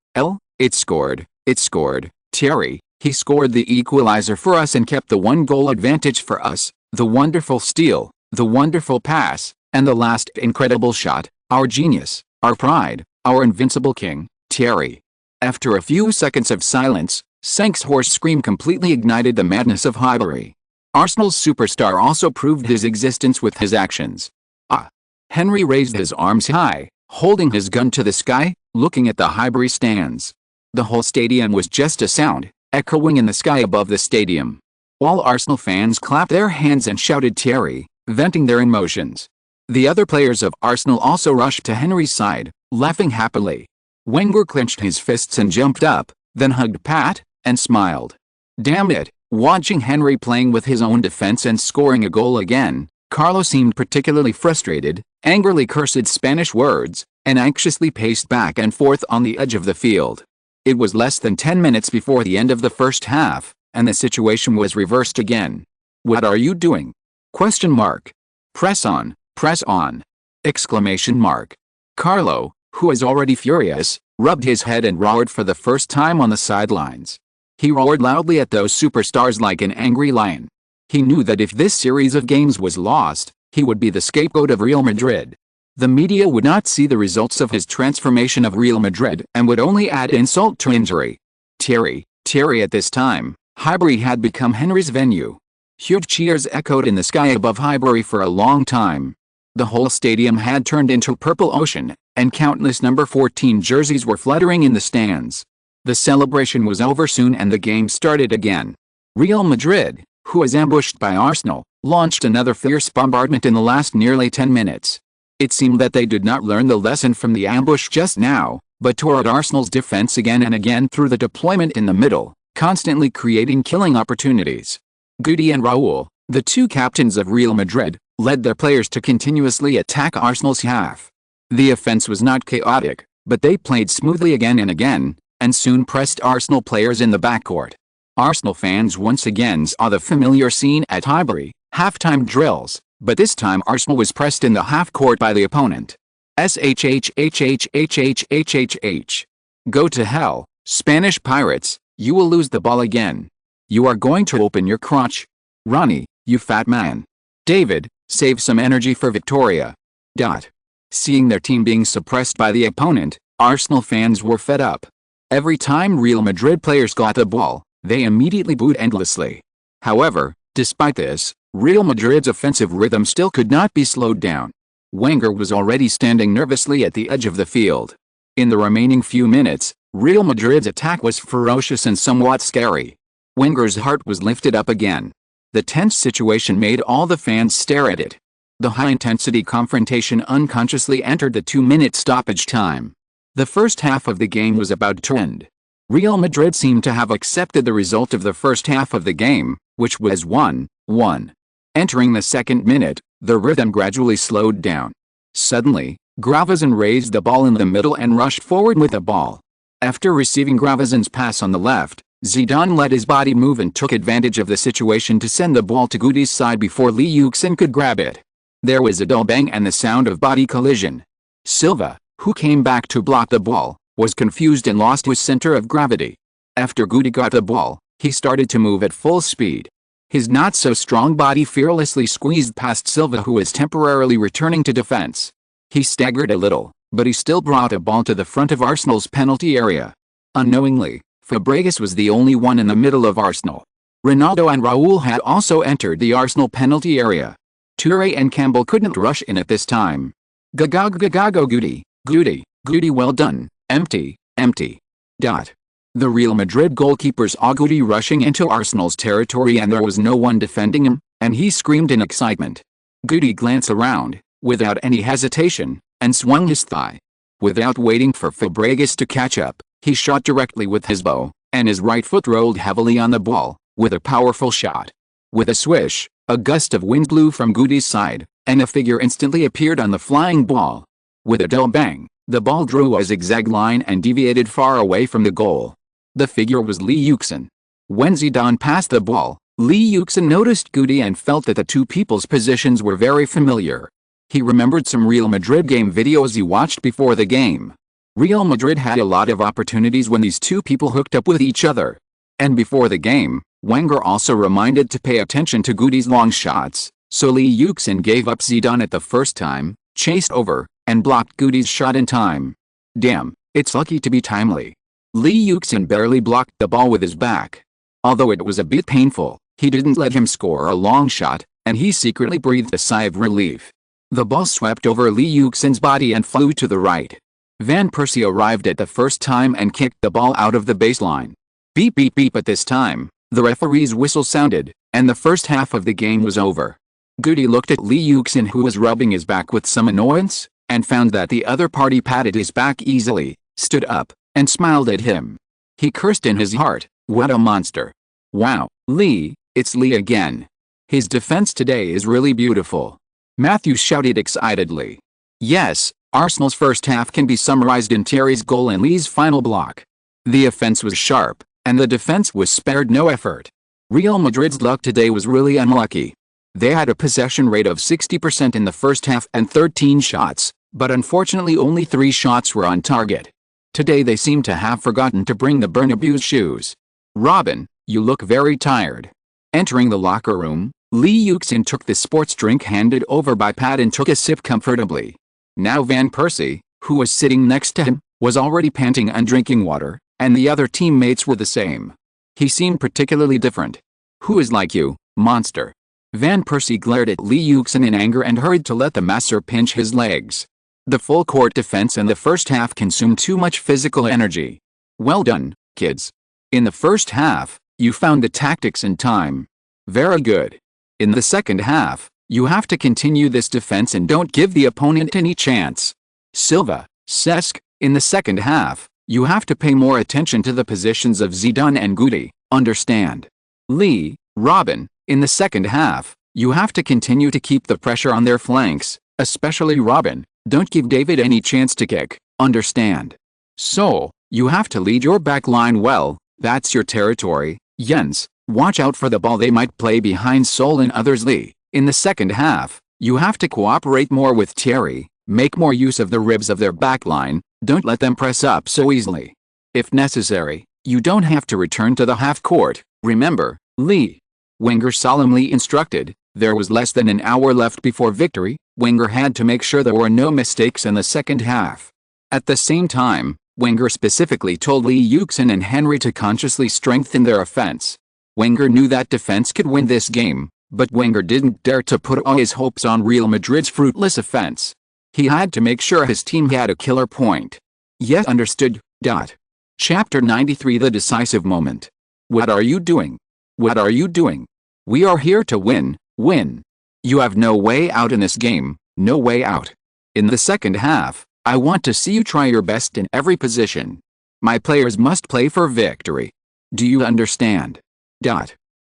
it scored. Thierry, he scored the equalizer for us and kept the one-goal advantage for us. The wonderful steal, the wonderful pass, and the last incredible shot, our genius, our pride, our invincible king, Thierry. After a few seconds of silence, Senk's hoarse scream completely ignited the madness of Highbury. Arsenal's superstar also proved his existence with his actions. Henry raised his arms high, holding his gun to the sky, looking at the Highbury stands. The whole stadium was just a sound, echoing in the sky above the stadium. All Arsenal fans clapped their hands and shouted Thierry, venting their emotions. The other players of Arsenal also rushed to Henry's side, laughing happily. Wenger clenched his fists and jumped up, then hugged Pat, and smiled. Damn it, watching Henry playing with his own defense and scoring a goal again, Carlos seemed particularly frustrated, angrily cursed Spanish words, and anxiously paced back and forth on the edge of the field. It was less than 10 minutes before the end of the first half, and the situation was reversed again. What are you doing? ? Press on, press on! ! Carlo, who was already furious, rubbed his head and roared for the first time on the sidelines. He roared loudly at those superstars like an angry lion. He knew that if this series of games was lost, he would be the scapegoat of Real Madrid. The media would not see the results of his transformation of Real Madrid and would only add insult to injury. Terry at this time, Highbury had become Henry's venue. Huge cheers echoed in the sky above Highbury for a long time. The whole stadium had turned into purple ocean, and countless number 14 jerseys were fluttering in the stands. The celebration was over soon and the game started again. Real Madrid, who was ambushed by Arsenal, launched another fierce bombardment in the last nearly 10 minutes. It seemed that they did not learn the lesson from the ambush just now, but tore at Arsenal's defense again and again through the deployment in the middle, constantly creating killing opportunities. Guti and Raul, the two captains of Real Madrid, led their players to continuously attack Arsenal's half. The offense was not chaotic, but they played smoothly again and again, and soon pressed Arsenal players in the backcourt. Arsenal fans once again saw the familiar scene at Highbury, halftime drills, but this time Arsenal was pressed in the half-court by the opponent. SHHHHHHHH. Go to hell, Spanish Pirates, you will lose the ball again. You are going to open your crotch. Ronnie, you fat man. David, save some energy for Victoria. Seeing their team being suppressed by the opponent, Arsenal fans were fed up. Every time Real Madrid players got the ball, they immediately booed endlessly. However, despite this, Real Madrid's offensive rhythm still could not be slowed down. Wenger was already standing nervously at the edge of the field. In the remaining few minutes, Real Madrid's attack was ferocious and somewhat scary. Wenger's heart was lifted up again. The tense situation made all the fans stare at it. The high-intensity confrontation unconsciously entered the 2-minute stoppage time. The first half of the game was about to end. Real Madrid seemed to have accepted the result of the first half of the game, which was 1-1. Entering the second minute, the rhythm gradually slowed down. Suddenly, Gravesen raised the ball in the middle and rushed forward with the ball. After receiving Gravesen's pass on the left, Zidane let his body move and took advantage of the situation to send the ball to Guti's side before Yuxin could grab it. There was a dull bang and the sound of body collision. Silva, who came back to block the ball, was confused and lost his center of gravity. After Guti got the ball, he started to move at full speed. His not-so-strong body fearlessly squeezed past Silva, who was temporarily returning to defense. He staggered a little, but he still brought a ball to the front of Arsenal's penalty area. Unknowingly, Fabregas was the only one in the middle of Arsenal. Ronaldo and Raul had also entered the Arsenal penalty area. Toure and Campbell couldn't rush in at this time. Guti, well done, empty. The Real Madrid goalkeeper saw Guti rushing into Arsenal's territory and there was no one defending him, and he screamed in excitement. Guti glanced around, without any hesitation, and swung his thigh. Without waiting for Fabregas to catch up, he shot directly with his bow, and his right foot rolled heavily on the ball, with a powerful shot. With a swish, a gust of wind blew from Guti's side, and a figure instantly appeared on the flying ball. With a dull bang, the ball drew a zigzag line and deviated far away from the goal. The figure was Yuxin. When Zidane passed the ball, Yuxin noticed Guti and felt that the two people's positions were very familiar. He remembered some Real Madrid game videos he watched before the game. Real Madrid had a lot of opportunities when these two people hooked up with each other. And before the game, Wenger also reminded to pay attention to Guti's long shots, so Yuxin gave up Zidane at the first time, chased over, and blocked Guti's shot in time. Damn, it's lucky to be timely. Yuxin barely blocked the ball with his back. Although it was a bit painful, he didn't let him score a long shot, and he secretly breathed a sigh of relief. The ball swept over Yuxin's body and flew to the right. Van Persie arrived at the first time and kicked the ball out of the baseline. Beep beep beep. At this time, the referee's whistle sounded, and the first half of the game was over. Guti looked at Yuxin, who was rubbing his back with some annoyance, and found that the other party patted his back easily, stood up, and smiled at him. He cursed in his heart, what a monster. Wow, it's Lee again. His defense today is really beautiful. Matthew shouted excitedly. Yes, Arsenal's first half can be summarized in Terry's goal and Lee's final block. The offense was sharp, and the defense was spared no effort. Real Madrid's luck today was really unlucky. They had a possession rate of 60% in the first half and 13 shots, but unfortunately only 3 shots were on target. Today they seem to have forgotten to bring the Bernabeu's shoes. Robin, you look very tired. Entering the locker room, Lee Yuxin took the sports drink handed over by Pat and took a sip comfortably. Now Van Persie, who was sitting next to him, was already panting and drinking water, and the other teammates were the same. He seemed particularly different. Who is like you, monster? Van Persie glared at Lee Yuxin in anger and hurried to let the master pinch his legs. The full court defense in the first half consumed too much physical energy. Well done, kids. In the first half, you found the tactics in time. Very good. In the second half, you have to continue this defense and don't give the opponent any chance. Silva, Cesc, in the second half, you have to pay more attention to the positions of Zidane and Guti, understand? Lee, Robin, in the second half, you have to continue to keep the pressure on their flanks, especially Robin. Don't give David any chance to kick, understand? So, you have to lead your back line well, that's your territory. Jens, watch out for the ball they might play behind Sol and others. Lee, in the second half, you have to cooperate more with Thierry, make more use of the ribs of their back line, don't let them press up so easily. If necessary, you don't have to return to the half court, remember, Lee. Wenger solemnly instructed. There was less than an hour left before victory. Wenger had to make sure there were no mistakes in the second half. At the same time, Wenger specifically told Lee Yuxin and Henry to consciously strengthen their offense. Wenger knew that defense could win this game, but Wenger didn't dare to put all his hopes on Real Madrid's fruitless offense. He had to make sure his team had a killer point. Yes, understood. Chapter 93: The Decisive Moment. What are you doing? What are you doing? We are here to win. You have no way out in this game, no way out. In the second half, I want to see you try your best in every position. My players must play for victory. Do you understand?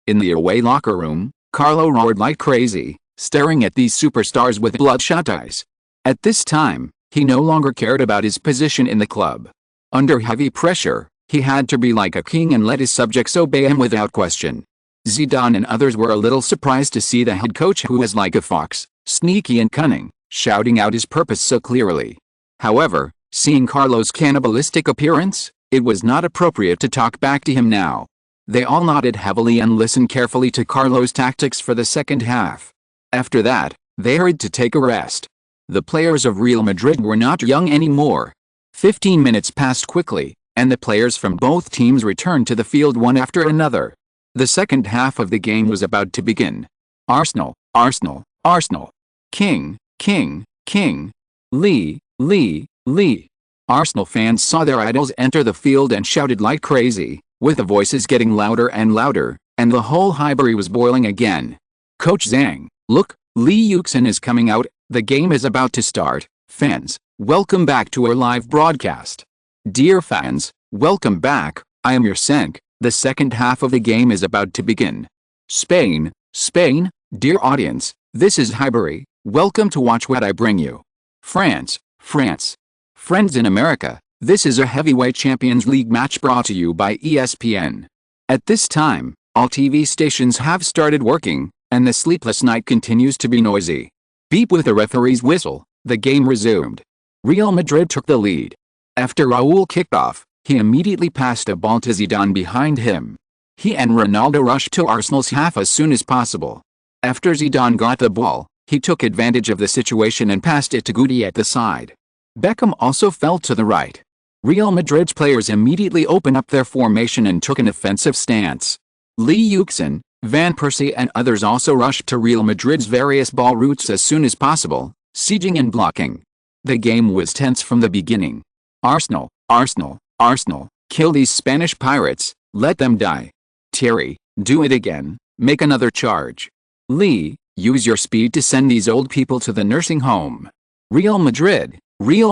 In the away locker room, Carlo roared like crazy, staring at these superstars with bloodshot eyes. At this time, he no longer cared about his position in the club. Under heavy pressure, he had to be like a king and let his subjects obey him without question. Zidane and others were a little surprised to see the head coach, who was like a fox, sneaky and cunning, shouting out his purpose so clearly. However, seeing Carlo's cannibalistic appearance, it was not appropriate to talk back to him now. They all nodded heavily and listened carefully to Carlo's tactics for the second half. After that, they hurried to take a rest. The players of Real Madrid were not young anymore. 15 minutes passed quickly, and the players from both teams returned to the field one after another. The second half of the game was about to begin. Arsenal, Arsenal, Arsenal. King, King, King. Lee, Lee, Lee. Arsenal fans saw their idols enter the field and shouted like crazy, with the voices getting louder and louder, and the whole Highbury was boiling again. Coach Zhang, look, Lee Yuxin is coming out, the game is about to start. Fans, welcome back to our live broadcast. Dear fans, welcome back, I am your Senk. The second half of the game is about to begin. Spain, Spain, dear audience, this is Highbury, welcome to watch what I bring you. France, France. Friends in America, this is a heavyweight Champions League match brought to you by ESPN. At this time, all TV stations have started working, and the sleepless night continues to be noisy. Beep with the referee's whistle, the game resumed. Real Madrid took the lead. After Raúl kicked off, he immediately passed a ball to Zidane behind him. He and Ronaldo rushed to Arsenal's half as soon as possible. After Zidane got the ball, he took advantage of the situation and passed it to Guti at the side. Beckham also fell to the right. Real Madrid's players immediately opened up their formation and took an offensive stance. Lee Yuxin, Van Persie and others also rushed to Real Madrid's various ball routes as soon as possible, sieging and blocking. The game was tense from the beginning. Arsenal, Arsenal, Arsenal, kill these Spanish pirates, let them die. Thierry, do it again, make another charge. Lee, use your speed to send these old people to the nursing home. Real Madrid, we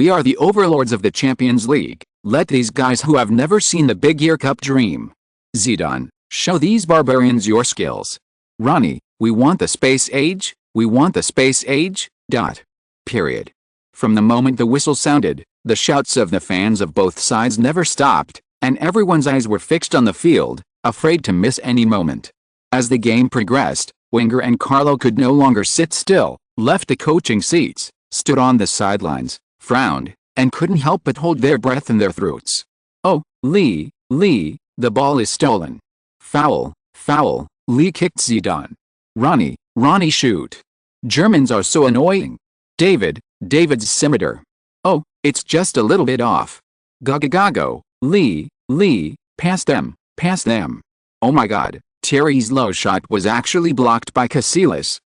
are the overlords of the Champions League, let these guys who have never seen the big year cup dream. Zidane, show these barbarians your skills. Ronnie, we want the space age, Period. From the moment the whistle sounded, the shouts of the fans of both sides never stopped, and everyone's eyes were fixed on the field, afraid to miss any moment. As the game progressed, Wenger and Carlo could no longer sit still, left the coaching seats, stood on the sidelines, frowned, and couldn't help but hold their breath in their throats. Oh, Lee, The ball is stolen. Foul, foul, Lee kicked Zidane. Ronnie shoot. Germans are so annoying. David's scimitar. Oh, it's just a little bit off. Go, Lee, pass them. Oh my god, Thierry's low shot was actually blocked by Casillas.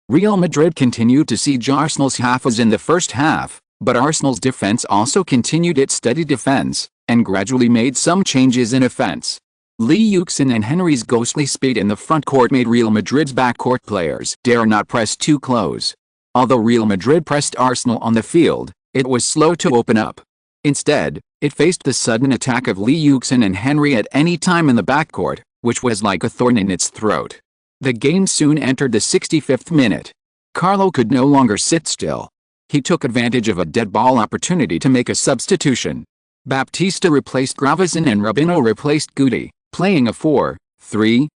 Real Madrid continued to siege Arsenal's half as in the first half, but Arsenal's defense also continued its steady defense, and gradually made some changes in offense. Lee Yuxin and Henry's ghostly speed in the front court made Real Madrid's backcourt players dare not press too close. Although Real Madrid pressed Arsenal on the field, it was slow to open up. Instead, it faced the sudden attack of Lee Yuxin and Henry at any time in the backcourt, which was like a thorn in its throat. The game soon entered the 65th minute. Carlo could no longer sit still. He took advantage of a dead ball opportunity to make a substitution. Baptista replaced Gravesen and Robinho replaced Guti, playing a 4-3-3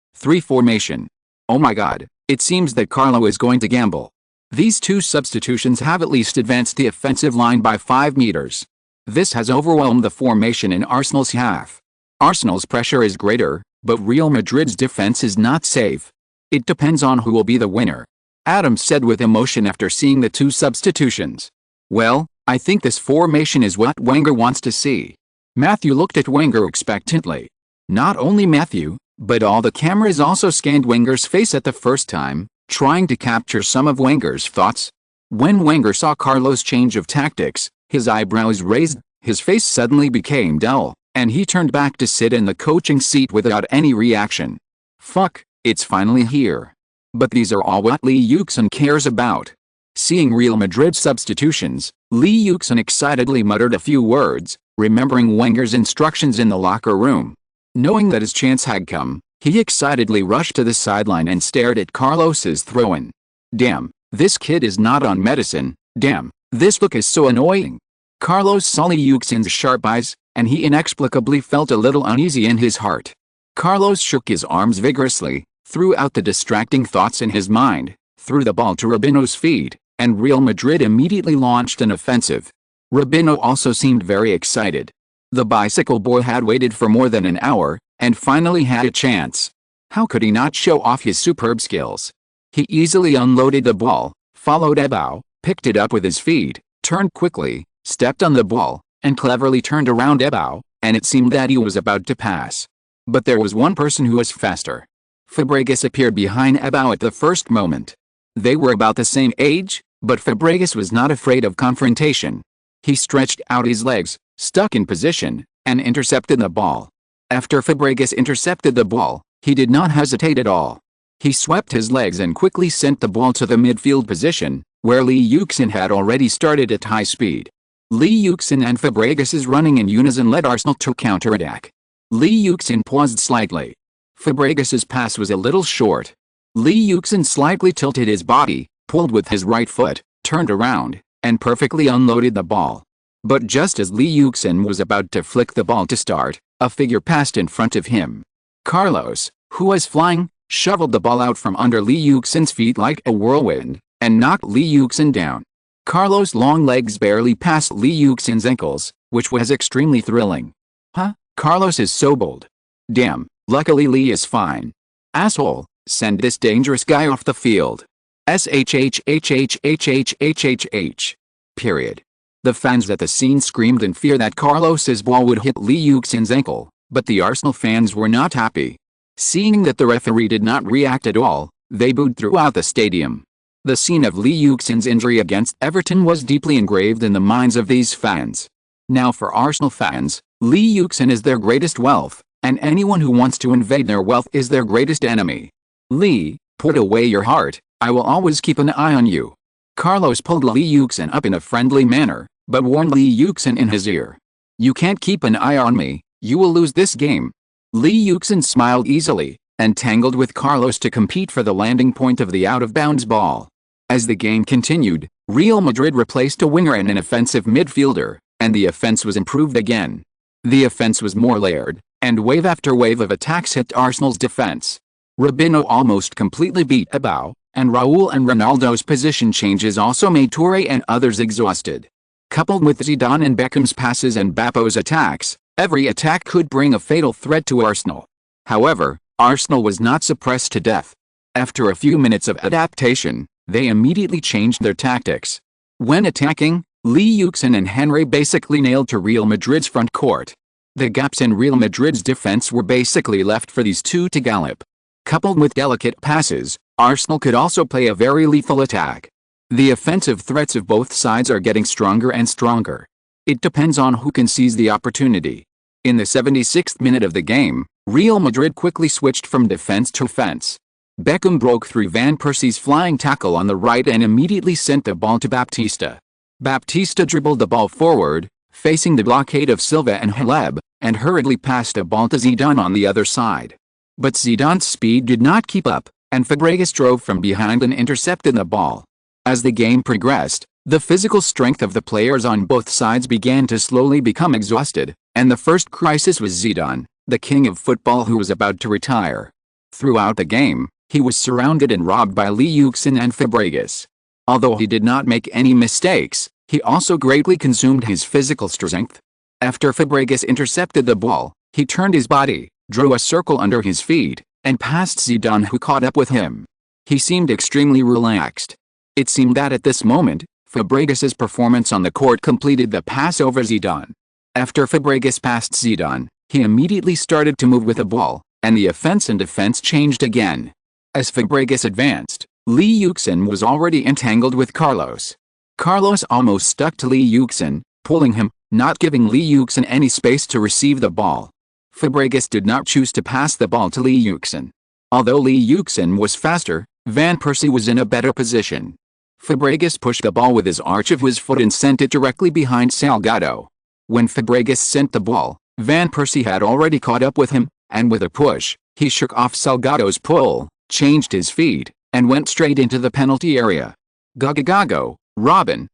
formation. Oh my god, it seems that Carlo is going to gamble. These two substitutions have at least advanced the offensive line by 5 meters. This has overwhelmed the formation in Arsenal's half. Arsenal's pressure is greater, but Real Madrid's defense is not safe. It depends on who will be the winner. Adams said with emotion after seeing the two substitutions. Well, I think this formation is what Wenger wants to see. Matthew looked at Wenger expectantly. Not only Matthew, but all the cameras also scanned Wenger's face at the first time, trying to capture some of Wenger's thoughts. When Wenger saw Carlo's change of tactics, his eyebrows raised, his face suddenly became dull, and he turned back to sit in the coaching seat without any reaction. Fuck, it's finally here. But these are all what Lee Yuxin cares about. Seeing Real Madrid substitutions, Lee Yuxin excitedly muttered a few words, remembering Wenger's instructions in the locker room. Knowing that his chance had come, he excitedly rushed to the sideline and stared at Carlos's throw-in. Damn, this kid is not on medicine. Damn, this look is so annoying. Carlos saw Lee Yuxin's sharp eyes, and he inexplicably felt a little uneasy in his heart. Carlos shook his arms vigorously, threw out the distracting thoughts in his mind, threw the ball to Robinho's feet, and Real Madrid immediately launched an offensive. Robinho also seemed very excited. The bicycle boy had waited for more than an hour, and finally had a chance. How could he not show off his superb skills? He easily unloaded the ball, followed Ebao, picked it up with his feet, turned quickly, stepped on the ball, and cleverly turned around Ebao, and it seemed that he was about to pass. But there was one person who was faster. Fabregas appeared behind Ebao at the first moment. They were about the same age, but Fabregas was not afraid of confrontation. He stretched out his legs, stuck in position, and intercepted the ball. After Fabregas intercepted the ball, he did not hesitate at all. He swept his legs and quickly sent the ball to the midfield position, where Lee Yuxin had already started at high speed. Lee Yuxin and Fabregas's running in unison led Arsenal to counterattack. Lee Yuxin paused slightly. Fabregas's pass was a little short. Lee Yuxin slightly tilted his body, pulled with his right foot, turned around, and perfectly unloaded the ball. But just as Lee Yuxin was about to flick the ball to start, a figure passed in front of him. Carlos, who was flying, shoveled the ball out from under Lee Yuxin's feet like a whirlwind, and knocked Lee Yuxin down. Carlos' long legs barely passed Lee Yuxin's ankles, which was extremely thrilling. Huh? Carlos is so bold. Damn, luckily Lee is fine. Asshole, send this dangerous guy off the field. SHHHHHHHH. Period. The fans at the scene screamed in fear that Carlos's ball would hit Lee Yuxin's ankle, but the Arsenal fans were not happy. Seeing that the referee did not react at all, they booed throughout the stadium. The scene of Lee Yuxin's injury against Everton was deeply engraved in the minds of these fans. Now for Arsenal fans, Lee Yuxin is their greatest wealth, and anyone who wants to invade their wealth is their greatest enemy. Lee, put away your heart, I will always keep an eye on you. Carlos pulled Lee Yuxin up in a friendly manner, but warned Lee Yuxin in his ear. You can't keep an eye on me, you will lose this game. Lee Yuxin smiled easily, and tangled with Carlos to compete for the landing point of the out-of-bounds ball. As the game continued, Real Madrid replaced a winger and an offensive midfielder, and the offense was improved again. The offense was more layered, and wave after wave of attacks hit Arsenal's defense. Robinho almost completely beat Ebao, and Raul and Ronaldo's position changes also made Toure and others exhausted. Coupled with Zidane and Beckham's passes and Bappo's attacks, Every attack could bring a fatal threat to Arsenal. However, Arsenal was not suppressed to death. After a few minutes of adaptation, they immediately changed their tactics. When attacking, Lee Yuxin and Henry basically nailed to Real Madrid's front court. The gaps in Real Madrid's defense were basically left for these two to gallop. Coupled with delicate passes, Arsenal could also play a very lethal attack. The offensive threats of both sides are getting stronger and stronger. It depends on who can seize the opportunity. In the 76th minute of the game, Real Madrid quickly switched from defense to offense. Beckham broke through Van Persie's flying tackle on the right and immediately sent the ball to Baptista. Baptista dribbled the ball forward, facing the blockade of Silva and Haleb, and hurriedly passed the ball to Zidane on the other side. But Zidane's speed did not keep up, and Fabregas drove from behind and intercepted the ball. As the game progressed, the physical strength of the players on both sides began to slowly become exhausted, and the first crisis was Zidane, the king of football who was about to retire. Throughout the game, he was surrounded and robbed by Lee Yuxin and Fabregas. Although he did not make any mistakes, he also greatly consumed his physical strength. After Fabregas intercepted the ball, he turned his body, drew a circle under his feet, and passed Zidane, who caught up with him. He seemed extremely relaxed. It seemed that at this moment, Fabregas's performance on the court completed the pass over Zidane. After Fabregas passed Zidane, he immediately started to move with the ball, and the offense and defense changed again. As Fabregas advanced, Lee Yuxin was already entangled with Carlos. Carlos almost stuck to Lee Yuxin, pulling him, not giving Lee Yuxin any space to receive the ball. Fabregas did not choose to pass the ball to Lee Yuxin. Although Lee Yuxin was faster, Van Persie was in a better position. Fabregas pushed the ball with his arch of his foot and sent it directly behind Salgado. When Fabregas sent the ball, Van Persie had already caught up with him, and with a push, he shook off Salgado's pull, changed his feet, and went straight into the penalty area. Go, Robin.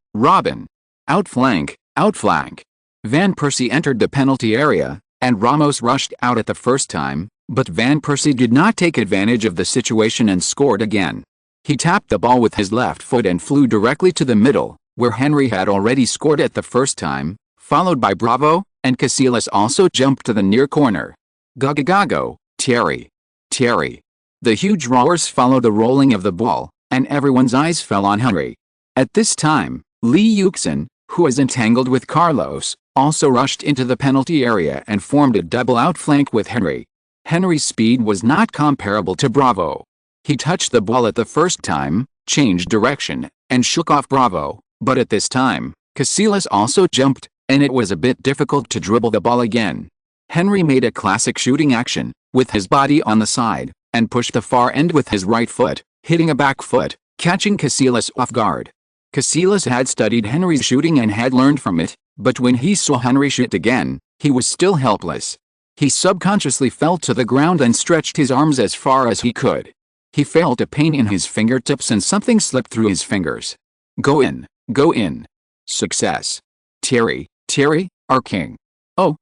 Outflank. Van Persie entered the penalty area, and Ramos rushed out at the first time, but Van Persie did not take advantage of the situation and scored again. He tapped the ball with his left foot and flew directly to the middle, where Henry had already scored at the first time, followed by Bravo, and Casillas also jumped to the near corner. Go, Thierry. The huge roars followed the rolling of the ball, and everyone's eyes fell on Henry. At this time, Lee Yuxin, who was entangled with Carlos, also rushed into the penalty area and formed a double outflank with Henry. Henry's speed was not comparable to Bravo. He touched the ball at the first time, changed direction, and shook off Bravo, but at this time, Casillas also jumped, and it was a bit difficult to dribble the ball again. Henry made a classic shooting action, with his body on the side, and pushed the far end with his right foot, hitting a back foot, catching Casillas off guard. Casillas had studied Henry's shooting and had learned from it, but when he saw Henry shoot again, he was still helpless. He subconsciously fell to the ground and stretched his arms as far as he could. He felt a pain in his fingertips and something slipped through his fingers. Go in. Success. Thierry, our king. Oh.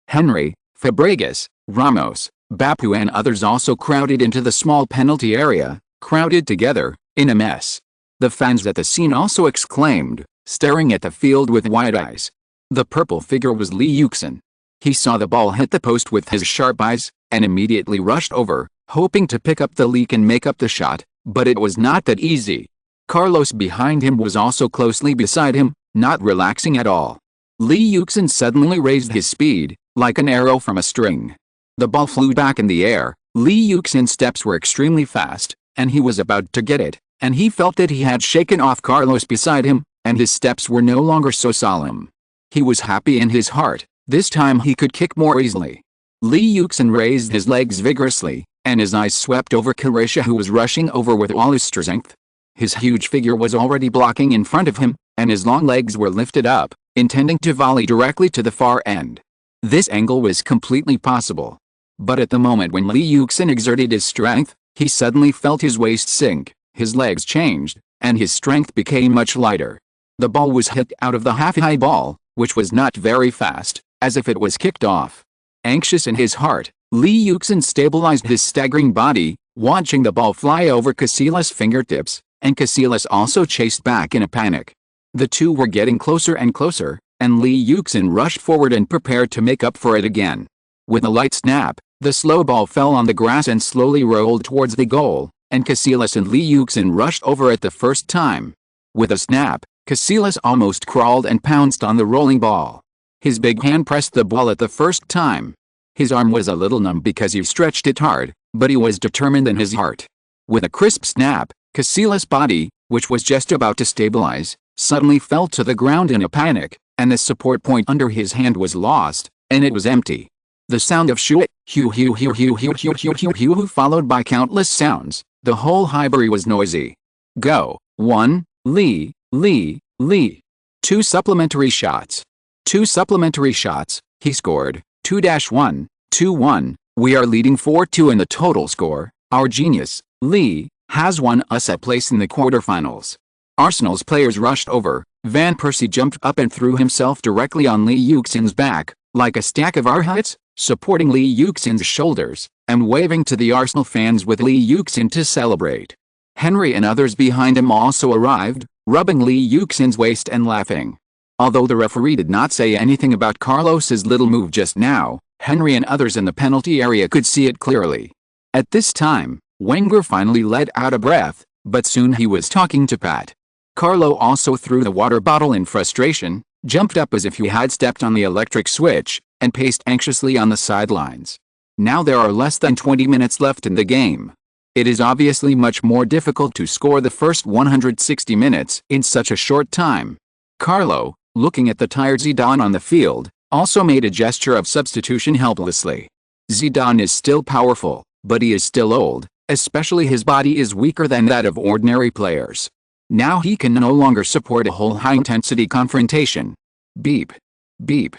Henry, Fabregas, Ramos, Bapu and others also crowded into the small penalty area, crowded together, in a mess. The fans at the scene also exclaimed, staring at the field with wide eyes. The purple figure was Lee Yuxin. He saw the ball hit the post with his sharp eyes, and immediately rushed over, hoping to pick up the leak and make up the shot, but it was not that easy. Carlos behind him was also closely beside him, not relaxing at all. Lee Yuxin suddenly raised his speed, like an arrow from a string. The ball flew back in the air. Lee Yuxin's steps were extremely fast, and he was about to get it, and he felt that he had shaken off Carlos beside him, and his steps were no longer so solemn. He was happy in his heart. This time he could kick more easily. Lee Yuxin raised his legs vigorously, and his eyes swept over Croatia, who was rushing over with all his strength. His huge figure was already blocking in front of him, and his long legs were lifted up, intending to volley directly to the far end. This angle was completely possible. But at the moment when Lee Yuxin exerted his strength, he suddenly felt his waist sink, his legs changed, and his strength became much lighter. The ball was hit out of the half-high ball, which was not very fast, as if it was kicked off. Anxious in his heart, Lee Yuxin stabilized his staggering body, watching the ball fly over Casillas' fingertips, and Casillas also chased back in a panic. The two were getting closer and closer, and Lee Yuxin rushed forward and prepared to make up for it again. With a light snap, the slow ball fell on the grass and slowly rolled towards the goal, and Casillas and Lee Yuxin rushed over it the first time. With a snap, Casillas almost crawled and pounced on the rolling ball. His big hand pressed the ball at the first time. His arm was a little numb because he stretched it hard, but he was determined in his heart. With a crisp snap, Casillas' body, which was just about to stabilize, suddenly fell to the ground in a panic, and the support point under his hand was lost, and it was empty. The sound of shoo hoo hoo hoo hoo hoo hoo hoo hoo hoo hoo followed by countless sounds. The whole highbury was noisy. Go. 1. Lee, Lee, Lee. 2 supplementary shots. 2 supplementary shots, he scored. 2-1, 2-1, we are leading 4-2 in the total score. Our genius, Lee, has won us a place in the quarterfinals. Arsenal's players rushed over. Van Persie jumped up and threw himself directly on Lee Yuxin's back, like a stack of arhuts, supporting Lee Yuxin's shoulders, and waving to the Arsenal fans with Lee Yuxin to celebrate. Henry and others behind him also arrived, rubbing Lee Yuxin's waist and laughing. Although the referee did not say anything about Carlos's little move just now, Henry and others in the penalty area could see it clearly. At this time, Wenger finally let out a breath, but soon he was talking to Pat. Carlo also threw the water bottle in frustration, jumped up as if he had stepped on the electric switch, and paced anxiously on the sidelines. Now there are less than 20 minutes left in the game. It is obviously much more difficult to score the first 160 minutes in such a short time. Carlo, looking at the tired Zidane on the field, also made a gesture of substitution helplessly. Zidane is still powerful, but he is still old, especially his body is weaker than that of ordinary players. Now he can no longer support a whole high-intensity confrontation. Beep. Beep.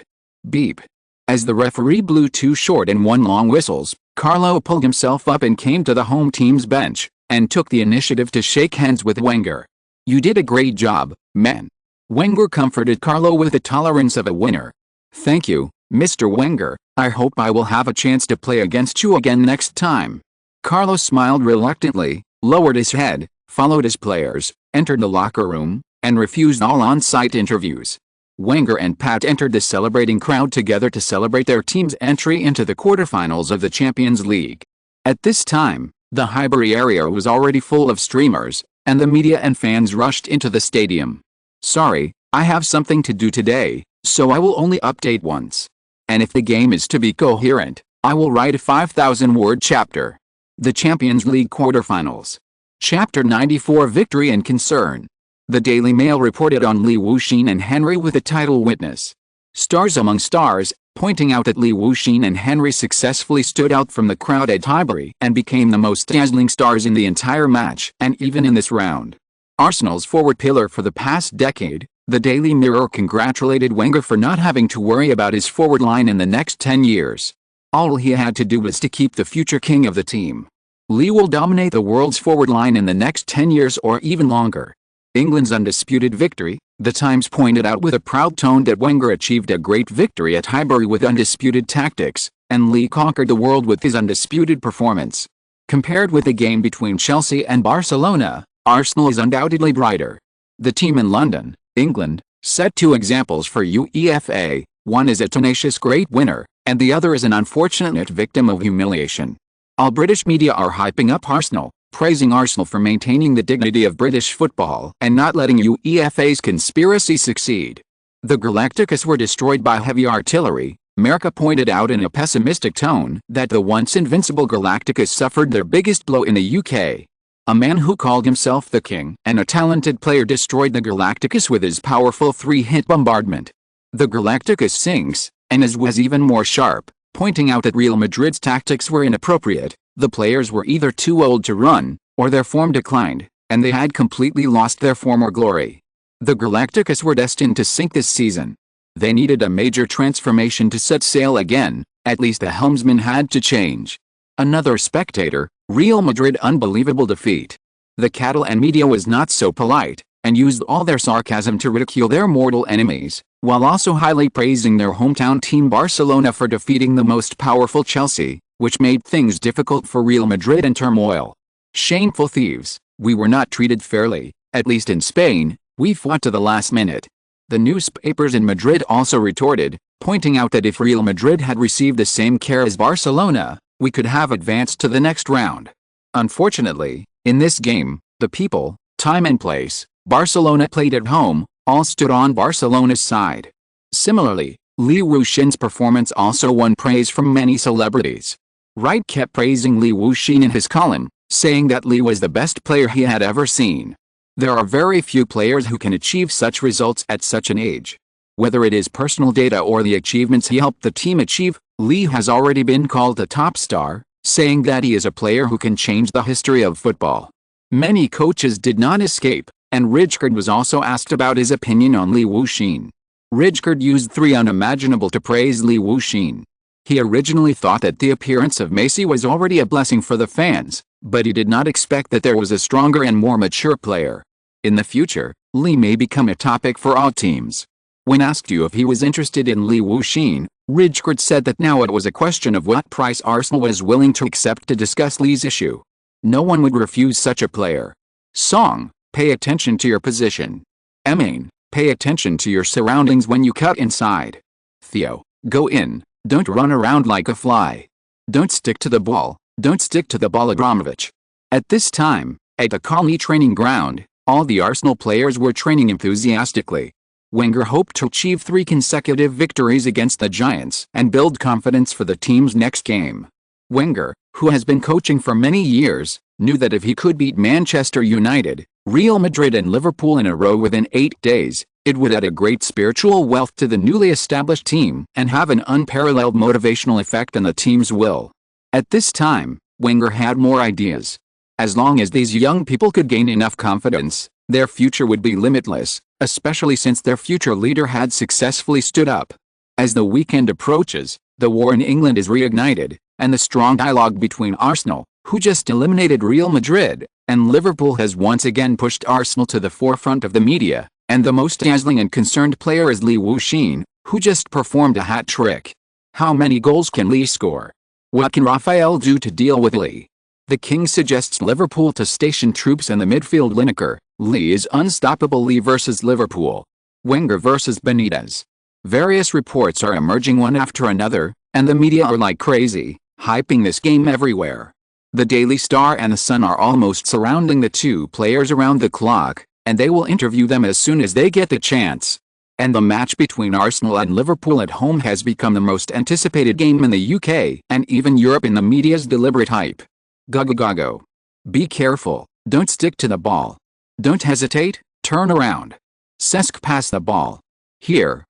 Beep. As the referee blew 2 short and 1 long whistles, Carlo pulled himself up and came to the home team's bench, and took the initiative to shake hands with Wenger. You did a great job, man. Wenger comforted Carlo with the tolerance of a winner. Thank you, Mr. Wenger, I hope I will have a chance to play against you again next time. Carlo smiled reluctantly, lowered his head, followed his players, entered the locker room, and refused all on-site interviews. Wenger and Pat entered the celebrating crowd together to celebrate their team's entry into the quarterfinals of the Champions League. At this time, the Highbury area was already full of streamers, and the media and fans rushed into the stadium. Sorry, I have something to do today, so I will only update once. And if the game is to be coherent, I will write a 5,000-word chapter. The Champions League quarterfinals. Chapter 94 Victory and Concern. The Daily Mail reported on Lee Yuxin and Henry with the title Witness. Stars among stars, pointing out that Lee Yuxin and Henry successfully stood out from the crowd at Highbury and became the most dazzling stars in the entire match and even in this round. Arsenal's forward pillar for the past decade, the Daily Mirror congratulated Wenger for not having to worry about his forward line in the next 10 years. All he had to do was to keep the future king of the team. Lee will dominate the world's forward line in the next 10 years or even longer. England's undisputed victory, The Times pointed out with a proud tone that Wenger achieved a great victory at Highbury with undisputed tactics, and Lee conquered the world with his undisputed performance. Compared with the game between Chelsea and Barcelona, Arsenal is undoubtedly brighter. The team in London, England, set 2 examples for UEFA. One is a tenacious great winner, and the other is an unfortunate victim of humiliation. All British media are hyping up Arsenal, praising Arsenal for maintaining the dignity of British football and not letting UEFA's conspiracy succeed. The Galacticos were destroyed by heavy artillery. America pointed out in a pessimistic tone that the once invincible Galacticos suffered their biggest blow in the UK. A man who called himself the King and a talented player destroyed the Galacticos with his powerful 3-hit bombardment. The Galacticos sinks, and was even more sharp, pointing out that Real Madrid's tactics were inappropriate. The players were either too old to run, or their form declined, and they had completely lost their former glory. The Galacticos were destined to sink this season. They needed a major transformation to set sail again, at least the helmsman had to change. Another spectator, Real Madrid unbelievable defeat. The cattle and media was not so polite, and used all their sarcasm to ridicule their mortal enemies, while also highly praising their hometown team Barcelona for defeating the most powerful Chelsea, which made things difficult for Real Madrid and turmoil. Shameful thieves, we were not treated fairly, at least in Spain, we fought to the last minute. The newspapers in Madrid also retorted, pointing out that if Real Madrid had received the same care as Barcelona, we could have advanced to the next round. Unfortunately, in this game, the people, time and place, Barcelona played at home, all stood on Barcelona's side. Similarly, Li Wuxin's performance also won praise from many celebrities. Wright kept praising Li Wuxin in his column, saying that Li was the best player he had ever seen. There are very few players who can achieve such results at such an age. Whether it is personal data or the achievements he helped the team achieve, Li has already been called a top star, saying that he is a player who can change the history of football. Many coaches did not escape, and Rijkaard was also asked about his opinion on Li Wuxin. Rijkaard used 3 unimaginable to praise Li Wuxin. He originally thought that the appearance of Messi was already a blessing for the fans, but he did not expect that there was a stronger and more mature player. In the future, Li may become a topic for all teams. When asked if he was interested in Li Wuxin, Rijkaard said that now it was a question of what price Arsenal was willing to accept to discuss Li's issue. No one would refuse such a player. Song, pay attention to your position. Emain, pay attention to your surroundings when you cut inside. Theo, go in, don't run around like a fly. Don't stick to the ball, don't stick to the ball. Abramovich. At this time, at the Colney training ground, all the Arsenal players were training enthusiastically. Wenger hoped to achieve 3 consecutive victories against the Giants and build confidence for the team's next game. Wenger, who has been coaching for many years, knew that if he could beat Manchester United, Real Madrid and Liverpool in a row within 8 days, it would add a great spiritual wealth to the newly established team and have an unparalleled motivational effect on the team's will. At this time, Wenger had more ideas. As long as these young people could gain enough confidence, their future would be limitless, especially since their future leader had successfully stood up. As the weekend approaches, the war in England is reignited, and the strong dialogue between Arsenal, who just eliminated Real Madrid, and Liverpool has once again pushed Arsenal to the forefront of the media, and the most dazzling and concerned player is Li Wuxin, who just performed a hat-trick. How many goals can Li score? What can Raphael do to deal with Li? The King suggests Liverpool to station troops in the midfield. Lineker, Li is unstoppable. Li versus Liverpool. Wenger versus Benitez. Various reports are emerging one after another, and the media are like crazy, hyping this game everywhere. The Daily Star and the Sun are almost surrounding the 2 players around the clock, and they will interview them as soon as they get the chance. And the match between Arsenal and Liverpool at home has become the most anticipated game in the UK and even Europe in the media's deliberate hype. Go. Be careful, don't stick to the ball. Don't hesitate, turn around. Cesc pass the ball. Here.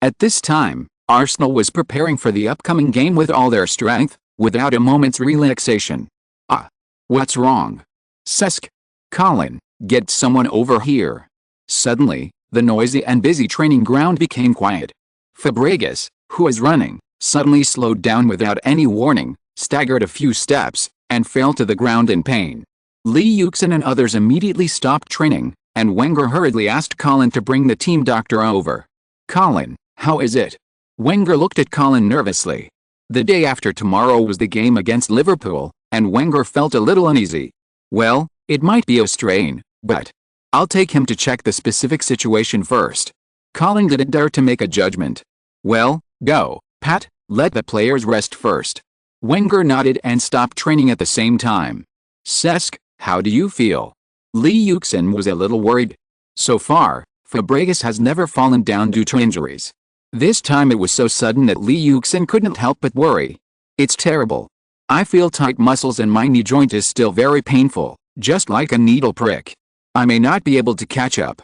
At this time, Arsenal was preparing for the upcoming game with all their strength, without a moment's relaxation. What's wrong? Cesc. Colin, get someone over here. Suddenly, the noisy and busy training ground became quiet. Fabregas, who was running, suddenly slowed down without any warning, staggered a few steps, and fell to the ground in pain. Lee Yuxin and others immediately stopped training, and Wenger hurriedly asked Colin to bring the team doctor over. Colin, how is it? Wenger looked at Colin nervously. The day after tomorrow was the game against Liverpool, and Wenger felt a little uneasy. Well, it might be a strain, but I'll take him to check the specific situation first. Colin didn't dare to make a judgment. Well, go, Pat, let the players rest first. Wenger nodded and stopped training at the same time. Cesc, how do you feel? Lee Yuxin was a little worried. So far, Fabregas has never fallen down due to injuries. This time it was so sudden that Lee Yuxin couldn't help but worry. It's terrible. I feel tight muscles and my knee joint is still very painful, just like a needle prick. I may not be able to catch up.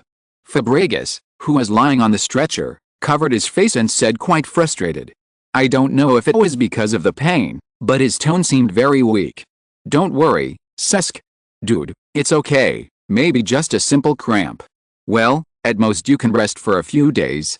Fabregas, who was lying on the stretcher, covered his face and said quite frustrated. I don't know if it was because of the pain, but his tone seemed very weak. Don't worry, Cesc. Dude, it's okay, maybe just a simple cramp. Well, at most you can rest for a few days.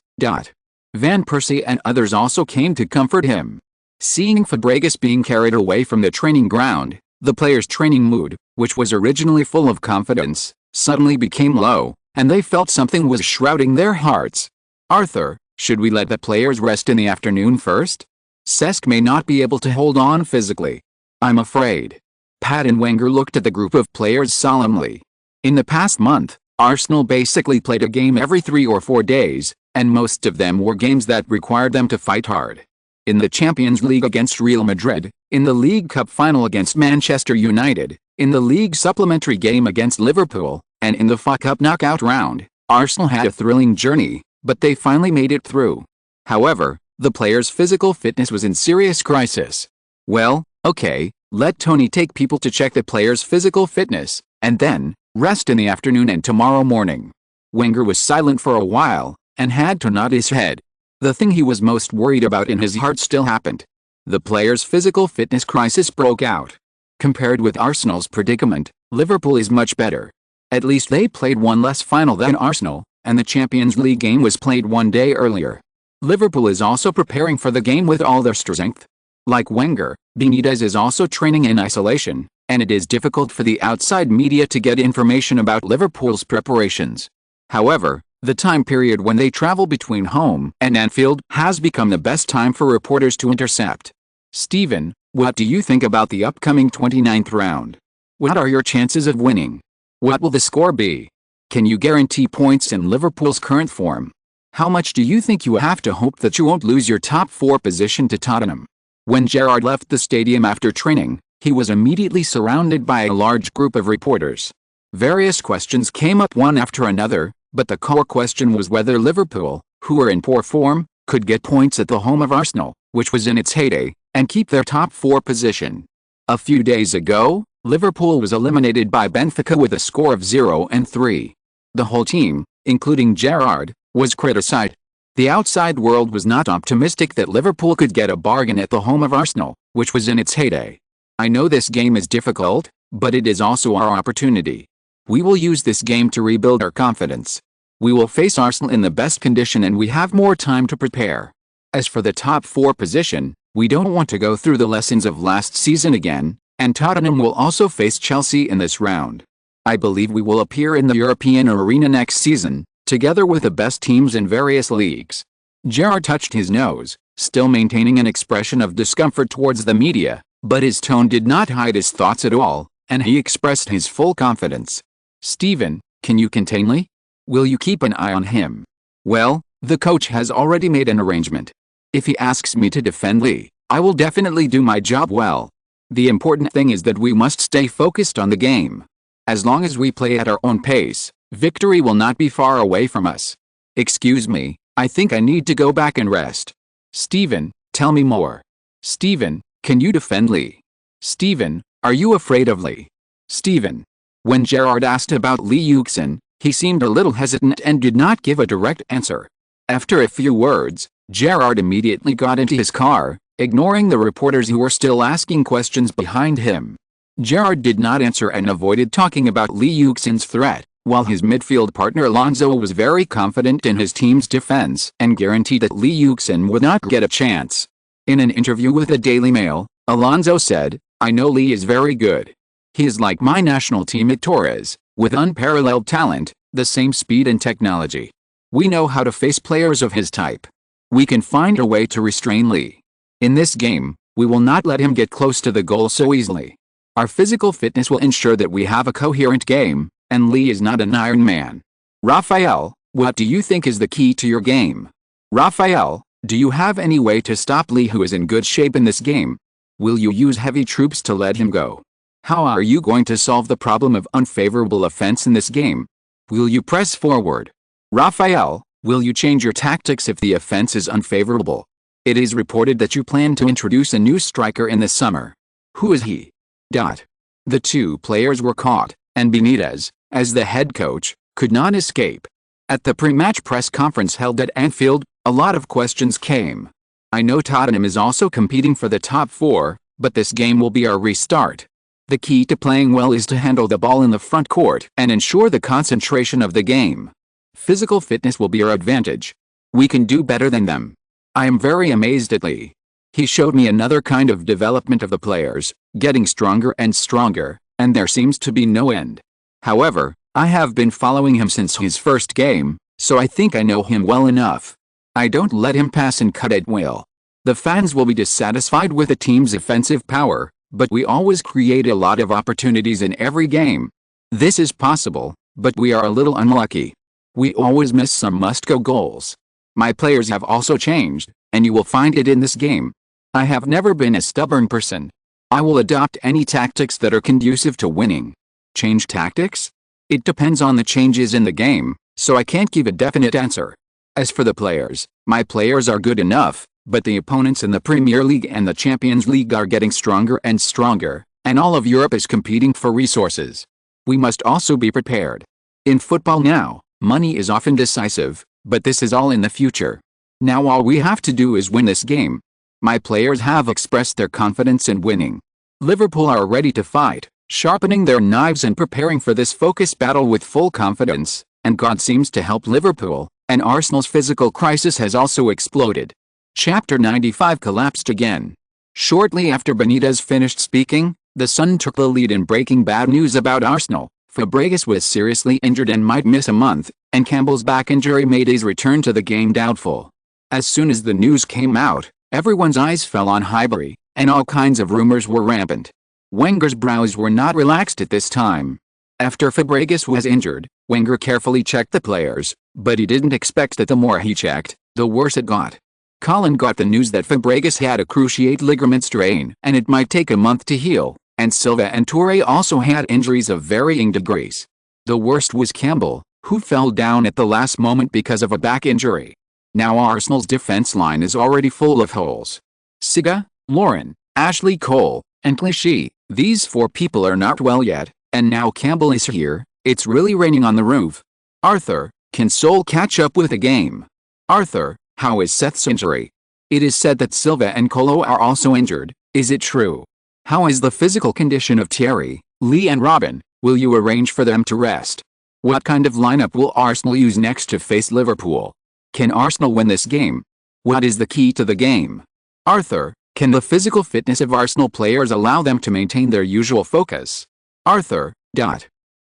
Van Persie and others also came to comfort him. Seeing Fabregas being carried away from the training ground, the players' training mood, which was originally full of confidence, suddenly became low, and they felt something was shrouding their hearts. Arthur, should we let the players rest in the afternoon first? Cesc may not be able to hold on physically. I'm afraid. Pat and Wenger looked at the group of players solemnly. In the past month, Arsenal basically played a game every 3 or 4 days, and most of them were games that required them to fight hard. In the Champions League against Real Madrid, in the League Cup final against Manchester United, in the league supplementary game against Liverpool, and in the FA Cup knockout round, Arsenal had a thrilling journey, but they finally made it through. However, the players' physical fitness was in serious crisis. Well, okay, let Tony take people to check the players' physical fitness, and then rest in the afternoon and tomorrow morning. Wenger was silent for a while, and had to nod his head. The thing he was most worried about in his heart still happened. The players' physical fitness crisis broke out. Compared with Arsenal's predicament, Liverpool is much better. At least they played one less final than Arsenal, and the Champions League game was played one day earlier. Liverpool is also preparing for the game with all their strength. Like Wenger, Benitez is also training in isolation, and it is difficult for the outside media to get information about Liverpool's preparations. However, the time period when they travel between home and Anfield has become the best time for reporters to intercept. Stephen, what do you think about the upcoming 29th round? What are your chances of winning? What will the score be? Can you guarantee points in Liverpool's current form? How much do you think you have to hope that you won't lose your top 4 position to Tottenham? When Gerrard left the stadium after training, he was immediately surrounded by a large group of reporters. Various questions came up one after another, but the core question was whether Liverpool, who were in poor form, could get points at the home of Arsenal, which was in its heyday, and keep their top 4 position. A few days ago, Liverpool was eliminated by Benfica with a score of 0-3. The whole team, including Gerrard, was criticized. The outside world was not optimistic that Liverpool could get a bargain at the home of Arsenal, which was in its heyday. I know this game is difficult, but it is also our opportunity. We will use this game to rebuild our confidence. We will face Arsenal in the best condition and we have more time to prepare. As for the top 4 position, we don't want to go through the lessons of last season again, and Tottenham will also face Chelsea in this round. I believe we will appear in the European arena next season, together with the best teams in various leagues. Gerrard touched his nose, still maintaining an expression of discomfort towards the media, but his tone did not hide his thoughts at all, and he expressed his full confidence. Stephen, can you contain Lee? Will you keep an eye on him? Well, the coach has already made an arrangement. If he asks me to defend Lee, I will definitely do my job well. The important thing is that we must stay focused on the game. As long as we play at our own pace, victory will not be far away from us. Excuse me, I think I need to go back and rest. Stephen, tell me more. Stephen, can you defend Lee? Stephen, are you afraid of Lee? Stephen. When Gerrard asked about Lee Yuxin, he seemed a little hesitant and did not give a direct answer. After a few words, Gerrard immediately got into his car, ignoring the reporters who were still asking questions behind him. Gerrard did not answer and avoided talking about Lee Yuxin's threat, while his midfield partner Alonso was very confident in his team's defense and guaranteed that Lee Yuxin would not get a chance. In an interview with the Daily Mail, Alonso said, "I know Lee is very good. He is like my national teammate Torres, with unparalleled talent, the same speed and technology. We know how to face players of his type. We can find a way to restrain Lee. In this game, we will not let him get close to the goal so easily. Our physical fitness will ensure that we have a coherent game, and Lee is not an Iron Man." Raphael, what do you think is the key to your game? Raphael, do you have any way to stop Lee, who is in good shape in this game? Will you use heavy troops to let him go? How are you going to solve the problem of unfavorable offense in this game? Will you press forward? Raphael, will you change your tactics if the offense is unfavorable? It is reported that you plan to introduce a new striker in the summer. Who is he? The 2 players were caught, and Benitez, as the head coach, could not escape. At the pre-match press conference held at Anfield, a lot of questions came. I know Tottenham is also competing for the top 4, but this game will be our restart. The key to playing well is to handle the ball in the front court and ensure the concentration of the game. Physical fitness will be our advantage. We can do better than them. I am very amazed at Lee. He showed me another kind of development of the players, getting stronger and stronger, and there seems to be no end. However, I have been following him since his first game, so I think I know him well enough. I don't let him pass and cut at will. The fans will be dissatisfied with the team's offensive power, but we always create a lot of opportunities in every game. This is possible, but we are a little unlucky. We always miss some must-go goals. My players have also changed, and you will find it in this game. I have never been a stubborn person. I will adopt any tactics that are conducive to winning. Change tactics? It depends on the changes in the game, so I can't give a definite answer. As for the players, my players are good enough, but the opponents in the Premier League and the Champions League are getting stronger and stronger, and all of Europe is competing for resources. We must also be prepared. In football now, money is often decisive, but this is all in the future. Now all we have to do is win this game. My players have expressed their confidence in winning. Liverpool are ready to fight, sharpening their knives and preparing for this focused battle with full confidence, and God seems to help Liverpool, and Arsenal's physical crisis has also exploded. Chapter 95 collapsed again. Shortly after Benitez finished speaking, The Sun took the lead in breaking bad news about Arsenal. Fabregas was seriously injured and might miss a month, and Campbell's back injury made his return to the game doubtful. As soon as the news came out, everyone's eyes fell on Highbury, and all kinds of rumors were rampant. Wenger's brows were not relaxed at this time. After Fabregas was injured, Wenger carefully checked the players, but he didn't expect that the more he checked, the worse it got. Colin got the news that Fabregas had a cruciate ligament strain and it might take a month to heal, and Silva and Toure also had injuries of varying degrees. The worst was Campbell, who fell down at the last moment because of a back injury. Now Arsenal's defense line is already full of holes. Siga, Lauren, Ashley Cole, and Clichy, these four people are not well yet, and now Campbell is here. It's really raining on the roof. Arthur, can Sol catch up with the game? Arthur, how is Seth's injury? It is said that Silva and Colo are also injured. Is it true? How is the physical condition of Thierry, Lee and Robin? Will you arrange for them to rest? What kind of lineup will Arsenal use next to face Liverpool? Can Arsenal win this game? What is the key to the game? Arthur, can the physical fitness of Arsenal players allow them to maintain their usual focus? Arthur,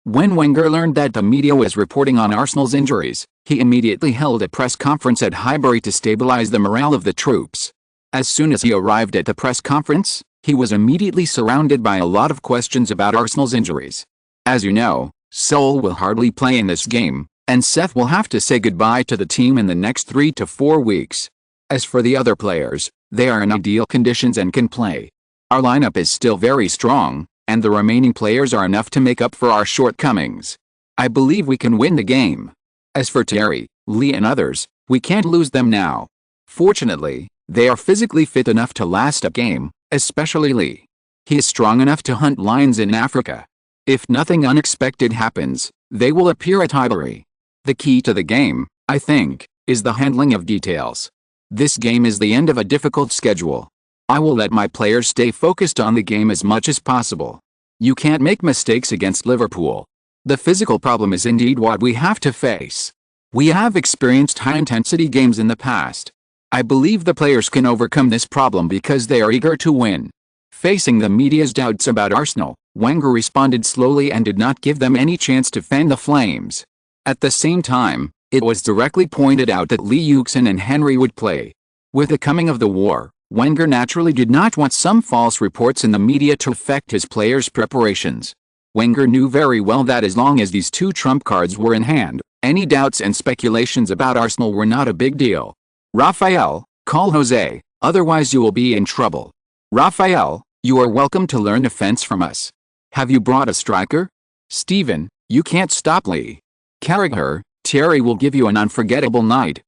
When Wenger learned that the media was reporting on Arsenal's injuries, he immediately held a press conference at Highbury to stabilize the morale of the troops. As soon as he arrived at the press conference, he was immediately surrounded by a lot of questions about Arsenal's injuries. As you know, Sol will hardly play in this game, and Seth will have to say goodbye to the team in the next 3 to 4 weeks. As for the other players, they are in ideal conditions and can play. Our lineup is still very strong, and the remaining players are enough to make up for our shortcomings. I believe we can win the game. As for Thierry, Lee and others, we can't lose them now. Fortunately, they are physically fit enough to last a game, especially Lee. He is strong enough to hunt lions in Africa. If nothing unexpected happens, they will appear at Highbury. The key to the game, I think, is the handling of details. This game is the end of a difficult schedule. I will let my players stay focused on the game as much as possible. You can't make mistakes against Liverpool. The physical problem is indeed what we have to face. We have experienced high-intensity games in the past. I believe the players can overcome this problem because they are eager to win. Facing the media's doubts about Arsenal, Wenger responded slowly and did not give them any chance to fan the flames. At the same time, it was directly pointed out that Lee Yuxin and Henry would play. With the coming of the war, Wenger naturally did not want some false reports in the media to affect his players' preparations. Wenger knew very well that as long as these two trump cards were in hand, any doubts and speculations about Arsenal were not a big deal. Raphael, call Jose, otherwise you will be in trouble. Raphael, you are welcome to learn defense from us. Have you brought a striker? Steven, you can't stop Lee. Carragher, Thierry will give you an unforgettable night.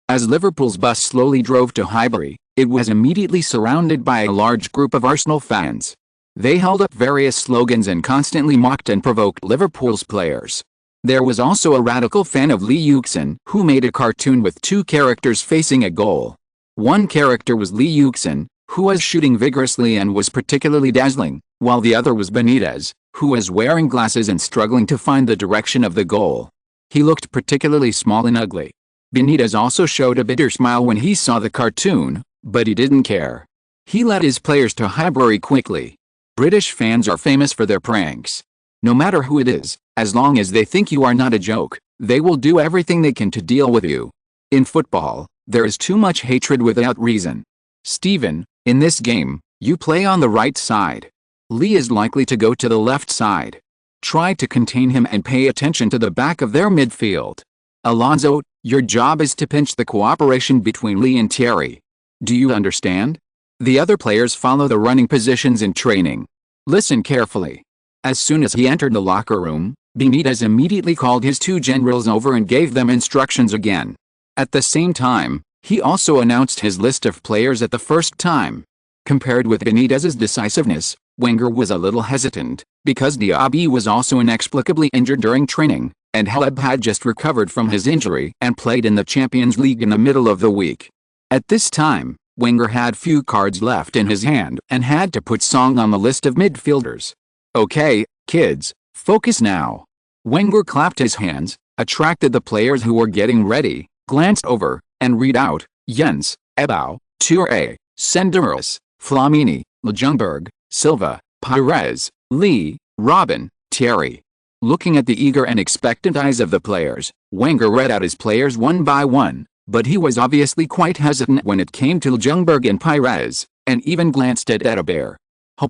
As Liverpool's bus slowly drove to Highbury, it was immediately surrounded by a large group of Arsenal fans. They held up various slogans and constantly mocked and provoked Liverpool's players. There was also a radical fan of Lee Yuxin who made a cartoon with two characters facing a goal. One character was Lee Yuxin, who was shooting vigorously and was particularly dazzling, while the other was Benitez, who was wearing glasses and struggling to find the direction of the goal. He looked particularly small and ugly. Benitez also showed a bitter smile when he saw the cartoon, but he didn't care. He led his players to Highbury quickly. British fans are famous for their pranks. No matter who it is, as long as they think you are not a joke, they will do everything they can to deal with you. In football, there is too much hatred without reason. Steven, in this game, you play on the right side. Lee is likely to go to the left side. Try to contain him and pay attention to the back of their midfield. Alonso, your job is to pinch the cooperation between Lee and Thierry. Do you understand? The other players follow the running positions in training. Listen carefully. As soon as he entered the locker room, Benitez immediately called his two generals over and gave them instructions again. At the same time, he also announced his list of players at the first time. Compared with Benitez's decisiveness, Wenger was a little hesitant, because Diaby was also inexplicably injured during training, and Haleb had just recovered from his injury and played in the Champions League in the middle of the week. At this time, Wenger had few cards left in his hand and had to put Song on the list of midfielders. Okay, kids, focus now. Wenger clapped his hands, attracted the players who were getting ready, glanced over, and read out: Jens, Ebao, Toure, Senderos, Flamini, Ljungberg, Silva, Pires, Lee, Robin, Thierry. Looking at the eager and expectant eyes of the players, Wenger read out his players one by one, but he was obviously quite hesitant when it came to Ljungberg and Pires, and even glanced at Adebayor.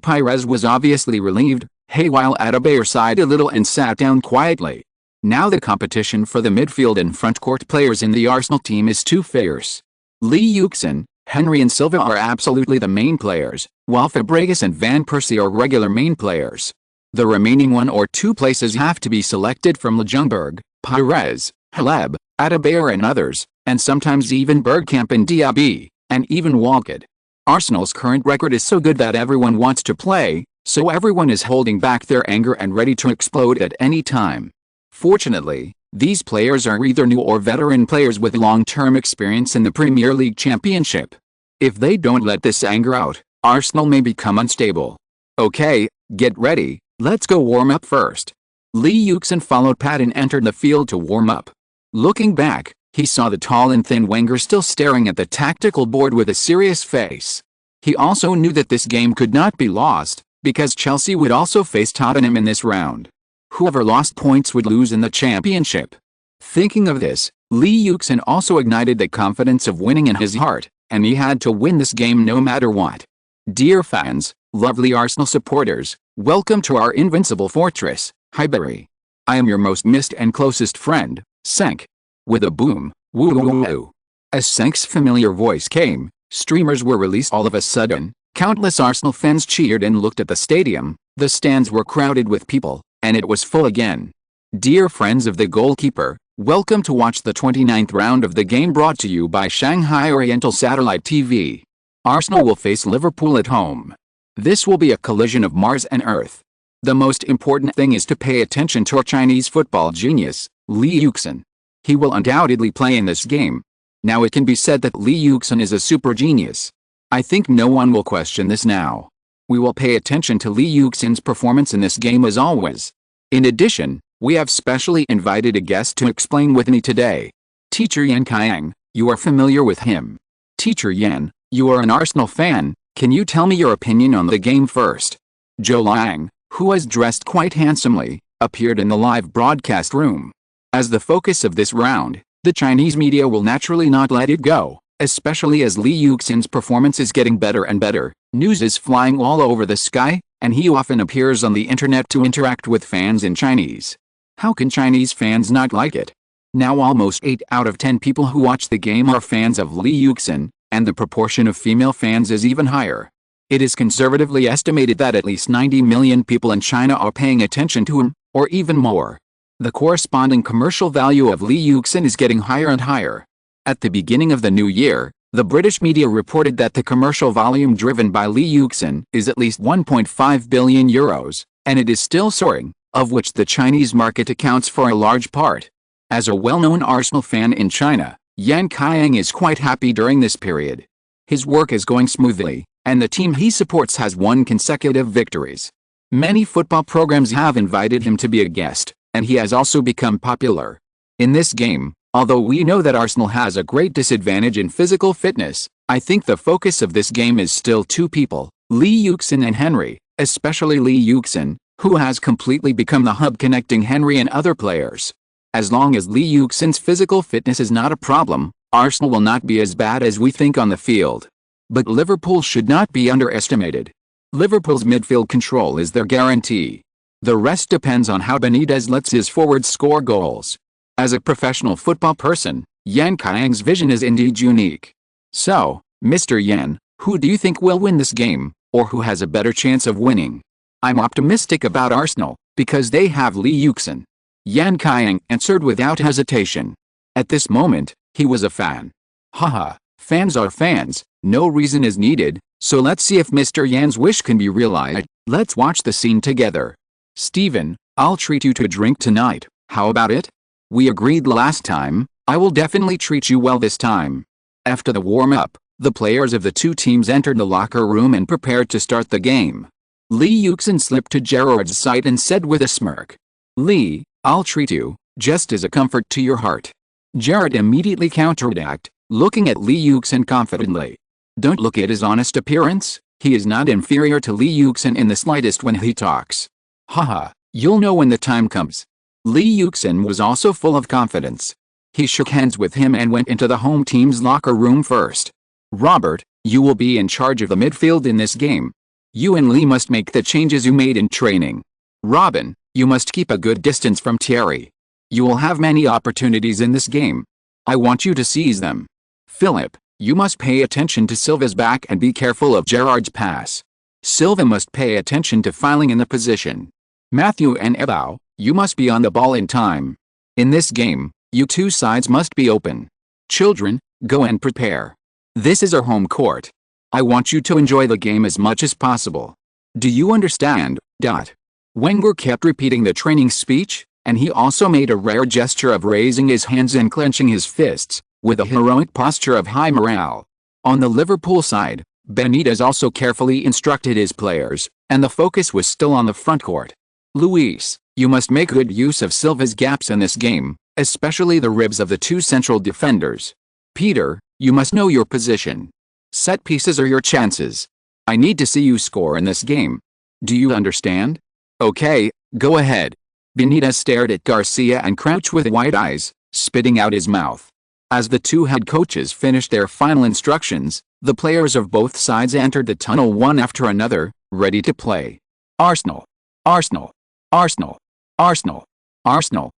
Pires was obviously relieved, while Adebayor sighed a little and sat down quietly. Now the competition for the midfield and front court players in the Arsenal team is too fierce. Lee Yuxin, Henry and Silva are absolutely the main players, while Fabregas and Van Persie are regular main players. The remaining 1 or 2 places have to be selected from Ljungberg, Pires, Haleb, Adebayor and others, and sometimes even Bergkamp and Diaby, and even Walcott. Arsenal's current record is so good that everyone wants to play, so everyone is holding back their anger and ready to explode at any time. Fortunately, these players are either new or veteran players with long-term experience in the Premier League Championship. If they don't let this anger out, Arsenal may become unstable. Okay, get ready, let's go warm up first. Lee Yuxin followed Pat and entered the field to warm up. Looking back, he saw the tall and thin Wenger still staring at the tactical board with a serious face. He also knew that this game could not be lost, because Chelsea would also face Tottenham in this round. Whoever lost points would lose in the championship. Thinking of this, Lee Yuxin also ignited the confidence of winning in his heart, and he had to win this game no matter what. Dear fans, lovely Arsenal supporters, welcome to our invincible fortress, Highbury. I am your most missed and closest friend, Cenk. With a boom, woo woo woo. As Cenk's familiar voice came, streamers were released all of a sudden. Countless Arsenal fans cheered and looked at the stadium. The stands were crowded with people, and it was full again. Dear friends of the goalkeeper, welcome to watch the 29th round of the game, brought to you by Shanghai Oriental Satellite TV. Arsenal will face Liverpool at home. This will be a collision of Mars and Earth. The most important thing is to pay attention to our Chinese football genius, Lee Yuxin. He will undoubtedly play in this game. Now it can be said that Lee Yuxin is a super genius. I think no one will question this now. We will pay attention to Lee Yuxin's performance in this game as always. In addition, we have specially invited a guest to explain with me today. Teacher Yan Kaiang, you are familiar with him. Teacher Yan, you are an Arsenal fan, can you tell me your opinion on the game first? Joe Lang, who was dressed quite handsomely, appeared in the live broadcast room. As the focus of this round, the Chinese media will naturally not let it go, especially as Lee Yuxin's performance is getting better and better. News is flying all over the sky, and he often appears on the internet to interact with fans in Chinese. How can Chinese fans not like it? Now almost 8 out of 10 people who watch the game are fans of Lee Yuxin, and the proportion of female fans is even higher. It is conservatively estimated that at least 90 million people in China are paying attention to him, or even more. The corresponding commercial value of Lee Yuxin is getting higher and higher. At the beginning of the new year, the British media reported that the commercial volume driven by Lee Yuxin is at least €1.5 billion, and it is still soaring, of which the Chinese market accounts for a large part. As a well-known Arsenal fan in China, Yan Kaiang is quite happy during this period. His work is going smoothly, and the team he supports has won consecutive victories. Many football programs have invited him to be a guest, and he has also become popular. In this game, although we know that Arsenal has a great disadvantage in physical fitness, I think the focus of this game is still 2 people, Lee Yuxin and Henry, especially Lee Yuxin, who has completely become the hub connecting Henry and other players. As long as Lee Yuxin's physical fitness is not a problem, Arsenal will not be as bad as we think on the field. But Liverpool should not be underestimated. Liverpool's midfield control is their guarantee. The rest depends on how Benitez lets his forwards score goals. As a professional football person, Yan Kayang's vision is indeed unique. So, Mr. Yan, who do you think will win this game, or who has a better chance of winning? I'm optimistic about Arsenal, because they have Lee Yuxin. Yan Kayang answered without hesitation. At this moment, he was a fan. Haha, fans are fans, no reason is needed, so let's see if Mr. Yan's wish can be realized. Let's watch the scene together. Steven, I'll treat you to a drink tonight, how about it? We agreed last time, I will definitely treat you well this time. After the warm-up, the players of the two teams entered the locker room and prepared to start the game. Lee Yuxin slipped to Gerard's side and said with a smirk, Lee, I'll treat you, just as a comfort to your heart. Gerard immediately counterattacked, looking at Lee Yuxin confidently. Don't look at his honest appearance, he is not inferior to Lee Yuxin in the slightest when he talks. Haha, you'll know when the time comes. Lee Yuxin was also full of confidence. He shook hands with him and went into the home team's locker room first. Robert, you will be in charge of the midfield in this game. You and Lee must make the changes you made in training. Robin, you must keep a good distance from Thierry. You will have many opportunities in this game. I want you to seize them. Philip, you must pay attention to Silva's back and be careful of Gerard's pass. Silva must pay attention to filing in the position. Matthew and Ebao, you must be on the ball in time. In this game, you two sides must be open. Children, go and prepare. This is our home court. I want you to enjoy the game as much as possible. Do you understand? Wenger kept repeating the training speech, and he also made a rare gesture of raising his hands and clenching his fists, with a heroic posture of high morale. On the Liverpool side, Benitez also carefully instructed his players, and the focus was still on the front court. Luis, you must make good use of Silva's gaps in this game, especially the ribs of the two central defenders. Peter, you must know your position. Set pieces are your chances. I need to see you score in this game. Do you understand? Okay, go ahead. Benitez stared at Garcia and crouched with wide eyes, spitting out his mouth. As the two head coaches finished their final instructions, the players of both sides entered the tunnel one after another, ready to play. Arsenal. Arsenal. Arsenal. Arsenal. Arsenal.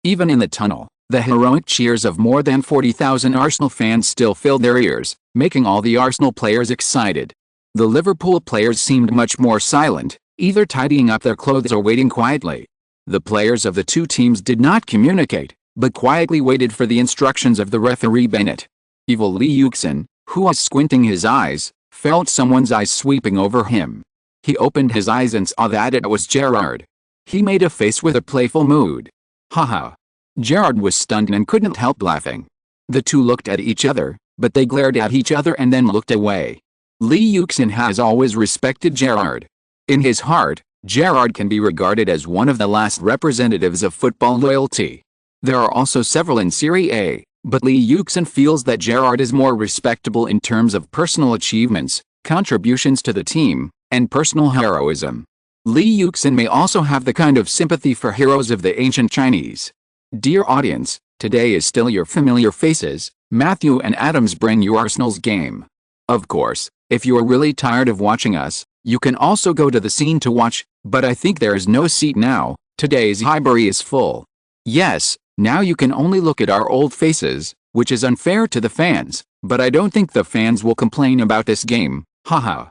Even in the tunnel, the heroic cheers of more than 40,000 Arsenal fans still filled their ears, making all the Arsenal players excited. The Liverpool players seemed much more silent, either tidying up their clothes or waiting quietly. The players of the two teams did not communicate, but quietly waited for the instructions of the referee Bennett. Evil Lee Yuxin, who was squinting his eyes, felt someone's eyes sweeping over him. He opened his eyes and saw that it was Gerard. He made a face with a playful mood. Haha. Gerard was stunned and couldn't help laughing. The two looked at each other, but they glared at each other and then looked away. Lee Yuxin has always respected Gerard. In his heart, Gerard can be regarded as one of the last representatives of football loyalty. There are also several in Serie A, but Lee Yuxin feels that Gerard is more respectable in terms of personal achievements, contributions to the team, and personal heroism. Lee Yuxin may also have the kind of sympathy for heroes of the ancient Chinese. Dear audience, today is still your familiar faces. Matthew and Adams bring you Arsenal's game. Of course, if you are really tired of watching us, you can also go to the scene to watch, but I think there is no seat now. Today's library is full. Yes, now you can only look at our old faces, which is unfair to the fans, but I don't think the fans will complain about this game. Haha.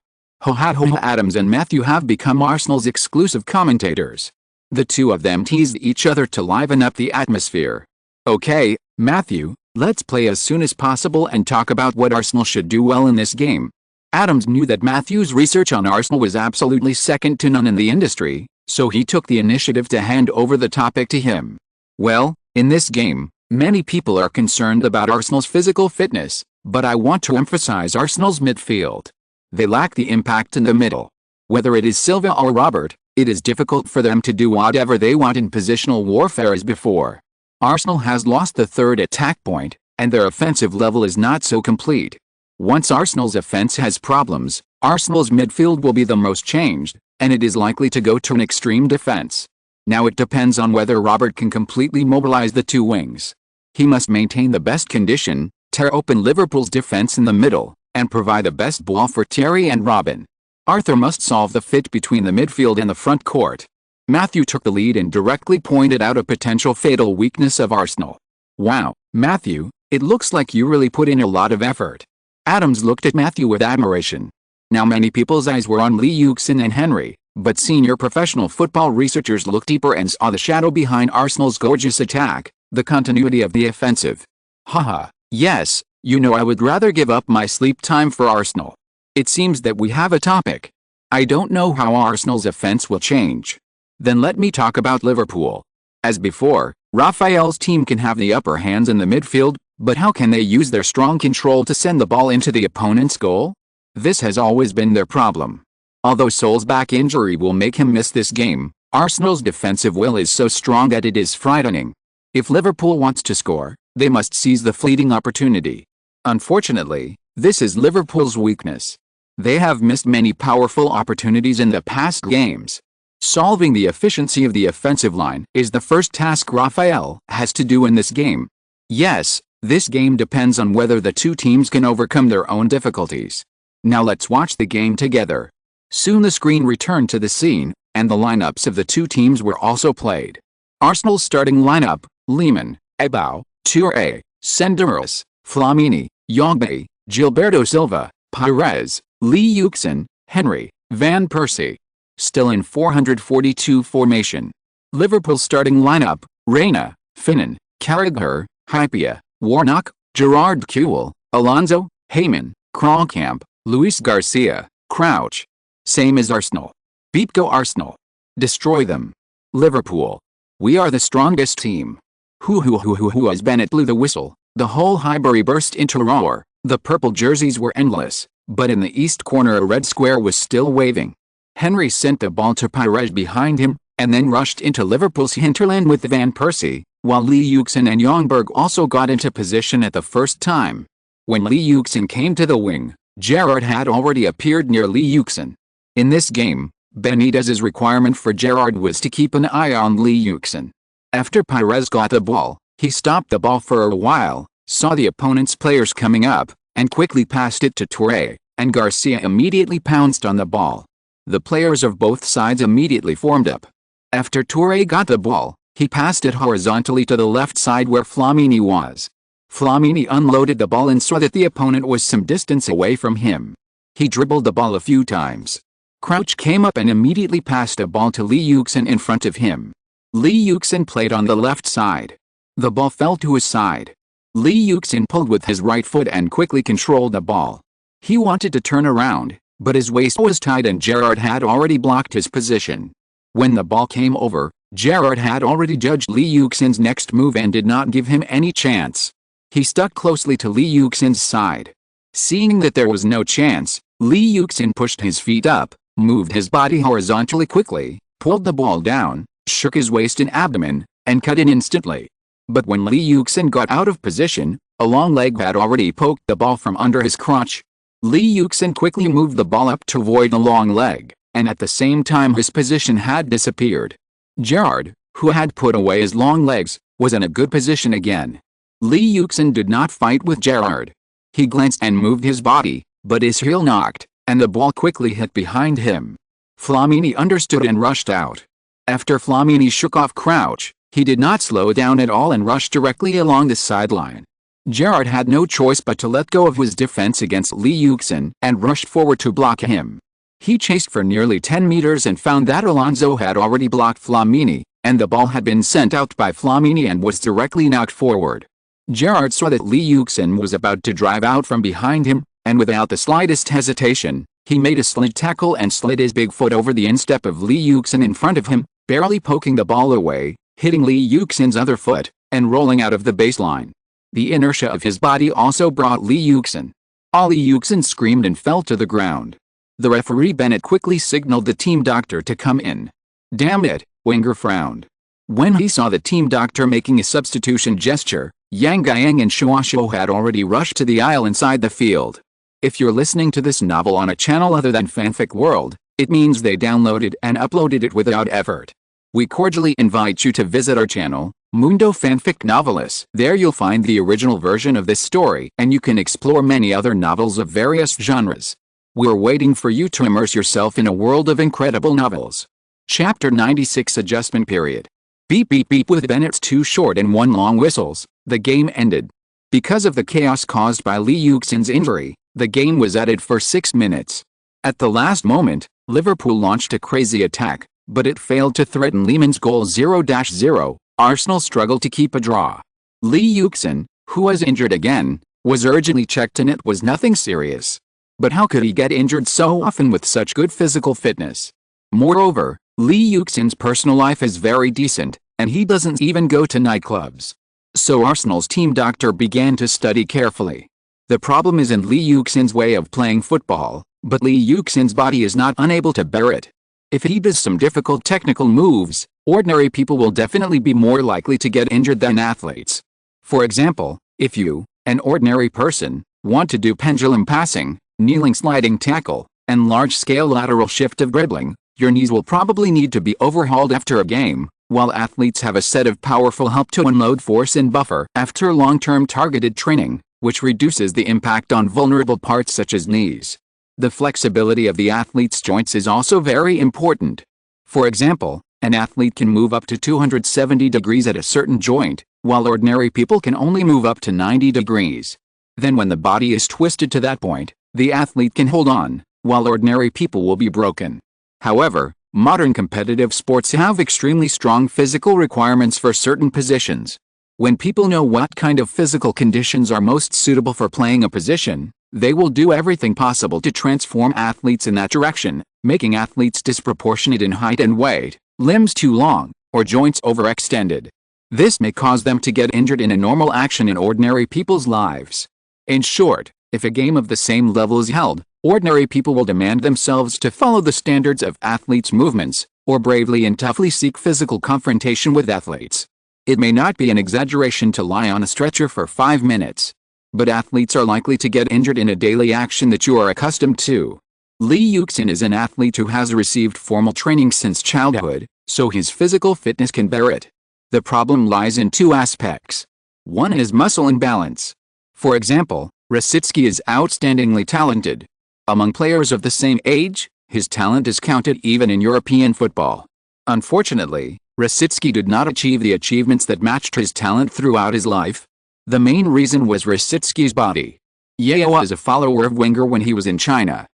Adams and Matthew have become Arsenal's exclusive commentators. The two of them teased each other to liven up the atmosphere. Okay, Matthew, let's play as soon as possible and talk about what Arsenal should do well in this game. Adams knew that Matthew's research on Arsenal was absolutely second to none in the industry, so he took the initiative to hand over the topic to him. Well, in this game, many people are concerned about Arsenal's physical fitness, but I want to emphasize Arsenal's midfield. They lack the impact in the middle. Whether it is Silva or Robert, it is difficult for them to do whatever they want in positional warfare as before. Arsenal has lost the third attack point, and their offensive level is not so complete. Once Arsenal's offense has problems, Arsenal's midfield will be the most changed, and it is likely to go to an extreme defense. Now it depends on whether Robert can completely mobilize the two wings. He must maintain the best condition, tear open Liverpool's defense in the middle, and provide the best ball for Thierry and Robin. Arthur must solve the fit between the midfield and the front court. Matthew took the lead and directly pointed out a potential fatal weakness of Arsenal. "Wow, Matthew, it looks like you really put in a lot of effort." Adams looked at Matthew with admiration. Now many people's eyes were on Lee Yuxin and Henry, but senior professional football researchers looked deeper and saw the shadow behind Arsenal's gorgeous attack, the continuity of the offensive. "Haha, yes, I would rather give up my sleep time for Arsenal. It seems that we have a topic. I don't know how Arsenal's offense will change. Then let me talk about Liverpool. As before, Raphael's team can have the upper hands in the midfield, but how can they use their strong control to send the ball into the opponent's goal? This has always been their problem. Although Sol's back injury will make him miss this game, Arsenal's defensive will is so strong that it is frightening. If Liverpool wants to score, they must seize the fleeting opportunity. Unfortunately, this is Liverpool's weakness. They have missed many powerful opportunities in the past games. Solving the efficiency of the offensive line is the first task Raphael has to do in this game. Yes, this game depends on whether the two teams can overcome their own difficulties. Now let's watch the game together. Soon the screen returned to the scene, and the lineups of the two teams were also played. Arsenal's starting lineup: Lehmann, Ebao, Toure, Senderos, Flamini, Yogbe, Gilberto Silva, Pires, Lee Yuxin, Henry, Van Persie. Still in 442 formation. Liverpool's starting lineup: Reina, Finnan, Carragher, Hypia, Warnock, Gerard Kewell, Alonso, Heyman, Kronkamp, Luis Garcia, Crouch. Same as Arsenal. Beat go Arsenal. Destroy them. Liverpool. We are the strongest team. Hoo as Bennett blew the whistle, the whole Highbury burst into roar. The purple jerseys were endless, but in the east corner a red square was still waving. Henry sent the ball to Pires behind him, and then rushed into Liverpool's hinterland with Van Persie, while Lee Yuxin and Ljungberg also got into position at the first time. When Lee Yuxin came to the wing, Gerrard had already appeared near Lee Yuxin. In this game, Benitez's requirement for Gerrard was to keep an eye on Lee Yuxin. After Pires got the ball, he stopped the ball for a while, saw the opponent's players coming up, and quickly passed it to Toure, and Garcia immediately pounced on the ball. The players of both sides immediately formed up. After Toure got the ball, he passed it horizontally to the left side where Flamini was. Flamini unloaded the ball and saw that the opponent was some distance away from him. He dribbled the ball a few times. Crouch came up and immediately passed a ball to Lee Yuxin in front of him. Lee Yuxin played on the left side. The ball fell to his side. Lee Yuxin pulled with his right foot and quickly controlled the ball. He wanted to turn around, but his waist was tight and Gerrard had already blocked his position. When the ball came over, Gerrard had already judged Lee Yuxin's next move and did not give him any chance. He stuck closely to Lee Yuxin's side. Seeing that there was no chance, Lee Yuxin pushed his feet up, moved his body horizontally quickly, pulled the ball down, shook his waist and abdomen, and cut in instantly. But when Lee Yuxin got out of position, a long leg had already poked the ball from under his crotch. Lee Yuxin quickly moved the ball up to avoid the long leg, and at the same time his position had disappeared. Gerrard, who had put away his long legs, was in a good position again. Lee Yuxin did not fight with Gerrard. He glanced and moved his body, but his heel knocked, and the ball quickly hit behind him. Flamini understood and rushed out. After Flamini shook off Crouch, he did not slow down at all and rushed directly along the sideline. Gerrard had no choice but to let go of his defense against Lee Yuxin and rushed forward to block him. He chased for nearly 10 meters and found that Alonso had already blocked Flamini, and the ball had been sent out by Flamini and was directly knocked forward. Gerrard saw that Lee Yuxin was about to drive out from behind him, and without the slightest hesitation, he made a slid tackle and slid his big foot over the instep of Lee Yuxin in front of him, barely poking the ball away, hitting Lee Yuxin's other foot, and rolling out of the baseline. The inertia of his body also brought Lee Yuxin. Lee Yuxin screamed and fell to the ground. The referee Bennett quickly signaled the team doctor to come in. "Damn it," Wenger frowned. When he saw the team doctor making a substitution gesture, Yang Guiyang and Shuashuo had already rushed to the aisle inside the field. If you're listening to this novel on a channel other than Fanfic World, it means they downloaded and uploaded it without effort. We cordially invite you to visit our channel, Mundo Fanfic Novelis. There you'll find the original version of this story, and you can explore many other novels of various genres. We're waiting for you to immerse yourself in a world of incredible novels. Chapter 96 Adjustment Period. Beep beep beep. With Bennett's 2 short and 1 long whistles, the game ended. Because of the chaos caused by Lee Yuxin's injury, the game was added for 6 minutes. At the last moment, Liverpool launched a crazy attack, but it failed to threaten Lehmann's goal 0-0. Arsenal struggled to keep a draw. Lee Yuxin, who was injured again, was urgently checked and it was nothing serious. But how could he get injured so often with such good physical fitness? Moreover, Lee Yuxin's personal life is very decent, and he doesn't even go to nightclubs. So Arsenal's team doctor began to study carefully. The problem is in Lee Yuxin's way of playing football, but Lee Yuxin's body is not unable to bear it. If he does some difficult technical moves, ordinary people will definitely be more likely to get injured than athletes. For example, if you, an ordinary person, want to do pendulum passing, kneeling sliding tackle, and large-scale lateral shift of dribbling, your knees will probably need to be overhauled after a game, while athletes have a set of powerful help to unload force and buffer after long-term targeted training, which reduces the impact on vulnerable parts such as knees. The flexibility of the athlete's joints is also very important. For example, an athlete can move up to 270 degrees at a certain joint, while ordinary people can only move up to 90 degrees. Then when the body is twisted to that point, the athlete can hold on, while ordinary people will be broken. However, modern competitive sports have extremely strong physical requirements for certain positions. When people know what kind of physical conditions are most suitable for playing a position, they will do everything possible to transform athletes in that direction, making athletes disproportionate in height and weight, limbs too long, or joints overextended. This may cause them to get injured in a normal action in ordinary people's lives. In short, if a game of the same level is held, ordinary people will demand themselves to follow the standards of athletes' movements, or bravely and toughly seek physical confrontation with athletes. It may not be an exaggeration to lie on a stretcher for 5 minutes. But athletes are likely to get injured in a daily action that you are accustomed to. Lee Yuxin is an athlete who has received formal training since childhood, so his physical fitness can bear it. The problem lies in 2 aspects. One is muscle imbalance. For example, Rosicky is outstandingly talented. Among players of the same age, his talent is counted even in European football. Unfortunately, Rosicky did not achieve the achievements that matched his talent throughout his life. The main reason was Rosicky's body. Yeo was a follower of Wenger when he was in China,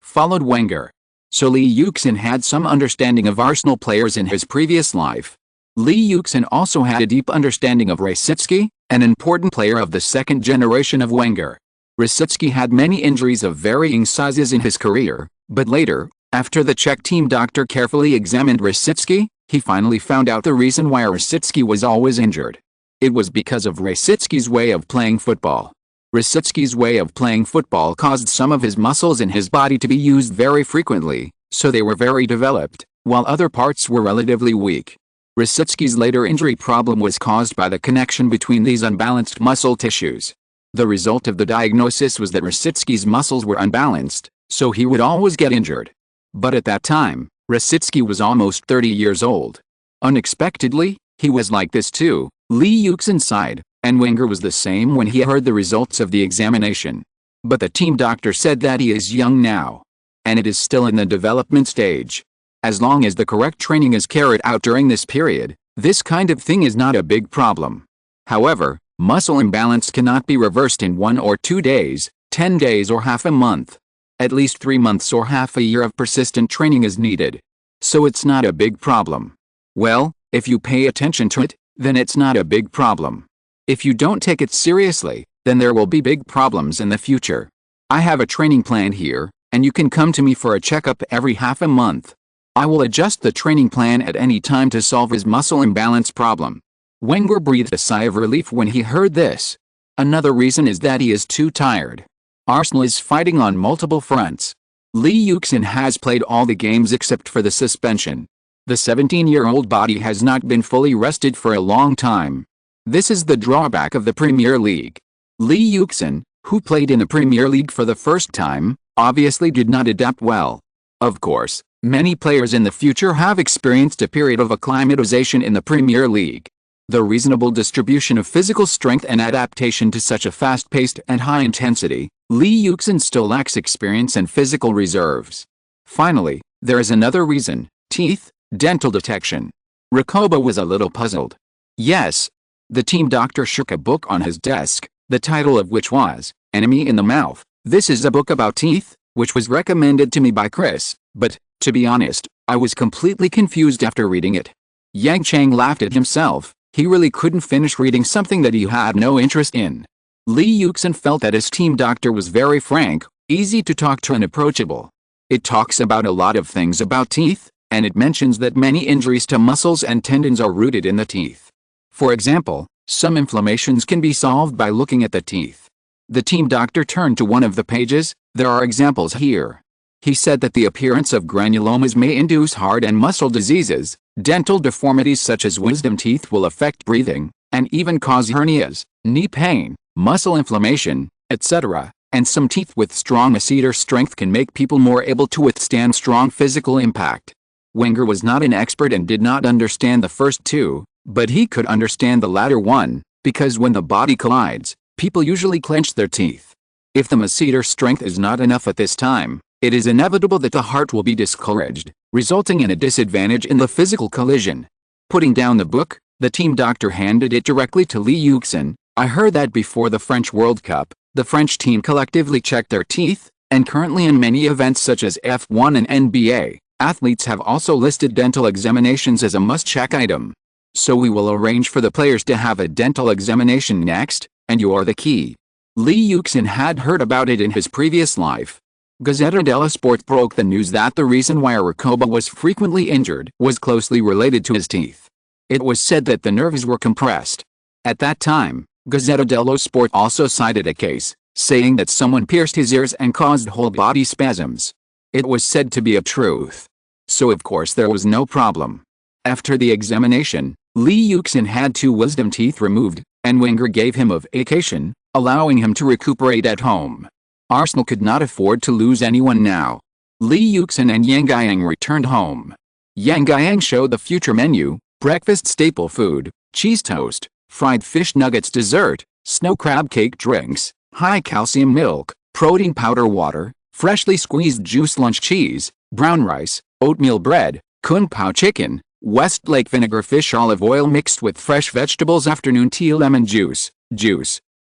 followed Wenger. So Lee Yuxin had some understanding of Arsenal players in his previous life. Lee Yuxin also had a deep understanding of Rosicky, an important player of the second generation of Wenger. Rosicky had many injuries of varying sizes in his career, but later, after the Czech team doctor carefully examined Rosicky, he finally found out the reason why Rosicky was always injured. It was because of Rosicky's way of playing football. Rosicky's way of playing football caused some of his muscles in his body to be used very frequently, so they were very developed, while other parts were relatively weak. Rosicky's later injury problem was caused by the connection between these unbalanced muscle tissues. The result of the diagnosis was that Rosicky's muscles were unbalanced, so he would always get injured. But at that time, Rosicky was almost 30 years old. Unexpectedly, he was like this too. Lee Yuxin sighed, and Wenger was the same when he heard the results of the examination. But the team doctor said that he is young now, and it is still in the development stage. As long as the correct training is carried out during this period, this kind of thing is not a big problem. However, muscle imbalance cannot be reversed in 1 or 2 days, 10 days or half a month. At least 3 months or half a year of persistent training is needed. So it's not a big problem. Well, if you pay attention to it, then it's not a big problem. If you don't take it seriously, then there will be big problems in the future. I have a training plan here, and you can come to me for a checkup every half a month. I will adjust the training plan at any time to solve his muscle imbalance problem. Wenger breathed a sigh of relief when he heard this. Another reason is that he is too tired. Arsenal is fighting on multiple fronts. Lee Yuxin has played all the games except for the suspension. The 17-year-old body has not been fully rested for a long time. This is the drawback of the Premier League. Lee Yuxin, who played in the Premier League for the first time, obviously did not adapt well. Of course, many players in the future have experienced a period of acclimatization in the Premier League. The reasonable distribution of physical strength and adaptation to such a fast-paced and high-intensity, Lee Yuxin still lacks experience and physical reserves. Finally, there is another reason. Teeth, dental detection. Recoba was a little puzzled. Yes. The team doctor shook a book on his desk, the title of which was, Enemy in the Mouth. This is a book about teeth, which was recommended to me by Chris, but, to be honest, I was completely confused after reading it. Yang Chang laughed at himself. He really couldn't finish reading something that he had no interest in. Li Yuxin felt that his team doctor was very frank, easy to talk to and approachable. It talks about a lot of things about teeth, and it mentions that many injuries to muscles and tendons are rooted in the teeth. For example, some inflammations can be solved by looking at the teeth. The team doctor turned to one of the pages. There are examples here. He said that the appearance of granulomas may induce heart and muscle diseases, dental deformities such as wisdom teeth will affect breathing, and even cause hernias, knee pain, muscle inflammation, etc., and some teeth with strong masseter strength can make people more able to withstand strong physical impact. Wenger was not an expert and did not understand the first two, but he could understand the latter one, because when the body collides, people usually clench their teeth. If the masseter strength is not enough at this time, it is inevitable that the heart will be discouraged, resulting in a disadvantage in the physical collision. Putting down the book, the team doctor handed it directly to Li Yuxin. I heard that before the French World Cup, the French team collectively checked their teeth, and currently in many events such as F1 and NBA, athletes have also listed dental examinations as a must-check item. So we will arrange for the players to have a dental examination next, and you are the key. Li Yuxin had heard about it in his previous life. Gazzetta dello Sport broke the news that the reason why Recoba was frequently injured was closely related to his teeth. It was said that the nerves were compressed. At that time, Gazzetta dello Sport also cited a case, saying that someone pierced his ears and caused whole-body spasms. It was said to be a truth. So of course there was no problem. After the examination, Li Yuxin had 2 wisdom teeth removed, and Wenger gave him a vacation, allowing him to recuperate at home. Arsenal could not afford to lose anyone now. Li Yuxin and Yang Guiyang returned home. Yang Guiyang showed the future menu: breakfast staple food, cheese toast, fried fish nuggets dessert, snow crab cake drinks, high calcium milk, protein powder water, freshly squeezed juice lunch cheese, brown rice, oatmeal bread, kung pao chicken, Westlake vinegar fish olive oil mixed with fresh vegetables afternoon tea lemon juice,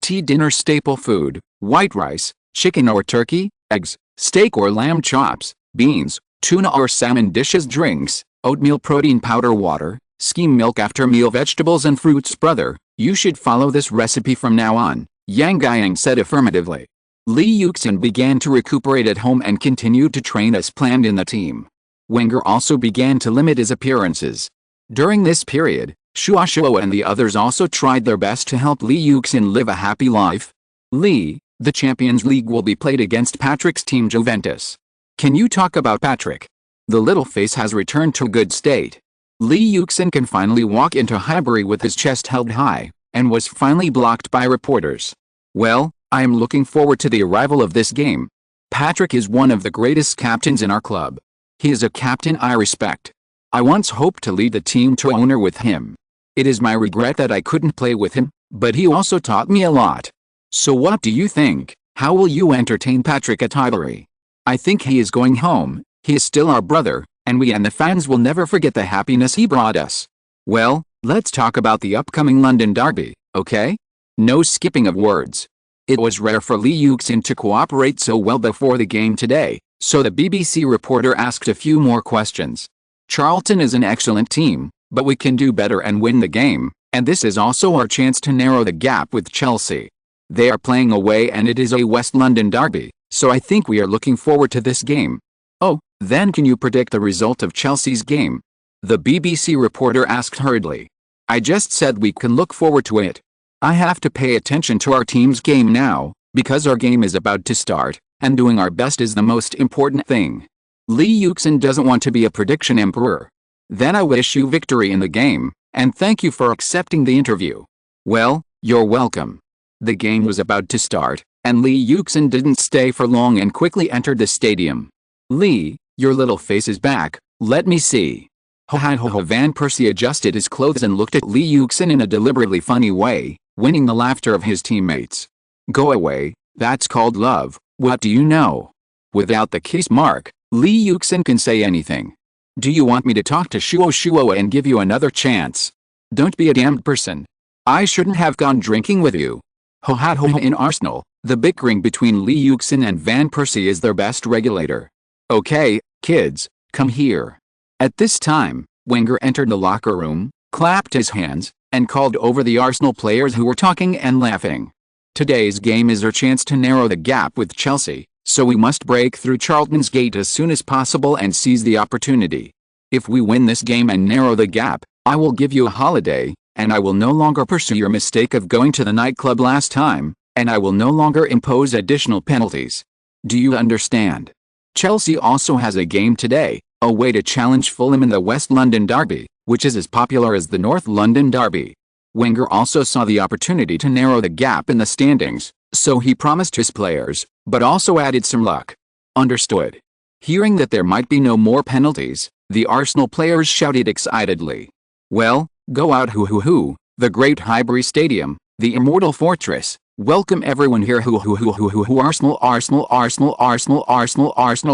tea dinner staple food, white rice, chicken or turkey, eggs, steak or lamb chops, beans, tuna or salmon dishes drinks, oatmeal protein powder water, skim milk after meal vegetables and fruits. Brother, you should follow this recipe from now on, Yang Guiyang said affirmatively. Li Yuxin began to recuperate at home and continued to train as planned in the team. Wenger also began to limit his appearances. During this period, Shuo and the others also tried their best to help Li Yuxin live a happy life. Li, the Champions League will be played against Patrick's team Juventus. Can you talk about Patrick? The little face has returned to good state. Li Yuxin can finally walk into Highbury with his chest held high, and was finally blocked by reporters. Well, I am looking forward to the arrival of this game. Patrick is one of the greatest captains in our club. He is a captain I respect. I once hoped to lead the team to honor with him. It is my regret that I couldn't play with him, but he also taught me a lot. So what do you think? How will you entertain Patrick at Highbury? I think he is going home. He is still our brother, and we and the fans will never forget the happiness he brought us. Well, let's talk about the upcoming London derby, okay? No skipping of words. It was rare for Li Yuxin to cooperate so well before the game today, so the BBC reporter asked a few more questions. Charlton is an excellent team, but we can do better and win the game, and this is also our chance to narrow the gap with Chelsea. They are playing away and it is a West London derby, so I think we are looking forward to this game. Oh, then can you predict the result of Chelsea's game? The BBC reporter asked hurriedly. I just said we can look forward to it. I have to pay attention to our team's game now, because our game is about to start, and doing our best is the most important thing. Li Yuxin doesn't want to be a prediction emperor. Then I wish you victory in the game, and thank you for accepting the interview. Well, you're welcome. The game was about to start, and Li Yuxin didn't stay for long and quickly entered the stadium. Li, your little face is back, let me see. Ho. Van Persie adjusted his clothes and looked at Li Yuxin in a deliberately funny way, winning the laughter of his teammates. Go away, that's called love, what do you know? Without the kiss mark, Li Yuxin can say anything. Do you want me to talk to Shuo and give you another chance? Don't be a damned person. I shouldn't have gone drinking with you. Ho ha ho. In Arsenal, the bickering between Lee Yuxin and Van Persie is their best regulator. Okay, kids, come here. At this time, Wenger entered the locker room, clapped his hands, and called over the Arsenal players who were talking and laughing. Today's game is our chance to narrow the gap with Chelsea, so we must break through Charlton's gate as soon as possible and seize the opportunity. If we win this game and narrow the gap, I will give you a holiday, and I will no longer pursue your mistake of going to the nightclub last time, and I will no longer impose additional penalties. Do you understand? Chelsea also has a game today, away to challenge Fulham in the West London derby, which is as popular as the North London derby. Wenger also saw the opportunity to narrow the gap in the standings, so he promised his players, but also added some luck. Understood. Hearing that there might be no more penalties, the Arsenal players shouted excitedly. Well, go out hoo, the great Highbury Stadium, the immortal fortress. Welcome everyone here hoo Arsenal.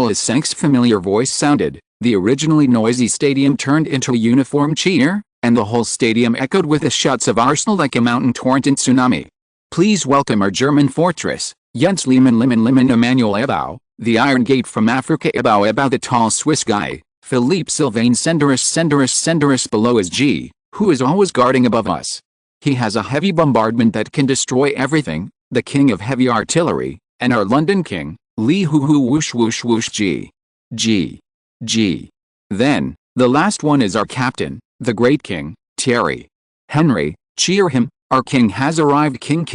As Sank's familiar voice sounded, the originally noisy stadium turned into a uniform cheer, and the whole stadium echoed with the shouts of Arsenal like a mountain torrent in tsunami. Please welcome our German fortress, Jens Lehmann Emmanuel Ebau, the Iron Gate from Africa Ebau the tall Swiss guy, Philippe Sylvain Senderis below is G, who is always guarding above us. He has a heavy bombardment that can destroy everything, the king of heavy artillery, and our London king, Lee whoosh G. Then, the last one is our captain, the great king, Thierry Henry, cheer him, our king has arrived king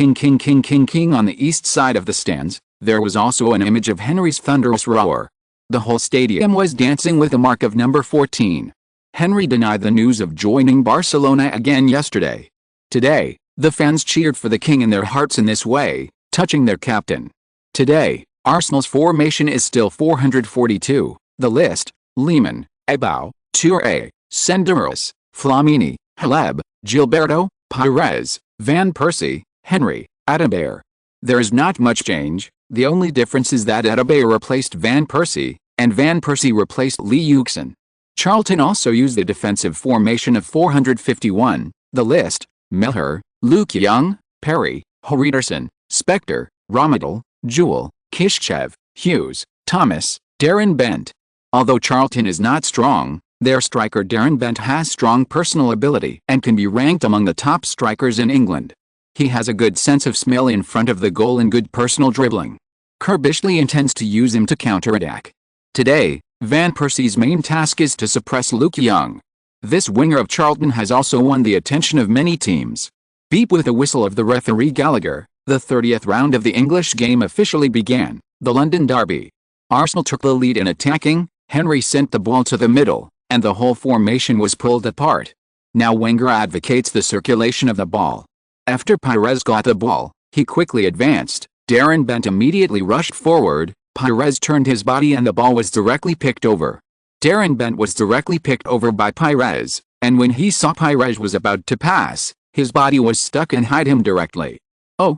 on the east side of the stands. There was also an image of Henry's thunderous roar. The whole stadium was dancing with the mark of number 14. Henry denied the news of joining Barcelona again yesterday. Today, the fans cheered for the king in their hearts in this way, touching their captain. Today, Arsenal's formation is still 442, the list: Lehmann, Ebau, Toure, Senderis, Flamini, Haleb, Gilberto, Pires, Van Persie, Henry, Adebayor. There is not much change, the only difference is that Adebayor replaced Van Persie, and Van Persie replaced Lee Yuxin. Charlton also used the defensive formation of 451, the list: Milher, Luke Young, Perry, Horiderson, Spector, Ramadal, Jewell, Kishchev, Hughes, Thomas, Darren Bent. Although Charlton is not strong, their striker Darren Bent has strong personal ability and can be ranked among the top strikers in England. He has a good sense of smell in front of the goal and good personal dribbling. Kirbishley intends to use him to counterattack. Today, Van Persie's main task is to suppress Luke Young. This winger of Charlton has also won the attention of many teams. Beep with a whistle of the referee Gallagher, the 30th round of the English game officially began, the London derby. Arsenal took the lead in attacking, Henry sent the ball to the middle, and the whole formation was pulled apart. Now Wenger advocates the circulation of the ball. After Pires got the ball, he quickly advanced, Darren Bent immediately rushed forward, Pires turned his body and the ball was directly picked over. Darren Bent was directly picked over by Pires, and when he saw Pires was about to pass, his body was stuck and hit him directly. Oh,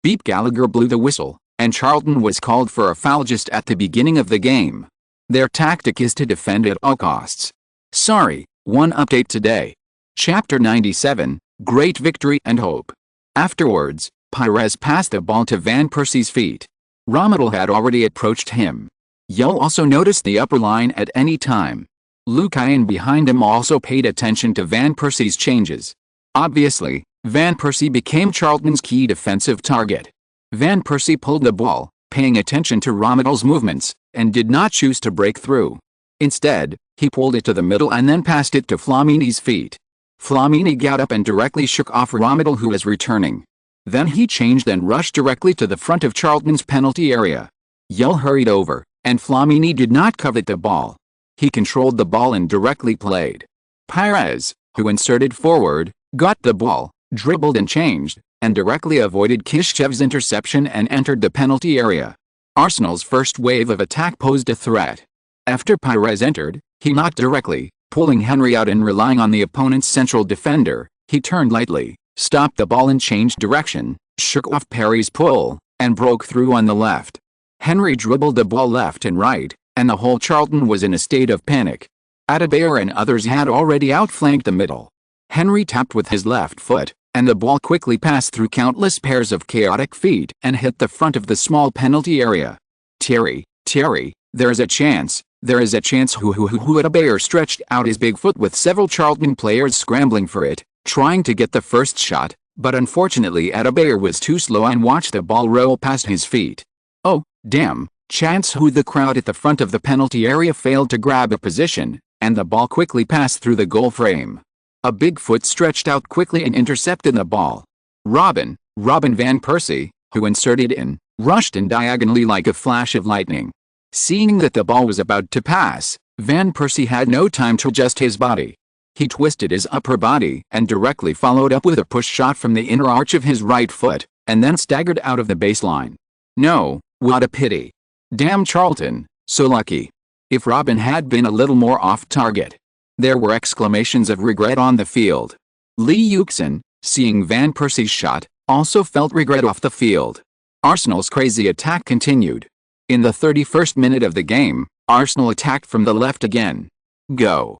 beep. Gallagher blew the whistle, and Charlton was called for a foul just at the beginning of the game. Their tactic is to defend at all costs. Sorry, one update today. Chapter 97, Great Victory and Hope. Afterwards, Pires passed the ball to Van Persie's feet. Ramadal had already approached him. Yull also noticed the upper line at any time. Luke Ian behind him also paid attention to Van Persie's changes. Obviously, Van Persie became Charlton's key defensive target. Van Persie pulled the ball, paying attention to Ramadal's movements, and did not choose to break through. Instead, he pulled it to the middle and then passed it to Flamini's feet. Flamini got up and directly shook off Ramadal, who was returning. Then he changed and rushed directly to the front of Charlton's penalty area. Yull hurried over, and Flamini did not covet the ball. He controlled the ball and directly played. Pires, who inserted forward, got the ball, dribbled and changed, and directly avoided Kishchev's interception and entered the penalty area. Arsenal's first wave of attack posed a threat. After Pires entered, he knocked directly, pulling Henry out and relying on the opponent's central defender. He turned lightly, stopped the ball and changed direction, shook off Perry's pull, and broke through on the left. Henry dribbled the ball left and right, and the whole Charlton was in a state of panic. Adebayor and others had already outflanked the middle. Henry tapped with his left foot, and the ball quickly passed through countless pairs of chaotic feet and hit the front of the small penalty area. Terry, there is a chance. Adebayor stretched out his big foot with several Charlton players scrambling for it, trying to get the first shot, but unfortunately Adebayor was too slow and watched the ball roll past his feet. Oh, damn, chance! The crowd at the front of the penalty area failed to grab a position, and the ball quickly passed through the goal frame. A big foot stretched out quickly and intercepted the ball. Robin van Persie, who inserted in, rushed in diagonally like a flash of lightning. Seeing that the ball was about to pass, Van Persie had no time to adjust his body. He twisted his upper body and directly followed up with a push shot from the inner arch of his right foot, and then staggered out of the baseline. No, what a pity. Damn Charlton, so lucky. If Robin had been a little more off target. There were exclamations of regret on the field. Lee Yuxin, seeing Van Persie's shot, also felt regret off the field. Arsenal's crazy attack continued. In the 31st minute of the game, Arsenal attacked from the left again. Go.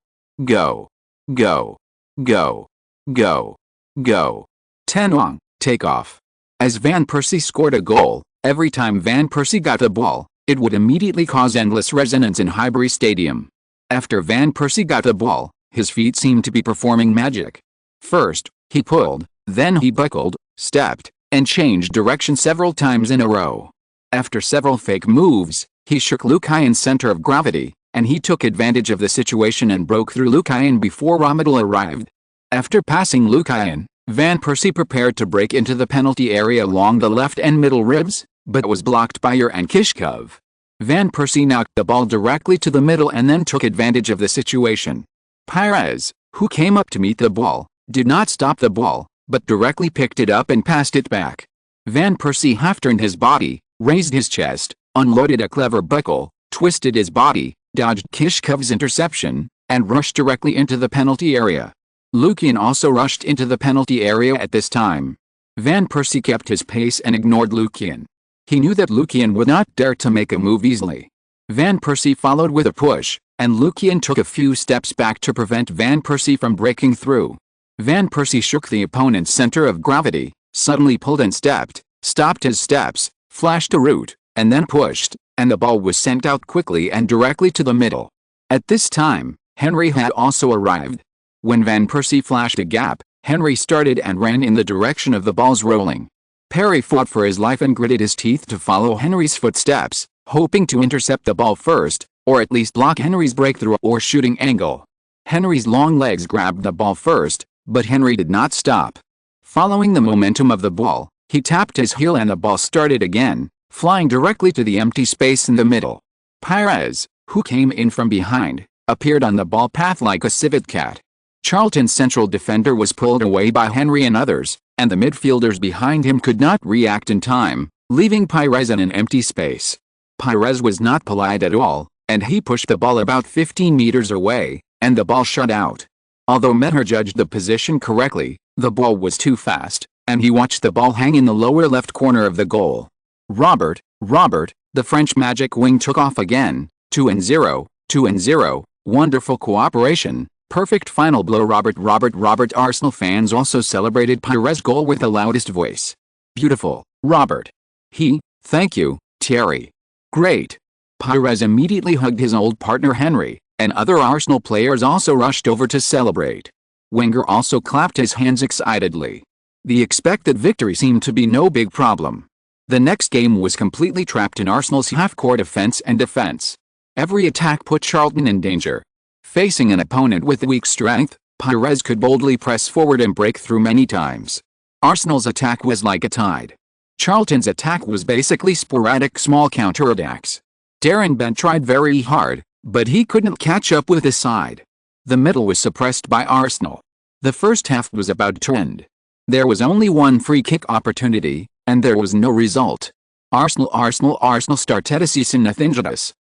10 long, take off. As Van Persie scored a goal, every time Van Persie got the ball, it would immediately cause endless resonance in Highbury Stadium. After Van Persie got the ball, his feet seemed to be performing magic. First, he pulled, then he buckled, stepped, and changed direction several times in a row. After several fake moves, he shook Yuxin's center of gravity, and he took advantage of the situation and broke through Yuxin before Romadel arrived. After passing Yuxin, Van Persie prepared to break into the penalty area along the left and middle ribs, but was blocked by Kishkov. Van Persie knocked the ball directly to the middle and then took advantage of the situation. Pires, who came up to meet the ball, did not stop the ball, but directly picked it up and passed it back. Van Persie half-turned his body, raised his chest, unloaded a clever buckle, twisted his body, dodged Kishkov's interception, and rushed directly into the penalty area. Yuxin also rushed into the penalty area at this time. Van Persie kept his pace and ignored Yuxin. He knew that Yuxin would not dare to make a move easily. Van Persie followed with a push, and Yuxin took a few steps back to prevent Van Persie from breaking through. Van Persie shook the opponent's center of gravity, suddenly pulled and stepped, stopped his steps, flashed a route, and then pushed, and the ball was sent out quickly and directly to the middle. At this time, Henry had also arrived. When Van Persie flashed a gap, Henry started and ran in the direction of the ball's rolling. Perry fought for his life and gritted his teeth to follow Henry's footsteps, hoping to intercept the ball first, or at least block Henry's breakthrough or shooting angle. Henry's long legs grabbed the ball first, but Henry did not stop. Following the momentum of the ball, he tapped his heel and the ball started again, flying directly to the empty space in the middle. Pires, who came in from behind, appeared on the ball path like a civet cat. Charlton's central defender was pulled away by Henry and others, and the midfielders behind him could not react in time, leaving Pires in an empty space. Pires was not polite at all, and he pushed the ball about 15 meters away, and the ball shot out. Although Meher judged the position correctly, the ball was too fast, and he watched the ball hang in the lower left corner of the goal. Robert, the French magic wing took off again. 2-0, wonderful cooperation, perfect final blow. Robert. Arsenal fans also celebrated Pires' goal with the loudest voice. Beautiful, Robert. Thank you, Thierry. Great. Pires immediately hugged his old partner Henry, and other Arsenal players also rushed over to celebrate. Wenger also clapped his hands excitedly. The expected victory seemed to be no big problem. The next game was completely trapped in Arsenal's half-court offense and defense. Every attack put Charlton in danger. Facing an opponent with weak strength, Pires could boldly press forward and break through many times. Arsenal's attack was like a tide. Charlton's attack was basically sporadic small counterattacks. Darren Bent tried very hard, but he couldn't catch up with his side. The middle was suppressed by Arsenal. The first half was about to end. There was only one free kick opportunity, and there was no result. Arsenal started to see nothing.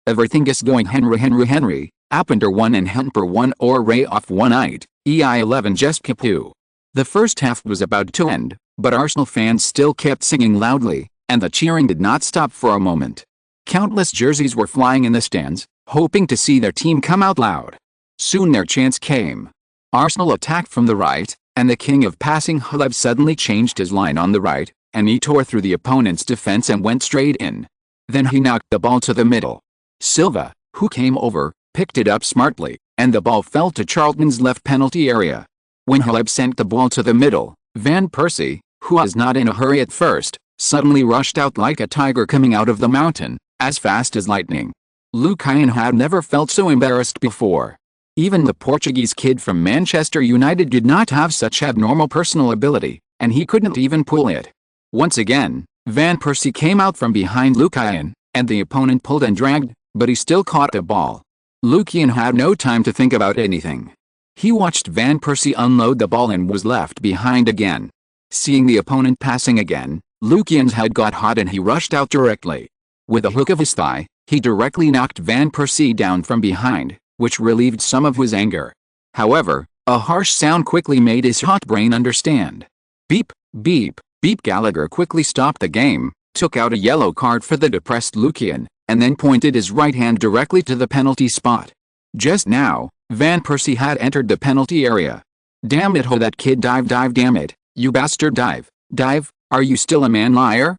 Everything is going Henry, Appender 1 and Hemper 1 or Ray off 1 8, EI11 just Kipu. The first half was about to end, but Arsenal fans still kept singing loudly, and the cheering did not stop for a moment. Countless jerseys were flying in the stands, hoping to see their team come out loud. Soon their chance came. Arsenal attacked from the right, and the king of passing Haleb suddenly changed his line on the right, and he tore through the opponent's defense and went straight in. Then he knocked the ball to the middle. Silva, who came over, picked it up smartly, and the ball fell to Charlton's left penalty area. When Haleb sent the ball to the middle, Van Persie, who was not in a hurry at first, suddenly rushed out like a tiger coming out of the mountain, as fast as lightning. Yuxin had never felt so embarrassed before. Even the Portuguese kid from Manchester United did not have such abnormal personal ability, and he couldn't even pull it. Once again, Van Persie came out from behind Yuxin, and the opponent pulled and dragged, but he still caught the ball. Yuxin had no time to think about anything. He watched Van Persie unload the ball and was left behind again. Seeing the opponent passing again, Yuxin's head got hot and he rushed out directly. With a hook of his thigh, he directly knocked Van Persie down from behind, which relieved some of his anger. However, a harsh sound quickly made his hot brain understand. Beep, beep, beep. Gallagher quickly stopped the game, took out a yellow card for the depressed Yuxin, and then pointed his right hand directly to the penalty spot. Just now, Van Persie had entered the penalty area. Damn it, ho, that kid, dive, damn it, you bastard, dive, are you still a man, liar?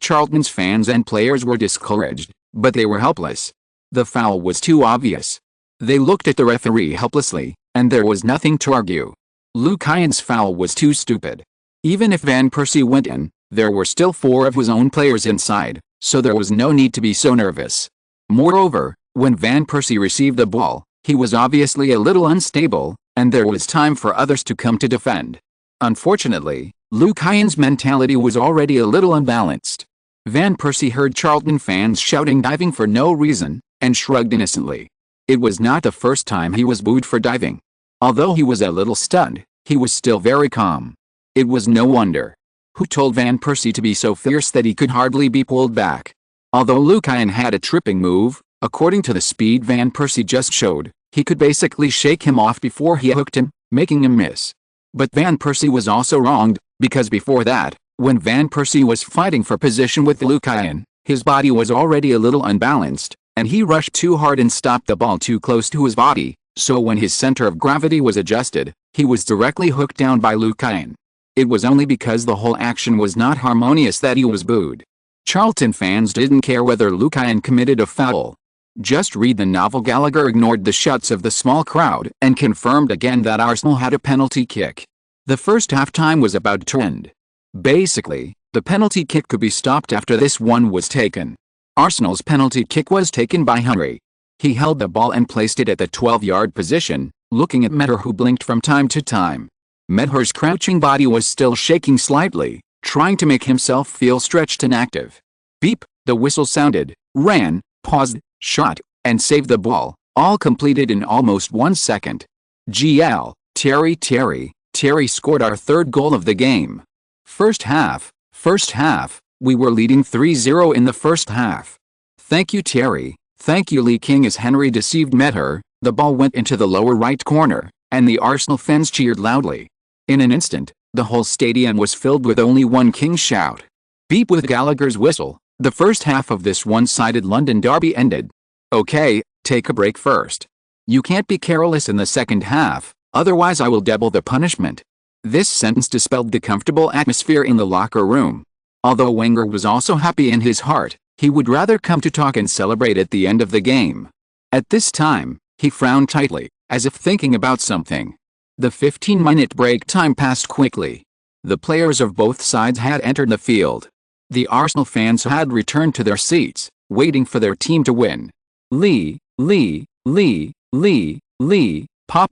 Charlton's fans and players were discouraged, but they were helpless. The foul was too obvious. They looked at the referee helplessly, and there was nothing to argue. Yuxin's foul was too stupid. Even if Van Persie went in, there were still 4 of his own players inside, so there was no need to be so nervous. Moreover, when Van Persie received the ball, he was obviously a little unstable, and there was time for others to come to defend. Unfortunately, Yuxin's mentality was already a little unbalanced. Van Persie heard Charlton fans shouting diving for no reason, and shrugged innocently. It was not the first time he was booed for diving. Although he was a little stunned, he was still very calm. It was no wonder. Who told Van Persie to be so fierce that he could hardly be pulled back? Although Yuxin had a tripping move, according to the speed Van Persie just showed, he could basically shake him off before he hooked him, making him miss. But Van Persie was also wronged, because before that, when Van Persie was fighting for position with Yuxin, his body was already a little unbalanced, and he rushed too hard and stopped the ball too close to his body, so when his center of gravity was adjusted, he was directly hooked down by Yuxin. It was only because the whole action was not harmonious that he was booed. Charlton fans didn't care whether Yuxin committed a foul. Just read the novel. Gallagher ignored the shouts of the small crowd and confirmed again that Arsenal had a penalty kick. The first half-time was about to end. Basically, the penalty kick could be stopped after this one was taken. Arsenal's penalty kick was taken by Henry. He held the ball and placed it at the 12-yard position, looking at Mehter, who blinked from time to time. Mehter's crouching body was still shaking slightly, trying to make himself feel stretched and active. Beep, the whistle sounded, ran, paused, shot, and saved the ball, all completed in almost 1 second. GL, Terry scored our 3rd goal of the game. First half, we were leading 3-0 in the first half. Thank you, Terry, thank you, Lee King. As Henry deceived Mehter, the ball went into the lower right corner, and the Arsenal fans cheered loudly. In an instant, the whole stadium was filled with only one King shout. Beep. With Gallagher's whistle, the first half of this one-sided London derby ended. Okay, take a break first. You can't be careless in the second half, otherwise I will double the punishment. This sentence dispelled the comfortable atmosphere in the locker room. Although Wenger was also happy in his heart, he would rather come to talk and celebrate at the end of the game. At this time, he frowned tightly, as if thinking about something. The 15-minute break time passed quickly. The players of both sides had entered the field. The Arsenal fans had returned to their seats, waiting for their team to win. Lee, pa.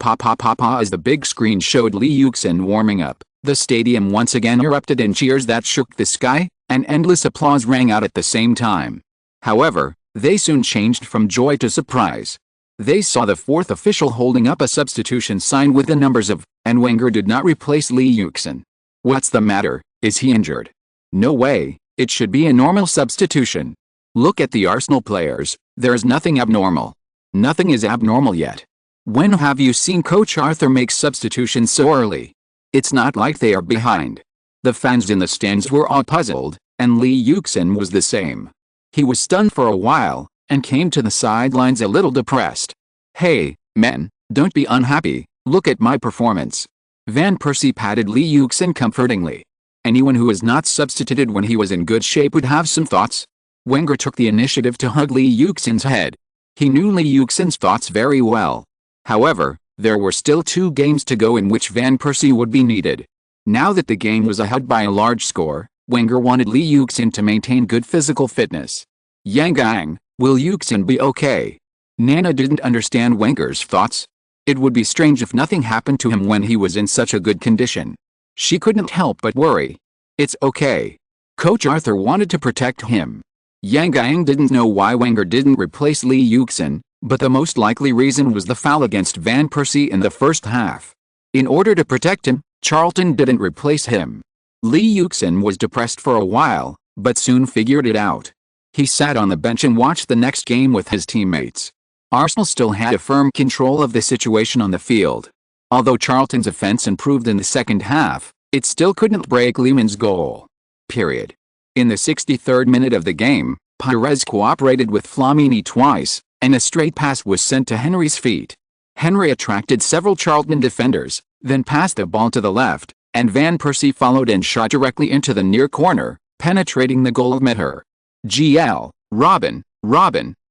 As the big screen showed Lee Yuxin warming up, the stadium once again erupted in cheers that shook the sky, and endless applause rang out at the same time. However, they soon changed from joy to surprise. They saw the 4th official holding up a substitution sign with the numbers of, and Wenger did not replace Lee Yuxin. What's the matter? Is he injured? No way, it should be a normal substitution. Look at the Arsenal players, there is nothing abnormal. Nothing is abnormal yet. When have you seen Coach Arthur make substitutions so early? It's not like they are behind. The fans in the stands were all puzzled, and Lee Yuxin was the same. He was stunned for a while, and came to the sidelines a little depressed. "Hey, men, don't be unhappy, look at my performance." Van Persie patted Lee Yuxin comfortingly. Anyone who was not substituted when he was in good shape would have some thoughts. Wenger took the initiative to hug Lee Yuxin's head. He knew Lee Yuxin's thoughts very well. However, there were still 2 games to go in which Van Persie would be needed. Now that the game was ahead by a large score, Wenger wanted Lee Yuxin to maintain good physical fitness. "Yang, will Yuxin be okay?" Nana didn't understand Wenger's thoughts. It would be strange if nothing happened to him when he was in such a good condition. She couldn't help but worry. "It's okay." Coach Arthur wanted to protect him. Yang didn't know why Wenger didn't replace Lee Yuxin, but the most likely reason was the foul against Van Persie in the first half. In order to protect him, Charlton didn't replace him. Lee Yuxin was depressed for a while, but soon figured it out. He sat on the bench and watched the next game with his teammates. Arsenal still had a firm control of the situation on the field. Although Charlton's offense improved in the second half, it still couldn't break Lehmann's goal. Period. In the 63rd minute of the game, Pires cooperated with Flamini twice, and a straight pass was sent to Henry's feet. Henry attracted several Charlton defenders, then passed the ball to the left, and Van Persie followed and shot directly into the near corner, penetrating the goal emitter. GL, Robin,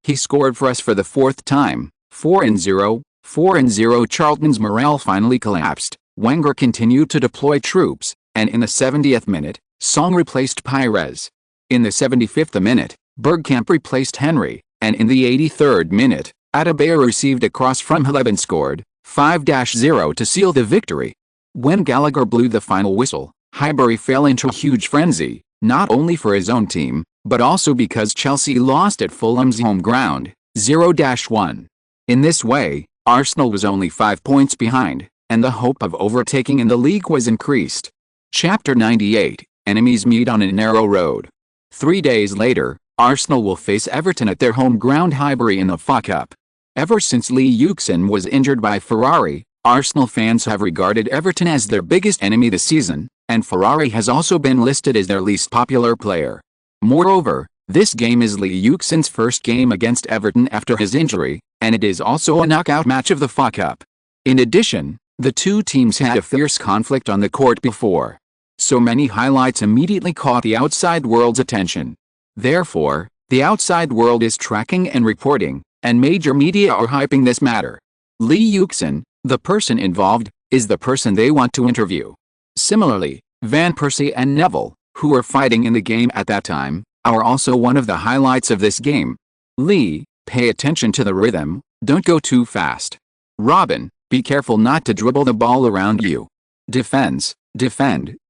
he scored for us for the 4th time, 4-0, 4-0. Charlton's morale finally collapsed. Wenger continued to deploy troops, and in the 70th minute, Song replaced Pires. In the 75th minute, Bergkamp replaced Henry, and in the 83rd minute, Adebayor received a cross from Haleb and scored, 5-0 to seal the victory. When Gallagher blew the final whistle, Highbury fell into a huge frenzy, not only for his own team, but also because Chelsea lost at Fulham's home ground, 0-1. In this way, Arsenal was only 5 points behind, and the hope of overtaking in the league was increased. Chapter 98, Enemies Meet on a Narrow Road. 3 days later, Arsenal will face Everton at their home ground Highbury in the FA Cup. Ever since Lee Yuxin was injured by Ferrari, Arsenal fans have regarded Everton as their biggest enemy this season, and Ferrari has also been listed as their least popular player. Moreover, this game is Lee Yuxin's first game against Everton after his injury, and it is also a knockout match of the FA Cup. In addition, the 2 teams had a fierce conflict on the court before. So many highlights immediately caught the outside world's attention. Therefore, the outside world is tracking and reporting, and major media are hyping this matter. Lee Yuxin, the person involved, is the person they want to interview. Similarly, Van Persie and Neville, who were fighting in the game at that time, are also one of the highlights of this game. Lee, pay attention to the rhythm, don't go too fast. Robin, be careful not to dribble the ball around you. Defend,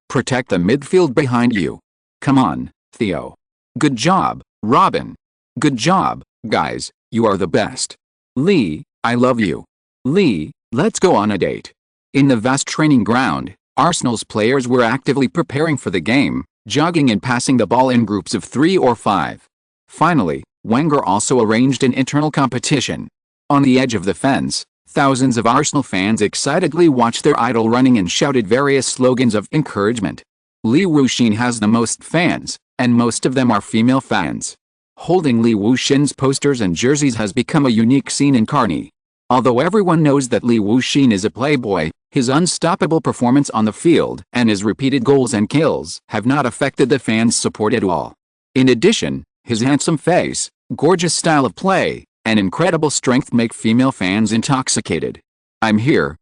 protect the midfield behind you. Come on, Theo. Good job, Robin. Good job, guys, you are the best. Lee, I love you. Lee, let's go on a date. In the vast training ground, Arsenal's players were actively preparing for the game, jogging and passing the ball in groups of 3 or 5. Finally, Wenger also arranged an internal competition. On the edge of the fence, thousands of Arsenal fans excitedly watched their idol running and shouted various slogans of encouragement. Lee Yuxin has the most fans, and most of them are female fans. Holding Lee Yuxin's posters and jerseys has become a unique scene in Carney. Although everyone knows that Lee Yuxin is a playboy, his unstoppable performance on the field and his repeated goals and kills have not affected the fans' support at all. In addition, his handsome face, gorgeous style of play, and incredible strength make female fans intoxicated. I'm here.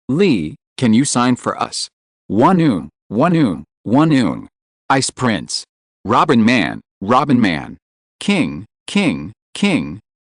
Lee, can you sign for us? One oon. Ice Prince. Robin Man. King.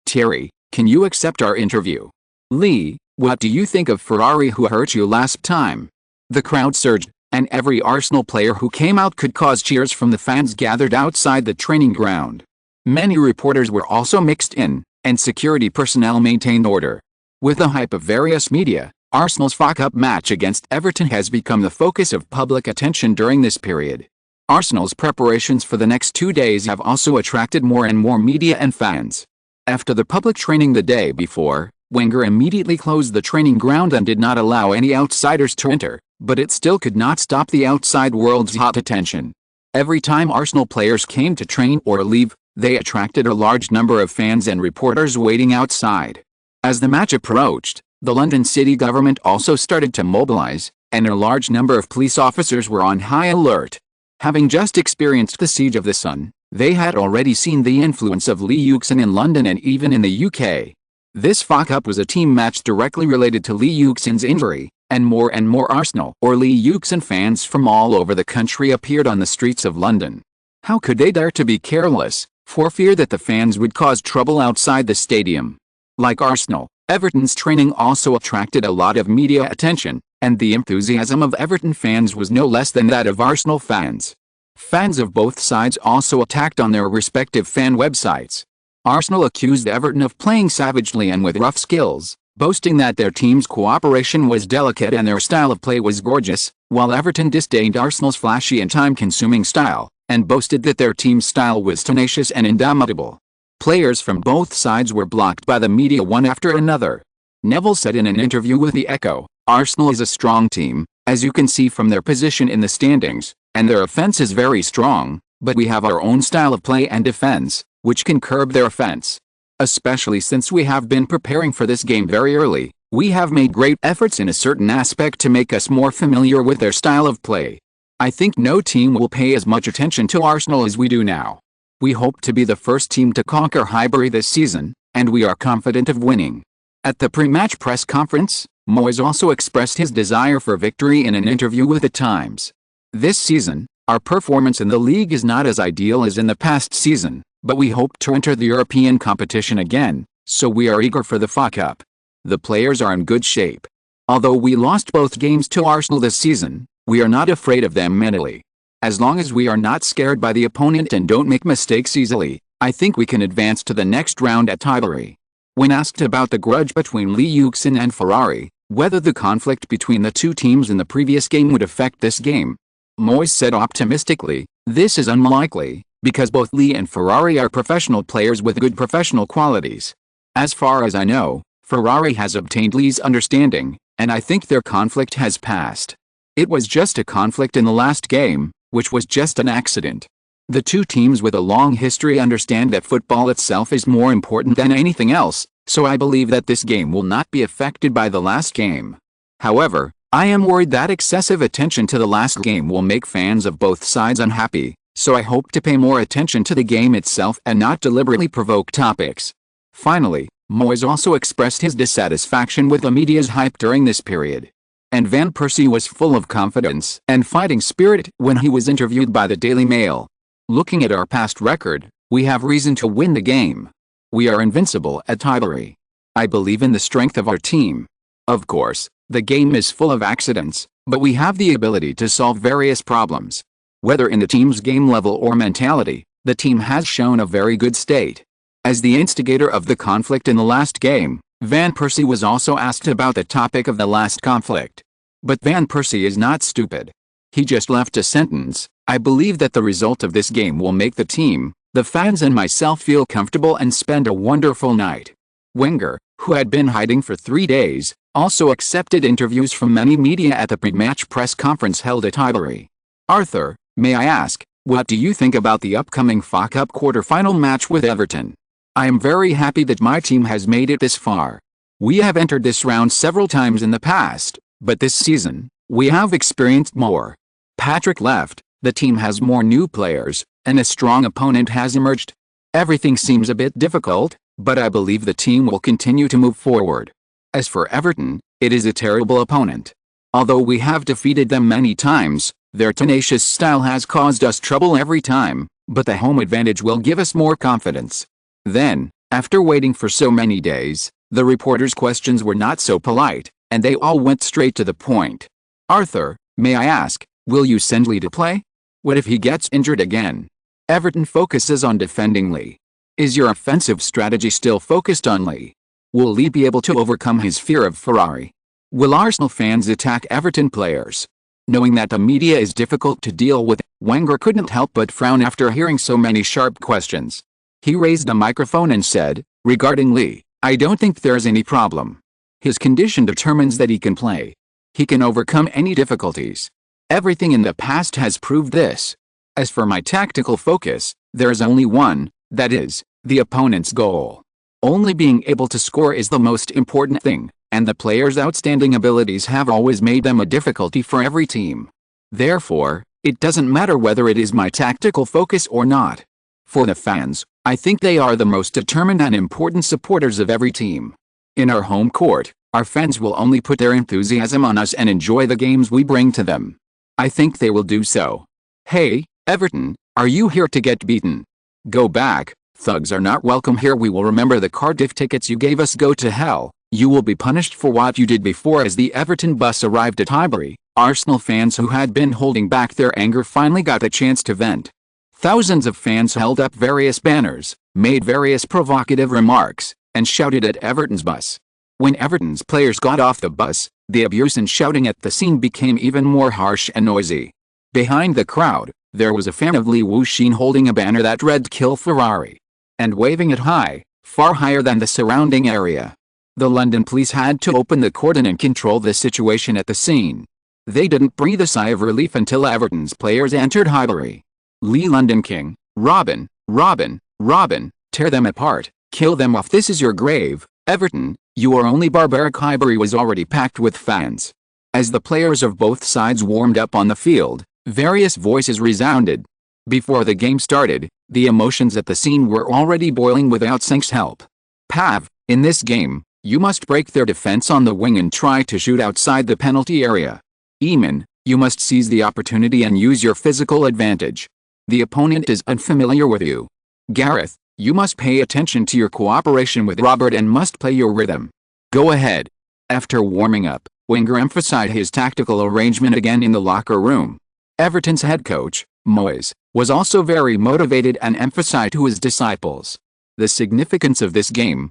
Terry, can you accept our interview? Lee, what do you think of Ferrari who hurt you last time? The crowd surged, and every Arsenal player who came out could cause cheers from the fans gathered outside the training ground. Many reporters were also mixed in, and security personnel maintained order. With the hype of various media, Arsenal's FA Cup match against Everton has become the focus of public attention during this period. Arsenal's preparations for the next 2 days have also attracted more and more media and fans. After the public training the day before, Wenger immediately closed the training ground and did not allow any outsiders to enter, but it still could not stop the outside world's hot attention. Every time Arsenal players came to train or leave, They attracted a large number of fans and reporters waiting outside. As the match approached, the London city government also started to mobilize, and a large number of police officers were on high alert. Having just experienced the Siege of the Sun, they had already seen the influence of Lee Yuxin in London and even in the UK. This FA Cup was a team match directly related to Lee Yuxin's injury, and more Arsenal or Lee Yuxin fans from all over the country appeared on the streets of London. How could they dare to be careless, for fear that the fans would cause trouble outside the stadium? Like Arsenal, Everton's training also attracted a lot of media attention, and the enthusiasm of Everton fans was no less than that of Arsenal fans. Fans of both sides also attacked on their respective fan websites. Arsenal accused Everton of playing savagely and with rough skills, boasting that their team's cooperation was delicate and their style of play was gorgeous, while Everton disdained Arsenal's flashy and time-consuming style, and boasted that their team's style was tenacious and indomitable. Players from both sides were blocked by the media one after another. Neville said in an interview with the Echo, "Arsenal is a strong team, as you can see from their position in the standings, and their offense is very strong, but we have our own style of play and defense, which can curb their offense. Especially since we have been preparing for this game very early, we have made great efforts in a certain aspect to make us more familiar with their style of play. I think no team will pay as much attention to Arsenal as we do now. We hope to be the first team to conquer Highbury this season, and we are confident of winning." At the pre-match press conference, Moyes also expressed his desire for victory in an interview with The Times. "This season, our performance in the league is not as ideal as in the past season, but we hope to enter the European competition again, so we are eager for the FA Cup. The players are in good shape. Although we lost both games to Arsenal this season, we are not afraid of them mentally. As long as we are not scared by the opponent and don't make mistakes easily, I think we can advance to the next round at Highbury." When asked about the grudge between Lee Yuxin and Ferrari, whether the conflict between the two teams in the previous game would affect this game, Moyes said optimistically, "This is unlikely, because both Lee and Ferrari are professional players with good professional qualities. As far as I know, Ferrari has obtained Lee's understanding, and I think their conflict has passed. It was just a conflict in the last game, which was just an accident. The two teams with a long history understand that football itself is more important than anything else, so I believe that this game will not be affected by the last game. However, I am worried that excessive attention to the last game will make fans of both sides unhappy, so I hope to pay more attention to the game itself and not deliberately provoke topics." Finally, Moyes also expressed his dissatisfaction with the media's hype during this period. And Van Persie was full of confidence and fighting spirit when he was interviewed by the Daily Mail. "Looking at our past record, we have reason to win the game. We are invincible at Highbury. I believe in the strength of our team. Of course, the game is full of accidents, but we have the ability to solve various problems. Whether in the team's game level or mentality, the team has shown a very good state." As the instigator of the conflict in the last game, Van Persie was also asked about the topic of the last conflict. But Van Persie is not stupid. He just left a sentence, "I believe that the result of this game will make the team, the fans and myself feel comfortable and spend a wonderful night." Wenger, who had been hiding for 3 days, also accepted interviews from many media at the pre-match press conference held at Highbury. "Arthur, may I ask, what do you think about the upcoming FA Cup quarter-final match with Everton? I am very happy that my team has made it this far. We have entered this round several times in the past, but this season, we have experienced more. Patrick left, the team has more new players, and a strong opponent has emerged. Everything seems a bit difficult, but I believe the team will continue to move forward. As for Everton, it is a terrible opponent. Although we have defeated them many times, their tenacious style has caused us trouble every time, but the home advantage will give us more confidence." Then, after waiting for so many days, the reporters' questions were not so polite, and they all went straight to the point. "Arthur, may I ask, will you send Lee to play? What if he gets injured again? Everton focuses on defending Lee. Is your offensive strategy still focused on Lee? Will Lee be able to overcome his fear of Ferrari? Will Arsenal fans attack Everton players?" Knowing that the media is difficult to deal with, Wenger couldn't help but frown after hearing so many sharp questions. He raised a microphone and said, "Regarding Lee, I don't think there's any problem. His condition determines that he can play. He can overcome any difficulties. Everything in the past has proved this. As for my tactical focus, there is only one, That is, the opponent's goal. Only being able to score is the most important thing, and the players' outstanding abilities have always made them a difficulty for every team. Therefore, it doesn't matter whether it is my tactical focus or not. For the fans, I think they are the most determined and important supporters of every team. In our home court, our fans will only put their enthusiasm on us and enjoy the games we bring to them. I think they will do so. Hey, Everton, are you here to get beaten? Go back, thugs are not welcome here. We will remember the Cardiff tickets you gave us. Go to hell, you will be punished for what you did before. As the Everton bus arrived at Highbury, Arsenal fans who had been holding back their anger finally got a chance to vent. Thousands of fans held up various banners, made various provocative remarks, and shouted at Everton's bus. When Everton's players got off the bus, the abuse and shouting at the scene became even more harsh and noisy. Behind the crowd, there was a fan of Yuxin holding a banner that read "Kill Ferrari" and waving it high, far higher than the surrounding area. The London police had to open the cordon and control the situation at the scene. They didn't breathe a sigh of relief until Everton's players entered Highbury. Lee London King, Robin, Robin, Robin, tear them apart, kill them off. This is your grave, Everton, you are only barbaric. Highbury was already packed with fans. As the players of both sides warmed up on the field, various voices resounded. Before the game started, the emotions at the scene were already boiling without Sink's help. Pav, in this game, you must break their defense on the wing and try to shoot outside the penalty area. Eamon, you must seize the opportunity and use your physical advantage. The opponent is unfamiliar with you. Gareth, you must pay attention to your cooperation with Robert and must play your rhythm. Go ahead. After warming up, Wenger emphasized his tactical arrangement again in the locker room. Everton's head coach, Moyes, was also very motivated and emphasized to his disciples the significance of this game.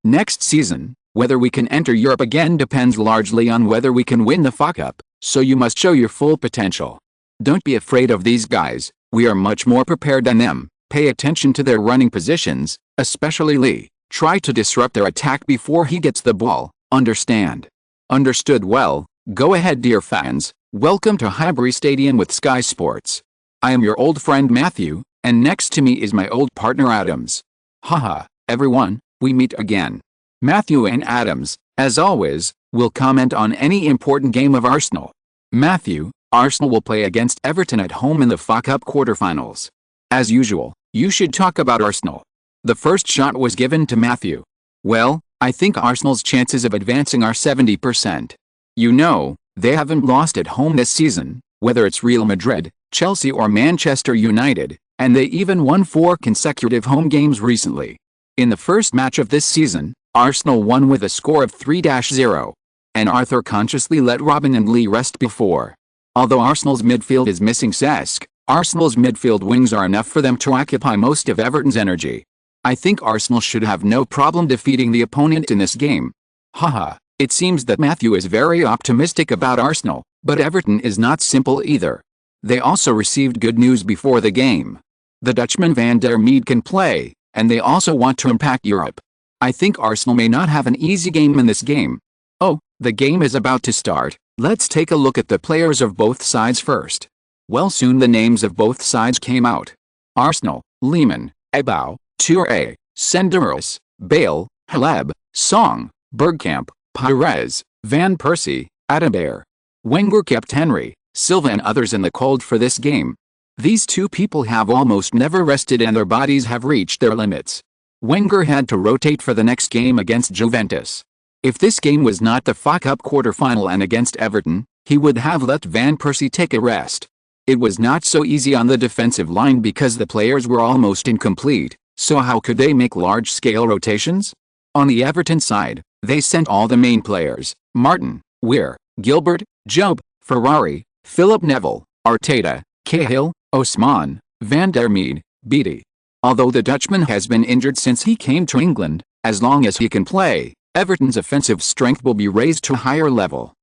Next season, whether we can enter Europe again depends largely on whether we can win the FA Cup, so you must show your full potential. Don't be afraid of these guys, we are much more prepared than them. Pay attention to their running positions, especially Lee. Try to disrupt their attack before he gets the ball, understand? Understood. Well, go ahead dear fans, welcome to Highbury Stadium with Sky Sports. I am your old friend Matthew, and next to me is my old partner Adams. Haha, everyone, we meet again. Matthew and Adams, as always, will comment on any important game of Arsenal. Matthew, Arsenal will play against Everton at home in the FA Cup quarterfinals. As usual, you should talk about Arsenal. The first shot was given to Matthew. Well, I think Arsenal's chances of advancing are 70%. They haven't lost at home this season, whether it's Real Madrid, Chelsea or Manchester United, and they even won 4 consecutive home games recently. In the first match of this season, Arsenal won with a score of 3-0. And Arthur consciously let Robin and Lee rest before. Although Arsenal's midfield is missing Cesc, Arsenal's midfield wings are enough for them to occupy most of Everton's energy. I think Arsenal should have no problem defeating the opponent in this game. Haha, it seems that Matthew is very optimistic about Arsenal, but Everton is not simple either. They also received good news before the game. The Dutchman Van der Meede can play, and they also want to impact Europe. I think Arsenal may not have an easy game in this game. Oh, the game is about to start. Let's take a look at the players of both sides first. Well, soon the names of both sides came out. Arsenal, Lehmann, Ebou, Toure, Senderos, Bale, Haleb, Song, Bergkamp, Pires, Van Persie, Adambert. Wenger kept Henry, Silva and others in the cold for this game. These two people have almost never rested and their bodies have reached their limits. Wenger had to rotate for the next game against Juventus. If this game was not the FA Cup quarterfinal and against Everton, he would have let Van Persie take a rest. It was not so easy on the defensive line because the players were almost incomplete, so how could they make large-scale rotations? On the Everton side, they sent all the main players, Martin, Weir, Gilbert, Job, Ferrari, Philip Neville, Arteta, Cahill, Osman, Van der Meede, Beattie. Although the Dutchman has been injured since he came to England, as long as he can play, Everton's offensive strength will be raised to a higher level.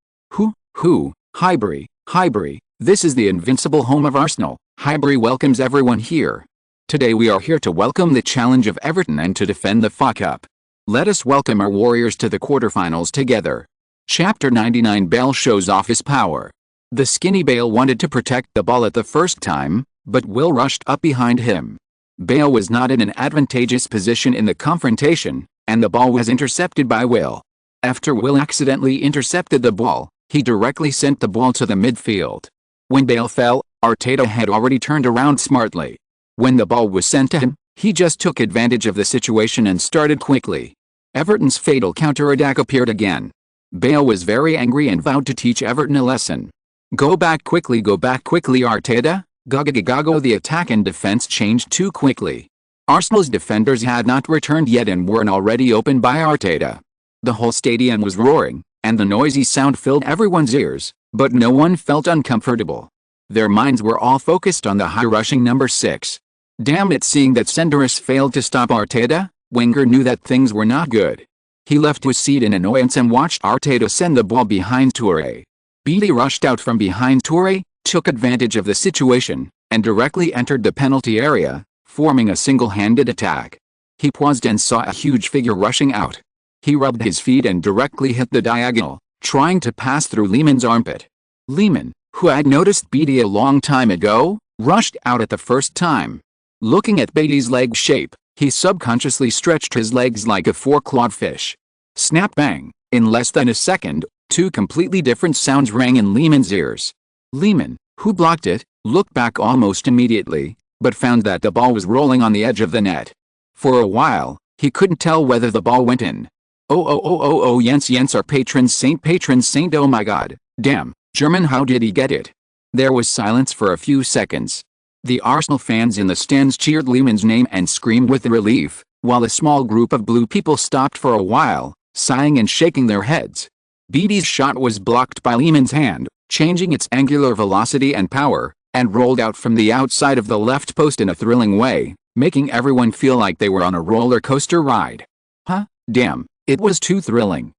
Highbury, this is the invincible home of Arsenal. Highbury welcomes everyone here. Today we are here to welcome the challenge of Everton and to defend the FA Cup. Let us welcome our Warriors to the quarterfinals together. Chapter 99. Bale shows off his power. The skinny Bale wanted to protect the ball at the first time, but Will rushed up behind him. Bale was not in an advantageous position in the confrontation, and the ball was intercepted by Will. After Will accidentally intercepted the ball, he directly sent the ball to the midfield. When Bale fell, Arteta had already turned around smartly. When the ball was sent to him, he just took advantage of the situation and started quickly. Everton's fatal counter-attack appeared again. Bale was very angry and vowed to teach Everton a lesson. Go back quickly, Arteta. Go. The attack and defense changed too quickly. Arsenal's defenders had not returned yet and were already opened by Arteta. The whole stadium was roaring, and the noisy sound filled everyone's ears, but no one felt uncomfortable. Their minds were all focused on the high-rushing number 6. Damn it, seeing that Senderos failed to stop Arteta, Wenger knew that things were not good. He left his seat in annoyance and watched Arteta send the ball behind Toure. Beattie rushed out from behind Toure, took advantage of the situation, and directly entered the penalty area, forming a single-handed attack. He paused and saw a huge figure rushing out. He rubbed his feet and directly hit the diagonal, trying to pass through Lehmann's armpit. Lehmann, who had noticed Beattie a long time ago, rushed out at the first time. Looking at Beattie's leg shape, he subconsciously stretched his legs like a four-clawed fish. Snap bang! In less than a second, two completely different sounds rang in Lehmann's ears. Lehmann, who blocked it, looked back almost immediately, but found that the ball was rolling on the edge of the net. For a while, he couldn't tell whether the ball went in. Oh, Jens our patron saint, oh my god, damn, German, how did he get it? There was silence for a few seconds. The Arsenal fans in the stands cheered Lehmann's name and screamed with relief, while a small group of blue people stopped for a while, sighing and shaking their heads. Beattie's shot was blocked by Lehmann's hand, changing its angular velocity and power, and rolled out from the outside of the left post in a thrilling way, making everyone feel like they were on a roller coaster ride. Damn, it was too thrilling.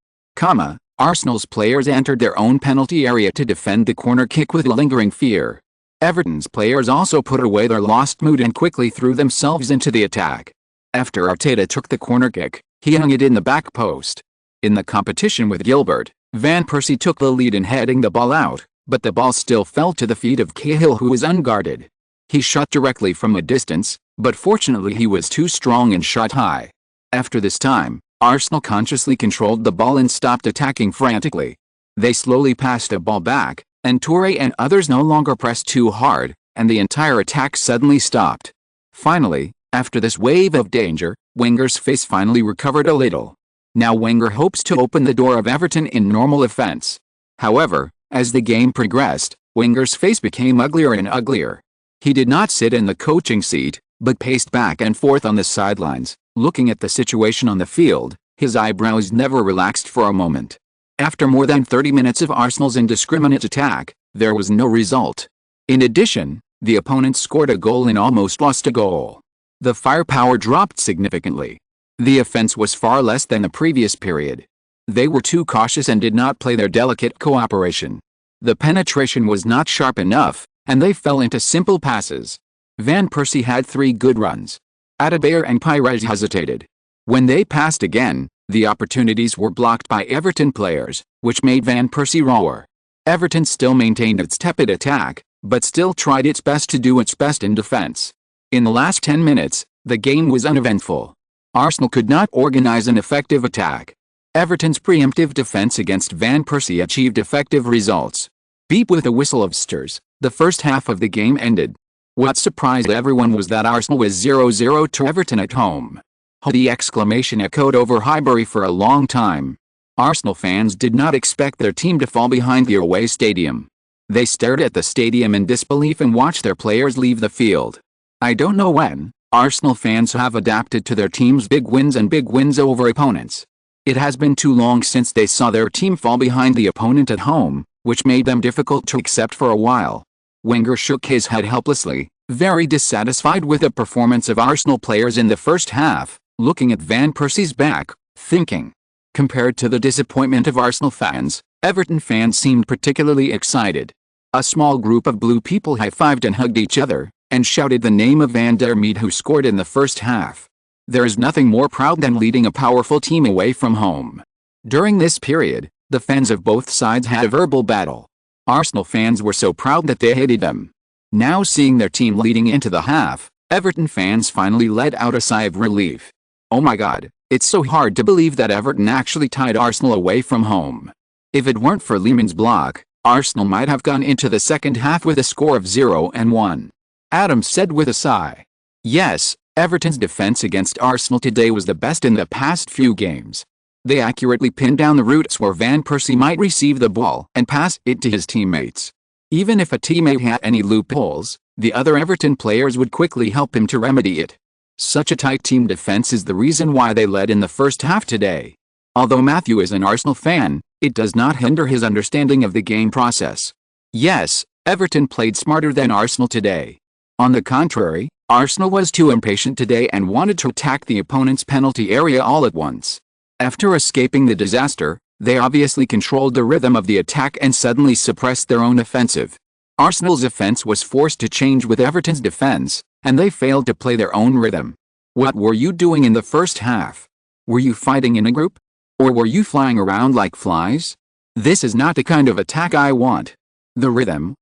Arsenal's players entered their own penalty area to defend the corner kick with lingering fear. Everton's players also put away their lost mood and quickly threw themselves into the attack. After Arteta took the corner kick, he hung it in the back post. In the competition with Gilbert, Van Persie took the lead in heading the ball out, but the ball still fell to the feet of Cahill, who was unguarded. He shot directly from a distance, but fortunately he was too strong and shot high. After this time, Arsenal consciously controlled the ball and stopped attacking frantically. They slowly passed the ball back, and Toure and others no longer pressed too hard, and the entire attack suddenly stopped. Finally, after this wave of danger, Wenger's face finally recovered a little. Now Wenger hopes to open the door of Everton in normal offense. However, as the game progressed, Wenger's face became uglier and uglier. He did not sit in the coaching seat, but paced back and forth on the sidelines, looking at the situation on the field. His eyebrows never relaxed for a moment. After more than 30 minutes of Arsenal's indiscriminate attack, there was no result. In addition, the opponents scored a goal and almost lost a goal. The firepower dropped significantly. The offense was far less than the previous period. They were too cautious and did not play their delicate cooperation. The penetration was not sharp enough, and they fell into simple passes. Van Persie had 3 good runs. Adebayor and Pires hesitated. When they passed again, the opportunities were blocked by Everton players, which made Van Persie roar. Everton still maintained its tepid attack, but still tried its best to do its best in defense. In the last 10 minutes, the game was uneventful. Arsenal could not organize an effective attack. Everton's preemptive defense against Van Persie achieved effective results. Beep, with a whistle of stirs, the first half of the game ended. What surprised everyone was that Arsenal was 0-0 to Everton at home. The exclamation echoed over Highbury for a long time. Arsenal fans did not expect their team to fall behind the away stadium. They stared at the stadium in disbelief and watched their players leave the field. I don't know when Arsenal fans have adapted to their team's big wins and big wins over opponents. It has been too long since they saw their team fall behind the opponent at home, which made them difficult to accept for a while. Wenger shook his head helplessly, very dissatisfied with the performance of Arsenal players in the first half, looking at Van Persie's back, thinking. Compared to the disappointment of Arsenal fans, Everton fans seemed particularly excited. A small group of blue people high-fived and hugged each other, and shouted the name of Van der Meade, who scored in the first half. There is nothing more proud than leading a powerful team away from home. During this period, the fans of both sides had a verbal battle. Arsenal fans were so proud that they hated them. Now seeing their team leading into the half, Everton fans finally let out a sigh of relief. Oh my god, it's so hard to believe that Everton actually tied Arsenal away from home. If it weren't for Lehmann's block, Arsenal might have gone into the second half with a score of 0-1. Adams said with a sigh. Yes, Everton's defense against Arsenal today was the best in the past few games. They accurately pinned down the routes where Van Persie might receive the ball and pass it to his teammates. Even if a teammate had any loopholes, the other Everton players would quickly help him to remedy it. Such a tight team defense is the reason why they led in the first half today. Although Matthew is an Arsenal fan, it does not hinder his understanding of the game process. Yes, Everton played smarter than Arsenal today. On the contrary, Arsenal was too impatient today and wanted to attack the opponent's penalty area all at once. After escaping the disaster, they obviously controlled the rhythm of the attack and suddenly suppressed their own offensive. Arsenal's offense was forced to change with Everton's defense, and they failed to play their own rhythm. What were you doing in the first half? Were you fighting in a group? Or were you flying around like flies? This is not the kind of attack I want. The rhythm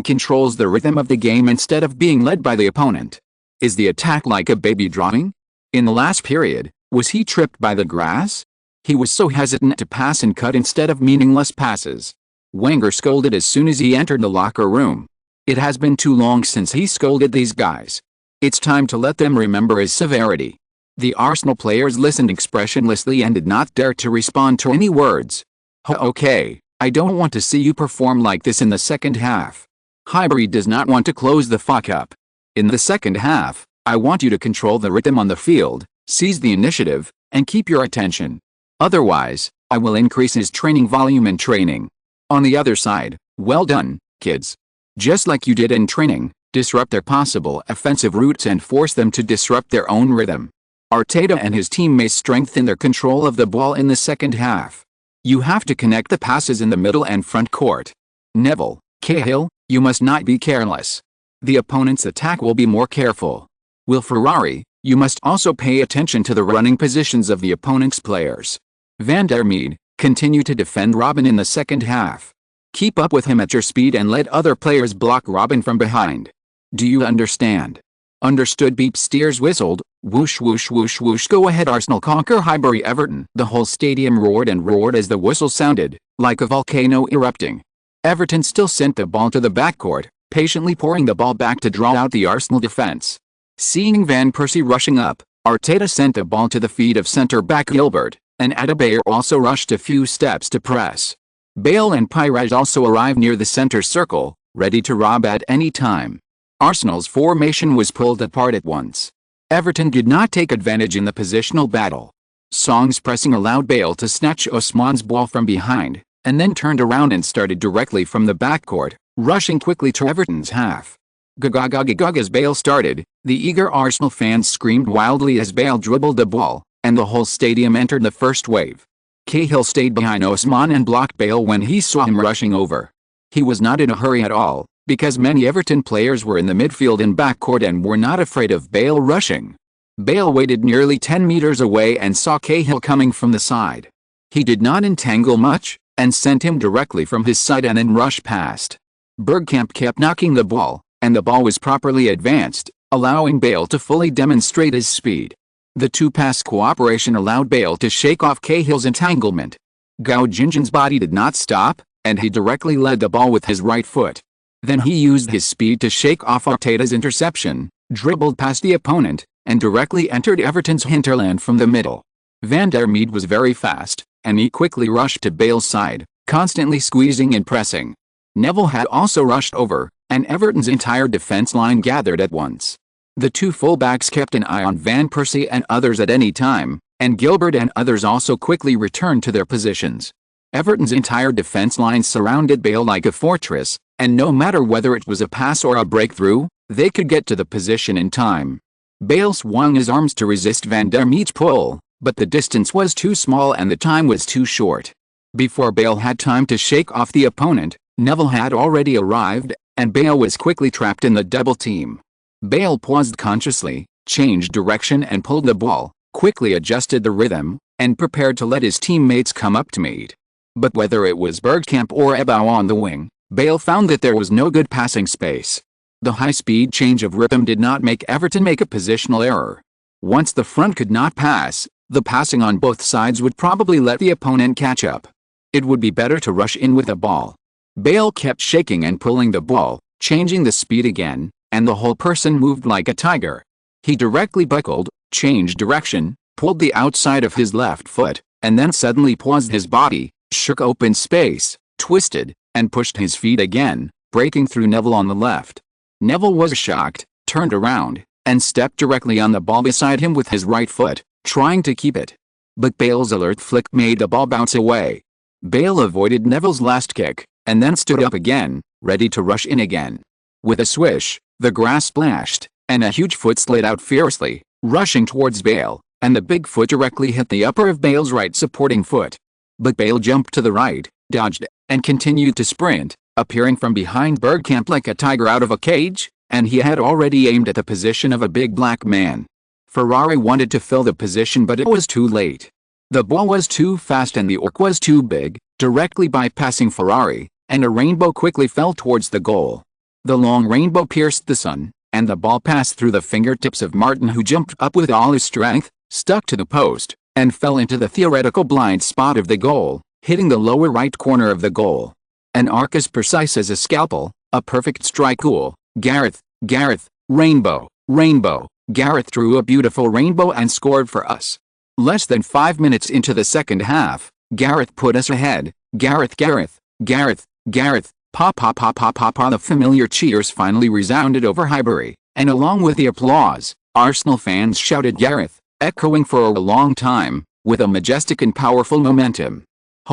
controls the rhythm of the game instead of being led by the opponent. Is the attack like a baby drawing? In the last period, was he tripped by the grass? He was so hesitant to pass and cut instead of meaningless passes. Wenger scolded as soon as he entered the locker room. It has been too long since he scolded these guys. It's time to let them remember his severity. The Arsenal players listened expressionlessly and did not dare to respond to any words. Okay, I don't want to see you perform like this in the second half. Highbury does not want to close the fuck up. In the second half, I want you to control the rhythm on the field, seize the initiative, and keep your attention. Otherwise, I will increase his training volume in training. On the other side, well done, kids. Just like you did in training, disrupt their possible offensive routes and force them to disrupt their own rhythm. Arteta and his team may strengthen their control of the ball in the second half. You have to connect the passes in the middle and front court. Neville, Cahill, you must not be careless. The opponent's attack will be more careful. Will Ferrari, you must also pay attention to the running positions of the opponent's players. Van der Meade, continue to defend Robin in the second half. Keep up with him at your speed and let other players block Robin from behind. Do you understand? Understood. Beep. Steers whistled. Whoosh whoosh whoosh whoosh. Go ahead Arsenal, conquer Highbury Everton. The whole stadium roared and roared as the whistle sounded, like a volcano erupting. Everton still sent the ball to the backcourt, patiently pouring the ball back to draw out the Arsenal defense. Seeing Van Persie rushing up, Arteta sent the ball to the feet of centre-back Gilbert, and Adebayor also rushed a few steps to press. Bale and Pires also arrived near the centre circle, ready to rob at any time. Arsenal's formation was pulled apart at once. Everton did not take advantage in the positional battle. Song's pressing allowed Bale to snatch Ousmane's ball from behind, and then turned around and started directly from the backcourt, rushing quickly to Everton's half. Gag as Bale started, the eager Arsenal fans screamed wildly as Bale dribbled the ball, and the whole stadium entered the first wave. Cahill stayed behind Ousmane and blocked Bale when he saw him rushing over. He was not in a hurry at all, because many Everton players were in the midfield and backcourt and were not afraid of Bale rushing. Bale waited nearly 10 meters away and saw Cahill coming from the side. He did not entangle much, and sent him directly from his side and then rushed past. Bergkamp kept knocking the ball, and the ball was properly advanced, allowing Bale to fully demonstrate his speed. The two-pass cooperation allowed Bale to shake off Cahill's entanglement. Gao Jinjin's body did not stop, and he directly led the ball with his right foot. Then he used his speed to shake off Arteta's interception, dribbled past the opponent, and directly entered Everton's hinterland from the middle. Van der Meade was very fast, and he quickly rushed to Bale's side, constantly squeezing and pressing. Neville had also rushed over, and Everton's entire defense line gathered at once. The two fullbacks kept an eye on Van Persie and others at any time, and Gilbert and others also quickly returned to their positions. Everton's entire defense line surrounded Bale like a fortress, and no matter whether it was a pass or a breakthrough, they could get to the position in time. Bale swung his arms to resist Van der Meade's pull, but the distance was too small and the time was too short. Before Bale had time to shake off the opponent, Neville had already arrived, and Bale was quickly trapped in the double team. Bale paused consciously, changed direction and pulled the ball, quickly adjusted the rhythm, and prepared to let his teammates come up to meet. But whether it was Bergkamp or Ebow on the wing, Bale found that there was no good passing space. The high-speed change of rhythm did not make Everton make a positional error. Once the front could not pass, the passing on both sides would probably let the opponent catch up. It would be better to rush in with the ball. Bale kept shaking and pulling the ball, changing the speed again, and the whole person moved like a tiger. He directly buckled, changed direction, pulled the outside of his left foot, and then suddenly paused his body, shook open space, twisted, and pushed his feet again, breaking through Neville on the left. Neville was shocked, turned around, and stepped directly on the ball beside him with his right foot, trying to keep it. But Bale's alert flick made the ball bounce away. Bale avoided Neville's last kick, and then stood up again, ready to rush in again. With a swish, the grass splashed, and a huge foot slid out fiercely, rushing towards Bale, and the big foot directly hit the upper of Bale's right supporting foot. But Bale jumped to the right, dodged, and continued to sprint, appearing from behind Bergkamp like a tiger out of a cage, and he had already aimed at the position of a big black man. Ferrari wanted to fill the position, but it was too late. The ball was too fast and the orc was too big, directly bypassing Ferrari, and a rainbow quickly fell towards the goal. The long rainbow pierced the sun, and the ball passed through the fingertips of Martin, who jumped up with all his strength, stuck to the post, and fell into the theoretical blind spot of the goal, hitting the lower right corner of the goal. An arc as precise as a scalpel, a perfect strike goal. Gareth, rainbow, Gareth drew a beautiful rainbow and scored for us. Less than 5 minutes into the second half, Gareth put us ahead. Gareth, pa. The familiar cheers finally resounded over Highbury, and along with the applause, Arsenal fans shouted Gareth, echoing for a long time, with a majestic and powerful momentum.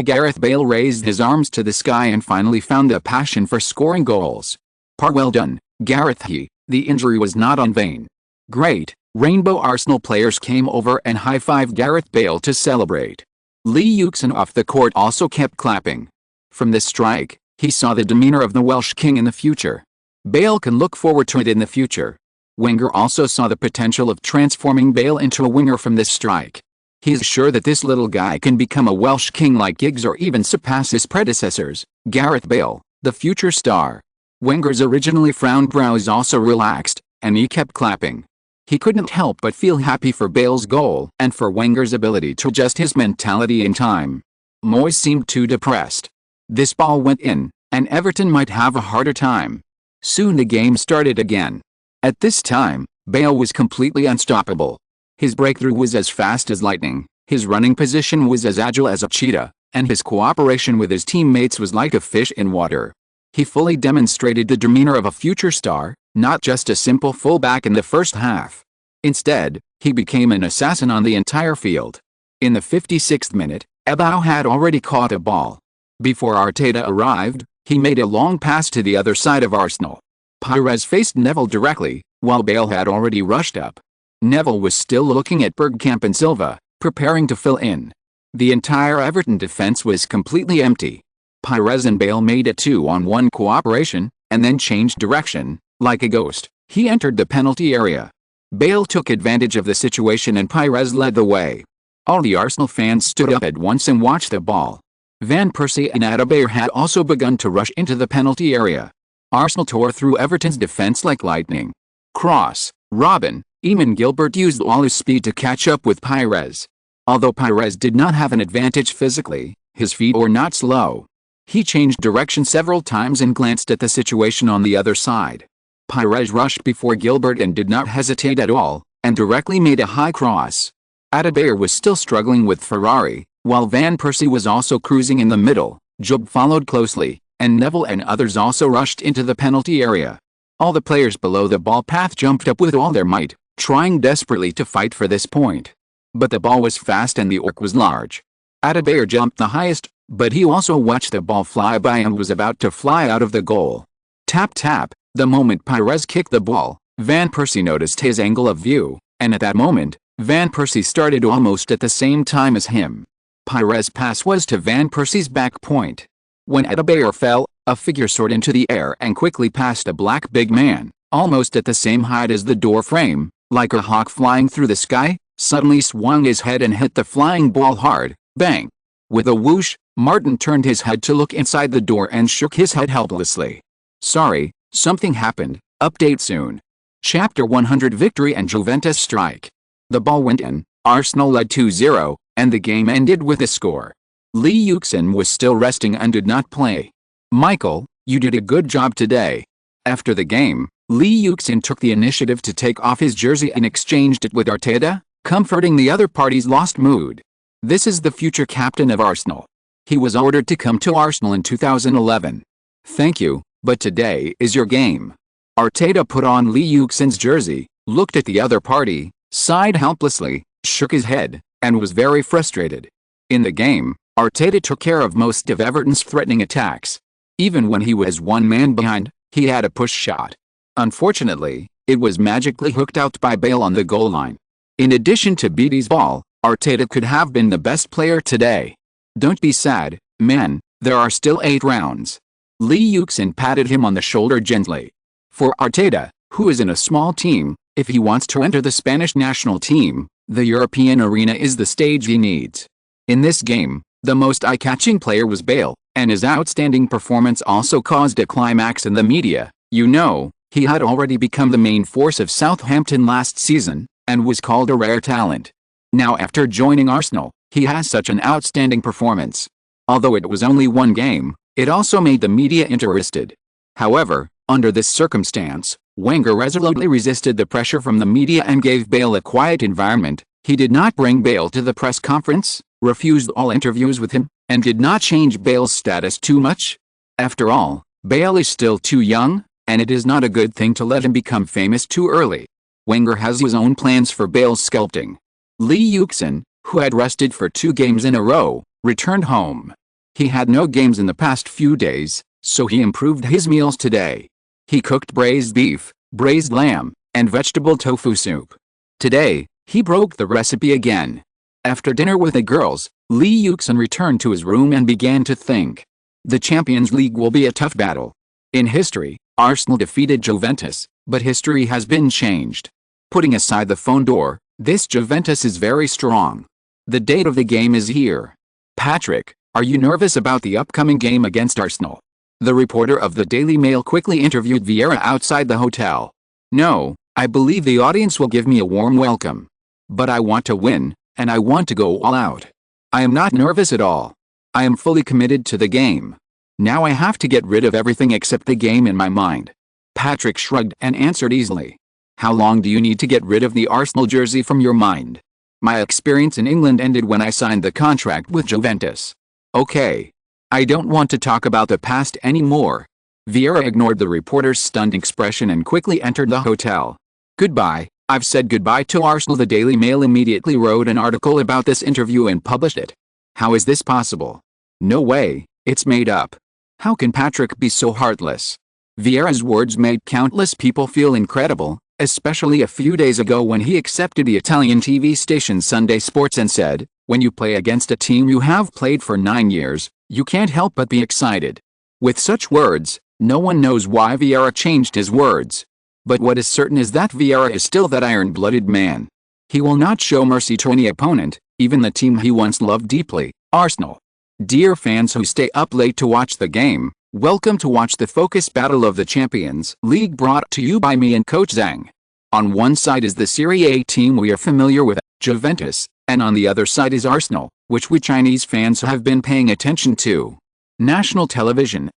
Gareth Bale raised his arms to the sky and finally found a passion for scoring goals. Well done, Gareth. The injury was not in vain. Great. Rainbow Arsenal players came over and high-fived Gareth Bale to celebrate. Lee Yuxin off the court also kept clapping. From this strike, he saw the demeanor of the Welsh king in the future. Bale can look forward to it in the future. Wenger also saw the potential of transforming Bale into a winger from this strike. He is sure that this little guy can become a Welsh king like Giggs or even surpass his predecessors. Gareth Bale, the future star. Wenger's originally frowned brows also relaxed, and he kept clapping. He couldn't help but feel happy for Bale's goal and for Wenger's ability to adjust his mentality in time. Moyes seemed too depressed. This ball went in, and Everton might have a harder time. Soon the game started again. At this time, Bale was completely unstoppable. His breakthrough was as fast as lightning, his running position was as agile as a cheetah, and his cooperation with his teammates was like a fish in water. He fully demonstrated the demeanor of a future star, not just a simple fullback in the first half. Instead, he became an assassin on the entire field. In the 56th minute, Ebow had already caught a ball. Before Arteta arrived, he made a long pass to the other side of Arsenal. Pires faced Neville directly, while Bale had already rushed up. Neville was still looking at Bergkamp and Silva, preparing to fill in. The entire Everton defense was completely empty. Pires and Bale made a 2-on-1 cooperation, and then changed direction. Like a ghost, he entered the penalty area. Bale took advantage of the situation and Pires led the way. All the Arsenal fans stood up at once and watched the ball. Van Persie and Adebayor had also begun to rush into the penalty area. Arsenal tore through Everton's defense like lightning. Cross, Robin, Eamon Gilbert used all his speed to catch up with Pires. Although Pires did not have an advantage physically, his feet were not slow. He changed direction several times and glanced at the situation on the other side. Pires rushed before Gilbert and did not hesitate at all, and directly made a high cross. Adebayor was still struggling with Ferrari, while Van Persie was also cruising in the middle. Job followed closely, and Neville and others also rushed into the penalty area. All the players below the ball path jumped up with all their might, trying desperately to fight for this point. But the ball was fast and the orc was large. Adebayor jumped the highest, but he also watched the ball fly by and was about to fly out of the goal. Tap tap, the moment Pires kicked the ball, Van Persie noticed his angle of view, and at that moment, Van Persie started almost at the same time as him. Pires' pass was to Van Persie's back point. When Adebayor fell, a figure soared into the air and quickly passed a black big man, almost at the same height as the door frame, like a hawk flying through the sky, suddenly swung his head and hit the flying ball hard. Bang! With a whoosh, Martin turned his head to look inside the door and shook his head helplessly. Sorry, something happened, Update soon. Chapter 100 Victory and Juventus strike. The ball went in, Arsenal led 2-0, and the game ended with a score. Lee Yuxin was still resting and did not play. Michael, you did a good job today. After the game, Lee Yuxin took the initiative to take off his jersey and exchanged it with Arteta, comforting the other party's lost mood. This is the future captain of Arsenal. He was ordered to come to Arsenal in 2011. Thank you, but today is your game. Arteta put on Lee Yuxin's jersey, looked at the other party, sighed helplessly, shook his head, and was very frustrated. In the game, Arteta took care of most of Everton's threatening attacks. Even when he was one man behind, he had a push shot. Unfortunately, it was magically hooked out by Bale on the goal line. In addition to Beatty's ball, Arteta could have been the best player today. Don't be sad, man, there are still 8 rounds. Lee Yuxin patted him on the shoulder gently. For Arteta, who is in a small team, if he wants to enter the Spanish national team, the European arena is the stage he needs. In this game, the most eye-catching player was Bale, and his outstanding performance also caused a climax in the media. You know, he had already become the main force of Southampton last season, and was called a rare talent. Now after joining Arsenal, he has such an outstanding performance. Although it was only one game, it also made the media interested. However, under this circumstance, Wenger resolutely resisted the pressure from the media and gave Bale a quiet environment. He did not bring Bale to the press conference, refused all interviews with him, and did not change Bale's status too much. After all, Bale is still too young, and it is not a good thing to let him become famous too early. Wenger has his own plans for Bale's sculpting. Lee Yuxin, who had rested for 2 games in a row, returned home. He had no games in the past few days, so he improved his meals today. He cooked braised beef, braised lamb, and vegetable tofu soup. Today, he broke the recipe again. After dinner with the girls, Lee Yuxin returned to his room and began to think. The Champions League will be a tough battle. In history, Arsenal defeated Juventus, but history has been changed. Putting aside the phone door, this Juventus is very strong. The date of the game is here. Patrick, are you nervous about the upcoming game against Arsenal? The reporter of the Daily Mail quickly interviewed Vieira outside the hotel. No, I believe the audience will give me a warm welcome. But I want to win, and I want to go all out. I am not nervous at all. I am fully committed to the game. Now I have to get rid of everything except the game in my mind. Patrick shrugged and answered easily. How long do you need to get rid of the Arsenal jersey from your mind? My experience in England ended when I signed the contract with Juventus. Okay. I don't want to talk about the past anymore. Vieira ignored the reporter's stunned expression and quickly entered the hotel. Goodbye, I've said goodbye to Arsenal. The Daily Mail immediately wrote an article about this interview and published it. How is this possible? No way, it's made up. How can Patrick be so heartless? Vieira's words made countless people feel incredible, especially a few days ago when he accepted the Italian TV station Sunday Sports and said, when you play against a team you have played for 9 years, you can't help but be excited. With such words, no one knows why Vieira changed his words. But what is certain is that Vieira is still that iron-blooded man. He will not show mercy to any opponent, even the team he once loved deeply, Arsenal. Dear fans who stay up late to watch the game, welcome to watch the focus battle of the Champions League brought to you by me and Coach Zhang. On one side is the Serie A team we are familiar with, Juventus, and on the other side is Arsenal, which we Chinese fans have been paying attention to. National television,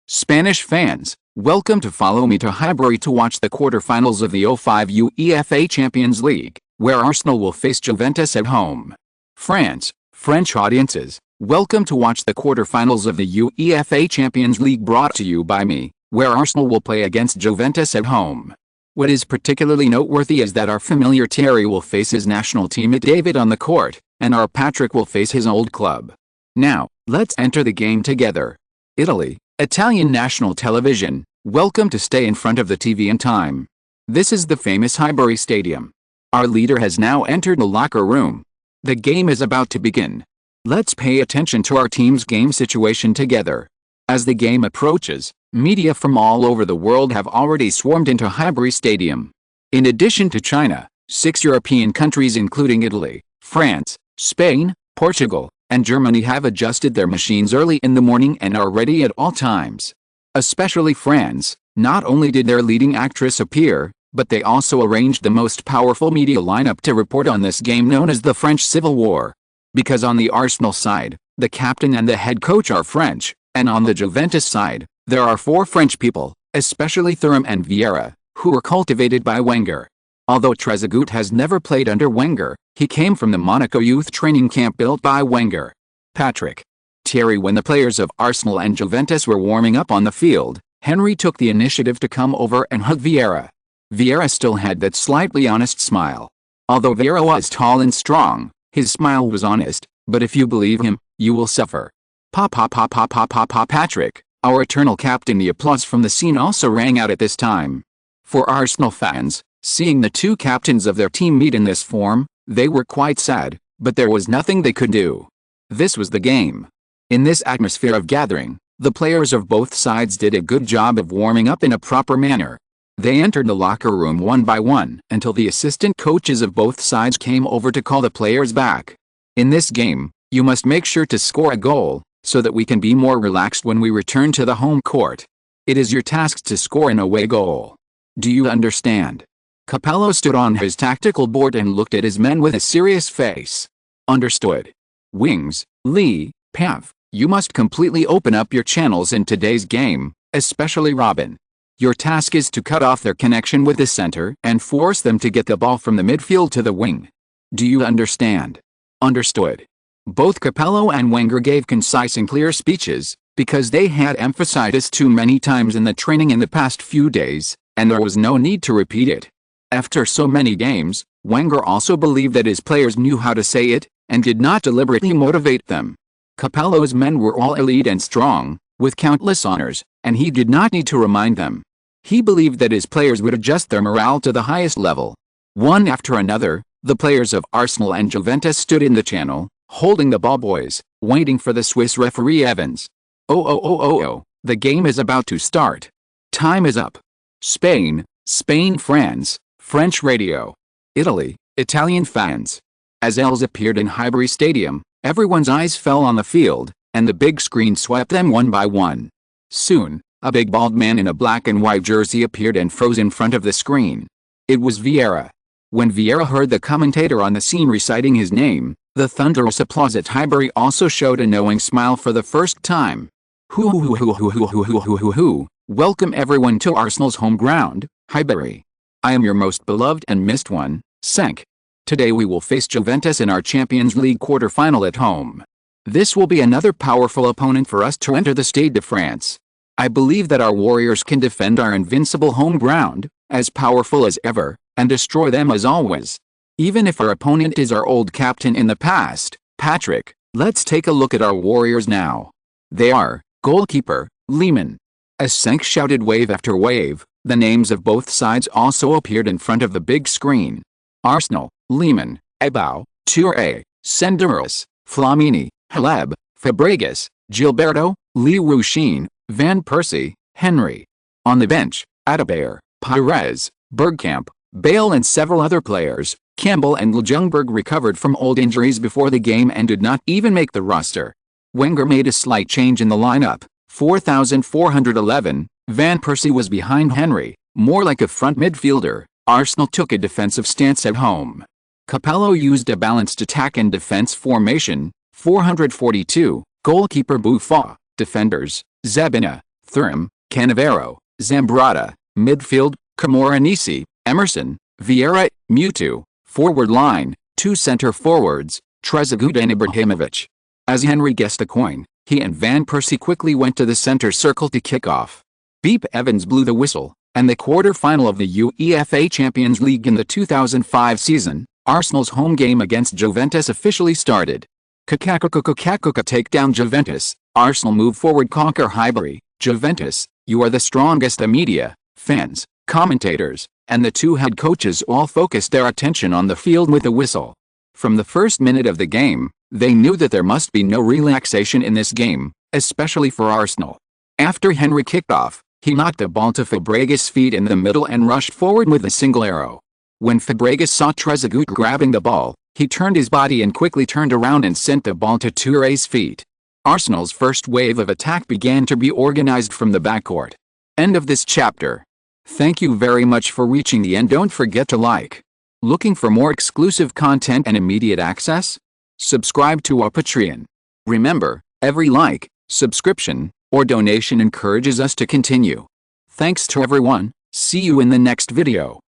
Spanish fans, welcome to follow me to Highbury to watch the quarterfinals of the 05 UEFA Champions League, where Arsenal will face Juventus at home. French audiences, welcome to watch the quarterfinals of the UEFA Champions League brought to you by me, where Arsenal will play against Juventus at home. What is particularly noteworthy is that our familiar Thierry will face his national teammate David on the court, and our Patrick will face his old club. Now, let's enter the game together. Italy, Italian national television, welcome to stay in front of the TV in time. This is the famous Highbury Stadium. Our leader has now entered the locker room. The game is about to begin. Let's pay attention to our team's game situation together. As the game approaches, media from all over the world have already swarmed into Highbury Stadium. In addition to China, 6 European countries including Italy, France, Spain, Portugal, and Germany have adjusted their machines early in the morning and are ready at all times. Especially France. Not only did their leading actress appear, but they also arranged the most powerful media lineup to report on this game known as the French Civil War. Because on the Arsenal side, the captain and the head coach are French, and on the Juventus side, there are 4 French people, especially Thuram and Vieira, who were cultivated by Wenger. Although Trezeguet has never played under Wenger, he came from the Monaco youth training camp built by Wenger. Patrick. Thierry. When the players of Arsenal and Juventus were warming up on the field, Henry took the initiative to come over and hug Vieira. Vieira still had that slightly honest smile. Although Vieira was tall and strong, his smile was honest, but if you believe him, you will suffer. Patrick, our eternal captain. The applause from the scene also rang out at this time. For Arsenal fans, seeing the 2 captains of their team meet in this form, they were quite sad, but there was nothing they could do. This was the game. In this atmosphere of gathering, the players of both sides did a good job of warming up in a proper manner. They entered the locker room one by one until the assistant coaches of both sides came over to call the players back. In this game, you must make sure to score a goal, so that we can be more relaxed when we return to the home court. It is your task to score an away goal. Do you understand? Capello stood on his tactical board and looked at his men with a serious face. Understood. Wings, Lee, Pav, you must completely open up your channels in today's game, especially Robin. Your task is to cut off their connection with the center and force them to get the ball from the midfield to the wing. Do you understand? Understood. Both Capello and Wenger gave concise and clear speeches, because they had emphasized this too many times in the training in the past few days, and there was no need to repeat it. After so many games, Wenger also believed that his players knew how to say it, and did not deliberately motivate them. Capello's men were all elite and strong, with countless honors, and he did not need to remind them. He believed that his players would adjust their morale to the highest level. One after another, the players of Arsenal and Juventus stood in the channel, holding the ball boys, waiting for the Swiss referee Evans. Oh, the game is about to start. Time is up. Spain, France, French radio. Italy, Italian fans. As Els appeared in Highbury Stadium, everyone's eyes fell on the field, and the big screen swept them one by one. Soon, a big bald man in a black and white jersey appeared and froze in front of the screen. It was Vieira. When Vieira heard the commentator on the scene reciting his name, the thunderous applause at Highbury also showed a knowing smile for the first time. Welcome everyone to Arsenal's home ground, Highbury. I am your most beloved and missed one, Senk. Today we will face Juventus in our Champions League quarter-final at home. This will be another powerful opponent for us to enter the Stade de France. I believe that our warriors can defend our invincible home ground, as powerful as ever, and destroy them as always. Even if our opponent is our old captain in the past, Patrick, let's take a look at our warriors now. They are, goalkeeper, Lehmann. As Senk shouted wave after wave, the names of both sides also appeared in front of the big screen. Arsenal, Lehmann, Ebao, Touré, Senderos, Flamini, Haleb, Fabregas, Gilberto, Yuxin, Van Persie, Henry. On the bench, Adebayor, Pires, Bergkamp, Bale and several other players. Campbell and Ljungberg recovered from old injuries before the game and did not even make the roster. Wenger made a slight change in the lineup. 4,411, Van Persie was behind Henry, more like a front midfielder. Arsenal took a defensive stance at home. Capello used a balanced attack and defense formation. 442, goalkeeper Buffon, defenders, Zabina, Thuram, Cannavaro, Zambrata, midfield, Camoranesi, Emerson, Vieira, Mutu, forward line, 2 center forwards, Trezeguet and Ibrahimovic. As Henry guessed a coin, he and Van Persie quickly went to the center circle to kick off. Beep Evans blew the whistle, and the quarter-final of the UEFA Champions League in the 2005 season, Arsenal's home game against Juventus officially started. Kakakuka take down Juventus, Arsenal move forward conquer Highbury, Juventus, you are the strongest. The media, fans, commentators, and the 2 head coaches all focused their attention on the field with the whistle. From the first minute of the game, they knew that there must be no relaxation in this game, especially for Arsenal. After Henry kicked off, he knocked the ball to Fabregas' feet in the middle and rushed forward with a single arrow. When Fabregas saw Trezeguet grabbing the ball, he turned his body and quickly turned around and sent the ball to Touré's feet. Arsenal's first wave of attack began to be organized from the backcourt. End of this chapter. Thank you very much for reaching the end. Don't forget to like. Looking for more exclusive content and immediate access? Subscribe to our Patreon. Remember, every like, subscription, or donation encourages us to continue. Thanks to everyone. See you in the next video.